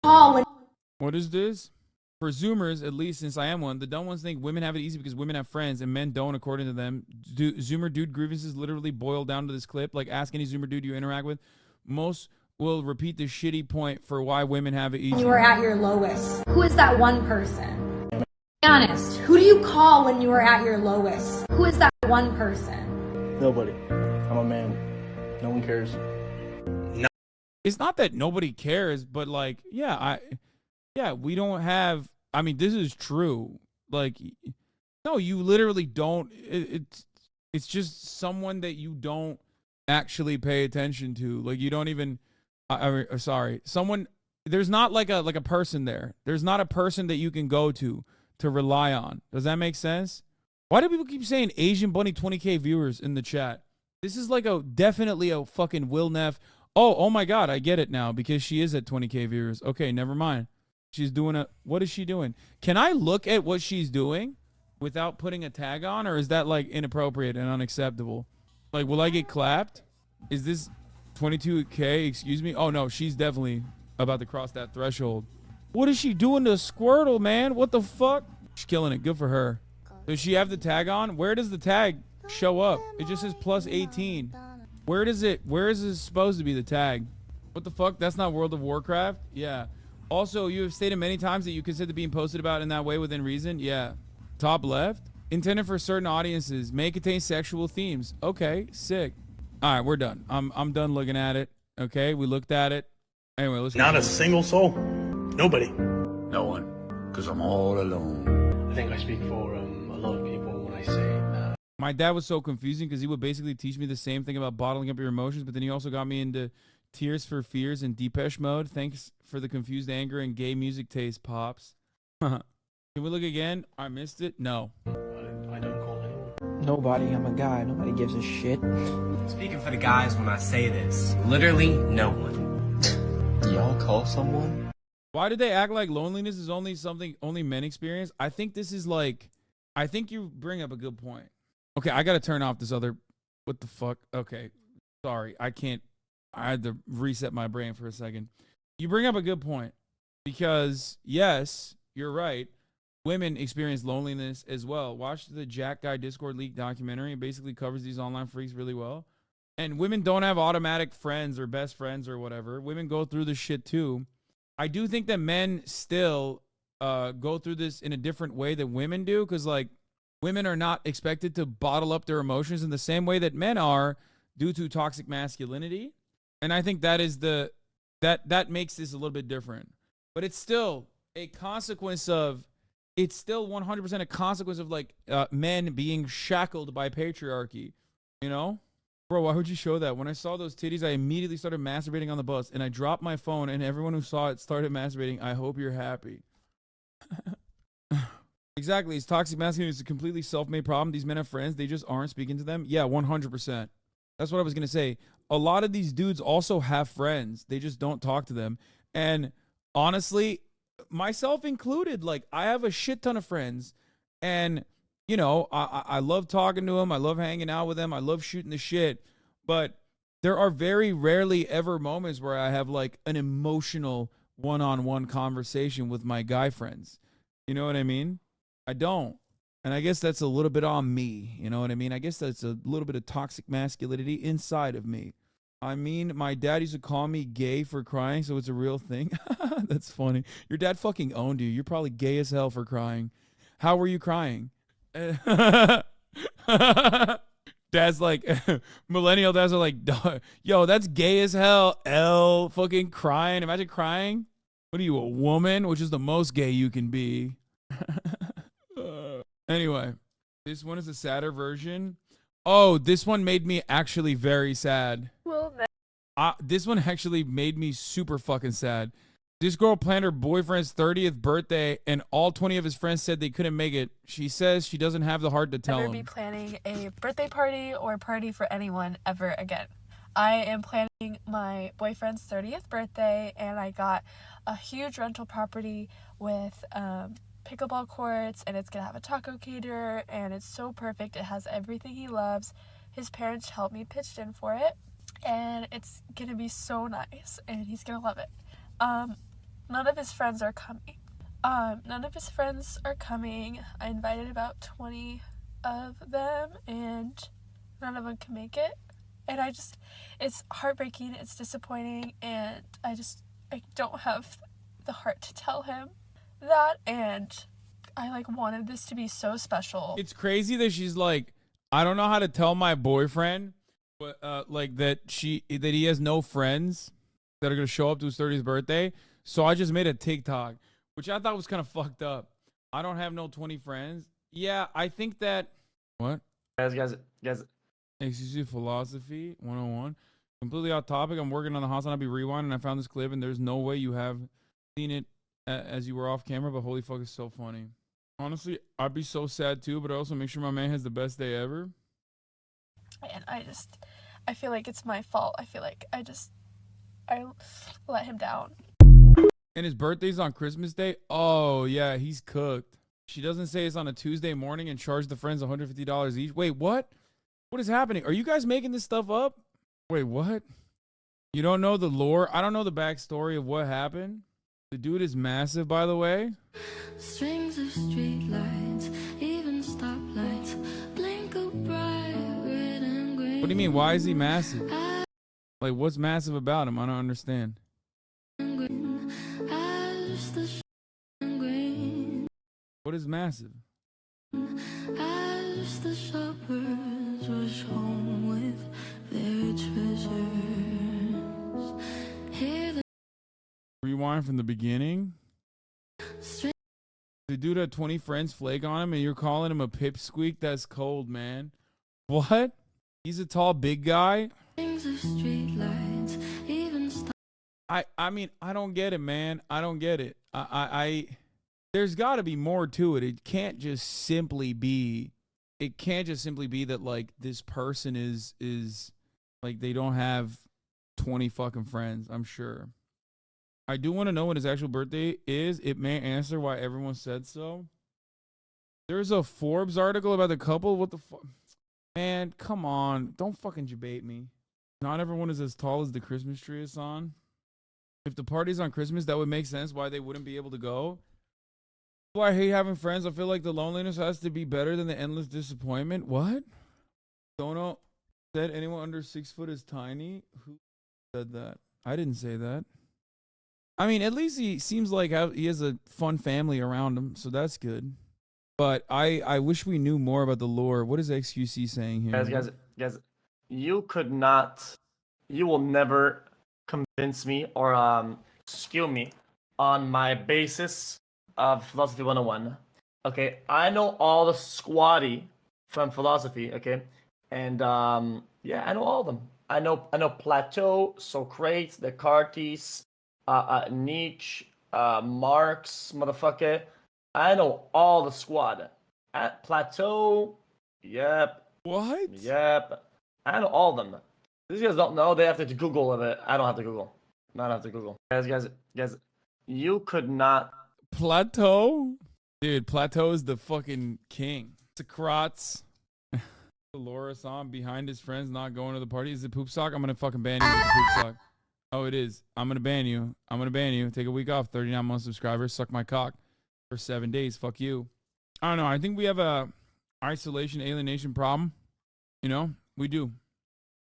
What is this? For Zoomers, at least since I am one, the dumb ones think women have it easy because women have friends and men don't, according to them. Zoomer dude grievances literally boil down to this clip. Like, ask any Zoomer dude you interact with. Most will repeat the shitty point for why women have it easy. You are at your lowest. Who is that one person? Be honest. Who do you call when you are at your lowest? Who is that one person? Nobody. I'm a man. No one cares. No. It's not that nobody cares, but like, yeah, we don't have, I mean, this is true. Like, no, you literally don't. It's just someone that you don't actually pay attention to. Like, you don't even, someone, there's not like a person there. There's not a person that you can go to rely on. Does that make sense? Why do people keep saying Asian Bunny 20K viewers in the chat? This is like definitely a fucking Will Neff. Oh my God, I get it now because she is at 20K viewers. Okay, never mind. She's doing what is she doing? Can I look at what she's doing without putting a tag on, or is that like inappropriate and unacceptable? Like, will I get clapped? Is this 22K? Excuse me? Oh no, she's definitely about to cross that threshold. What is she doing to Squirtle, man? What the fuck? She's killing it. Good for her. Does she have the tag on? Where does the tag show up? It just says plus 18. Where is it supposed to be, the tag? What the fuck? That's not World of Warcraft? Yeah. Also, you have stated many times that you consider being posted about in that way within reason. Yeah. Top left. Intended for certain audiences. May contain sexual themes. Okay, sick. All right, we're done. I'm done looking at it. Okay, we looked at it. Anyway, let's Not a single soul. Nobody. No one. Because I'm all alone. I think I speak for a lot of people when I say that. My dad was so confusing because he would basically teach me the same thing about bottling up your emotions, but then he also got me into Tears for Fears and Depeche Mode. Thanks for the confused anger and gay music taste, Pops. Can we look again? I missed it? No. I don't call anyone. Nobody. I'm a guy. Nobody gives a shit. Speaking for the guys when I say this, literally no one. Y'all call someone? Why did they act like loneliness is only something only men experience? I think this is like, I think you bring up a good point. Okay, I got to turn off this other, what the fuck? Okay, sorry. I had to reset my brain for a second. You bring up a good point because, yes, you're right. Women experience loneliness as well. Watch the Jack Guy Discord leak documentary. It basically covers these online freaks really well. And women don't have automatic friends or best friends or whatever. Women go through this shit too. I do think that men still go through this in a different way than women do, because like women are not expected to bottle up their emotions in the same way that men are due to toxic masculinity. And I think that is that makes this a little bit different. But it's still a consequence of, it's still 100% a consequence of like men being shackled by patriarchy, you know? Bro, why would you show that? When I saw those titties, I immediately started masturbating on the bus, and I dropped my phone, and everyone who saw it started masturbating. I hope you're happy. Exactly. It's toxic masculinity. It's a completely self-made problem. These men have friends. They just aren't speaking to them. Yeah, 100%. That's what I was going to say. A lot of these dudes also have friends. They just don't talk to them. And honestly, myself included, like, I have a shit ton of friends, and you know, I love talking to them. I love hanging out with them. I love shooting the shit. But there are very rarely ever moments where I have like an emotional one-on-one conversation with my guy friends. You know what I mean? I don't. And I guess that's a little bit on me. You know what I mean? I guess that's a little bit of toxic masculinity inside of me. I mean, my dad used to call me gay for crying, so it's a real thing. That's funny. Your dad fucking owned you. You're probably gay as hell for crying. How were you crying? Dad's like, millennial dads are like, yo, that's gay as hell. L fucking crying. Imagine crying. What are you, a woman? Which is the most gay you can be. Anyway, this one is a sadder version. Oh, this one made me actually very sad. Well, this one actually made me super fucking sad. This girl planned her boyfriend's 30th birthday, and all 20 of his friends said they couldn't make it. She says she doesn't have the heart to tell him. Never be planning a birthday party or party for anyone ever again. I am planning my boyfriend's 30th birthday, and I got a huge rental property with pickleball courts, and it's gonna have a taco caterer, and it's so perfect. It has everything he loves. His parents helped me pitch in for it, and it's gonna be so nice, and he's gonna love it. None of his friends are coming. I invited about 20 of them, and none of them can make it. And it's heartbreaking, it's disappointing, and I don't have the heart to tell him that, and I like wanted this to be so special. It's crazy that she's like, I don't know how to tell my boyfriend, but like that he has no friends that are gonna show up to his 30th birthday. So I just made a TikTok, which I thought was kind of fucked up. I don't have no 20 friends. Yeah, I think that what? Guys. XCC Philosophy 101. Completely off topic. I'm working on the HasanAbi Rewind, and I found this clip, and there's no way you have seen it as you were off camera, but holy fuck, it's so funny. Honestly, I'd be so sad too, but I also make sure my man has the best day ever. And I feel like it's my fault. I feel like I let him down. And his birthday's on Christmas Day? Oh, yeah, he's cooked. She doesn't say it's on a Tuesday morning and charge the friends $150 each. Wait, what? What is happening? Are you guys making this stuff up? Wait, what? You don't know the lore? I don't know the backstory of what happened. The dude is massive, by the way. Strings of street lights, even stoplights, blink of bright red and green. What do you mean? Why is he massive? Like, what's massive about him? I don't understand. What is massive? As the shoppers rush home with their treasures. Hear the Rewind from the beginning. The dude had 20 friends flake on him, and you're calling him a pipsqueak? That's cold, man. What? He's a tall, big guy? I mean, I don't get it, man. I don't get it. There's got to be more to it. It can't just simply be that like this person is like they don't have 20 fucking friends. I'm sure. I do want to know when his actual birthday is. It may answer why everyone said so. There's a Forbes article about the couple. What the fuck? Man, come on. Don't fucking debate me. Not everyone is as tall as the Christmas tree is on. If the party's on Christmas, that would make sense why they wouldn't be able to go. Why I hate having friends. I feel like the loneliness has to be better than the endless disappointment. What? Don't know. Said anyone under 6 foot is tiny? Who said that? I didn't say that. I mean, at least he seems like he has a fun family around him, so that's good. But I wish we knew more about the lore. What is XQC saying here? Guys, you will never convince me or skew me on my basis of Philosophy 101. Okay, I know all the squatty from philosophy, okay? And yeah, I know all of them. I know Plato, Socrates, Descartes, Nietzsche, Marx, motherfucker. I know all the squad. At Plateau, yep. What? Yep. I know all of them. These guys don't know. They have to Google it. I don't have to Google. I don't have to Google. Guys, you could not. Plateau? Dude, Plateau is the fucking king. Socrates. Laura saw him behind his friends not going to the party. Is it poop sock? I'm going to fucking ban you with the poop sock. Oh, it is. I'm going to ban you. I'm going to ban you. Take a week off. 39 months subscribers. Suck my cock for 7 days. Fuck you. I don't know. I think we have a isolation alienation problem. You know, we do.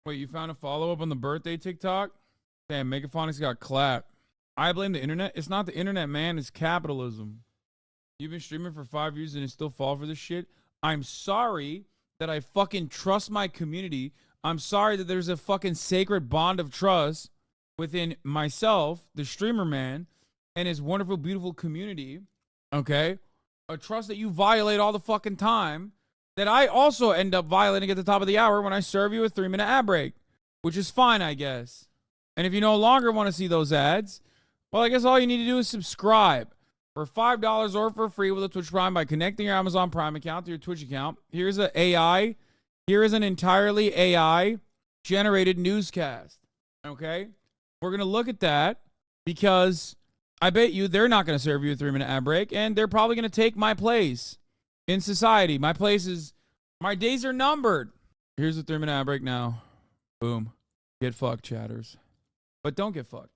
Wait, you found a follow-up on the birthday TikTok? Damn, Megaphonics got clapped. I blame the internet. It's not the internet, man. It's capitalism. You've been streaming for 5 years and you still fall for this shit? I'm sorry that I fucking trust my community. I'm sorry that there's a fucking sacred bond of trust within myself, the streamer man, and his wonderful, beautiful community. Okay? A trust that you violate all the fucking time, that I also end up violating at the top of the hour when I serve you a 3-minute ad break, which is fine, I guess. And if you no longer want to see those ads, well, I guess all you need to do is subscribe for $5 or for free with a Twitch Prime by connecting your Amazon Prime account to your Twitch account. Here's an AI. Here is an entirely AI-generated newscast. Okay? We're going to look at that because I bet you they're not going to serve you a 3-minute ad break, and they're probably going to take my place in society. My days are numbered. Here's a 3-minute ad break now. Boom. Get fucked, chatters. But don't get fucked.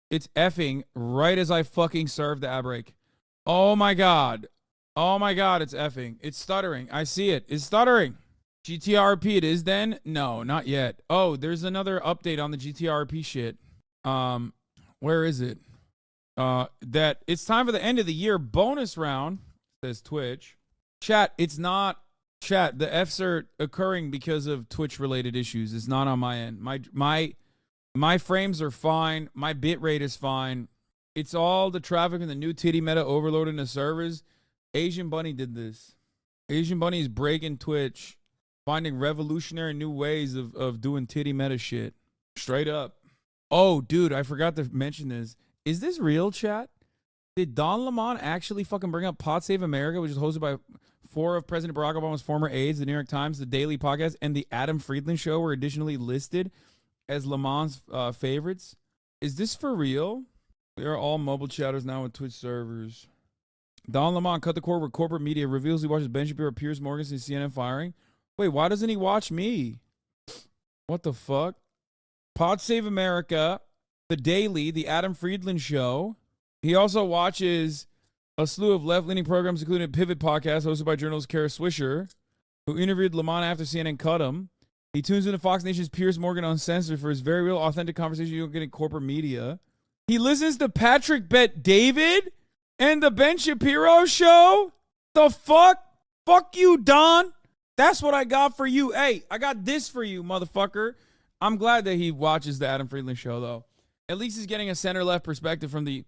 It's effing right as I fucking serve the ad break. Oh my god. Oh my god, it's effing. It's stuttering. I see it. It's stuttering. GTRP it is then? No, not yet. Oh, there's another update on the GTRP shit. Where is it? That it's time for the end of the year bonus round, says Twitch. Chat, it's not. Chat, the Fs are occurring because of Twitch related issues. It's not on my end. My frames are fine. My bit rate is fine. It's all the traffic and the new titty meta overloading the servers. Asian Bunny did this. Asian Bunny is breaking Twitch, finding revolutionary new ways of doing titty meta shit. Straight up. Oh, dude, I forgot to mention this. Is this real, chat? Did Don Lemon actually fucking bring up Pod Save America, which is hosted by 4 of President Barack Obama's former aides, the New York Times, the Daily Podcast, and the Adam Friedland Show were additionally listed as Lamont's favorites? Is this for real? We are all mobile chatters now with Twitch servers. Don Lemon cut the cord with corporate media, reveals he watches Ben Shapiro, Piers Morgan, and CNN firing. Wait, why doesn't he watch me? What the fuck? Pod Save America, The Daily, the Adam Friedland Show. He also watches a slew of left-leaning programs, including a Pivot podcast hosted by journalist Kara Swisher, who interviewed Lemon after CNN cut him. He tunes into Fox Nation's Piers Morgan Uncensored for his very real, authentic conversation you don't get in corporate media. He listens to Patrick Bet David and the Ben Shapiro Show? The fuck? Fuck you, Don. That's what I got for you. Hey, I got this for you, motherfucker. I'm glad that he watches the Adam Friedland Show, though. At least he's getting a center-left perspective from the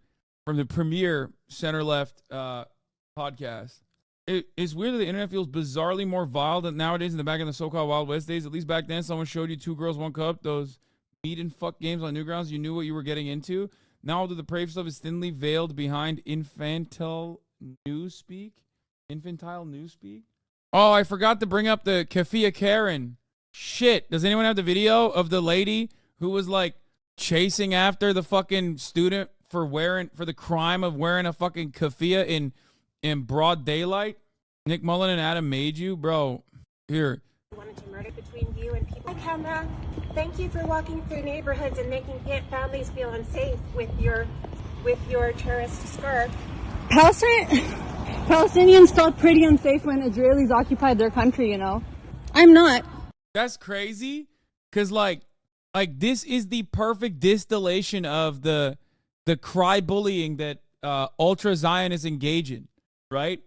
premier center-left podcast. It's weird that the internet feels bizarrely more vile than nowadays in the back in the so-called Wild West days. At least back then, someone showed you 2 Girls, 1 Cup, those meat and fuck games on Newgrounds. You knew what you were getting into. Now all the depraved stuff is thinly veiled behind infantile newspeak. Oh, I forgot to bring up the Kafia Karen. Shit. Does anyone have the video of the lady who was like chasing after the fucking student for the crime of wearing a fucking keffiyeh in broad daylight? Nick Mullen and Adam made you, bro. Here. Wanted to murder between you and people. Hi, camera. Thank you for walking through neighborhoods and making families feel unsafe with your terrorist skirt. Palestinians felt pretty unsafe when Israelis occupied their country, you know. I'm not. That's crazy. Cause like this is the perfect distillation of the cry bullying that ultra Zionists engage in, right?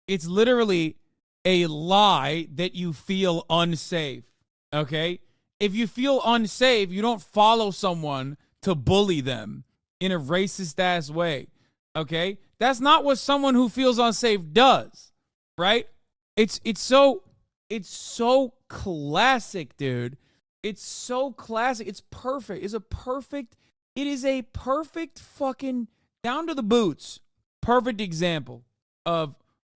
It's literally a lie that you feel unsafe. Okay? If you feel unsafe, you don't follow someone to bully them in a racist ass way. Okay? That's not what someone who feels unsafe does, right? It's so classic, dude. It's so classic. It's perfect. It is a perfect fucking down to the boots. Perfect example of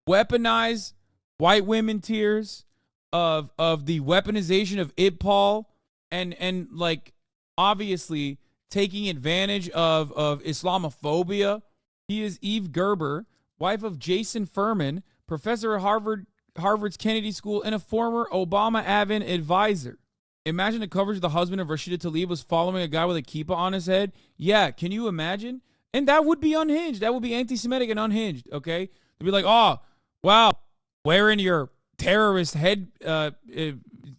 weaponized white women tears, of the weaponization of IPPOL, and like obviously taking advantage of Islamophobia. He is Eve Gerber, wife of Jason Furman, professor at Harvard's Kennedy School, and a former Obama advisor. Imagine the coverage of the husband of Rashida Tlaib was following a guy with a kippah on his head. Yeah, can you imagine? And that would be unhinged. That would be anti-Semitic and unhinged, okay? To be like, oh, wow, wearing your terrorist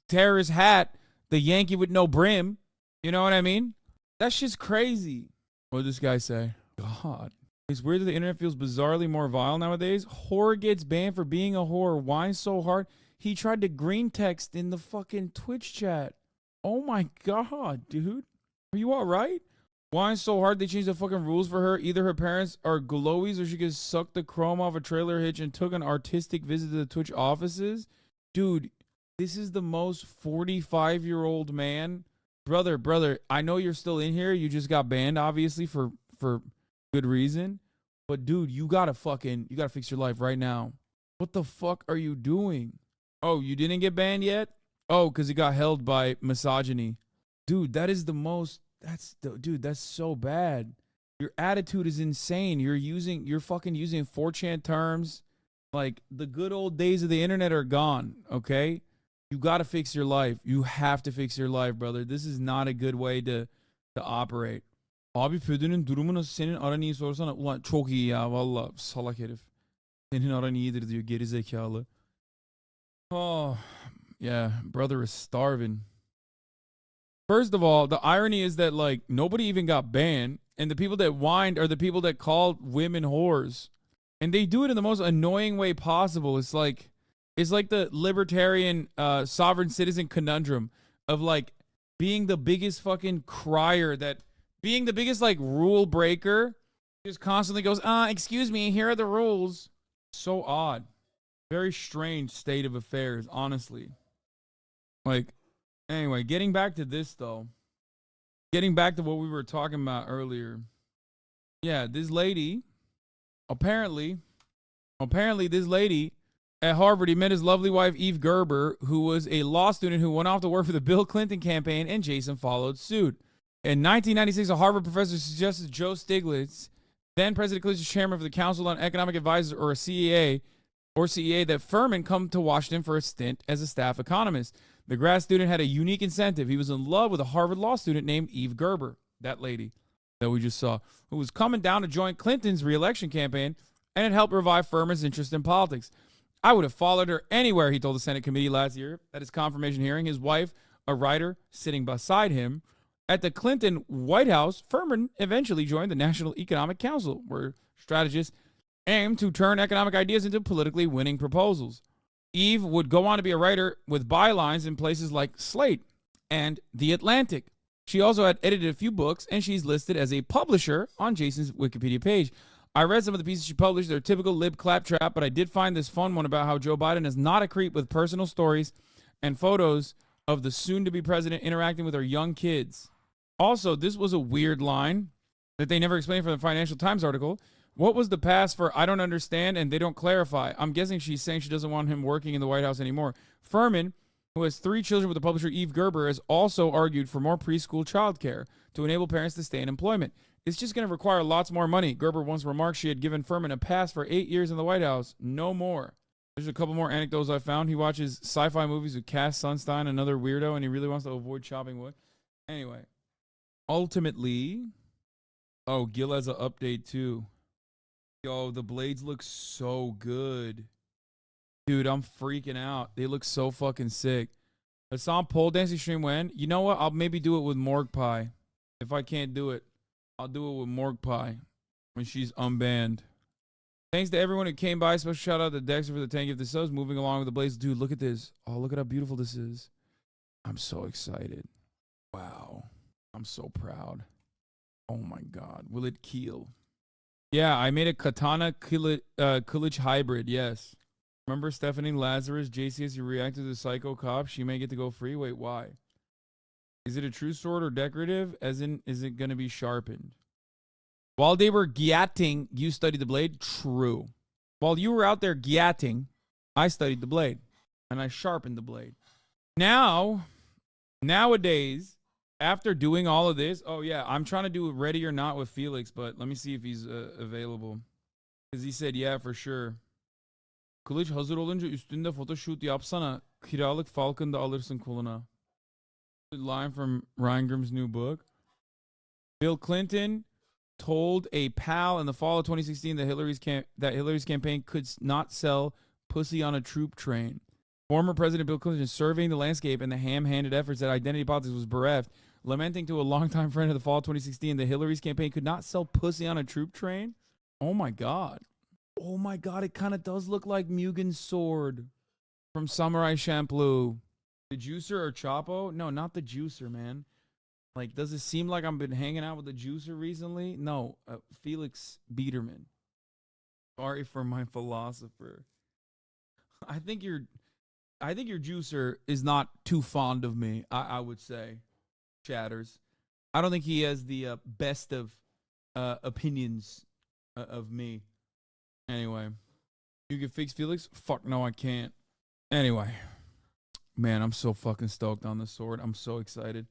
terrorist hat, the Yankee with no brim. You know what I mean? That shit's crazy. What did this guy say? God. It's weird that the internet feels bizarrely more vile nowadays. Whore gets banned for being a whore. Why so hard? He tried to green text in the fucking Twitch chat. Oh my God, dude. Are you all right? Why so hard they changed the fucking rules for her? Either her parents are glowies or she gets sucked the chrome off a trailer hitch and took an artistic visit to the Twitch offices. Dude, this is the most 45-year-old man. Brother, I know you're still in here. You just got banned, obviously, for good reason. But dude, you gotta fix your life right now. What the fuck are you doing? Oh, you didn't get banned yet? Oh, because it got held by misogyny. Dude, that's so bad. Your attitude is insane. You're fucking using 4chan terms. Like, the good old days of the internet are gone, okay? You gotta fix your life. You have to fix your life, brother. This is not a good way to operate. Abi Födü'nün durumu nasıl? Senin aran iyi sorsana. Ulan çok iyi ya valla salak herif. Senin aran iyidir diyor geri zekalı. Oh, yeah, brother is starving. First of all, the irony is that like nobody even got banned, and the people that whined are the people that called women whores. And they do it in the most annoying way possible. It's like the libertarian sovereign citizen conundrum of like being the biggest fucking crier, that being the biggest like rule breaker, just constantly goes, excuse me, here are the rules. So odd. Very strange state of affairs, honestly. Like, anyway, getting back to this though. Getting back to what we were talking about earlier. Yeah, this lady, apparently this lady at Harvard, he met his lovely wife, Eve Gerber, who was a law student who went off to work for the Bill Clinton campaign, and Jason followed suit. In 1996, a Harvard professor suggested Joe Stiglitz, then President Clinton's chairman of the Council on Economic Advisors, or CEA, that Furman come to Washington for a stint as a staff economist. The grad student had a unique incentive. He was in love with a Harvard law student named Eve Gerber, that lady that we just saw, who was coming down to join Clinton's re-election campaign, and it helped revive Furman's interest in politics. I would have followed her anywhere, he told the Senate committee last year at his confirmation hearing. His wife, a writer sitting beside him. At the Clinton White House, Furman eventually joined the National Economic Council, where strategists aim to turn economic ideas into politically winning proposals. Eve would go on to be a writer with bylines in places like Slate and The Atlantic. She also had edited a few books, and she's listed as a publisher on Jason's Wikipedia page. I read some of the pieces she published. They're typical lib claptrap, but I did find this fun one about how Joe Biden is not a creep, with personal stories and photos of the soon-to-be president interacting with her young kids. Also, this was a weird line that they never explained from the Financial Times article. What was the pass for I don't understand and they don't clarify? I'm guessing she's saying she doesn't want him working in the White House anymore. Furman, who has 3 children with the publisher Eve Gerber, has also argued for more preschool childcare to enable parents to stay in employment. It's just going to require lots more money. Gerber once remarked she had given Furman a pass for 8 years in the White House. No more. There's a couple more anecdotes I found. He watches sci-fi movies with Cass Sunstein, another weirdo, and he really wants to avoid chopping wood. Anyway, ultimately, oh, Gil has an update too. Yo, the blades look so good. Dude, I'm freaking out. They look so fucking sick. Hassan pole dancing stream when? You know what? I'll maybe do it with Morgue Pie. If I can't do it, I'll do it with Morgue Pie when she's unbanned. Thanks to everyone who came by. Special shout out to Dexter for the 10 gift. This is moving along with the Blaze. Dude, look at this. Oh, look at how beautiful this is. I'm so excited. Wow. I'm so proud. Oh my God. Will it keel? Yeah, I made a katana Kulich hybrid. Yes. Remember Stephanie Lazarus, JCS, you reacted to the psycho cop? She may get to go free. Wait, why? Is it a true sword or decorative? As in, is it going to be sharpened? While they were gyatting, you studied the blade? True. While you were out there gyatting, I studied the blade. And I sharpened the blade. Nowadays, after doing all of this, oh yeah, I'm trying to do Ready or Not with Felix, but let me see if he's available. Because he said, yeah, for sure. Kılıç hazır olunca üstünde photoshoot yapsana. Kiralık Falcon da alırsın koluna. Line from Ryan Grimm's new book. Bill Clinton told a pal in the fall of 2016 that Hillary's campaign could not sell pussy on a troop train. Former President Bill Clinton is surveying the landscape and the ham-handed efforts that identity politics was bereft, lamenting to a longtime friend of the fall of 2016 that Hillary's campaign could not sell pussy on a troop train. Oh my God. Oh my God, it kind of does look like Mugen's sword from Samurai Champloo. The Juicer or Chapo? No, not the Juicer, man. Like, does it seem like I've been hanging out with the Juicer recently? No, Felix Biederman. Sorry for my philosopher. I think your Juicer is not too fond of me, I would say. Chatters. I don't think he has the best of opinions of me. Anyway, you can fix Felix? Fuck no, I can't. Anyway, man, I'm so fucking stoked on this sword. I'm so excited.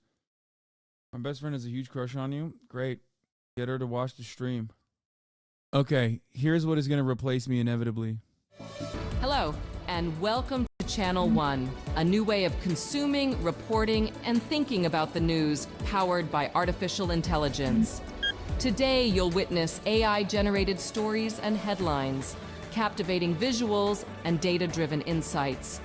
My best friend has a huge crush on you. Great. Get her to watch the stream. Okay, here's what is going to replace me inevitably. Hello, and welcome to Channel 1, a new way of consuming, reporting, and thinking about the news powered by artificial intelligence. Today, you'll witness AI-generated stories and headlines, captivating visuals, and data-driven insights.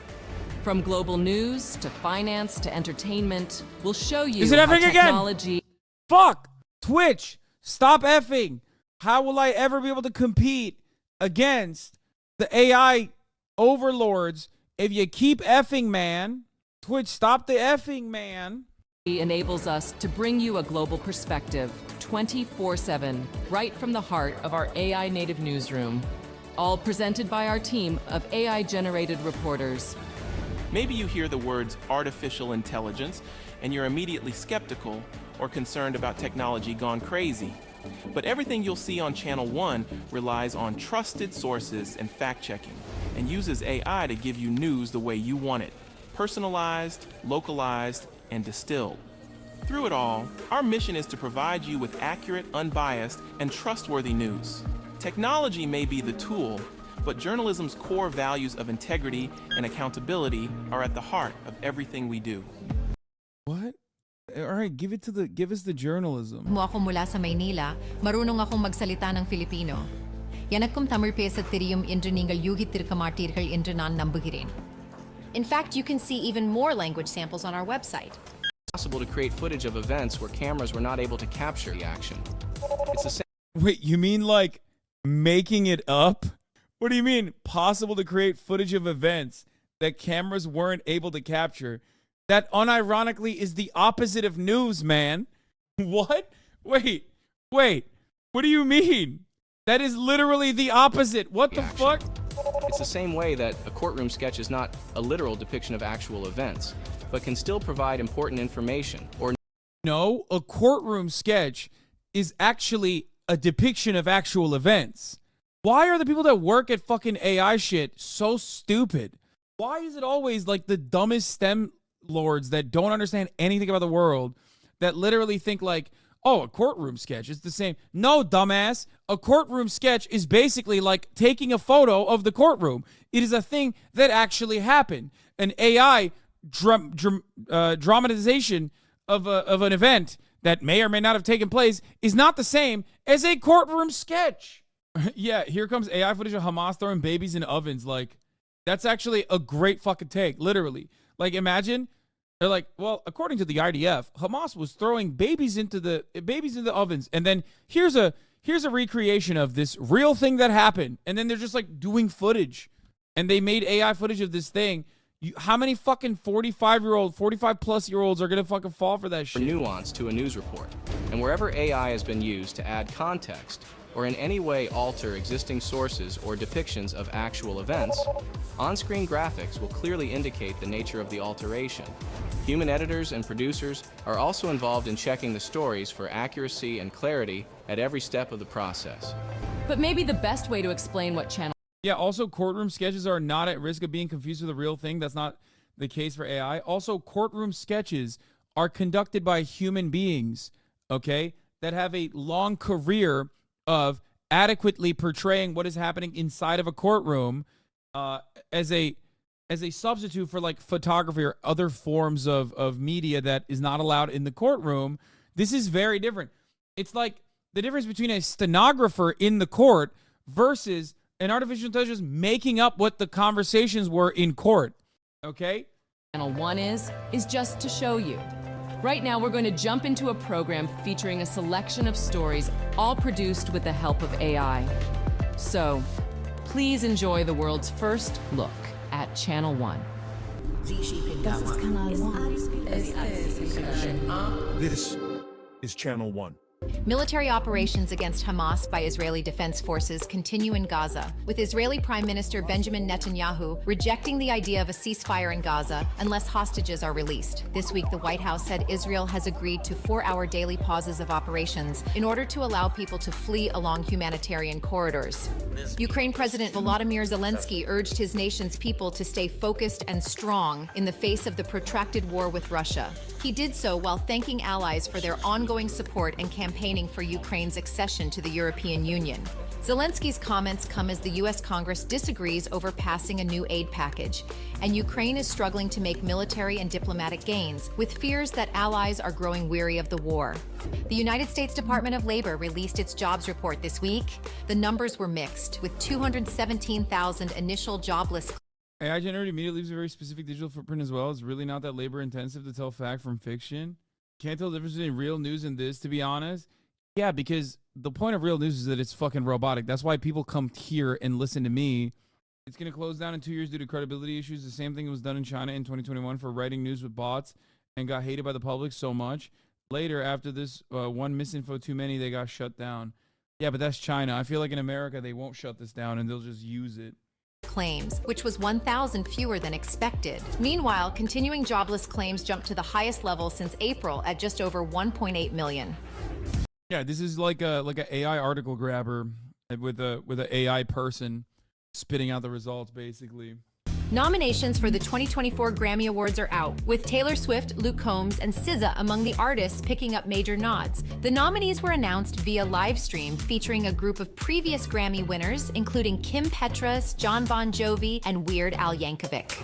From global news to finance to entertainment, we'll show you Is it how effing technology... again? Fuck! Twitch! Stop effing! How will I ever be able to compete against the AI overlords if you keep effing, man? Twitch, stop the effing, man. enables us to bring you a global perspective 24/7, right from the heart of our AI native newsroom. All presented by our team of AI-generated reporters. Maybe you hear the words artificial intelligence and you're immediately skeptical or concerned about technology gone crazy. But everything you'll see on Channel 1 relies on trusted sources and fact-checking and uses AI to give you news the way you want it, personalized, localized, and distilled. Through it all, our mission is to provide you with accurate, unbiased, and trustworthy news. Technology may be the tool, but journalism's core values of integrity and accountability are at the heart of everything we do. What? All right, give us the journalism. Mo ako mula sa Maynila, marunong akong magsalita ng Filipino. எனக்கும் தமிழ் பேசத் தெரியும் என்று நீங்கள் யூகித்திருக்க மாட்டீர்கள் என்று நான் நம்புகிறேன். In fact, you can see even more language samples on our website. It's possible to create footage of events where cameras were not able to capture the action. It's the same. Wait, you mean like making it up? What do you mean possible to create footage of events that cameras weren't able to capture? That unironically is the opposite of news, man. What? Wait. What do you mean? That is literally the opposite. What the fuck? It's the same way that a courtroom sketch is not a literal depiction of actual events, but can still provide important information. Or no, a courtroom sketch is actually a depiction of actual events. Why are the people that work at fucking AI shit so stupid? Why is it always like the dumbest STEM lords that don't understand anything about the world that literally think like, oh, a courtroom sketch is the same? No, dumbass. A courtroom sketch is basically like taking a photo of the courtroom. It is a thing that actually happened. An AI dramatization of an event that may or may not have taken place is not the same as a courtroom sketch. Yeah, here comes AI footage of Hamas throwing babies in ovens. Like, that's actually a great fucking take, literally. Like, imagine They're like, well, according to the IDF, Hamas was throwing babies into the ovens, and then here's a recreation of this real thing that happened, and then they're just like doing footage, and they made AI footage of this thing. How many fucking 45-plus-year-olds are gonna fucking fall for that shit? Nuance to a news report, and wherever AI has been used to add context or in any way alter existing sources or depictions of actual events, on-screen graphics will clearly indicate the nature of the alteration. Human editors and producers are also involved in checking the stories for accuracy and clarity at every step of the process. But maybe the best way to explain what channel... Yeah, also courtroom sketches are not at risk of being confused with a real thing. That's not the case for AI. Also, courtroom sketches are conducted by human beings, okay, that have a long career of adequately portraying what is happening inside of a courtroom as a substitute for like photography or other forms of media that is not allowed in the courtroom. This is very different. It's like the difference between a stenographer in the court versus an artificial intelligence making up what the conversations were in court. Okay? Channel 1 is just to show you. Right now, we're going to jump into a program featuring a selection of stories, all produced with the help of AI. So, please enjoy the world's first look at Channel 1. This is Channel 1. Military operations against Hamas by Israeli Defense Forces continue in Gaza, with Israeli Prime Minister Benjamin Netanyahu rejecting the idea of a ceasefire in Gaza unless hostages are released. This week, the White House said Israel has agreed to 4-hour daily pauses of operations in order to allow people to flee along humanitarian corridors. Ukraine President Volodymyr Zelensky urged his nation's people to stay focused and strong in the face of the protracted war with Russia. He did so while thanking allies for their ongoing support and campaigning for Ukraine's accession to the European Union. Zelensky's comments come as the U.S. Congress disagrees over passing a new aid package, and Ukraine is struggling to make military and diplomatic gains, with fears that allies are growing weary of the war. The United States Department of Labor released its jobs report this week. The numbers were mixed, with 217,000 initial jobless. AI generated media leaves a very specific digital footprint as well. It's really not that labor intensive to tell fact from fiction. Can't tell the difference between real news and this, to be honest. Yeah, because the point of real news is that it's fucking robotic. That's why people come here and listen to me. It's going to close down in 2 years due to credibility issues. The same thing was done in China in 2021 for writing news with bots and got hated by the public so much. Later, after this one misinfo too many, they got shut down. Yeah, but that's China. I feel like in America, they won't shut this down and they'll just use it. Claims, which was 1,000 fewer than expected. Meanwhile, continuing jobless claims jumped to the highest level since April at just over 1.8 million. Yeah, this is like a AI article grabber with an AI person spitting out the results, basically. Nominations for the 2024 Grammy Awards are out, with Taylor Swift, Luke Combs, and SZA among the artists picking up major nods. The nominees were announced via live stream, featuring a group of previous Grammy winners, including Kim Petras, Jon Bon Jovi, and Weird Al Yankovic.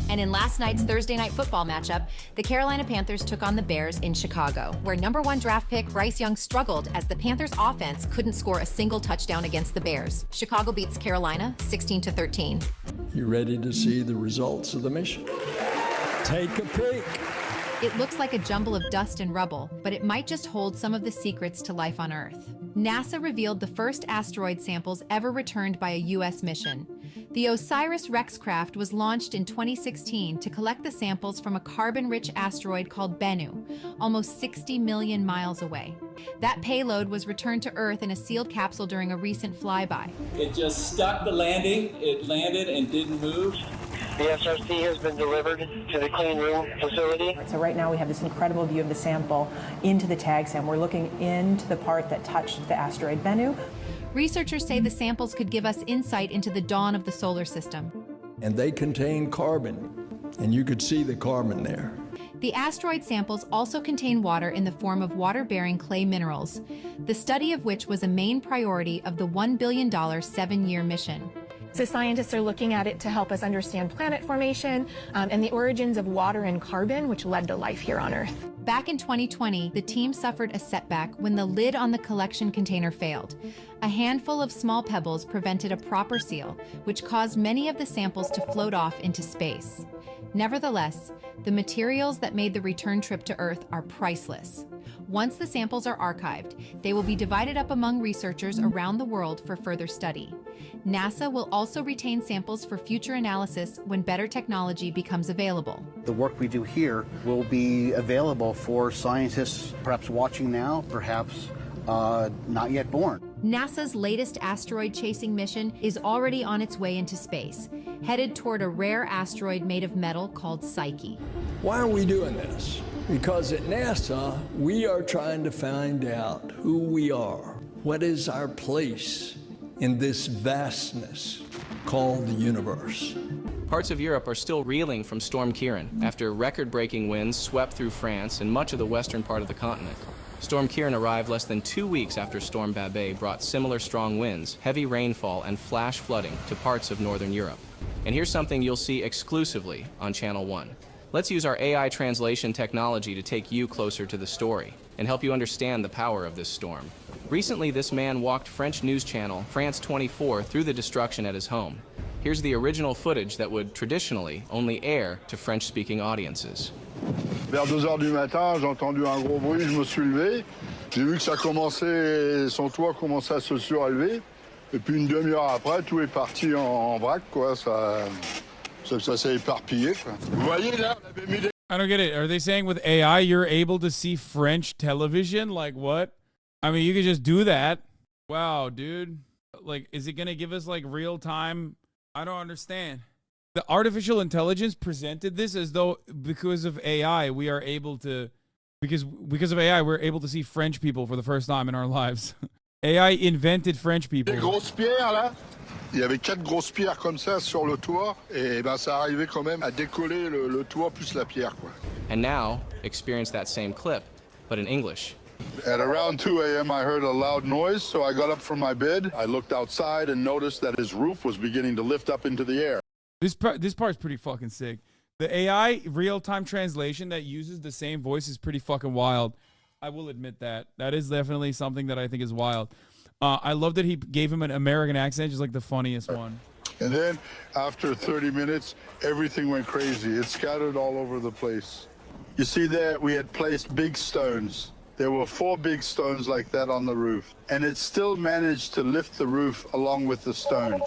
And in last night's Thursday night football matchup, the Carolina Panthers took on the Bears in Chicago, where #1 draft pick Bryce Young struggled as the Panthers' offense couldn't score a single touchdown against the Bears. Chicago beats Carolina 16-13. You ready to see the results of the mission? Take a peek. It looks like a jumble of dust and rubble, but it might just hold some of the secrets to life on Earth. NASA revealed the first asteroid samples ever returned by a U.S. mission. The OSIRIS-REx craft was launched in 2016 to collect the samples from a carbon-rich asteroid called Bennu, almost 60 million miles away. That payload was returned to Earth in a sealed capsule during a recent flyby. It just stuck the landing, it landed and didn't move. The SRC has been delivered to the clean room facility. So right now we have this incredible view of the sample into the tag sam. We're looking into the part that touched the asteroid Bennu. Researchers say the samples could give us insight into the dawn of the solar system. And they contain carbon, and you could see the carbon there. The asteroid samples also contain water in the form of water-bearing clay minerals, the study of which was a main priority of the $1 billion 7-year mission. So scientists are looking at it to help us understand planet formation and the origins of water and carbon, which led to life here on Earth. Back in 2020, the team suffered a setback when the lid on the collection container failed. A handful of small pebbles prevented a proper seal, which caused many of the samples to float off into space. Nevertheless, the materials that made the return trip to Earth are priceless. Once the samples are archived, they will be divided up among researchers around the world for further study. NASA will also retain samples for future analysis when better technology becomes available. The work we do here will be available for scientists perhaps watching now, perhaps not yet born. NASA's latest asteroid-chasing mission is already on its way into space, headed toward a rare asteroid made of metal called Psyche. Why are we doing this? Because at NASA, we are trying to find out who we are. What is our place in this vastness called the universe? Parts of Europe are still reeling from Storm Ciarán after record-breaking winds swept through France and much of the western part of the continent. Storm Ciarán arrived less than 2 weeks after Storm Babet brought similar strong winds, heavy rainfall, and flash flooding to parts of northern Europe. And here's something you'll see exclusively on Channel 1. Let's use our AI translation technology to take you closer to the story and help you understand the power of this storm. Recently, this man walked French news channel France 24 through the destruction at his home. Here's the original footage that would traditionally only air to French-speaking audiences. Vers 2 heures du matin, j'ai entendu un gros bruit, je me suis levé. J'ai vu que ça commençait, son toit commençait à se surélever. Et puis une demi-heure après, tout est parti en vrac, quoi. Ça s'est éparpillé, quoi. Vous voyez là, on avait mis des... I don't get it. Are they saying with AI you're able to see French television? Like what? I mean, you could just do that. Wow, dude. Like, is it gonna give us like real time? I don't understand. The artificial intelligence presented this as though because of AI we are able to, because of AI we're able to see French people for the first time in our lives. AI invented French people. Des grosses pierres là. Il y avait 4 grosses pierres comme ça sur le toit et ben ça arrivait quand même à décoller le toit plus la pierre, quoi. And now, experience that same clip, but in English. At around 2 a.m. I heard a loud noise, so I got up from my bed. I looked outside and noticed that his roof was beginning to lift up into the air. This part's pretty fucking sick. The AI real-time translation that uses the same voice is pretty fucking wild. I will admit that. That is definitely something that I think is wild. I love that he gave him an American accent, just like the funniest one. And then, after 30 minutes, everything went crazy. It scattered all over the place. You see there, we had placed big stones. There were 4 big stones like that on the roof. And it still managed to lift the roof along with the stone.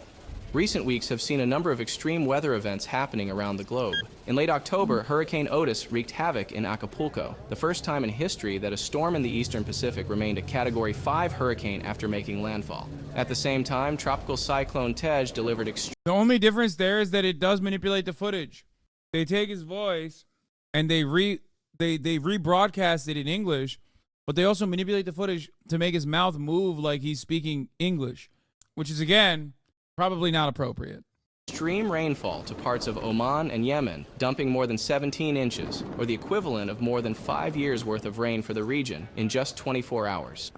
Recent weeks have seen a number of extreme weather events happening around the globe. In late October, Hurricane Otis wreaked havoc in Acapulco, the first time in history that a storm in the eastern Pacific remained a Category 5 hurricane after making landfall. At the same time, Tropical Cyclone Tej delivered extreme... The only difference there is that it does manipulate the footage. They take his voice and they rebroadcast it in English, but they also manipulate the footage to make his mouth move like he's speaking English, which is, again, probably not appropriate. Extreme rainfall to parts of Oman and Yemen, dumping more than 17 inches, or the equivalent of more than 5 years' worth of rain for the region in just 24 hours.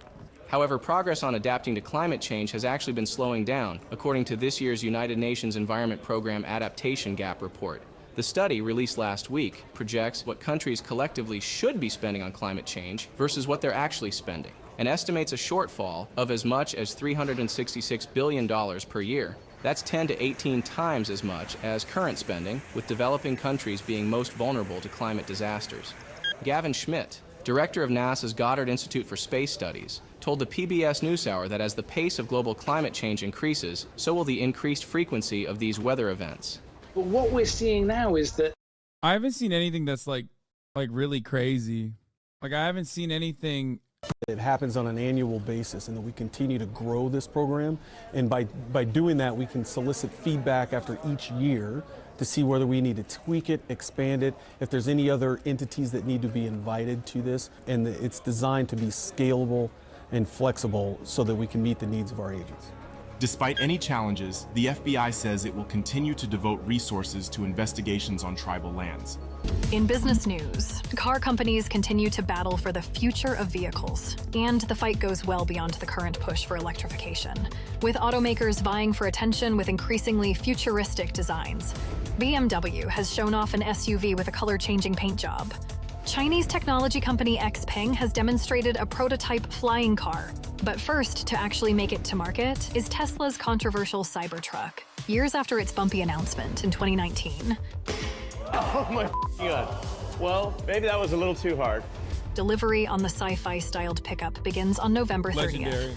However, progress on adapting to climate change has actually been slowing down, according to this year's United Nations Environment Program Adaptation Gap Report. The study, released last week, projects what countries collectively should be spending on climate change versus what they're actually spending, and estimates a shortfall of as much as $366 billion per year. That's 10 to 18 times as much as current spending, with developing countries being most vulnerable to climate disasters. Gavin Schmidt, director of NASA's Goddard Institute for Space Studies, told the PBS NewsHour that as the pace of global climate change increases, so will the increased frequency of these weather events. But what we're seeing now is that I haven't seen anything that's like really crazy. Like, I haven't seen anything. It happens on an annual basis, and that we continue to grow this program. And by doing that, we can solicit feedback after each year to see whether we need to tweak it, expand it, if there's any other entities that need to be invited to this. And it's designed to be scalable and flexible so that we can meet the needs of our agents. Despite any challenges, the FBI says it will continue to devote resources to investigations on tribal lands. In business news, car companies continue to battle for the future of vehicles, and the fight goes well beyond the current push for electrification, with automakers vying for attention with increasingly futuristic designs. BMW has shown off an SUV with a color-changing paint job. Chinese technology company XPeng has demonstrated a prototype flying car. But first, to actually make it to market, is Tesla's controversial Cybertruck, years after its bumpy announcement in 2019. Oh my God. Well, maybe that was a little too hard. Delivery on the sci-fi styled pickup begins on November 30th. Legendary.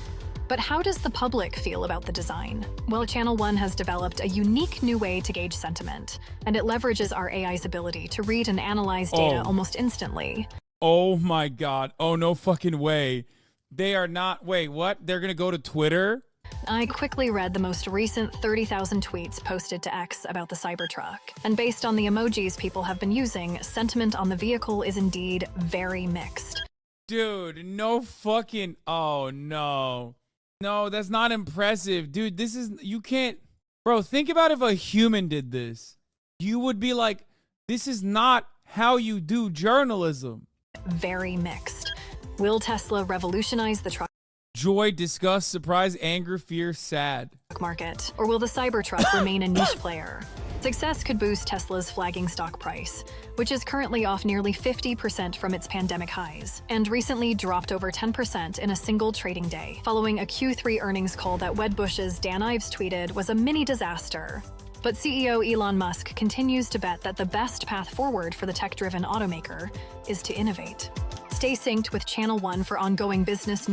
But how does the public feel about the design? Well, Channel 1 has developed a unique new way to gauge sentiment, and it leverages our AI's ability to read and analyze data almost instantly. Oh my God. Oh, no fucking way. They are not. Wait, what? They're going to go to Twitter? I quickly read the most recent 30,000 tweets posted to X about the Cybertruck, and based on the emojis people have been using, sentiment on the vehicle is indeed very mixed. Dude, no fucking. Oh, no. No, that's not impressive. Dude, this is. You can't. Bro, think about if a human did this. You would be like, this is not how you do journalism. Very mixed. Will Tesla revolutionize the truck Joy, disgust, surprise, anger, fear, sad market, or will the Cybertruck remain a niche player? Success could boost Tesla's flagging stock price, which is currently off nearly 50% from its pandemic highs, and recently dropped over 10% in a single trading day, following a Q3 earnings call that Wedbush's Dan Ives tweeted was a mini disaster. But CEO Elon Musk continues to bet that the best path forward for the tech-driven automaker is to innovate. Stay synced with Channel 1 for ongoing business.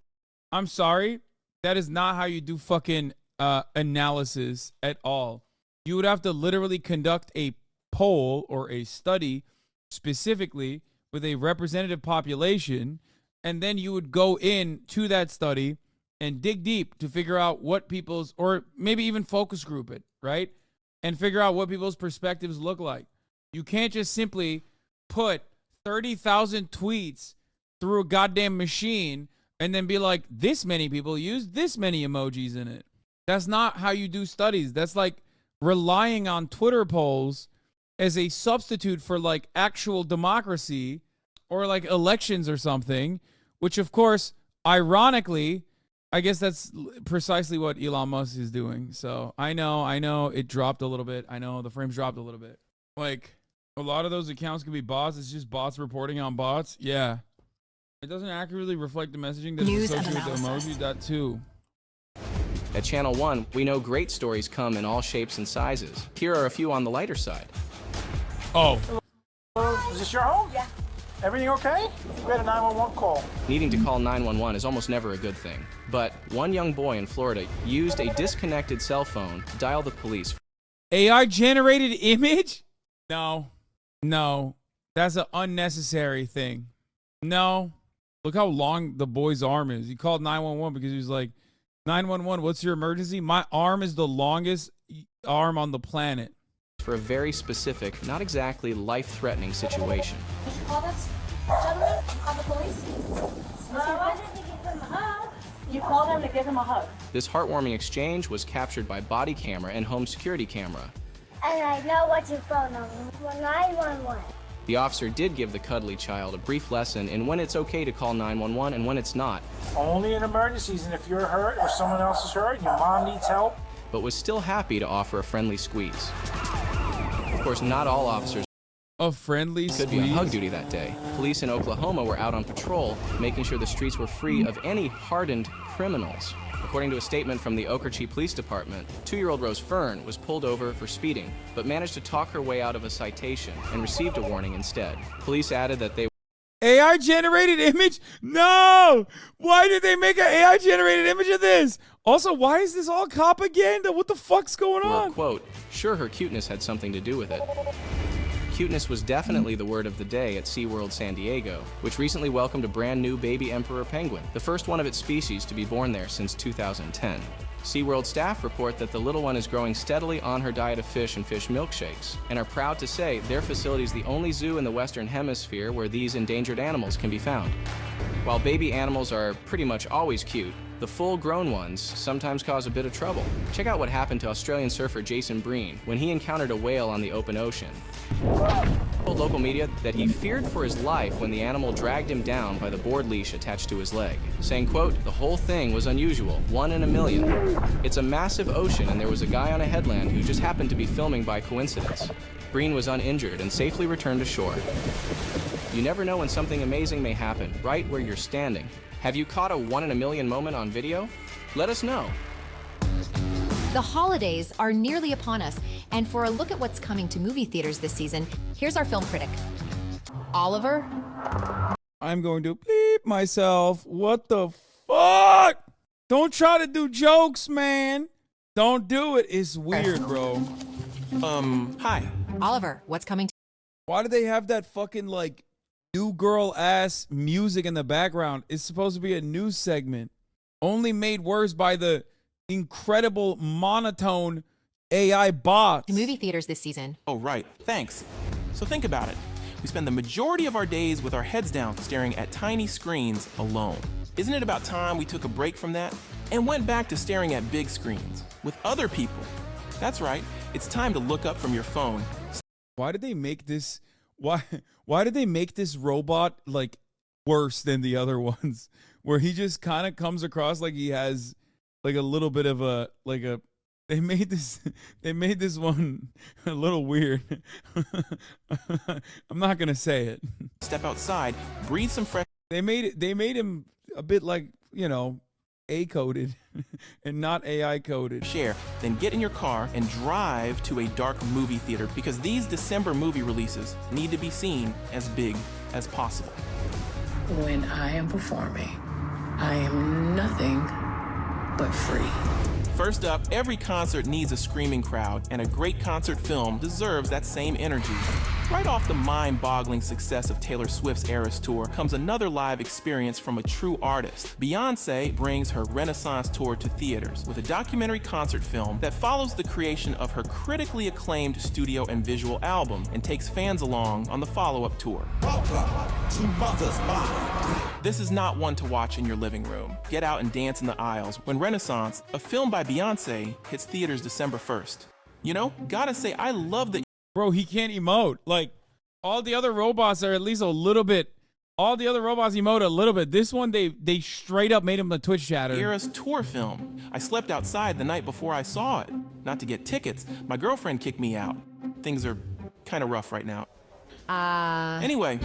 I'm sorry. That is not how you do fucking analysis at all. You would have to literally conduct a poll or a study specifically with a representative population, and then you would go in to that study and dig deep to figure out what people's, or maybe even focus group it, right? And figure out what people's perspectives look like. You can't just simply put 30,000 tweets through a goddamn machine and then be like, this many people use this many emojis in it. That's not how you do studies. That's like relying on Twitter polls as a substitute for like actual democracy or like elections or something, which of course, ironically, I guess that's precisely what Elon Musk is doing. So I know it dropped a little bit. I know the frames dropped a little bit. Like a lot of those accounts could be bots. It's just bots reporting on bots. Yeah. It doesn't accurately reflect the messaging that's associated with the emoji. That too. At Channel 1, we know great stories come in all shapes and sizes. Here are a few on the lighter side. Oh. Is this your home? Yeah. Everything okay? We had a 911 call. Needing to call 911 is almost never a good thing. But one young boy in Florida used a disconnected cell phone to dial the police. AI-generated image? No. That's an unnecessary thing. No. Look how long the boy's arm is. He called 911 because he was like, 911, what's your emergency? My arm is the longest arm on the planet. For a very specific, not exactly life-threatening situation. Did you call this gentleman on the police? Why didn't you give him a hug? You called him to give him a hug. This heartwarming exchange was captured by body camera and home security camera. And I know what's your phone number. 911. The officer did give the cuddly child a brief lesson in when it's okay to call 911 and when it's not. Only in emergencies, and if you're hurt or someone else is hurt, your mom needs help. But was still happy to offer a friendly squeeze. Of course, not all officers could be on hug duty that day. Police in Oklahoma were out on patrol, making sure the streets were free of any hardened criminals. According to a statement from the Okarche Police Department, 2-year-old Rose Fern was pulled over for speeding, but managed to talk her way out of a citation and received a warning instead. Police added that they AI-generated image? No! Why did they make an AI-generated image of this? Also, why is this all propaganda? What the fuck's going on? were, quote, sure her cuteness had something to do with it. Cuteness was definitely the word of the day at SeaWorld San Diego, which recently welcomed a brand new baby emperor penguin, the first one of its species to be born there since 2010. SeaWorld staff report that the little one is growing steadily on her diet of fish and fish milkshakes, and are proud to say their facility is the only zoo in the Western Hemisphere where these endangered animals can be found. While baby animals are pretty much always cute, the full-grown ones sometimes cause a bit of trouble. Check out what happened to Australian surfer Jason Breen when he encountered a whale on the open ocean. He told local media that he feared for his life when the animal dragged him down by the board leash attached to his leg, saying, quote, the whole thing was unusual, 1 in a million. It's a massive ocean and there was a guy on a headland who just happened to be filming by coincidence. Breen was uninjured and safely returned to shore. You never know when something amazing may happen right where you're standing. Have you caught a 1 in a million moment on video? Let us know. The holidays are nearly upon us, and for a look at what's coming to movie theaters this season, here's our film critic, Oliver. I'm going to bleep myself. What the fuck? Don't try to do jokes, man. Don't do it. It's weird, bro. Hi. Oliver, what's coming to... Why do they have that fucking, like, new girl ass music in the background? It's supposed to be a news segment. Only made worse by the incredible monotone AI bots. To movie theaters this season. Oh, right. Thanks. So think about it. We spend the majority of our days with our heads down, staring at tiny screens alone. Isn't it about time we took a break from that and went back to staring at big screens with other people? That's right. It's time to look up from your phone. Why did they make this? Why did they make this robot like worse than the other ones? Where he just kind of comes across like he has like a little bit of a They made this one a little weird. I'm not gonna say it. Step outside, breathe some fresh. They made him a bit like, you know, A-coded and not AI coded. Share, then get in your car and drive to a dark movie theater, because these December movie releases need to be seen as big as possible. When I am performing, I am nothing but free. First up, every concert needs a screaming crowd, and a great concert film deserves that same energy. Right off the mind-boggling success of Taylor Swift's Eras Tour comes another live experience from a true artist. Beyoncé brings her Renaissance tour to theaters with a documentary concert film that follows the creation of her critically acclaimed studio and visual album and takes fans along on the follow-up tour. Welcome to Mother's Mind. This is not one to watch in your living room. Get out and dance in the aisles when Renaissance, a film by Beyoncé, hits theaters December 1st. You know, gotta say, I love that. Bro, he can't emote. Like, all the other robots are at least a little bit. All the other robots emote a little bit. This one, they straight up made him a Twitch chatter. Era's tour film. I slept outside the night before I saw it. Not to get tickets. My girlfriend kicked me out. Things are kind of rough right now. Anyway,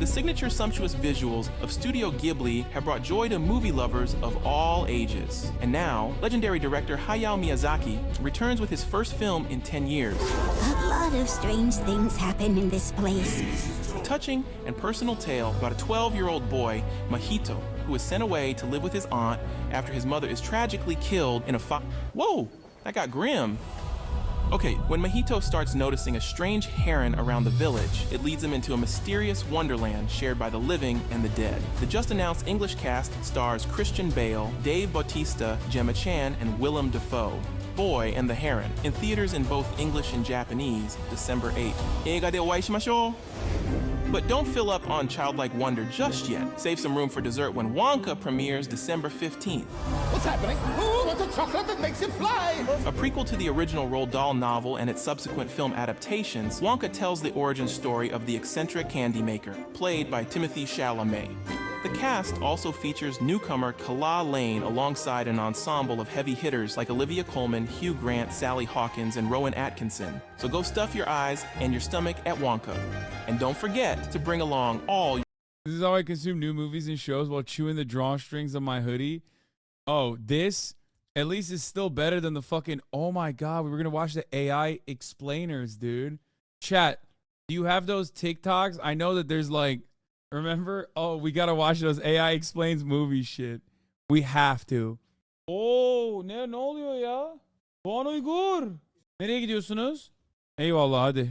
the signature sumptuous visuals of Studio Ghibli have brought joy to movie lovers of all ages. And now, legendary director Hayao Miyazaki returns with his first film in 10 years. A lot of strange things happen in this place. A touching and personal tale about a 12-year-old boy, Mahito, who is sent away to live with his aunt after his mother is tragically killed in a Whoa, that got grim. Okay, when Mahito starts noticing a strange heron around the village, it leads him into a mysterious wonderland shared by the living and the dead. The just-announced English cast stars Christian Bale, Dave Bautista, Gemma Chan, and Willem Dafoe. Boy and the Heron, in theaters in both English and Japanese, December 8th. Eiga de oai shimashou! But don't fill up on childlike wonder just yet. Save some room for dessert when Wonka premieres December 15th. What's happening? Ooh, it's a chocolate that makes you fly! A prequel to the original Roald Dahl novel and its subsequent film adaptations, Wonka tells the origin story of the eccentric candy maker, played by Timothée Chalamet. The cast also features newcomer Kala Lane alongside an ensemble of heavy hitters like Olivia Colman, Hugh Grant, Sally Hawkins, and Rowan Atkinson. So go stuff your eyes and your stomach at Wonka. And don't forget to bring along all. This is how I consume new movies and shows while chewing the drawstrings of my hoodie. Oh, this at least is still better than the fucking, oh my God, we were going to watch the AI explainers, dude. Chat, do you have those TikToks? I know that there's like, remember? Oh, we got to watch those AI explains movie shit. We have to. Oh, ne oluyor ya? Bana Uygur. Nereye gidiyorsunuz? Eyvallah hadi.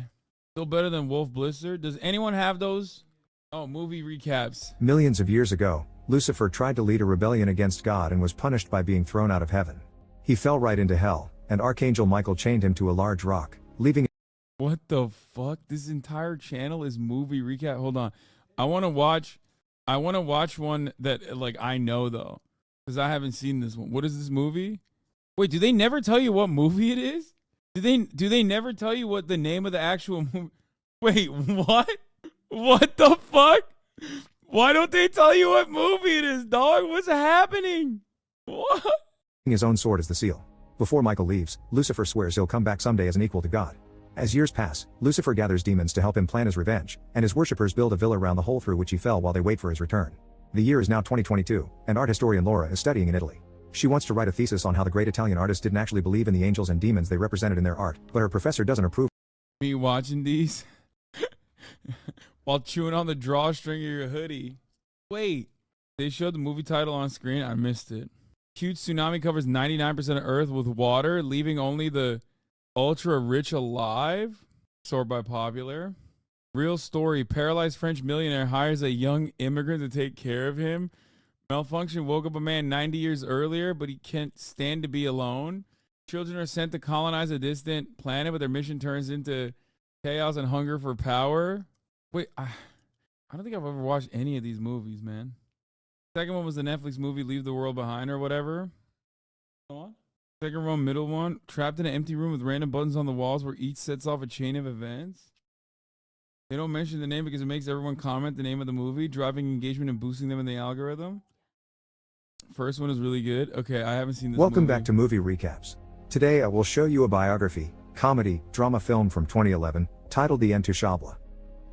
Still better than Wolf Blister. Does anyone have those? Oh, movie recaps. Millions of years ago, Lucifer tried to lead a rebellion against God and was punished by being thrown out of heaven. He fell right into hell, and Archangel Michael chained him to a large rock, leaving. What the fuck? This entire channel is movie recap. Hold on. I want to watch one that like I know though, because I haven't seen this one. What is this movie? Wait, do they never tell you what movie it is? Do they never tell you what the name of the actual movie? Wait, what? What the fuck? Why don't they tell you what movie it is, dog? What's happening? What? His own sword as the seal. Before Michael leaves, Lucifer swears he'll come back someday as an equal to God. As years pass, Lucifer gathers demons to help him plan his revenge, and his worshippers build a villa around the hole through which he fell while they wait for his return. The year is now 2022, and art historian Laura is studying in Italy. She wants to write a thesis on how the great Italian artists didn't actually believe in the angels and demons they represented in their art, but her professor doesn't approve. Me watching these while chewing on the drawstring of your hoodie. Wait, they showed the movie title on screen? I missed it. Huge tsunami covers 99% of Earth with water, leaving only the ultra rich alive. Soared by Popular. Real story. Paralyzed French millionaire hires a young immigrant to take care of him. Malfunction woke up a man 90 years earlier, but he can't stand to be alone. Children are sent to colonize a distant planet, but their mission turns into chaos and hunger for power. Wait, I don't think I've ever watched any of these movies, man. Second one was the Netflix movie Leave the World Behind or whatever. Go on. Second one, middle one. Trapped in an empty room with random buttons on the walls where each sets off a chain of events. They don't mention the name because it makes everyone comment the name of the movie, driving engagement and boosting them in the algorithm. First one is really good. Okay, I haven't seen this Welcome movie. back to Movie Recaps. Today I will show you a biography, comedy, drama film from 2011, titled The Intouchables.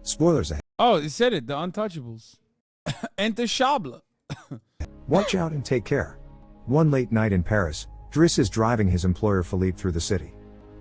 Spoilers ahead. Oh, it said it, The Untouchables. Intouchables. Watch out and take care. One late night in Paris, Driss is driving his employer Philippe through the city.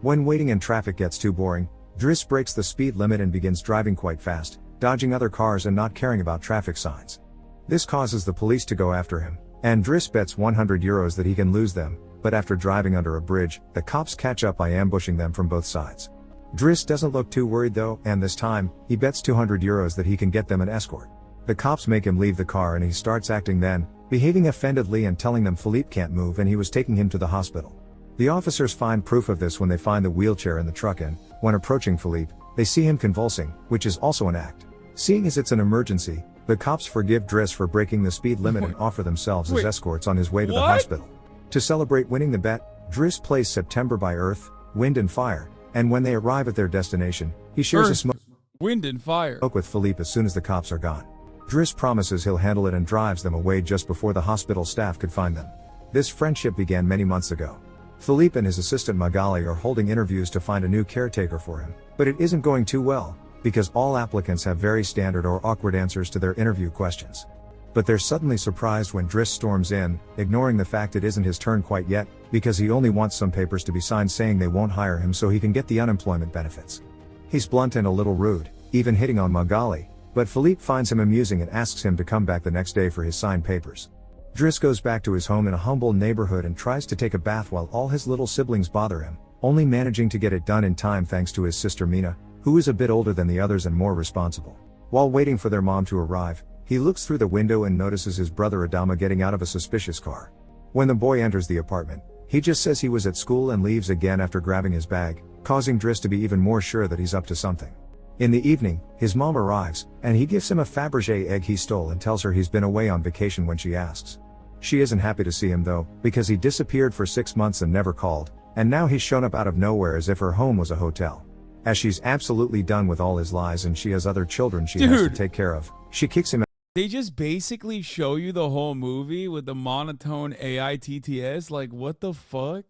When waiting in traffic gets too boring, Driss breaks the speed limit and begins driving quite fast, dodging other cars and not caring about traffic signs. This causes the police to go after him, and Driss bets €100 that he can lose them, but after driving under a bridge, the cops catch up by ambushing them from both sides. Driss doesn't look too worried though, and this time, he bets €200 that he can get them an escort. The cops make him leave the car and he starts acting then, behaving offendedly and telling them Philippe can't move and he was taking him to the hospital. The officers find proof of this when they find the wheelchair in the truck and, when approaching Philippe, they see him convulsing, which is also an act. Seeing as it's an emergency, the cops forgive Driss for breaking the speed limit and offer themselves as escorts on his way to the hospital. To celebrate winning the bet, Driss plays September by Earth, Wind and Fire, and when they arrive at their destination, he shares a smoke Wind and Fire with Philippe as soon as the cops are gone. Driss promises he'll handle it and drives them away just before the hospital staff could find them. This friendship began many months ago. Philippe and his assistant Magali are holding interviews to find a new caretaker for him, but it isn't going too well, because all applicants have very standard or awkward answers to their interview questions. But they're suddenly surprised when Driss storms in, ignoring the fact it isn't his turn quite yet, because he only wants some papers to be signed saying they won't hire him so he can get the unemployment benefits. He's blunt and a little rude, even hitting on Magali, but Philippe finds him amusing and asks him to come back the next day for his signed papers. Driss goes back to his home in a humble neighborhood and tries to take a bath while all his little siblings bother him, only managing to get it done in time thanks to his sister Mina, who is a bit older than the others and more responsible. While waiting for their mom to arrive, he looks through the window and notices his brother Adama getting out of a suspicious car. When the boy enters the apartment, he just says he was at school and leaves again after grabbing his bag, causing Driss to be even more sure that he's up to something. In the evening, his mom arrives, and he gives him a Fabergé egg he stole and tells her he's been away on vacation when she asks. She isn't happy to see him though, because he disappeared for 6 months and never called, and now he's shown up out of nowhere as if her home was a hotel. As she's absolutely done with all his lies and she has other children she has to take care of, she kicks him out. They just basically show you the whole movie with the monotone AI TTS. Like, what the fuck?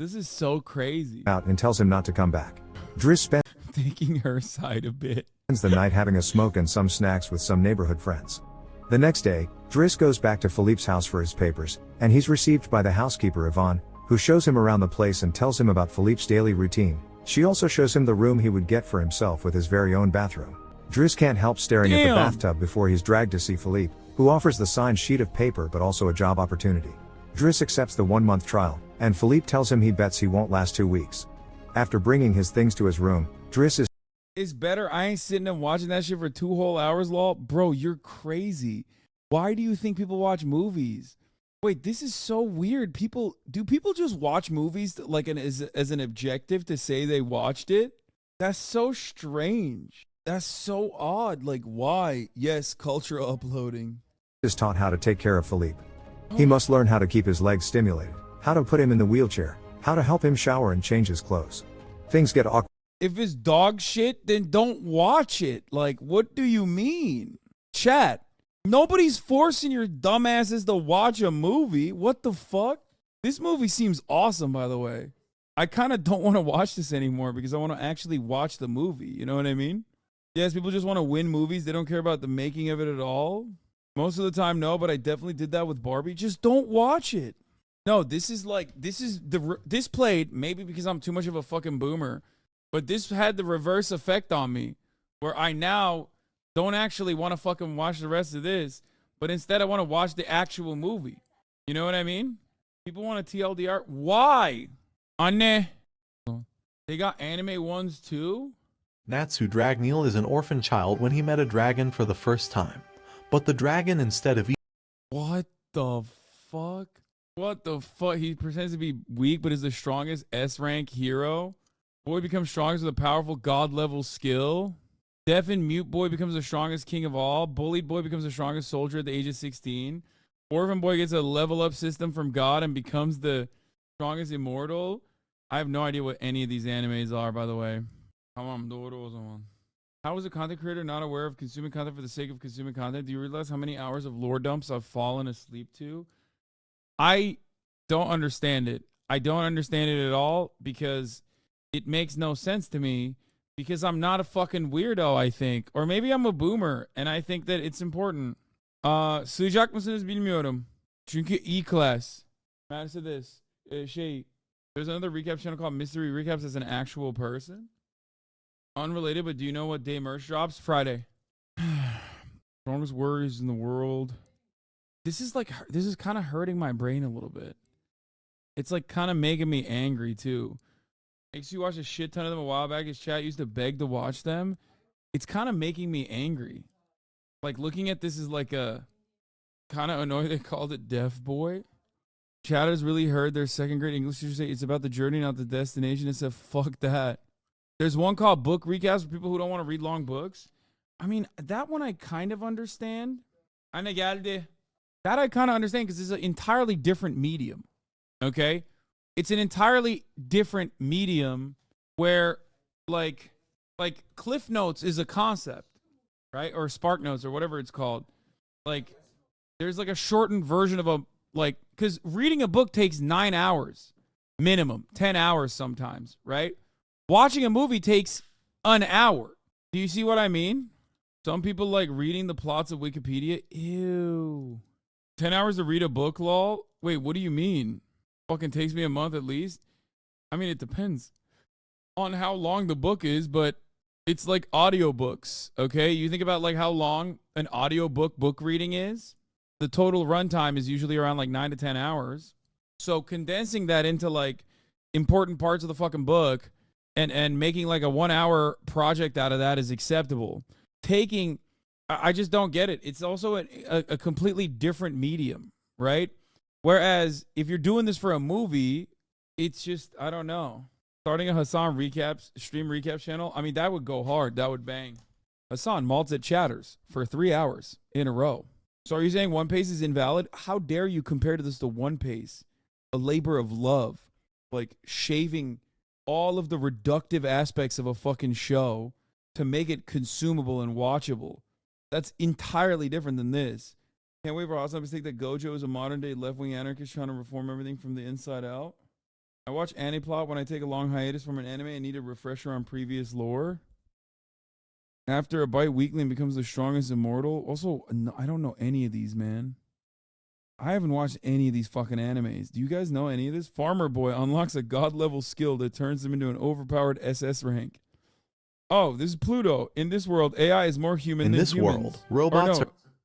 This is so crazy. Out and tells him not to come back. Driss spends Taking her side a bit. the night having a smoke and some snacks with some neighborhood friends. The next day, Driss goes back to Philippe's house for his papers, and he's received by the housekeeper Yvonne, who shows him around the place and tells him about Philippe's daily routine. She also shows him the room he would get for himself with his very own bathroom. Driss can't help staring at the bathtub before he's dragged to see Philippe, who offers the signed sheet of paper but also a job opportunity. Driss accepts the 1-month trial, and Philippe tells him he bets he won't last 2 weeks. After bringing his things to his room, Driss is It's better. I ain't sitting and watching that shit for 2 whole hours, lol. Bro, you're crazy. Why do you think people watch movies? Wait, this is so weird. Do people just watch movies like as an objective to say they watched it? That's so strange. That's so odd. Like, why? Yes, culture uploading. Is taught how to take care of Philippe. He must learn how to keep his legs stimulated, how to put him in the wheelchair, how to help him shower and change his clothes. Things get awkward. If it's dog shit, then don't watch it. Like, what do you mean? Chat, nobody's forcing your dumbasses to watch a movie. What the fuck? This movie seems awesome, by the way. I kind of don't want to watch this anymore because I want to actually watch the movie. You know what I mean? Yes, people just want to win movies. They don't care about the making of it at all. Most of the time, no, but I definitely did that with Barbie. Just don't watch it. No, this played, maybe because I'm too much of a fucking boomer, but this had the reverse effect on me where I now don't actually want to fucking watch the rest of this, but instead I want to watch the actual movie. You know what I mean? People want a TLDR. Why? Anne. They got anime ones too? Natsu Dragneel is an orphan child when he met a dragon for the first time. But the dragon, instead of What the fuck? What the fuck? He pretends to be weak, but is the strongest S-rank hero. Boy becomes strongest with a powerful god-level skill. Deaf and mute boy becomes the strongest king of all. Bullied boy becomes the strongest soldier at the age of 16. Orphan boy gets a level-up system from God and becomes the strongest immortal. I have no idea what any of these animes are, by the way. How is a content creator not aware of consuming content for the sake of consuming content? Do you realize how many hours of lore dumps I've fallen asleep to? I don't understand it. I don't understand it at all because it makes no sense to me because I'm not a fucking weirdo, I think. Or maybe I'm a boomer and I think that it's important. Sıcak mısınız bilmiyorum. Çünkü E-Class. Matter to this. There's another recap channel called Mystery Recaps as an actual person. Unrelated, but do you know what day merch drops? Friday. Strongest worries in the world. This is kind of hurting my brain a little bit. It's like kind of making me angry too. Makes you watch a shit ton of them a while back. His chat used to beg to watch them. It's kind of making me angry. Like looking at this is like a kind of annoying. They called it Deaf Boy. Chatters really heard their second grade English teacher say it's about the journey, not the destination. It said, fuck that. There's one called Book Recaps for people who don't want to read long books. I mean, that one I kind of understand. That I kind of understand because it's an entirely different medium. Okay? It's an entirely different medium where like Cliff Notes is a concept, right? Or Spark Notes or whatever it's called. Like there's like a shortened version of because reading a book takes 9 hours minimum, 10 hours sometimes, right? Watching a movie takes an hour. Do you see what I mean? Some people like reading the plots of Wikipedia. Ew. 10 hours to read a book, lol? Wait, what do you mean? Fucking takes me a month at least? I mean, it depends on how long the book is, but it's like audiobooks, okay? You think about like how long an audiobook book reading is. The total runtime is usually around like 9 to 10 hours. So condensing that into like important parts of the fucking book and making like a 1 hour project out of that is acceptable. I just don't get it. It's also a completely different medium, right? Whereas if you're doing this for a movie, it's just, I don't know. Starting a Hasan stream recap channel, I mean, that would go hard. That would bang. Hasan malts at Chatters for 3 hours in a row. So are you saying One Piece is invalid? How dare you compare this to One Piece? A labor of love. Like shaving all of the reductive aspects of a fucking show to make it consumable and watchable. That's entirely different than this. Can't wait for awesome mistake that Gojo is a modern day left-wing anarchist trying to reform everything from the inside out. I watch Aniplot when I take a long hiatus from an anime and need a refresher on previous lore. After a bite weekly and becomes the strongest immortal. Also, I don't know any of these, man. I haven't watched any of these fucking animes. Do you guys know any of this? Farmer Boy unlocks a god-level skill that turns him into an overpowered SS rank. Oh, this is Pluto. In this world, AI is more human than humans. In this world, robots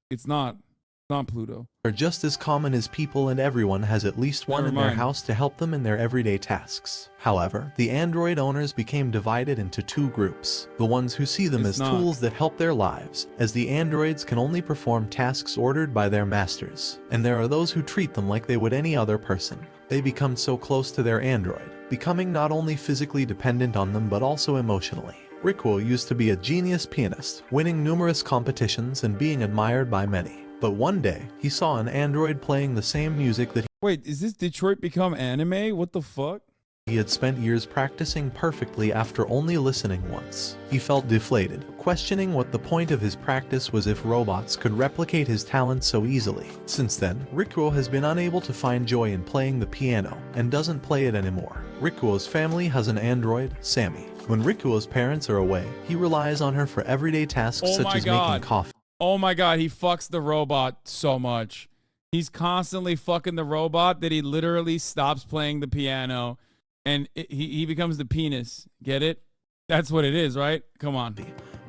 it's not. It's not Pluto. Are just as common as people, and everyone has at least one in their house to help them in their everyday tasks. However, the Android owners became divided into two groups. The ones who see them as tools that help their lives, as the androids can only perform tasks ordered by their masters. And there are those who treat them like they would any other person. They become so close to their android, becoming not only physically dependent on them but also emotionally. Rikuo used to be a genius pianist, winning numerous competitions and being admired by many. But one day, he saw an android playing the same music that Wait, is this Detroit Become Anime? What the fuck? He had spent years practicing perfectly after only listening once. He felt deflated, questioning what the point of his practice was if robots could replicate his talent so easily. Since then, Rikuo has been unable to find joy in playing the piano and doesn't play it anymore. Rikuo's family has an android, Sammy. When Rikuo's parents are away, he relies on her for everyday tasks such as making coffee. Oh my god, he fucks the robot so much. He's constantly fucking the robot that he literally stops playing the piano. And he becomes the penis. Get it? That's what it is, right? Come on.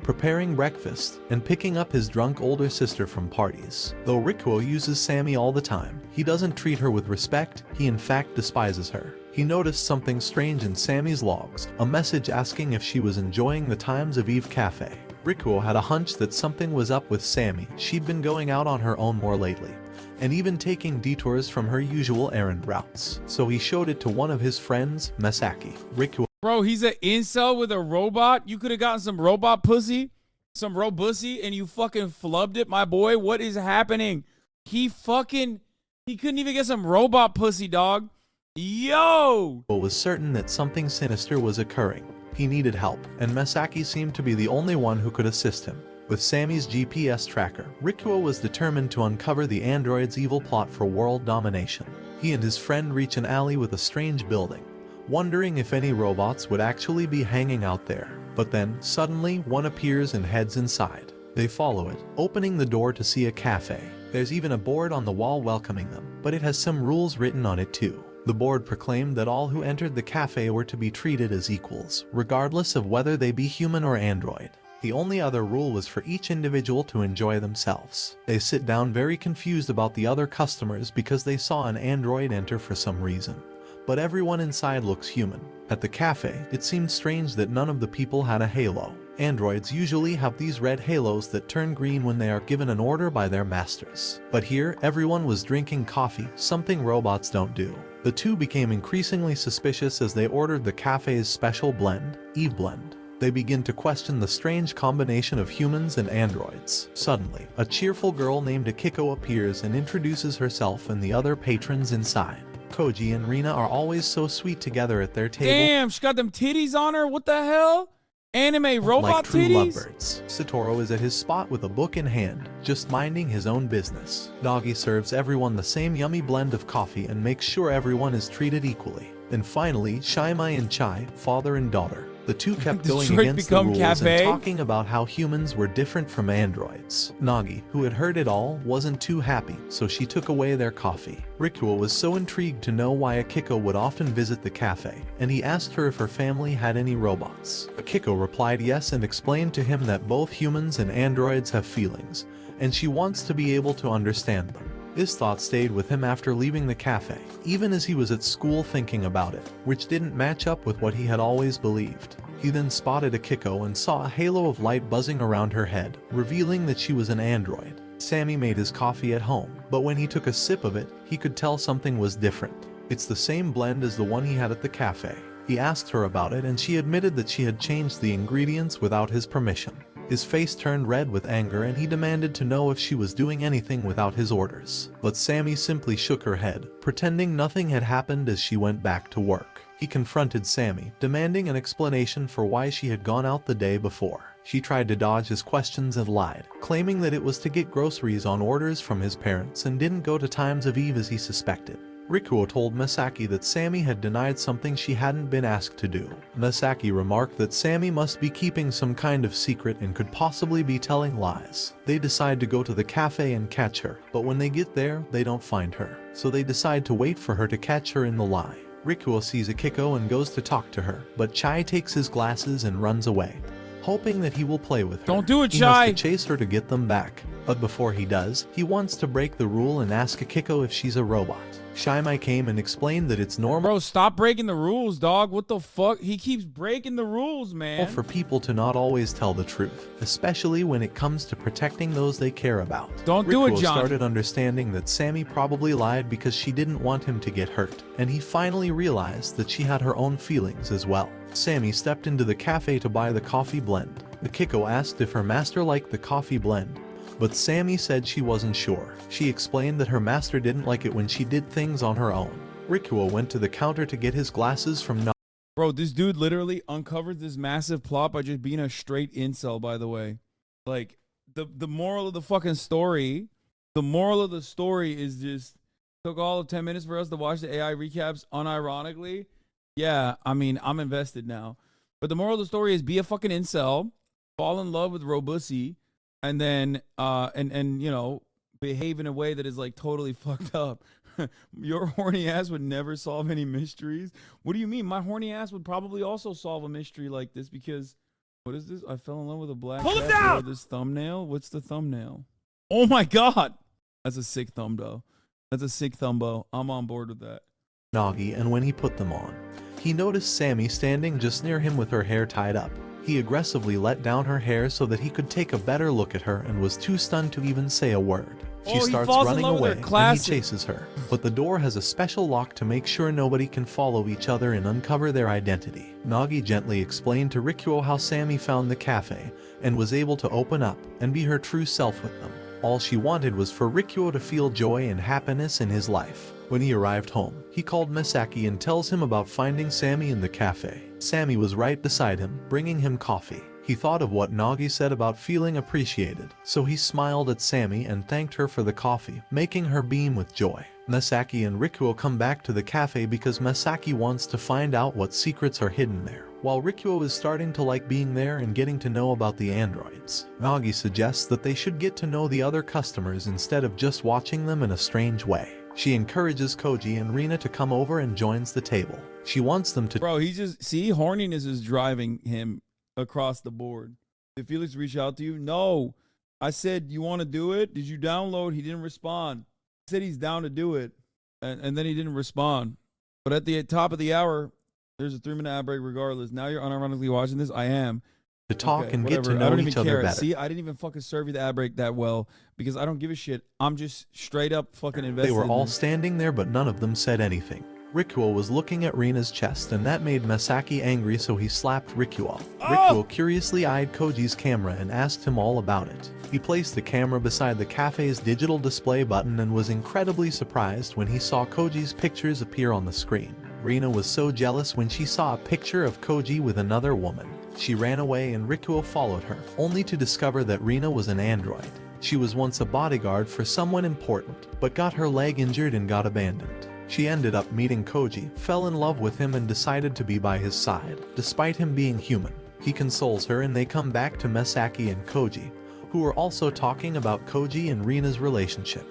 Preparing breakfast and picking up his drunk older sister from parties. Though Rikuo uses Sammy all the time, he doesn't treat her with respect. He in fact despises her. He noticed something strange in Sammy's logs, a message asking if she was enjoying the times of Eve Cafe. Rikuo had a hunch that something was up with Sammy. She'd been going out on her own more lately, and even taking detours from her usual errand routes. So he showed it to one of his friends, Masaki. Rikuo. Bro, he's an incel with a robot? You could have gotten some robot pussy, some robussy, and you fucking flubbed it, my boy. What is happening? He couldn't even get some robot pussy, dog. Yo! Was certain that something sinister was occurring. He needed help, and Masaki seemed to be the only one who could assist him. With Sammy's GPS tracker, Rikuo was determined to uncover the android's evil plot for world domination. He and his friend reach an alley with a strange building, wondering if any robots would actually be hanging out there. But then, suddenly, one appears and heads inside. They follow it, opening the door to see a cafe. There's even a board on the wall welcoming them, but it has some rules written on it too. The board proclaimed that all who entered the cafe were to be treated as equals, regardless of whether they be human or android. The only other rule was for each individual to enjoy themselves. They sit down very confused about the other customers because they saw an android enter for some reason. But everyone inside looks human. At the cafe, it seemed strange that none of the people had a halo. Androids usually have these red halos that turn green when they are given an order by their masters. But here, everyone was drinking coffee, something robots don't do. The two became increasingly suspicious as they ordered the cafe's special blend, Eve Blend. They begin to question the strange combination of humans and androids. Suddenly, a cheerful girl named Akiko appears and introduces herself and the other patrons inside. Koji and Rina are always so sweet together at their table. Damn, she got them titties on her? What the hell? Anime robot like true titties? Lovebirds. Satoru is at his spot with a book in hand, just minding his own business. Doggy serves everyone the same yummy blend of coffee and makes sure everyone is treated equally. Then finally, Shaimai and Chai, father and daughter. The two kept going against the rules and talking about how humans were different from androids. Nagi, who had heard it all, wasn't too happy, so she took away their coffee. Rikuo was so intrigued to know why Akiko would often visit the cafe, and he asked her if her family had any robots. Akiko replied yes and explained to him that both humans and androids have feelings, and she wants to be able to understand them. This thought stayed with him after leaving the cafe, even as he was at school thinking about it, which didn't match up with what he had always believed. He then spotted Akiko and saw a halo of light buzzing around her head, revealing that she was an android. Sammy made his coffee at home, but when he took a sip of it, he could tell something was different. It's the same blend as the one he had at the cafe. He asked her about it and she admitted that she had changed the ingredients without his permission. His face turned red with anger and he demanded to know if she was doing anything without his orders. But Sammy simply shook her head, pretending nothing had happened as she went back to work. He confronted Sammy, demanding an explanation for why she had gone out the day before. She tried to dodge his questions and lied, claiming that it was to get groceries on orders from his parents and didn't go to Times of Eve as he suspected. Rikuo told Masaki that Sammy had denied something she hadn't been asked to do. Masaki remarked that Sammy must be keeping some kind of secret and could possibly be telling lies. They decide to go to the cafe and catch her, but when they get there, they don't find her. So they decide to wait for her to catch her in the lie. Rikuo sees Akiko and goes to talk to her, but Chai takes his glasses and runs away, hoping that he will play with her. Don't do it, He Chai! has to chase her to get them back. But before he does, he wants to break the rule and ask Akiko if she's a robot. Shaimai came and explained that it's normal. Bro, stop breaking the rules, dog. What the fuck? He keeps breaking the rules, man. For people to not always tell the truth, especially when it comes to protecting those they care about. Don't do it, Rikuo John. started understanding that Sammy probably lied because she didn't want him to get hurt, and he finally realized that she had her own feelings as well. Sammy stepped into the cafe to buy the coffee blend. Akiko asked if her master liked the coffee blend, but Sammy said she wasn't sure. She explained that her master didn't like it when she did things on her own. Rikuo went to the counter to get his glasses from Nagi. Bro, this dude literally uncovered this massive plot by just being a straight incel, by the way. Like, the moral of the fucking story, is just, took all of 10 minutes for us to watch the AI recaps unironically. Yeah, I mean, I'm invested now. But the moral of the story is be a fucking incel, fall in love with Robussy, and then, and you know, behave in a way that is, like, totally fucked up. Your horny ass would never solve any mysteries. What do you mean? My horny ass would probably also solve a mystery like this because, what is this? I fell in love with a black Pull him cat down! for this thumbnail. What's the thumbnail? Oh my God. That's a sick thumb, though. That's a sick thumbo. I'm on board with that. Nagi, and when he put them on, he noticed Sammy standing just near him with her hair tied up. He aggressively let down her hair so that he could take a better look at her and was too stunned to even say a word. She starts running away and he chases her, but the door has a special lock to make sure nobody can follow each other and uncover their identity. Nagi gently explained to Rikuo how Sammy found the cafe and was able to open up and be her true self with them. All she wanted was for Rikuo to feel joy and happiness in his life. When he arrived home, he called Misaki and tells him about finding Sammy in the cafe. Sammy was right beside him, bringing him coffee. He thought of what Nagi said about feeling appreciated, so he smiled at Sammy and thanked her for the coffee, making her beam with joy. Misaki and Rikuo come back to the cafe because Misaki wants to find out what secrets are hidden there. While Rikuo is starting to like being there and getting to know about the androids, Nagi suggests that they should get to know the other customers instead of just watching them in a strange way. She encourages Koji and Rina to come over and joins the table. She wants them to— Bro, he just, see, horniness is driving him across the board. Did Felix reach out to you? No. I said, you want to do it? Did you download? He didn't respond. He said he's down to do it, and then he didn't respond. But at the top of the hour, there's a 3-minute ad break regardless. Now you're unironically watching this. I am. To talk and get to know each other better. See, I didn't even fucking serve you the ad break that well because I don't give a shit. I'm just straight up fucking invested. They were all standing there, but none of them said anything. Rikuo was looking at Rina's chest, and that made Misaki angry, so he slapped Rikuo. Rikuo curiously eyed Koji's camera and asked him all about it. He placed the camera beside the cafe's digital display button and was incredibly surprised when he saw Koji's pictures appear on the screen. Rina was so jealous when she saw a picture of Koji with another woman. She ran away and Rikuo followed her, only to discover that Rina was an android. She was once a bodyguard for someone important, but got her leg injured and got abandoned. She ended up meeting Koji, fell in love with him and decided to be by his side, despite him being human. He consoles her and they come back to Misaki and Koji, who are also talking about Koji and Rina's relationship.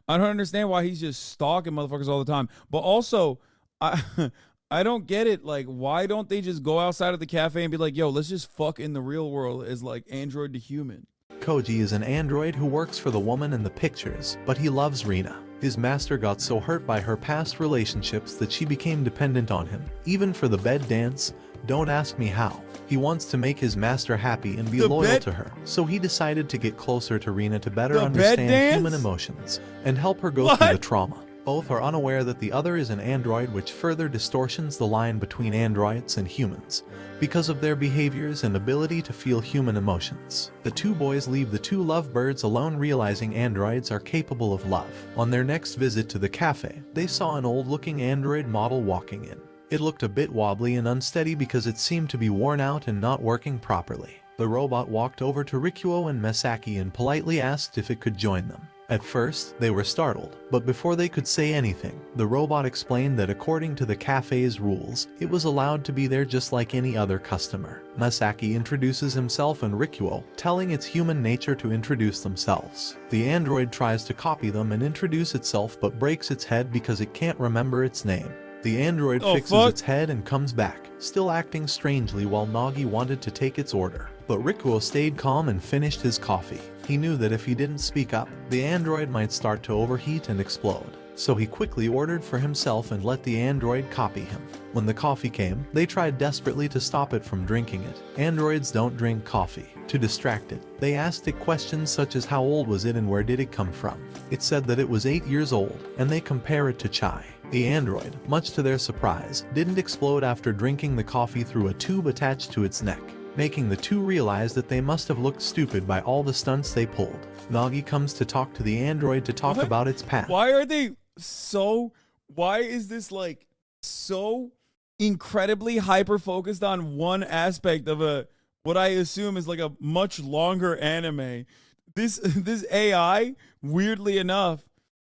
I don't understand why he's just stalking motherfuckers all the time. But also, I don't get it. Like, why don't they just go outside of the cafe and be like, yo, let's just fuck in the real world as like android to human? Koji is an android who works for the woman in the pictures, but he loves Rina. His master got so hurt by her past relationships that she became dependent on him, even for the bed dance. Don't ask me how. He wants to make his master happy and be loyal to her, so he decided to get closer to Rina to better understand human emotions and help her go through the trauma. Both are unaware that the other is an android, which further distortions the line between androids and humans because of their behaviors and ability to feel human emotions. The two boys leave the two lovebirds alone, realizing androids are capable of love. On their next visit to the cafe, they saw an old-looking android model walking in. It looked a bit wobbly and unsteady because it seemed to be worn out and not working properly. The robot walked over to Rikuo and Misaki and politely asked if it could join them. At first, they were startled, but before they could say anything, the robot explained that according to the cafe's rules, it was allowed to be there just like any other customer. Misaki introduces himself and Rikuo, telling its human nature to introduce themselves. The android tries to copy them and introduce itself but breaks its head because it can't remember its name. The android fixes its head and comes back, still acting strangely while Nagi wanted to take its order. But Rikuo stayed calm and finished his coffee. He knew that if he didn't speak up, the android might start to overheat and explode. So he quickly ordered for himself and let the android copy him. When the coffee came, they tried desperately to stop it from drinking it. Androids don't drink coffee. To distract it, they asked it questions such as how old was it and where did it come from. It said that it was 8 years old, and they compare it to chai. The android, much to their surprise, didn't explode after drinking the coffee through a tube attached to its neck, making the two realize that they must have looked stupid by all the stunts they pulled. Nagi comes to talk to the android to talk about its past. Why are they so Why is this like so incredibly hyper focused on one aspect of a what I assume is like a much longer anime? This AI, weirdly enough,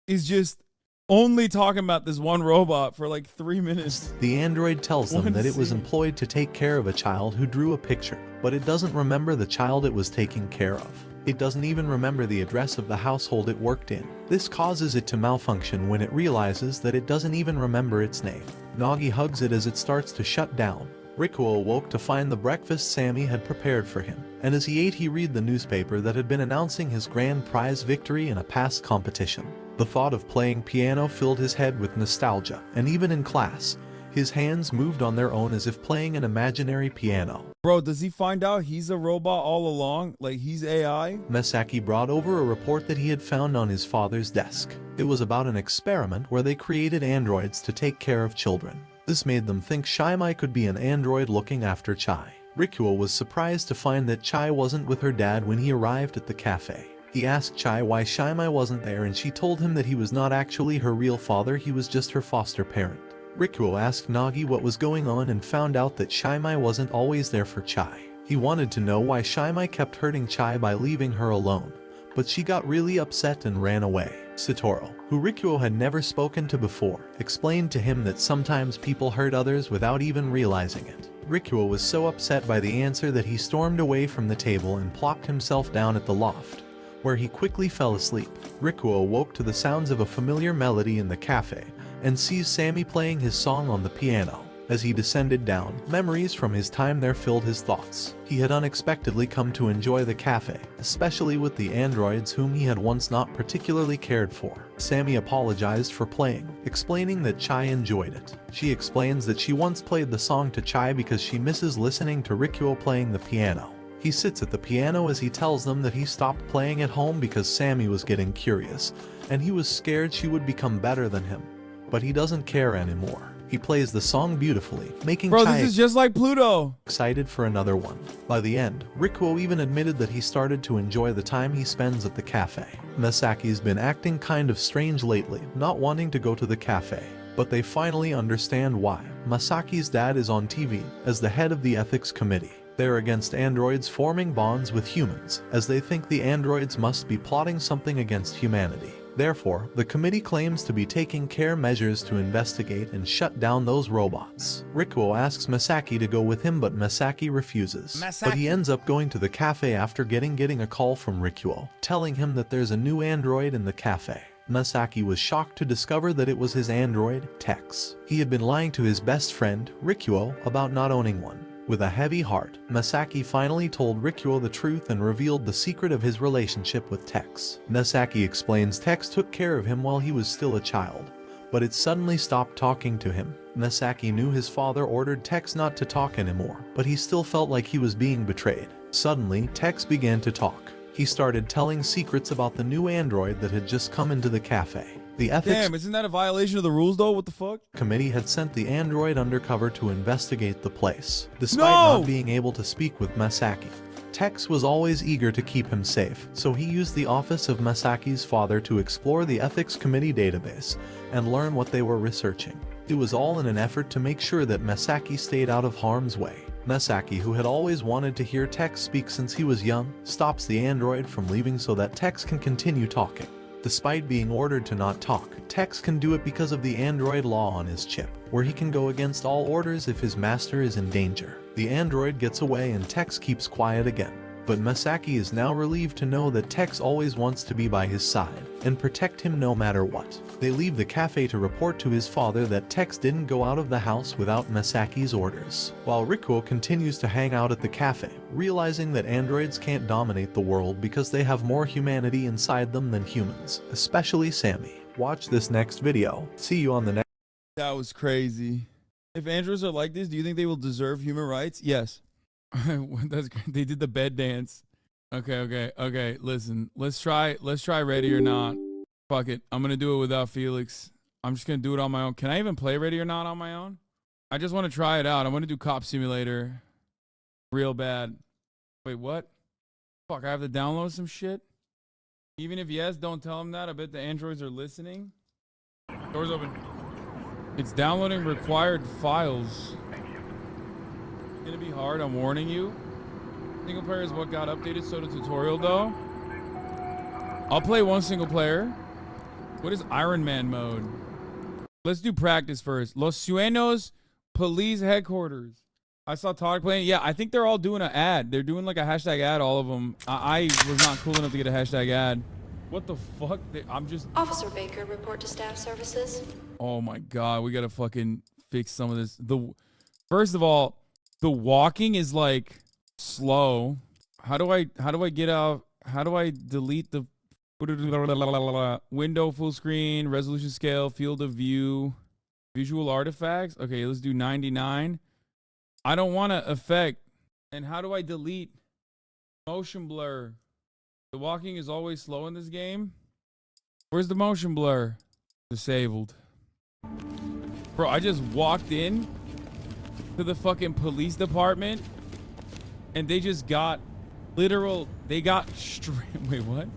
is just only talking about this one robot for like 3 minutes. The android tells them that it was employed to take care of a child who drew a picture, but it doesn't remember the child it was taking care of. It doesn't even remember the address of the household it worked in. This causes it to malfunction when it realizes that it doesn't even remember its name. Nagi hugs it as it starts to shut down. Rikuo awoke to find the breakfast Sammy had prepared for him, and as he ate he read the newspaper that had been announcing his grand prize victory in a past competition. The thought of playing piano filled his head with nostalgia, and even in class, his hands moved on their own as if playing an imaginary piano. Bro, does he find out he's a robot all along? Like he's AI? Masaki brought over a report that he had found on his father's desk. It was about an experiment where they created androids to take care of children. This made them think Shaimai could be an android looking after Chai. Rikuo was surprised to find that Chai wasn't with her dad when he arrived at the cafe. He asked Chai why Shaimai wasn't there, and she told him that he was not actually her real father, he was just her foster parent. Rikuo asked Nagi what was going on and found out that Shaimai wasn't always there for Chai. He wanted to know why Shaimai kept hurting Chai by leaving her alone, but she got really upset and ran away. Satoru, who Rikuo had never spoken to before, explained to him that sometimes people hurt others without even realizing it. Rikuo was so upset by the answer that he stormed away from the table and plopped himself down at the loft, where he quickly fell asleep. Rikuo awoke to the sounds of a familiar melody in the cafe and sees Sammy playing his song on the piano. As he descended down, memories from his time there filled his thoughts. He had unexpectedly come to enjoy the cafe, especially with the androids whom he had once not particularly cared for. Sammy apologized for playing, explaining that Chai enjoyed it. She explains that she once played the song to Chai because she misses listening to Rikuo playing the piano. He sits at the piano as he tells them that he stopped playing at home because Sammy was getting curious, and he was scared she would become better than him. But he doesn't care anymore. He plays the song beautifully, making Bro, Chai this is just like Pluto. Excited for another one. By the end, Rikuo even admitted that he started to enjoy the time he spends at the cafe. Masaki's been acting kind of strange lately, not wanting to go to the cafe. But they finally understand why. Masaki's dad is on TV as the head of the ethics committee. They're against androids forming bonds with humans, as they think the androids must be plotting something against humanity. Therefore, the committee claims to be taking care measures to investigate and shut down those robots. Rikuo asks Masaki to go with him, but Masaki refuses. But he ends up going to the cafe after getting a call from Rikuo, telling him that there's a new android in the cafe. Masaki was shocked to discover that it was his android, Tex. He had been lying to his best friend, Rikuo, about not owning one. With a heavy heart, Masaki finally told Rikuo the truth and revealed the secret of his relationship with Tex. Masaki explains Tex took care of him while he was still a child, but it suddenly stopped talking to him. Masaki knew his father ordered Tex not to talk anymore, but he still felt like he was being betrayed. Suddenly, Tex began to talk. He started telling secrets about the new android that had just come into the cafe. The ethics Damn, isn't that a violation of the rules though? What the fuck? Committee had sent the android undercover to investigate the place, despite not being able to speak with Masaki. Tex was always eager to keep him safe, so he used the office of Masaki's father to explore the ethics committee database and learn what they were researching. It was all in an effort to make sure that Masaki stayed out of harm's way. Masaki, who had always wanted to hear Tex speak since he was young, stops the android from leaving so that Tex can continue talking. Despite being ordered to not talk, Tex can do it because of the android law on his chip, where he can go against all orders if his master is in danger. The android gets away and Tex keeps quiet again. But Masaki is now relieved to know that Tex always wants to be by his side and protect him no matter what. They leave the cafe to report to his father that Tex didn't go out of the house without Masaki's orders, while Rikuo continues to hang out at the cafe, realizing that androids can't dominate the world because they have more humanity inside them than humans, especially Sammy. Watch this next video. See you on the next. That was crazy. If androids are like this, do you think they will deserve human rights? Yes. That's great. They did the bed dance. Okay. Listen, let's try Ready or Not. Fuck it. I'm gonna do it without Felix. I'm just gonna do it on my own. Can I even play Ready or Not on my own? I just want to try it out. I want to do Cop Simulator real bad. Wait, what? Fuck, I have to download some shit? Even if yes, don't tell them that. I bet the androids are listening. Doors open. It's downloading required files. It's gonna be hard, I'm warning you. Single player is what got updated, so the tutorial though. I'll play one single player. What is Iron Man mode? Let's do practice first. Los Sueños Police Headquarters. I saw Todd playing. Yeah, I think they're all doing an ad. They're doing like a hashtag ad, all of them. I was not cool enough to get a hashtag ad. What the fuck? I'm just... Officer Baker, report to staff services. Oh my God, we gotta fucking fix some of this. First of all, the walking is like slow. How do I get out? How do I delete the window full screen, resolution scale, field of view, visual artifacts? Okay, let's do 99. I don't want to affect. And how do I delete motion blur? The walking is always slow in this game. Where's the motion blur? Disabled. Bro, I just walked in to the fucking police department and they just got they got straight. Wait, what?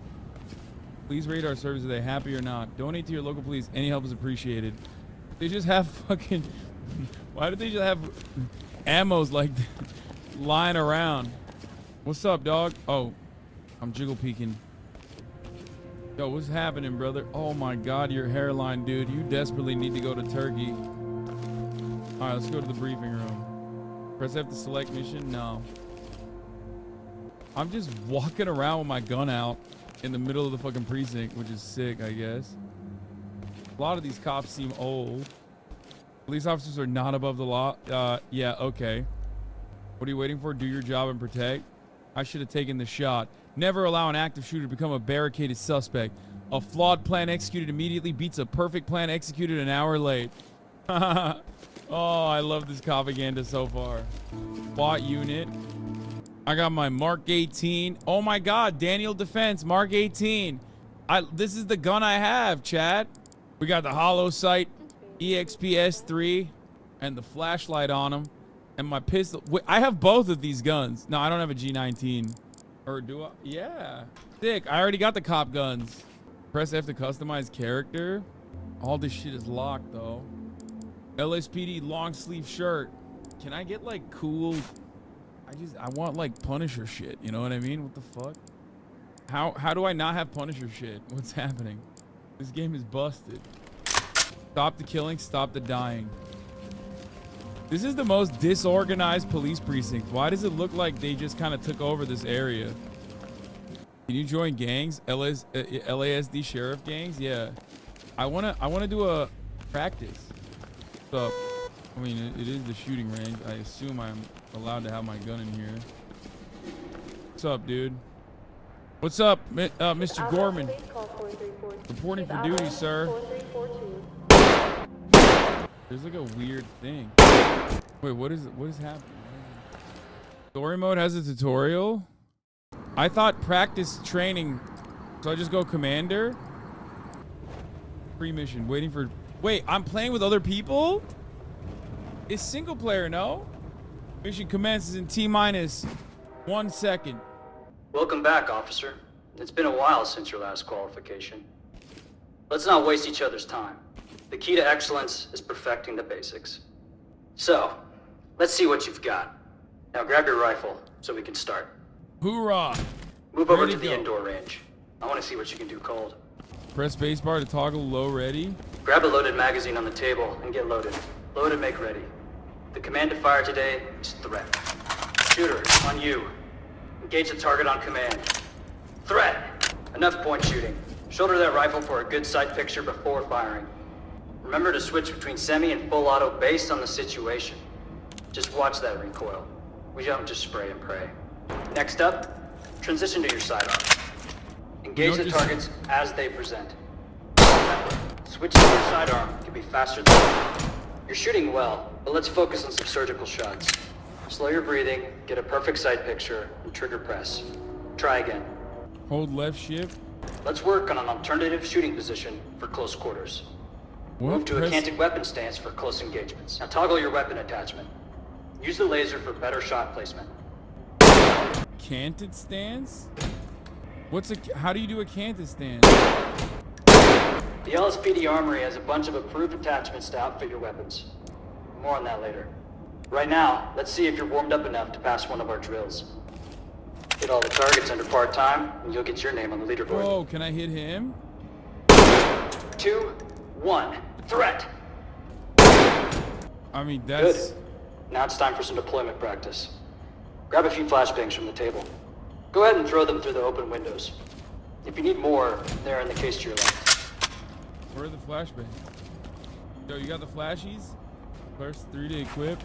Please rate our service. Are they happy or not? Donate to your local police. Any help is appreciated. They just have fucking... Why do they just have ammos like lying around? What's up, dog? Oh, I'm jiggle peeking. Yo, what's happening, brother? Oh my God, your hairline, dude. You desperately need to go to Turkey. All right, let's go to the briefing room. Press F to select mission. No. I'm just walking around with my gun out in the middle of the fucking precinct, which is sick, I guess. A lot of these cops seem old. Police officers are not above the law. Yeah, okay. What are you waiting for? Do your job and protect. I should have taken the shot. Never allow an active shooter to become a barricaded suspect. A flawed plan executed immediately beats a perfect plan executed an hour late. Oh, I love this propaganda so far. SWAT unit. I got my Mark 18. Oh my God, Daniel Defense, Mark 18. This is the gun I have, chat. We got the hollow sight, EXPS3, and the flashlight on them, and my pistol. Wait, I have both of these guns. No, I don't have a G19. Or do I? Yeah. Sick. I already got the cop guns. Press F to customize character. All this shit is locked though. LSPD long sleeve shirt. Can I get like cool? I want like Punisher shit. You know what I mean? What the fuck? How do I not have Punisher shit? What's happening? This game is busted. Stop the killing, stop the dying. This is the most disorganized police precinct. Why does it look like they just kind of took over this area? Can you join gangs? LASD sheriff gangs? Yeah. I wanna do a practice. What's up? I mean, it is the shooting range. I assume I'm allowed to have my gun in here. What's up, dude? What's up, Mr. Gorman? Reporting for duty, sir. There's like a weird thing. Wait, what is happening? Story mode has a tutorial? I thought practice training, so I just go commander? Pre-mission, waiting for... Wait, I'm playing with other people? It's single player, no? Mission commences in T-minus 1 second. Welcome back, officer. It's been a while since your last qualification. Let's not waste each other's time. The key to excellence is perfecting the basics. So, let's see what you've got. Now grab your rifle so we can start. Hoorah! Move over to the indoor range. I want to see what you can do cold. Press spacebar to toggle low ready. Grab a loaded magazine on the table and get loaded. Load and make ready. The command to fire today is threat. Shooter, on you. Engage the target on command. Threat! Enough point shooting. Shoulder that rifle for a good sight picture before firing. Remember to switch between semi and full auto based on the situation. Just watch that recoil. We don't just spray and pray. Next up, transition to your sidearm. Engage the targets as they present. Remember, switching to your sidearm can be faster than... You're shooting well, but let's focus on some surgical shots. Slow your breathing, get a perfect sight picture, and trigger press. Try again. Hold left shift. Let's work on an alternative shooting position for close quarters. Move to a canted weapon stance for close engagements. Now toggle your weapon attachment. Use the laser for better shot placement. Canted stance? How do you do a canted stance? The LSPD Armory has a bunch of approved attachments to outfit your weapons. More on that later. Right now, let's see if you're warmed up enough to pass one of our drills. Hit all the targets under part-time, and you'll get your name on the leaderboard. Oh, can I hit him? 2, 1, threat! I mean, that's... Good. Now it's time for some deployment practice. Grab a few flashbangs from the table. Go ahead and throw them through the open windows. If you need more, they're in the case to your left. Where are the flashbangs? Yo, you got the flashies? First 3 to equip.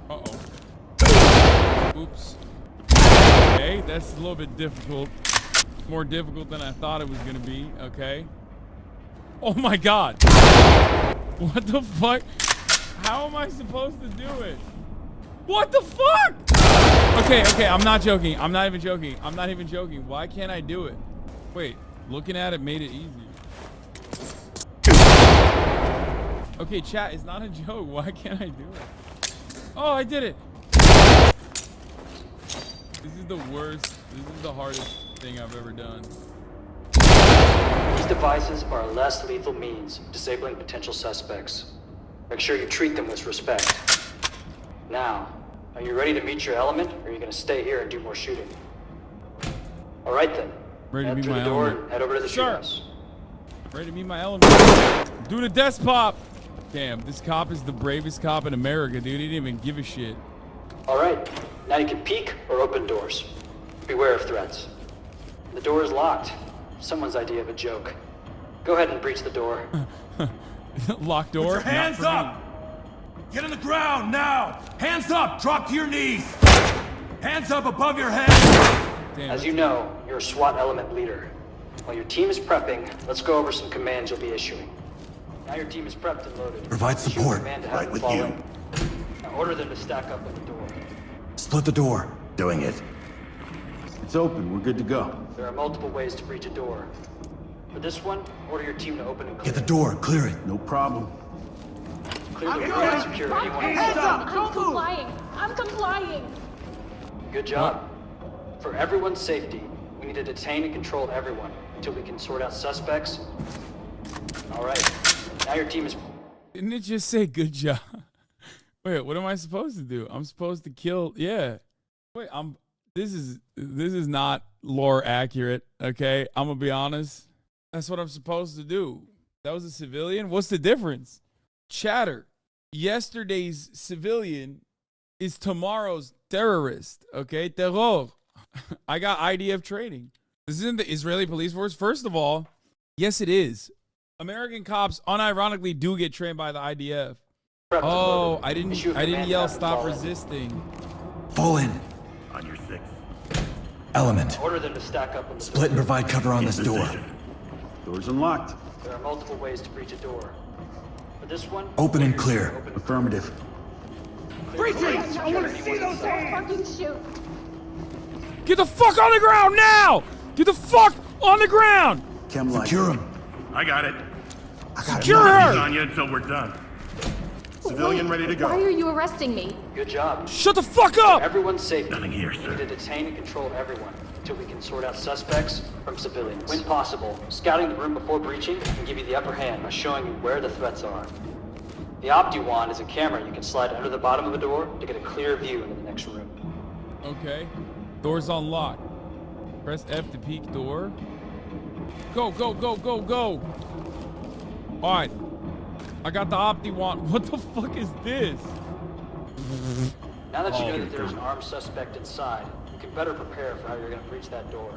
Uh-oh. Oops. Okay, that's a little bit difficult. More difficult than I thought it was gonna be, okay. Oh my god! What the fuck? How am I supposed to do it? What the fuck? Okay, I'm not joking. I'm not even joking. I'm not even joking. Why can't I do it? Wait, looking at it made it easy. Okay, chat, it's not a joke. Why can't I do it? Oh, I did it. This is the worst. This is the hardest thing I've ever done. These devices are a less lethal means of disabling potential suspects. Make sure you treat them with respect. Now, are you ready to meet your element, or are you going to stay here and do more shooting? All right then. Ready to meet through my the door element. and head over to the shoot house. Ready to meet my element. Do the desk pop. Damn, this cop is the bravest cop in America, dude. He didn't even give a shit. All right. Now you can peek or open doors. Beware of threats. The door is locked. Someone's idea of a joke. Go ahead and breach the door. Locked door? Put your hands up! Get on the ground now! Hands up! Drop to your knees! Hands up above your head! Damn. As you know, you're a SWAT element leader. While your team is prepping, let's go over some commands you'll be issuing. Now your team is prepped and loaded. Provide Issue a support. command to have Right them with fall you. in. Now order them to stack up at the door. Split the door. Doing it. It's open. We're good to go. There are multiple ways to breach a door. For this one, order your team to open and clear. Get the door. Clear it. No problem. Clear the room and secure anyone Hands inside. up! I'm complying. I'm complying. Good job. For everyone's safety, we need to detain and control everyone until we can sort out suspects. All right. Now your team is... Didn't it just say good job? Wait, what am I supposed to do? I'm supposed to kill... Yeah. Wait, This is not lore accurate, okay? I'm gonna be honest. That's what I'm supposed to do. That was a civilian? What's the difference? Chatter. Yesterday's civilian is tomorrow's terrorist, okay? Terror. I got IDF training. This isn't the Israeli police force. First of all, yes, it is. American cops unironically do get trained by the IDF. Oh, I didn't yell stop resisting. Fall in. On your six. Element. Order them to stack up on the Split and provide cover on this door. Door's unlocked. There are multiple ways to breach a door. For this one, Open and clear. Affirmative. Breaching! I want to see those hands! Fucking shoot! Get the fuck on the ground now! Get the fuck on the ground! Secure him. I got it. Secure her! On you until we're done. Civilian ready to go. Why are you arresting me? good job. Shut the fuck up! For everyone's safety. Nothing here, We sir. need to detain and control everyone until we can sort out suspects from civilians. When possible, scouting the room before breaching can give you the upper hand by showing you where the threats are. The Opti Wand is a camera you can slide under the bottom of a door to get a clear view into the next room. Okay. Door's unlocked. Press F to peek door. Go, go, go, go, go! Alright. I got the Opti Wand. What the fuck is this? Now that you know that there's an armed suspect inside, you can better prepare for how you're going to breach that door.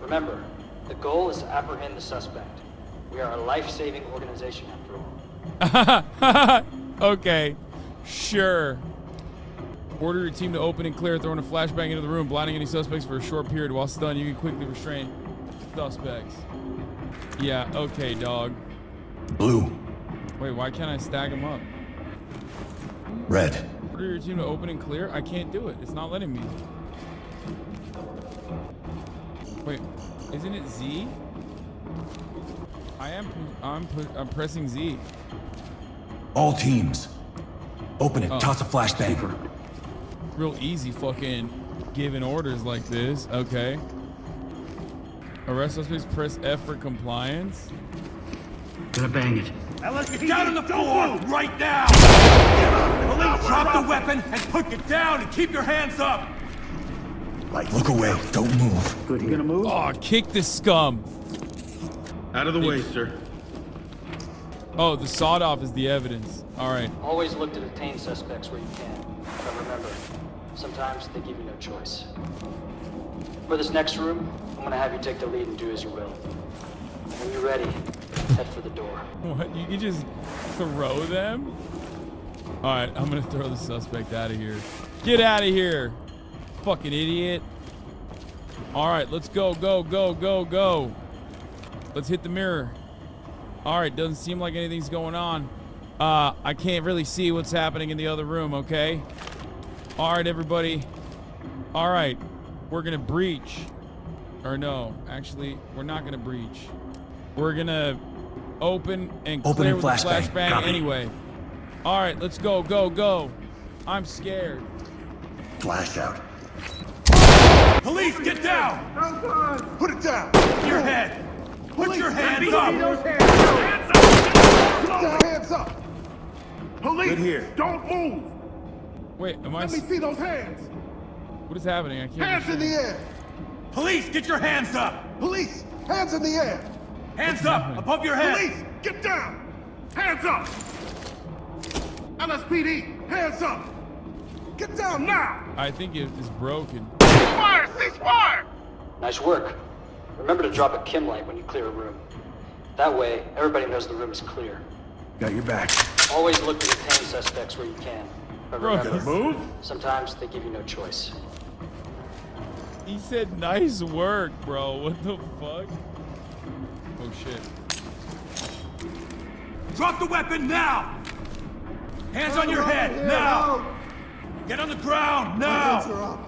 Remember, the goal is to apprehend the suspect. We are a life-saving organization after all. Okay. Sure. Order your team to open and clear, throwing a flashbang into the room, blinding any suspects for a short period. While stunned, you can quickly restrain suspects. Yeah, okay, dog. Blue. Wait, why can't I stack them up? Red. Order your team to open and clear? I can't do it. It's not letting me. Wait, isn't it Z? I'm pressing Z. All teams. Open it. Oh. Toss a flashbang. Real easy fucking giving orders like this. Okay. Arrest suspects, press F for compliance. Gonna bang it. Get down on the floor right now! Drop the weapon and put it down and keep your hands up! Look away, don't move. Good, you gonna move? Oh, kick this scum. Out of the way, sir. Oh, the sawed-off is the evidence. All right. Always look to detain suspects where you can. But remember, sometimes they give you no choice. For this next room, I'm gonna have you take the lead and do as you will. When you're ready, head for the door. What? You can just throw them? All right, I'm gonna throw the suspect out of here. Get out of here, fucking idiot. All right, let's go, go, go, go, go. Let's hit the mirror. All right, doesn't seem like anything's going on. I can't really see what's happening in the other room, okay? All right, everybody. All right, we're gonna breach. Or no, actually, we're not gonna breach. We're gonna open and clear with the flashbang anyway. All right, let's go, go, go. I'm scared. Flash out. Police, get down! Put it down! Your head! Put your hands up! Hands up! Hands up! Police, here. Don't move! Wait, am I? Let me see those hands! What is happening? I can't. Hands in the air! Police, get your hands up! Police, hands in the air! Hands up, above your head! Police, get down! Hands up! LSPD, hands up! Get down now! I think it is broken. Ceasefire! Ceasefire! Nice work. Remember to drop a chem light when you clear a room. That way, everybody knows the room is clear. Got your back. Always look to detain suspects where you can. But remember, move? sometimes they give you no choice. He said nice work, bro. What the fuck? Oh shit. Drop the weapon now! Hands on your head, now! Get on the ground, now!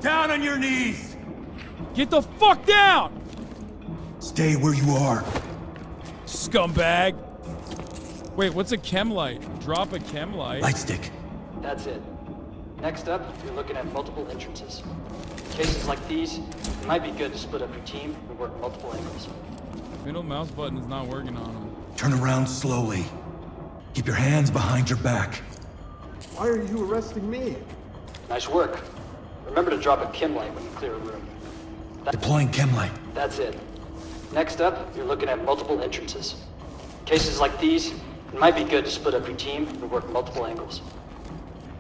Down on your knees! Get the fuck down! Stay where you are. Scumbag. Wait, what's a chem light? Drop a chem light. Light stick. That's it. Next up, you're looking at multiple entrances. In cases like these, it might be good to split up your team and work multiple angles. Middle mouse button is not working on him. Turn around slowly. Keep your hands behind your back. Why are you arresting me? Nice work. Remember to drop a chem light when you clear a room. Deploying chem light. That's it. Next up, you're looking at multiple entrances. In cases like these, it might be good to split up your team and work multiple angles.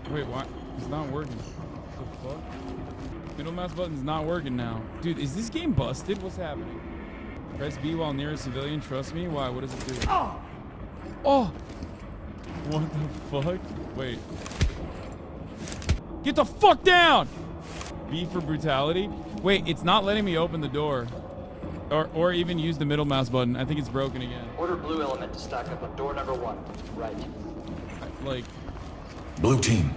Wait, what? It's not working. What the fuck? Middle mouse button's not working now. Dude, is this game busted? What's happening? Press B while near a civilian. Trust me. Why? What does it do? Oh! Oh! What the fuck? Wait. Get the fuck down! B for brutality. Wait, it's not letting me open the door. Or even use the middle mouse button. I think it's broken again. Order blue element to stack up on door number 1. Right. Like... Blue team.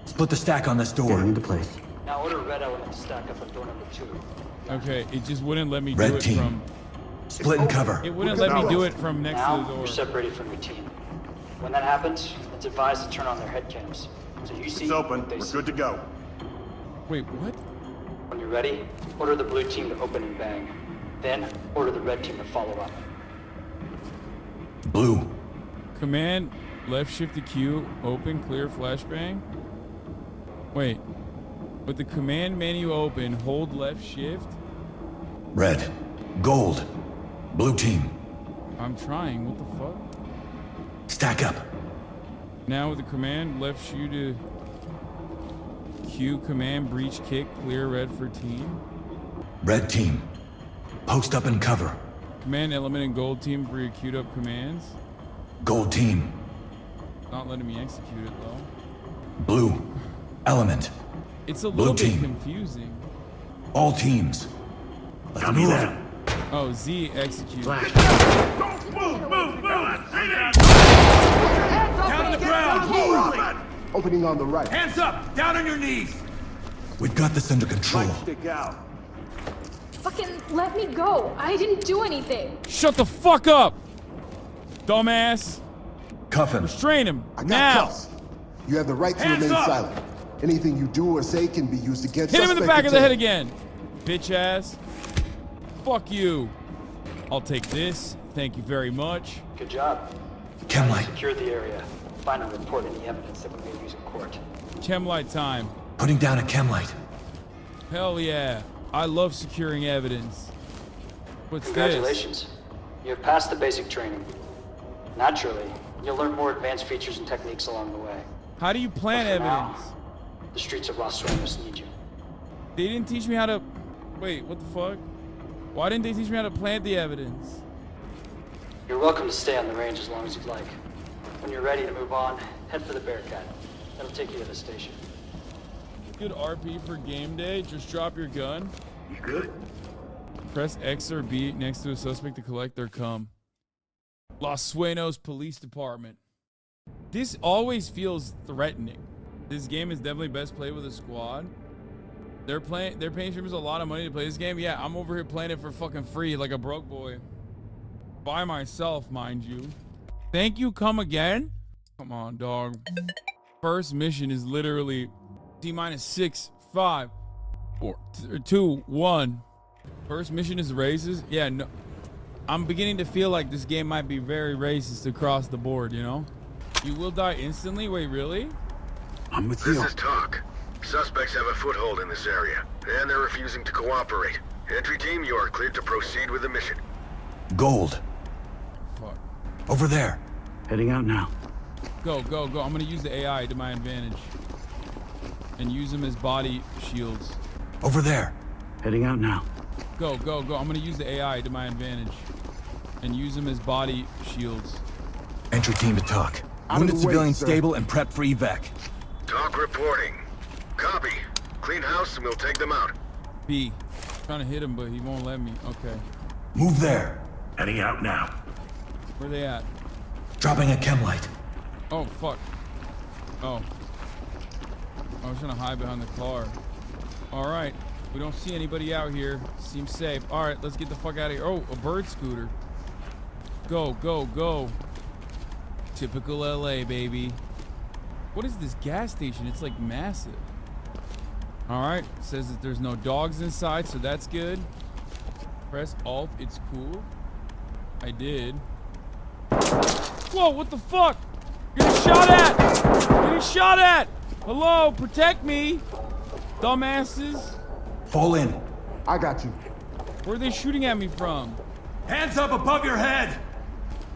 Split the stack on this door. Into place. Now order red element to stack up on door number 2. Okay, it just wouldn't let me do Red it team. from... Split and cover. It wouldn't let me do it from next Now, to the door. you're separated from your team. When that happens, it's advised to turn on their head cams. So you see It's open. what they We're see. good to go. Wait, what? When you're ready, order the blue team to open and bang. Then, order the red team to follow up. Blue. Command, left shift to Q, open, clear, flashbang. Wait. With the command menu open, hold left shift. Red. Gold. Blue team. I'm trying, what the fuck? Stack up. Now with the command, left shoe to Q, command, breach, kick, clear, red for team. Red team. Post up and cover. Command, element, and gold team for your queued up commands. Gold team. Not letting me execute it though. Blue. Element. It's a little Blue bit team. confusing. All teams. Let's move. Oh, Z execute. Don't move, move, move! Down on the ground! Move! Opening on the right. Hands up! Down on your knees! We've got this under control. Stick out. Fucking let me go. I didn't do anything. Shut the fuck up! Dumbass! Cuff him. Restrain him! I got now! cuffs. You have the right to Hands remain up! silent. Anything you do or say can be used against Hit him in the suspect back of the head detained. again! Bitch ass. Fuck you. I'll take this. Thank you very much. Good job. Chemlight. Secure the area. Find and report any evidence that we may use in court. Chemlight time. Putting down a chemlight. Hell yeah. I love securing evidence. What's Congratulations. You have passed the basic training. Naturally, you'll learn more advanced features and techniques along the way. How do you plant evidence? Now, the streets of Los Sueños need you. They didn't teach me how to... Wait, what the fuck? Why didn't they teach me how to plant the evidence? You're welcome to stay on the range as long as you'd like. When you're ready to move on, head for the Bearcat. That'll take you to the station. Good RP for game day. Just drop your gun. You good? Press X or B next to a suspect to collect their cum. Los Sueños Police Department. This always feels threatening. This game is definitely best played with a squad. They're paying streamers a lot of money to play this game. Yeah, I'm over here playing it for fucking free like a broke boy. By myself, mind you. Thank you, come again? Come on, dog. First mission is literally T-minus 6, 5, 4, 2, 1. First mission is racist. Yeah, no. I'm beginning to feel like this game might be very racist across the board, you know? You will die instantly? Wait, really? I'm with you. This is talk. Suspects have a foothold in this area, and they're refusing to cooperate. Entry team, you are cleared to proceed with the mission. Gold. Fuck. Over there. Heading out now. Go, go, go. I'm gonna use the AI to my advantage. And use them as body shields. Over there. Heading out now. Go, go, go. I'm gonna use the AI to my advantage. And use them as body shields. Entry team to talk. Wounded civilian stable and prep for evac. Talk reporting. Copy. Clean house and we'll take them out. B. Trying to hit him, but he won't let me. Okay. Move there. Heading out now. Where they at? Dropping a chemlight. Oh, fuck. Oh. I was trying to hide behind the car. All right. We don't see anybody out here. Seems safe. All right, let's get the fuck out of here. Oh, a bird scooter. Go, go, go. Typical LA, baby. What is this gas station? It's like massive. All right. Says that there's no dogs inside, so that's good. Press Alt. It's cool. I did. Whoa, what the fuck? Getting shot at! Getting shot at! Hello, protect me! Dumbasses. Fall in. I got you. Where are they shooting at me from? Hands up above your head!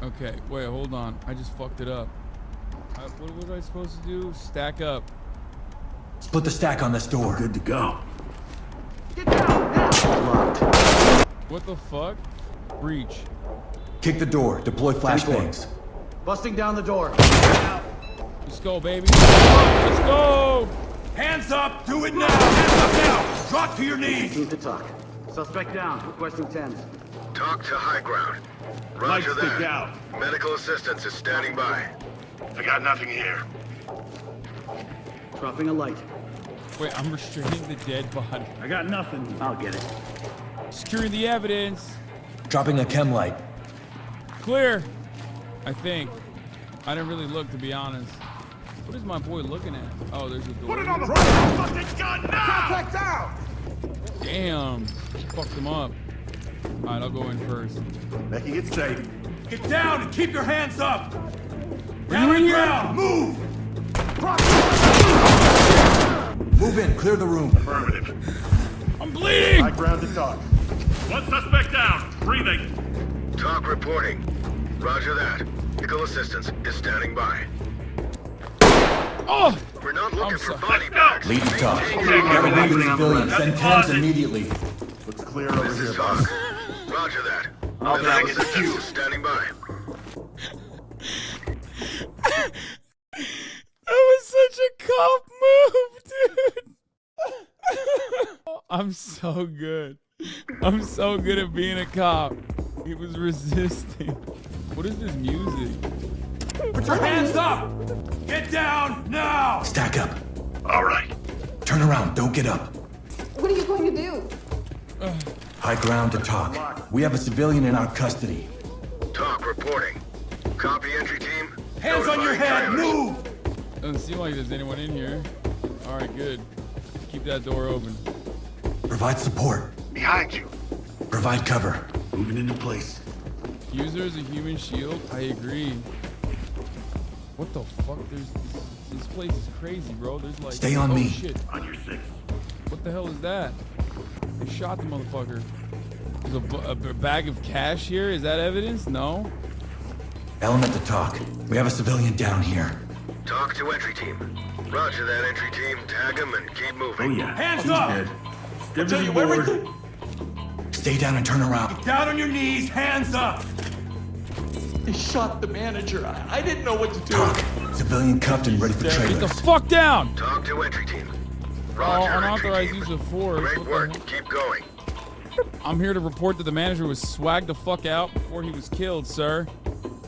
Okay, wait, hold on. I just fucked it up. What was I supposed to do? Stack up. Split the stack on this door. Good to go. Get down now! Locked. What the fuck? Breach. Kick the door. Deploy flashbangs. Busting down the door. Let's go, baby. Let's go! Hands up! Do it now! Hands up now! Drop to your knees! Need to talk. Suspect down. Requesting 10s. Talk to high ground. Roger that. Medical assistance is standing by. I got nothing here. Dropping a light. Wait, I'm restraining the dead body. I got nothing. I'll get it. Securing the evidence. Dropping a chem light. Clear. I think. I didn't really look, to be honest. What is my boy looking at? Oh, there's a door. Put it on the fucking gun now! Contact down! Damn. Fucked him up. All right, I'll go in first. Making it safe. Get down and keep your hands up! Down on the ground! Move! Move in, clear the room. Affirmative. I'm bleeding! High ground to talk. One suspect down. Breathing. Talk reporting. Roger that. Medical assistance is standing by. Oh! We're not looking for body bags. Lead to talk. Every wounded civilian, send 10s immediately. Looks clear over This here, is talk. boss. Roger that. I'll Medical get it. assistance is standing by. That was such a cop move, dude. I'm so good. I'm so good at being a cop. He was resisting. What is this music? Put your hands up! Get down now! Stack up. All right. Turn around, don't get up. What are you going to do? High ground to talk. We have a civilian in our custody. Talk reporting. Copy entry team. Hands on your head, move! Doesn't seem like there's anyone in here. All right, good. Keep that door open. Provide support. Behind you. Provide cover. Moving into place. User is a human shield. I agree. What the fuck? This place is crazy, bro. There's like. Stay on me. Shit. On your 6. What the hell is that? They shot the motherfucker. There's a bag of cash here. Is that evidence? No. Element to talk. We have a civilian down here. Talk to entry team. Roger that, entry team. Tag him and keep moving. Oh yeah. Hands He's up! dead. I'll tell you everything. Stay down and turn around. Get down on your knees, hands up! They shot the manager. I didn't know what to do. Talk. Civilian cuffed and ready for Get the trailers. fuck down! Talk to entry team. Oh, Roger, entry unauthorized team. use of force. Great What the work. hell? Keep going. I'm here to report that the manager was swagged the fuck out before he was killed, sir.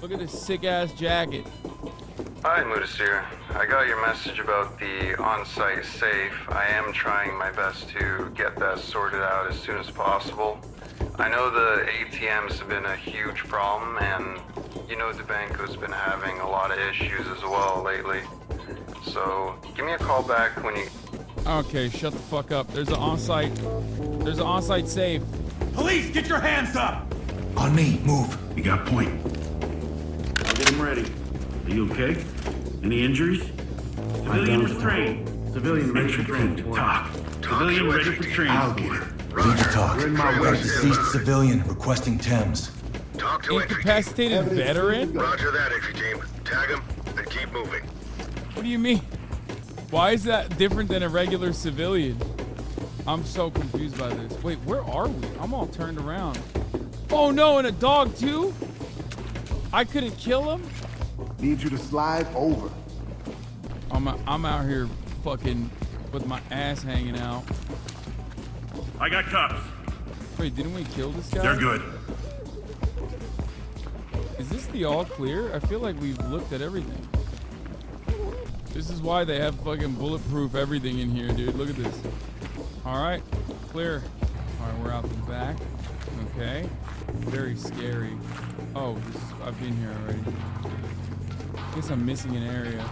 Look at this sick-ass jacket. Hi, Mudasir. I got your message about the on-site safe. I am trying my best to get that sorted out as soon as possible. I know the ATMs have been a huge problem, and you know DeBanco's been having a lot of issues as well lately. So give me a call back when you... Okay, shut the fuck up. There's an on-site safe. Police, get your hands up! On me. Move. You got point. I'll get him ready. Are you okay? Any injuries? Civilian restrained. Civilian ready for training. Talk. Civilian ready for training. I'll get her. Lead to talk. You're in my way. Deceased civilian requesting Thames. Talk to entry team. Incapacitated veteran? Roger that, entry team. Tag him and keep moving. What do you mean? Why is that different than a regular civilian? I'm so confused by this. Wait, where are we? I'm all turned around. Oh no, and a dog too? I couldn't kill him? Need you to slide over. I'm out here fucking with my ass hanging out. I got cuffs. Wait, didn't we kill this guy? They're good. Is this the all clear? I feel like we've looked at everything. This is why they have fucking bulletproof everything in here, dude. Look at this. All right, clear. All right, we're out the back. Okay, very scary. Oh, I've been here already. I guess I'm missing an area.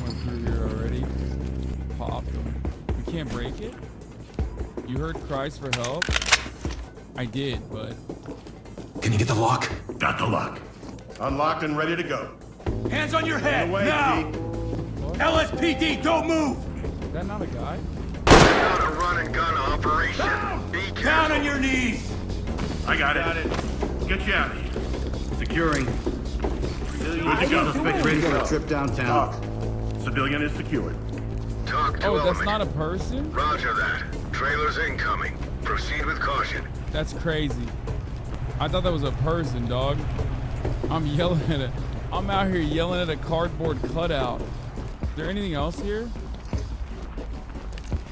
Went through here already. Popped them. We can't break it? You heard cries for help? I did, but... Can you get the lock? Got the lock. Unlocked and ready to go. Hands on your head, now! LSPD, don't move! Is that not a guy? Not a run and gun operation. Be careful. Down on your knees! I got it. Get you out of here. Securing. Good to go. Suspect ready for a trip downtown. Civilian is secured. Talk to Oh, that's element. not a person? Roger that. Trailers incoming. Proceed with caution. That's crazy. I thought that was a person, dog. I'm yelling at it. I'm out here yelling at a cardboard cutout. Is there anything else here?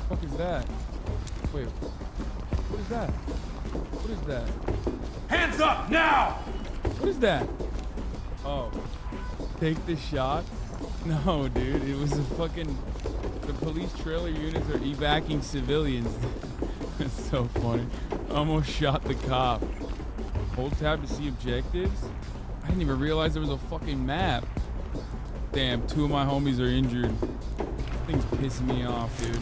What the fuck is that? Wait. What is that? What is that? Hands up, now! What is that? Oh. Take the shot? No, dude. It was a fucking... The police trailer units are evacuating civilians. That's so funny. I almost shot the cop. Hold tab to see objectives? I didn't even realize there was a fucking map. Damn, 2 of my homies are injured. Thing's pissing me off, dude.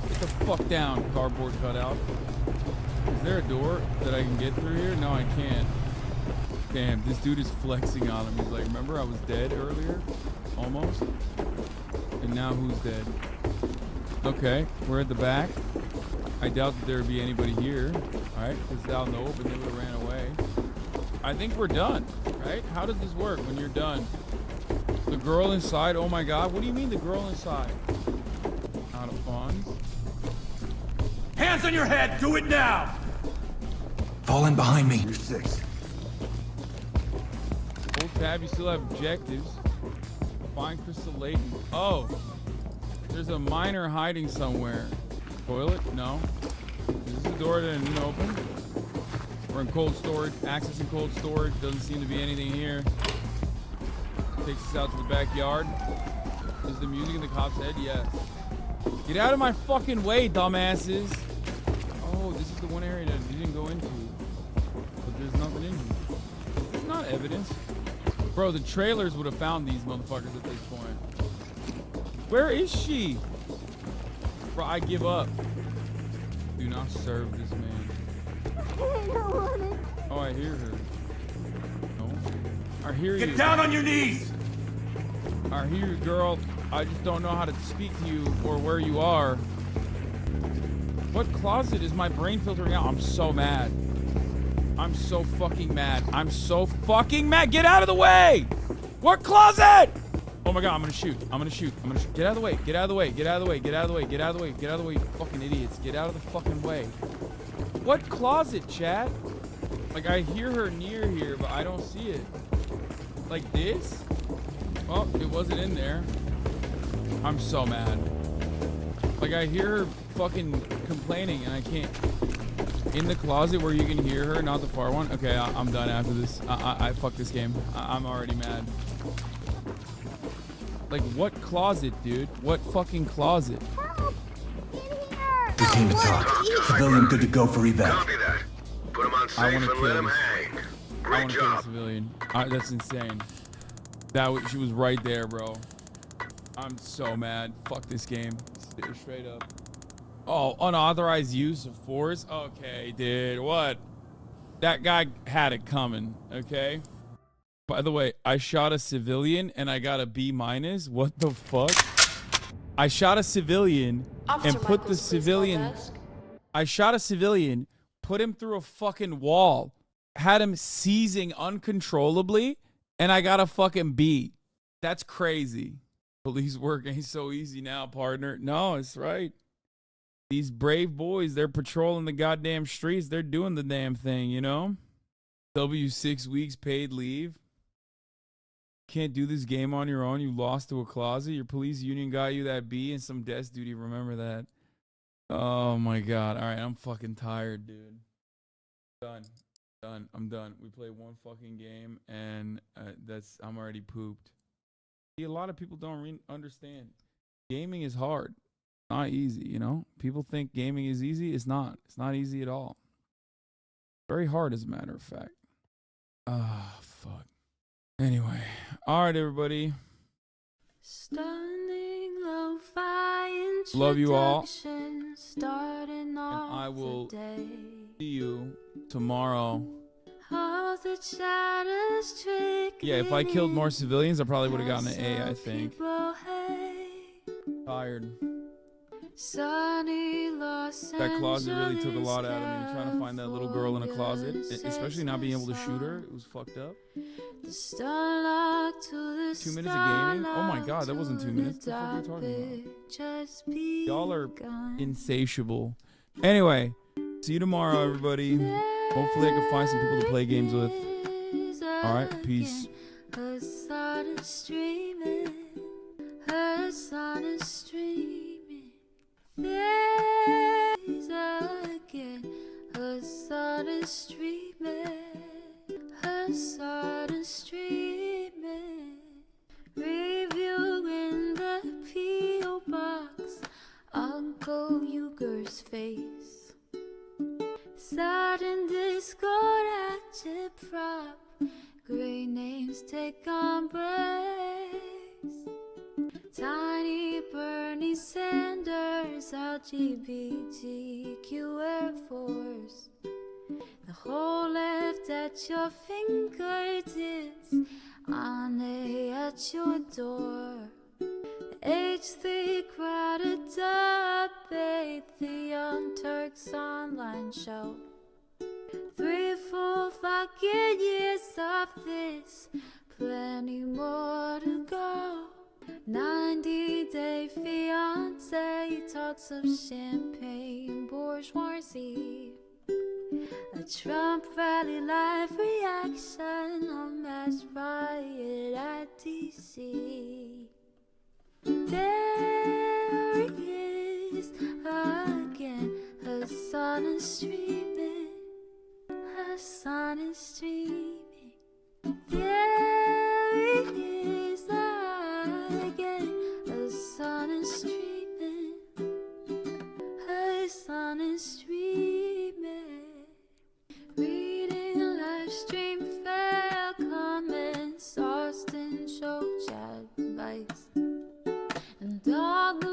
Get the fuck down, cardboard cutout. Is there a door that I can get through here? No, I can't. Damn, this dude is flexing on him. He's like, remember I was dead earlier? Almost. And now who's dead? Okay, we're at the back. I doubt that there would be anybody here. Alright, it's out in the open. They would have ran away. I think we're done, right? How does this work when you're done? The girl inside? Oh my god, what do you mean the girl inside? Out of funds? Hands on your head, do it now! Fall in behind me. You're 6. Hold tab, you still have objectives. Find Crystal Layton. Oh, there's a miner hiding somewhere. Toilet? No. Is this a door that didn't open? We're in cold storage. Accessing cold storage. Doesn't seem to be anything here. Takes us out to the backyard. Is the music in the cop's head? Yes. Get out of my fucking way, dumbasses. Oh, this is the one area that we didn't go into. But there's nothing in here. This is not evidence. Bro, the trailers would have found these motherfuckers at this point. Where is she? Bro, I give up. Do not serve this man. Oh, I hear her. No. I hear you. Get down on your knees! I hear you, girl. I just don't know how to speak to you or where you are. What closet is my brain filtering out? I'm so mad. I'm so fucking mad. I'm so fucking mad. Get out of the way! What closet? Oh my god, I'm gonna shoot. I'm gonna shoot. I'm gonna shoot. Get out of the way. Get out of the way. Get out of the way. Get out of the way. Get out of the way. Get out of the way, you fucking idiots. Get out of the fucking way. What closet, Chad? Like, I hear her near here, but I don't see it. Like this? Oh, it wasn't in there. I'm so mad. Like, I hear her fucking complaining and I can't. In the closet where you can hear her, not the far one. Okay, I'm done after this. I fuck this game. I'm already mad. Like, what closet, dude? What fucking closet? We came to talk. Civilian good to go for evac. Copy that. Put him on safe and let him hang. Great Kill the job. civilian. That's insane. She was right there, bro. I'm so mad. Fuck this game. Straight up. Oh, unauthorized use of force? Okay, dude. What? That guy had it coming, okay? By the way, I shot a civilian and I got a B-. What the fuck? I shot a civilian and put the civilian... I shot a civilian, put him through a fucking wall, had him seizing uncontrollably, and I got a fucking B. That's crazy. Police work ain't so easy now, partner. No, it's right. These brave boys, they're patrolling the goddamn streets. They're doing the damn thing, you know? W6 weeks paid leave. Can't do this game on your own. You lost to a closet. Your police union got you that B and some desk duty. Remember that. Oh my god. All right, I'm fucking tired, dude. Done. I'm done. We played one fucking game and I'm already pooped. See, a lot of people don't understand. Gaming is hard. Not easy, you know? People think gaming is easy. It's not. It's not easy at all. Very hard, as a matter of fact. Ah, fuck. Anyway, all right, everybody. Love you all. And I will see you tomorrow. Yeah, if I killed more civilians, I probably would have gotten an A, I think. Tired. That closet really took a lot out of me. Trying to find that little girl in a closet, especially not being able to shoot her. It was fucked up. 2 minutes of gaming? Oh my god, that wasn't 2 minutes. What the fuck are you talking about? Y'all are insatiable. Anyway, see you tomorrow, everybody. Hopefully I can find some people to play games with. Alright, peace. Reviewing the P.O. box, Uncle Uger's face. Sudden Discord active prop, great names take on breaks. Tiny Bernie Sanders, LGBTQ Air Force. The whole left at your fingertips, on A at your door. The H3 crowded debate, the Young Turks online show. 3 full fucking years of this, plenty more to go. 90-day fiance talks of champagne bourgeoisie. A Trump rally live reaction, a mass riot at DC. There he is again, her son is streaming, her son is streaming. There he is again, her son is streaming, her son is streaming. Reading live stream fail comments, Austin show chat likes, and all the